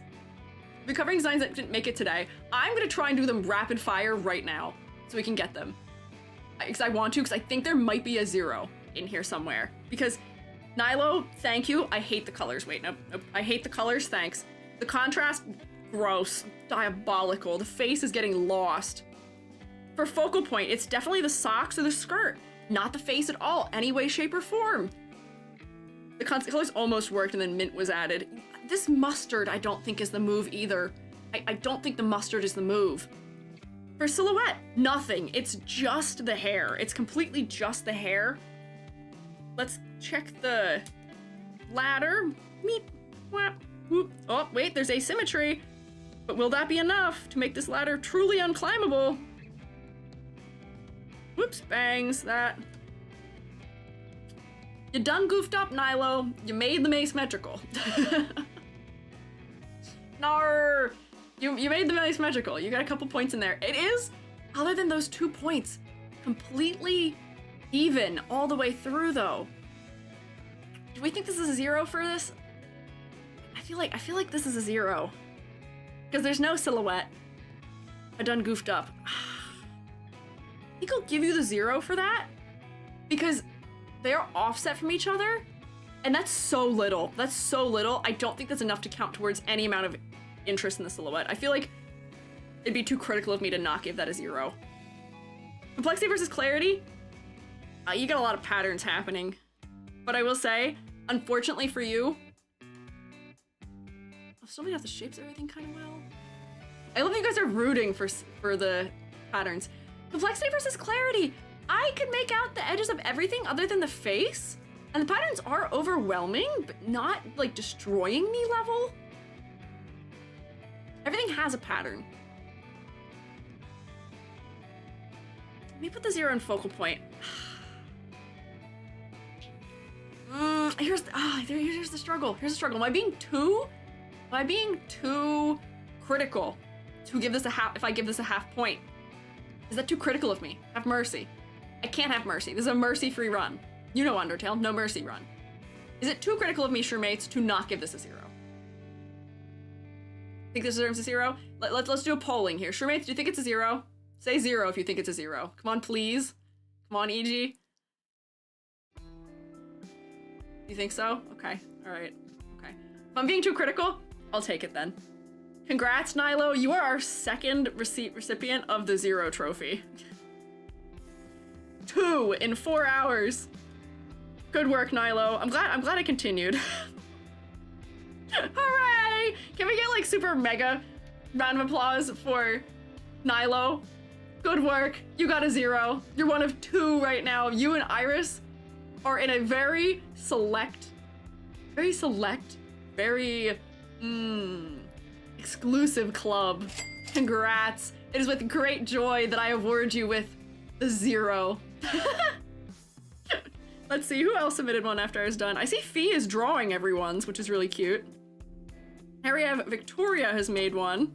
We're covering designs that didn't make it today. I'm gonna try and do them rapid fire right now so we can get them. Because I want to, because I think there might be a 0 in here somewhere. Because Nilo, thank you. I hate the colors. Wait, nope. I hate the colors, thanks. The contrast, gross, diabolical. The face is getting lost. For focal point, it's definitely the socks or the skirt, not the face at all, any way, shape, or form. The colors almost worked and then mint was added. This mustard I don't think is the move either. I don't think the mustard is the move. For silhouette, nothing. It's just the hair. It's completely just the hair. Let's check the ladder. Meep, whap, whoop. Oh, wait, there's asymmetry. But will that be enough to make this ladder truly unclimbable? Whoops, bangs, that. You done goofed up, Nilo. You made them asymmetrical. Nar! You made them asymmetrical. You got a couple points in there. It is, other than those 2 points, completely even all the way through, though. Do we think this is a 0 for this? I feel like this is a 0. Because there's no silhouette. I done goofed up. I think I'll give you the 0 for that. Because they are offset from each other. And that's so little. That's so little. I don't think that's enough to count towards any amount of interest in the silhouette. I feel like it'd be too critical of me to not give that a 0. Complexity versus clarity. You got a lot of patterns happening. But I will say, unfortunately for you, I'll still be off the shapes of everything kind of well. I love that you guys are rooting for the patterns. Complexity versus clarity. I could make out the edges of everything other than the face. And the patterns are overwhelming, but not like destroying me level. Everything has a pattern. Let me put the 0 in focal point. Here's the struggle. Here's the struggle. Am I being too critical to give this a half? If I give this a half point, is that too critical of me? Have mercy. I can't have mercy. This is a mercy-free run. You know Undertale, no mercy run. Is it too critical of me, Shermates, to not give this a 0? Think this deserves a 0? Let's do a polling here. Shermates, do you think it's a 0? Say 0 if you think it's a 0. Come on, please. Come on, EG. You think so? Okay. All right. Okay. If I'm being too critical, I'll take it then. Congrats, Nilo. You are our second recipient of the 0 trophy. 2 in 4 hours. Good work, Nilo. I'm glad I continued. Hooray! Can we get like super mega round of applause for Nilo? Good work. You got a 0. You're one of 2 right now. You and Iris are in a very select, very exclusive club. Congrats. It is with great joy that I award you with the 0. Let's see, who else submitted one after I was done? I see Fee is drawing everyone's, which is really cute. Here we have Victoria has made one.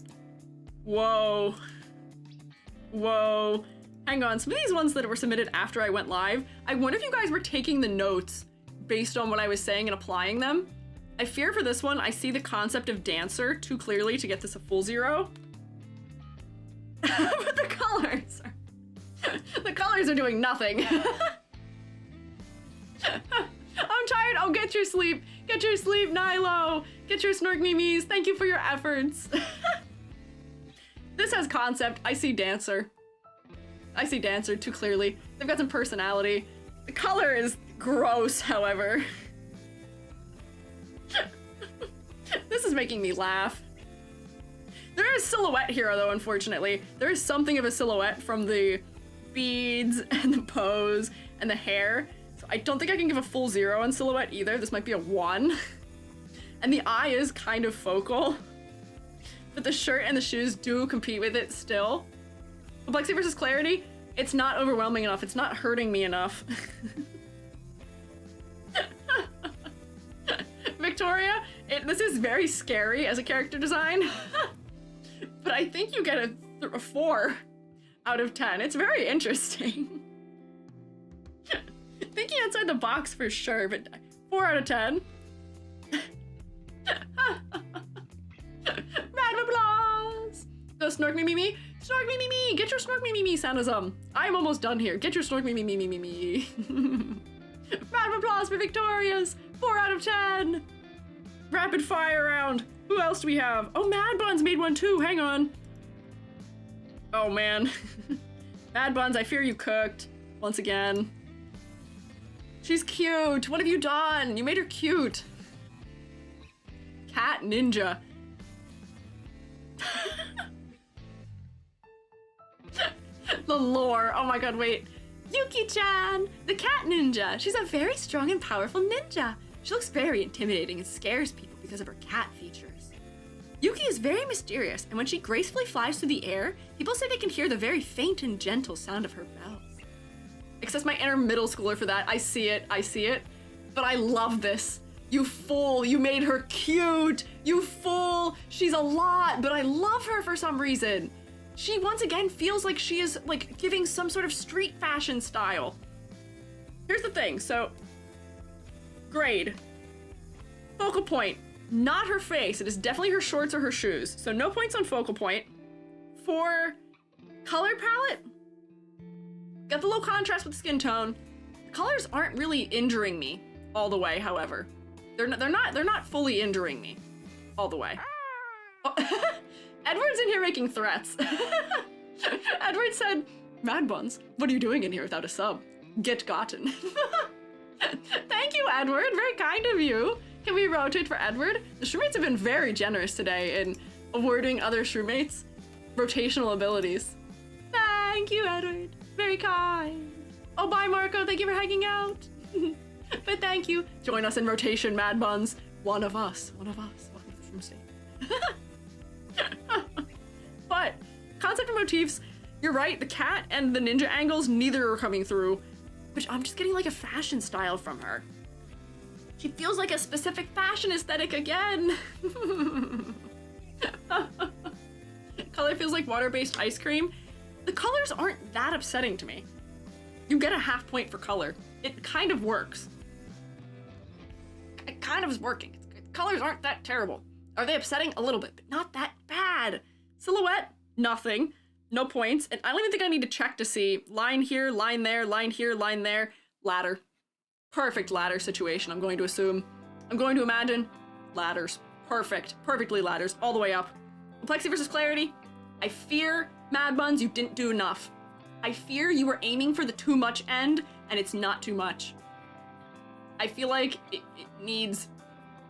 Whoa. Whoa. Hang on, some of these ones that were submitted after I went live, I wonder if you guys were taking the notes based on what I was saying and applying them. I fear for this one, I see the concept of dancer too clearly to get this a full 0. But the colors are doing nothing. I'm tired. Oh, get your sleep. Get your sleep, Nilo. Get your snork memes. Thank you for your efforts. This has concept. I see dancer. I see dancer too clearly. They've got some personality. The color is gross, however. This is making me laugh. There is silhouette here, though, unfortunately. There is something of a silhouette from the beads and the pose and the hair. So I don't think I can give a full 0 on silhouette either. This might be a 1. And the eye is kind of focal. But the shirt and the shoes do compete with it still. Complexity versus clarity, it's not overwhelming enough. It's not hurting me enough. Victoria, this is very scary as a character design. But I think you get a 4 out of 10. It's very interesting. Thinking outside the box for sure, but 4 out of 10. Round of applause! Go snork me me me. Snork me me me. Get your snork me me me soundism. I'm almost done here. Get your snork me me me me me me. Round of applause for Victoria's. 4 out of 10. Rapid fire round. Who else do we have? Oh, Mad Buns made one too. Hang on. Oh man. Mad Buns, I fear you cooked. Once again. She's cute. What have you done? You made her cute. Cat ninja. The lore. Oh my god, wait. Yuki-chan, the cat ninja. She's a very strong and powerful ninja. She looks very intimidating and scares people because of her cat features. Yuki is very mysterious, and when she gracefully flies through the air, people say they can hear the very faint and gentle sound of her bells. Access my inner middle schooler for that. I see it. But I love this. You fool, you made her cute. You fool, she's a lot, but I love her for some reason. She once again feels like she is like giving some sort of street fashion style. Here's the thing, so grade. Focal point, not her face. It is definitely her shorts or her shoes. So no points on focal point. For color palette, got the low contrast with skin tone. The colors aren't really injuring me all the way, however. They're not fully injuring me all the way. Oh, Edward's in here making threats. Edward said, Mad Buns, what are you doing in here without a sub? Get gotten. Thank you, Edward. Very kind of you. Can we rotate for Edward? The shroommates have been very generous today in awarding other shroommates rotational abilities. Thank you, Edward. Very kind. Oh, bye, Marco. Thank you for hanging out. But thank you. Join us in rotation, Mad Buns. One of us. Welcome to the Shroom State. But concept and motifs, you're right. The cat and the ninja angles, neither are coming through. Which I'm just getting like a fashion style from her. She feels like a specific fashion aesthetic again. Color feels like water-based ice cream. The colors aren't that upsetting to me. You get a half point for color. It kind of works. It kind of is working. Colors aren't that terrible. Are they upsetting? A little bit, but not that bad. Silhouette, nothing. No points. And I don't even think I need to check to see line here, line there, line here, line there. Ladder. Perfect ladder situation, I'm going to assume. I'm going to imagine ladders. Perfect. Perfectly ladders all the way up. Complexity versus clarity. I fear, Mad Buns, you didn't do enough. I fear you were aiming for the too much end, and it's not too much. I feel like it needs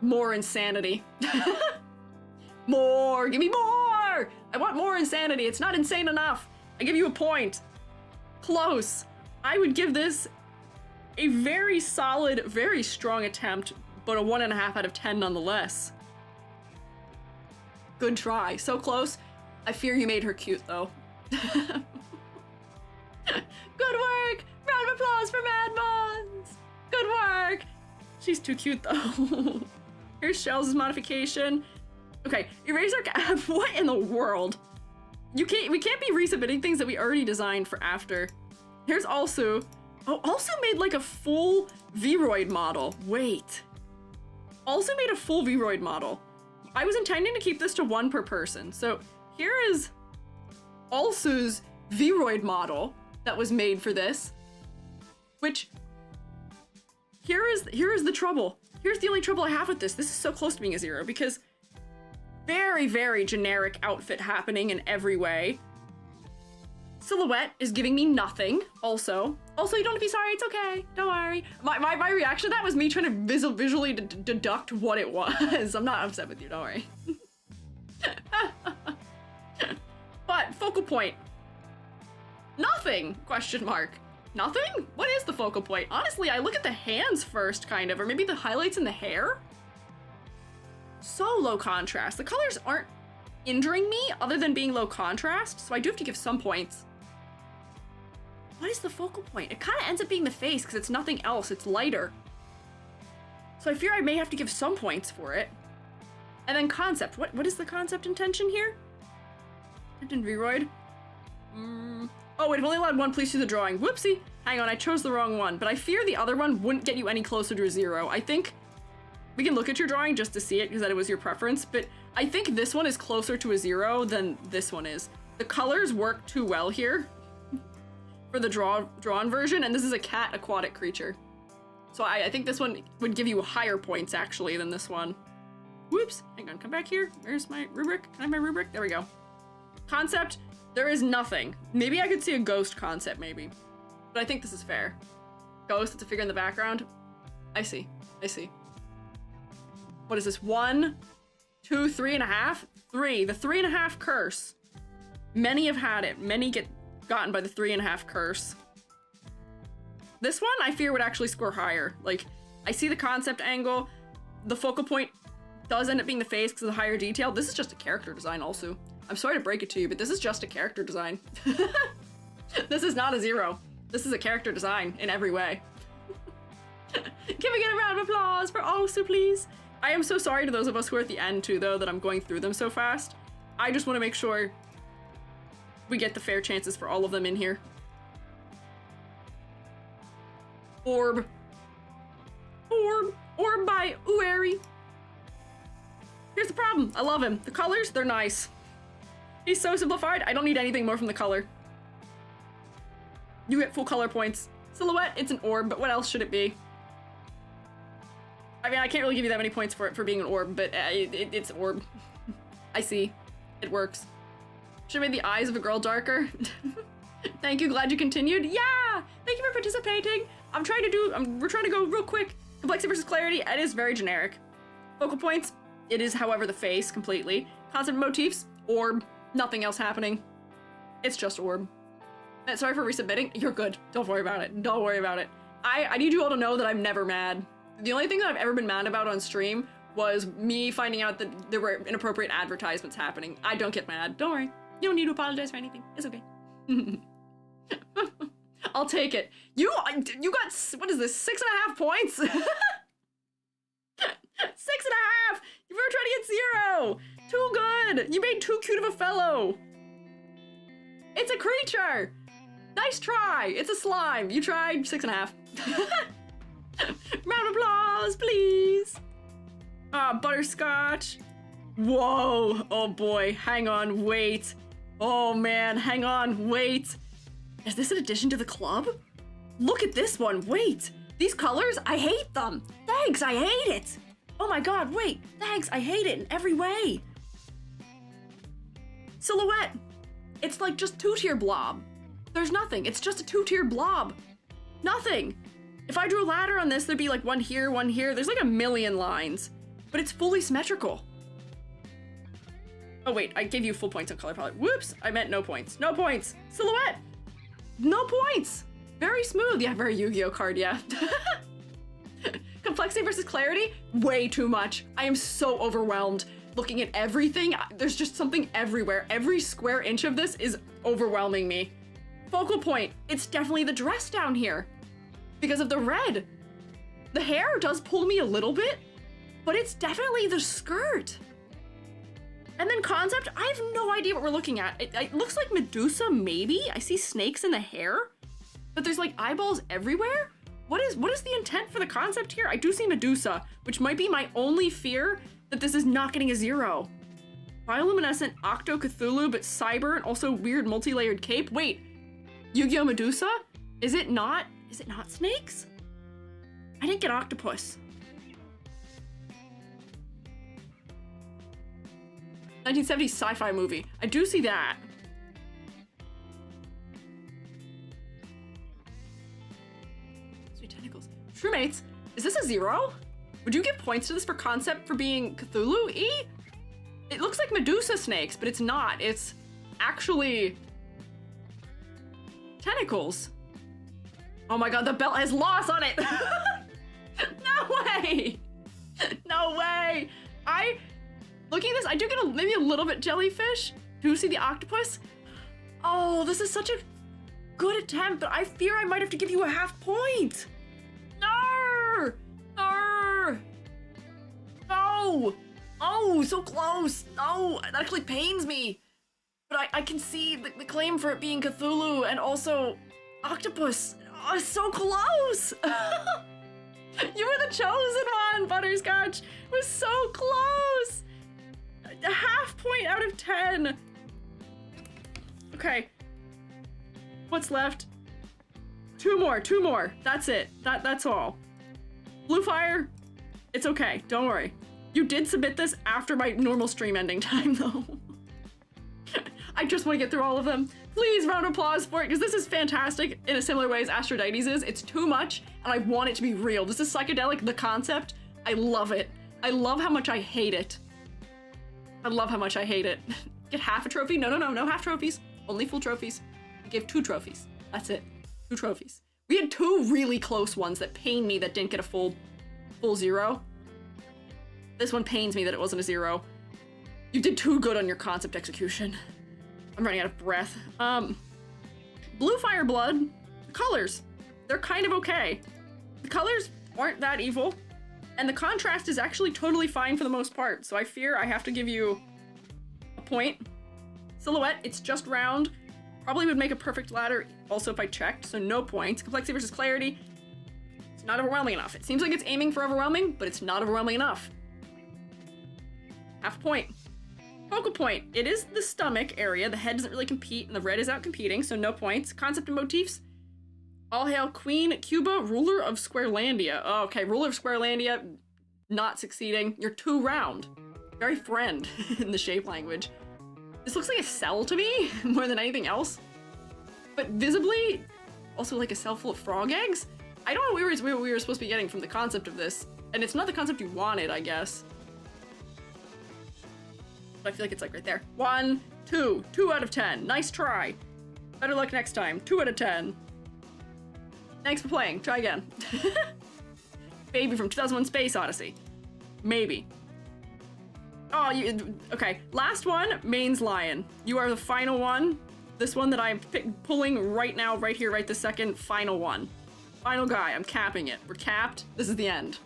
more insanity. More! Give me more! I want more insanity. It's not insane enough. I give you a point. Close. I would give this a very solid, very strong attempt, but a 1.5 out of 10 nonetheless. Good try. So close. I fear you made her cute, though. Good work! Round of applause for Mad Mons! Good work! She's too cute, though. Here's Shell's modification. Okay, eraser cap. What in the world? We can't be resubmitting things that we already designed for after. Here's also... Oh, also made like a full Vroid model. Wait. Also made a full Vroid model. I was intending to keep this to 1 per person. So here is Alsu's Vroid model that was made for this. Which, here is the trouble. Here's the only trouble I have with this. This is so close to being a 0 because very, very generic outfit happening in every way. Silhouette is giving me nothing, also. Also, you don't have to be sorry, it's okay, don't worry. My reaction to that was me trying to visually deduct what it was. I'm not upset with you, don't worry. But, focal point. Nothing, question mark. Nothing? What is the focal point? Honestly, I look at the hands first, kind of, or maybe the highlights in the hair? So low contrast. The colors aren't injuring me other than being low contrast, so I do have to give some points. What is the focal point? It kind of ends up being the face because it's nothing else. It's lighter. So I fear I may have to give some points for it. And then concept. What is the concept intention here? Captain Vroid. Oh, wait, I've only allowed 1 please through the drawing. Whoopsie. Hang on, I chose the wrong one. But I fear the other one wouldn't get you any closer to a 0. I think we can look at your drawing just to see it because that it was your preference. But I think this one is closer to a 0 than this one is. The colors work too well here for the drawn version, and this is a cat aquatic creature. So I think this one would give you higher points, actually, than this one. Whoops, hang on, come back here. Where's my rubric? Can I have my rubric? There we go. Concept, there is nothing. Maybe I could see a ghost concept, maybe. But I think this is fair. Ghost, it's a figure in the background. I see. What is this, 1, 2, 3.5? 3, the 3.5 curse. Many have had it. Many get gotten by the 3.5 curse. This one, I fear, would actually score higher. Like, I see the concept angle. The focal point does end up being the face because of the higher detail. This is just a character design also. I'm sorry to break it to you, but this is just a character design. This is not a 0. This is a character design in every way. Can we get a round of applause for Alsu, please? I am so sorry to those of us who are at the end too, though, that I'm going through them so fast. I just want to make sure we get the fair chances for all of them in here. Orb by Ueri. Here's the problem. I love him. The colors, they're nice. He's so simplified. I don't need anything more from the color. You get full color points. Silhouette, it's an orb, but what else should it be? I mean, I can't really give you that many points for it for being an orb, but it's an orb. I see. It works. Should have made the eyes of a girl darker. Thank you, glad you continued. Yeah! Thank you for participating. We're trying to go real quick. Complexity versus clarity, it is very generic. Focal points, it is, however, the face completely. Concept motifs, orb, nothing else happening. It's just orb. Sorry for resubmitting. You're good. Don't worry about it. Don't worry about it. I need you all to know that I'm never mad. The only thing that I've ever been mad about on stream was me finding out that there were inappropriate advertisements happening. I don't get mad. Don't worry. You don't need to apologize for anything. It's okay. I'll take it. You got, what is this, 6.5 points? 6.5! You were trying to get 0! Too good! You made too cute of a fellow! It's a creature! Nice try! It's a slime! You tried 6.5. Round of applause, please! Butterscotch. Whoa! Oh boy, hang on, wait. Oh man, hang on, wait. Is this an addition to the club? Look at this one, wait. These colors, I hate them. Thanks, I hate it. Oh my god, wait. Thanks, I hate it in every way. Silhouette. It's like just 2-tier blob. There's nothing, it's just a 2-tier blob. Nothing. If I drew a ladder on this, there'd be like one here, one here. There's like a million lines, but it's fully symmetrical. Oh wait, I gave you full points on color palette. Whoops, I meant no points. No points. Silhouette, no points. Very smooth. Yeah, very Yu-Gi-Oh card, yeah. Complexity versus clarity, way too much. I am so overwhelmed looking at everything. There's just something everywhere. Every square inch of this is overwhelming me. Focal point, it's definitely the dress down here because of the red. The hair does pull me a little bit, but it's definitely the skirt. And then concept, I have no idea what we're looking at. It looks like Medusa, maybe? I see snakes in the hair, but there's like eyeballs everywhere. What is the intent for the concept here? I do see Medusa, which might be my only fear that this is not getting a 0. Bioluminescent Octo Cthulhu, but cyber and also weird multi-layered cape. Wait, Yu-Gi-Oh! Medusa? Is it not snakes? I didn't get octopus. 1970s sci-fi movie. I do see that. Sweet tentacles. Truemates, is this a 0? Would you give points to this for concept for being Cthulhu-y? It looks like Medusa snakes, but it's not. It's actually tentacles. Oh my god, the belt has loss on it. No way. No way. Looking at this, I do get maybe a little bit jellyfish. Do you see the octopus? Oh, this is such a good attempt, but I fear I might have to give you a half point. No! No! No! Oh, so close. No, it actually pains me. But I can see the claim for it being Cthulhu and also octopus. Oh, it's so close. You were the chosen one, Butterscotch. It was so close. A half point out of 10. Okay. What's left? Two more. That's it. That's all. Blue fire, it's okay. Don't worry. You did submit this after my normal stream ending time, though. I just want to get through all of them. Please, round of applause for it, because this is fantastic in a similar way as Aphrodite's is. It's too much, and I want it to be real. This is psychedelic, the concept. I love it. I love how much I hate it. I love how much I hate it. Get half a trophy? No half trophies. Only full trophies. I gave 2 trophies. That's it. 2 trophies. We had 2 really close ones that pain me that didn't get a full 0. This one pains me that it wasn't a 0. You did too good on your concept execution. I'm running out of breath. Blue fire blood, the colors, they're kind of okay. The colors aren't that evil, and the contrast is actually totally fine for the most part, so I fear I have to give you a point. Silhouette, it's just round. Probably would make a perfect ladder also if I checked, so no points. Complexity versus clarity, it's not overwhelming enough. It seems like it's aiming for overwhelming, but it's not overwhelming enough. Half a point. Focal point, it is the stomach area. The head doesn't really compete, and the red is out competing, so no points. Concept and motifs. All hail Queen Cuba, ruler of Squarelandia. Oh, okay, ruler of Squarelandia, not succeeding. You're too round. Very friend in the shape language. This looks like a cell to me, more than anything else. But visibly, also like a cell full of frog eggs? I don't know what we were supposed to be getting from the concept of this. And it's not the concept you wanted, I guess. But I feel like it's like right there. 1, 2, 2 out of 10. Nice try. Better luck next time. 2 out of 10. Thanks for playing. Try again. Baby from 2001 Space Odyssey. Maybe. Oh, okay. Last one, Maine's Lion. You are the final one. This one that I'm pulling right now, right here, right this second. Final one. Final guy. I'm capping it. We're capped. This is the end.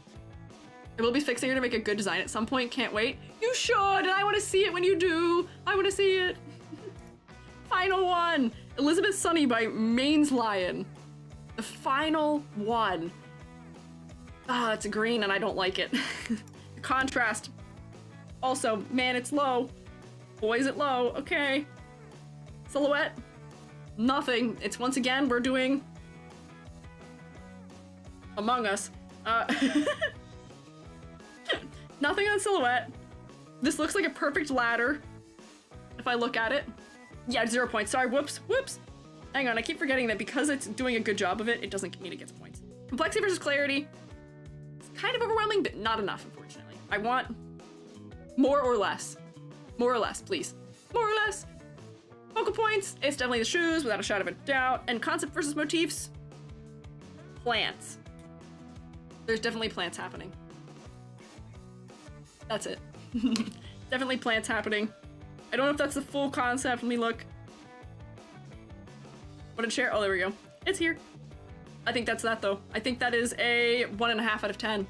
I will be fixing her to make a good design at some point. Can't wait. You should, and I want to see it when you do. I want to see it. Final one. Elizabeth Sunny by Maine's Lion. The final one. Ah, it's a green and I don't like it. The contrast. Also, man, it's low. Boy, is it low. Okay. Silhouette. Nothing. It's once again, we're doing Among Us. Nothing on silhouette. This looks like a perfect ladder. If I look at it. Yeah, 0 points. Sorry, whoops. Hang on, I keep forgetting that because it's doing a good job of it, it doesn't mean it gets points. Complexity versus clarity. It's kind of overwhelming, but not enough, unfortunately. I want more or less. More or less, please. More or less. Focal points, it's definitely the shoes, without a shadow of a doubt. And concept versus motifs, plants. There's definitely plants happening. That's it. Definitely plants happening. I don't know if that's the full concept. Let me look. What did share? Oh, there we go. It's here. I think that's that, though. I think that is a 1.5 out of 10.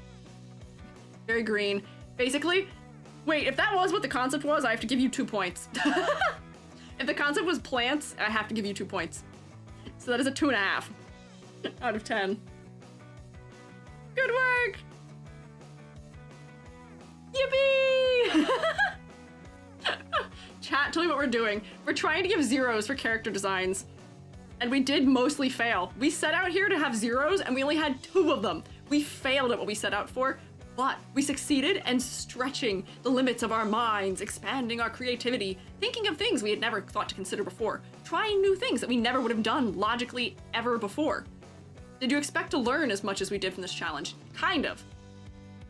Very green. Basically, wait, if that was what the concept was, I have to give you 2 points. If the concept was plants, I have to give you 2 points. So that is a 2.5 out of 10. Good work! Yippee! Chat, tell me what we're doing. We're trying to give zeros for character designs. And we did mostly fail. We set out here to have zeros and we only had 2 of them. We failed at what we set out for, but we succeeded in stretching the limits of our minds, expanding our creativity, thinking of things we had never thought to consider before, trying new things that we never would have done logically ever before. Did you expect to learn as much as we did from this challenge? Kind of.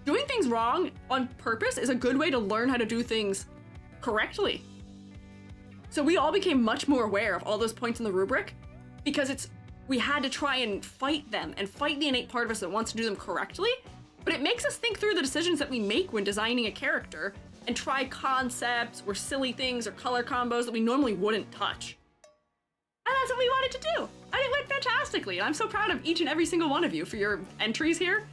Doing things wrong on purpose is a good way to learn how to do things correctly. So we all became much more aware of all those points in the rubric because we had to try and fight them and fight the innate part of us that wants to do them correctly, but it makes us think through the decisions that we make when designing a character and try concepts or silly things or color combos that we normally wouldn't touch. And that's what we wanted to do. And it went fantastically. And I'm so proud of each and every single one of you for your entries here.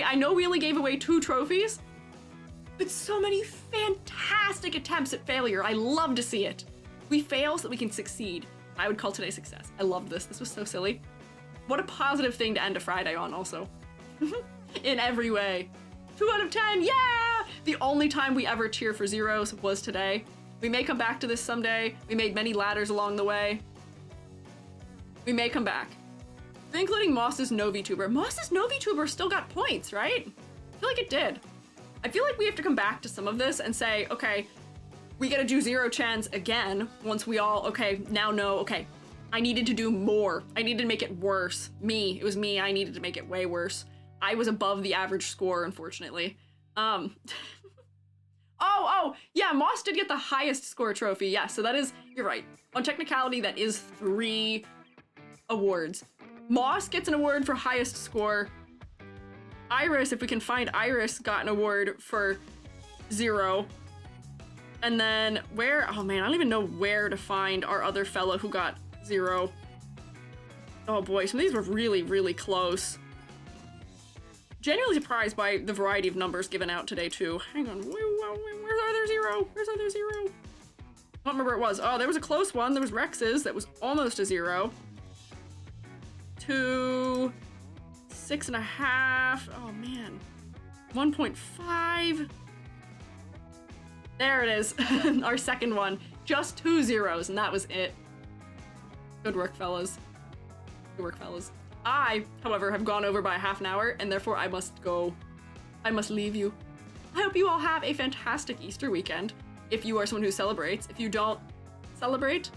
I know we only gave away 2 trophies, but so many fantastic attempts at failure. I love to see it. We fail so that we can succeed. I would call today success. I loved this. This was so silly. What a positive thing to end a Friday on also. In every way. 2 out of 10, yeah! The only time we ever cheer for zeros was today. We may come back to this someday. We made many ladders along the way. We may come back. Including Moss's no VTuber. Moss's no VTuber still got points, right? I feel like it did. I feel like we have to come back to some of this and say, okay, we gotta do zero chance again once we all, okay, now know, okay, I needed to do more. I needed to make it worse. It was me, I needed to make it way worse. I was above the average score, unfortunately. Yeah, Moss did get the highest score trophy. Yeah, so that is, you're right. On technicality, that is 3 awards. Moss gets an award for highest score. Iris, if we can find Iris, got an award for 0. And then oh man, I don't even know where to find our other fellow who got 0. Oh boy, some of these were really, really close. Genuinely surprised by the variety of numbers given out today too. Hang on, where's our other 0? Where's our other 0? I don't remember where it was. Oh, there was a close one. There was Rex's that was almost a 0. To 6.5. Oh man. 1.5. There it is. Our second one. Just 2 zeros, and that was it. Good work, fellas. Good work, fellas. I, however, have gone over by a half an hour, and therefore I must go. I must leave you. I hope you all have a fantastic Easter weekend. If you are someone who celebrates. If you don't celebrate,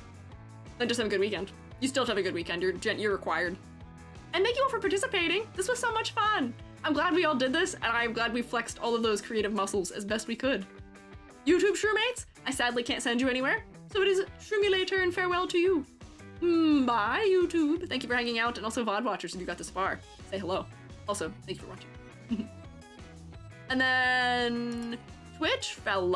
then just have a good weekend. You still have a good weekend. You're required. And thank you all for participating. This was so much fun. I'm glad we all did this, and I'm glad we flexed all of those creative muscles as best we could. YouTube Shroomates, I sadly can't send you anywhere, so it is shroom you later and farewell to you. Bye, YouTube. Thank you for hanging out, and also VOD watchers if you got this far. Say hello. Also, thank you for watching. And then Twitch, fellow.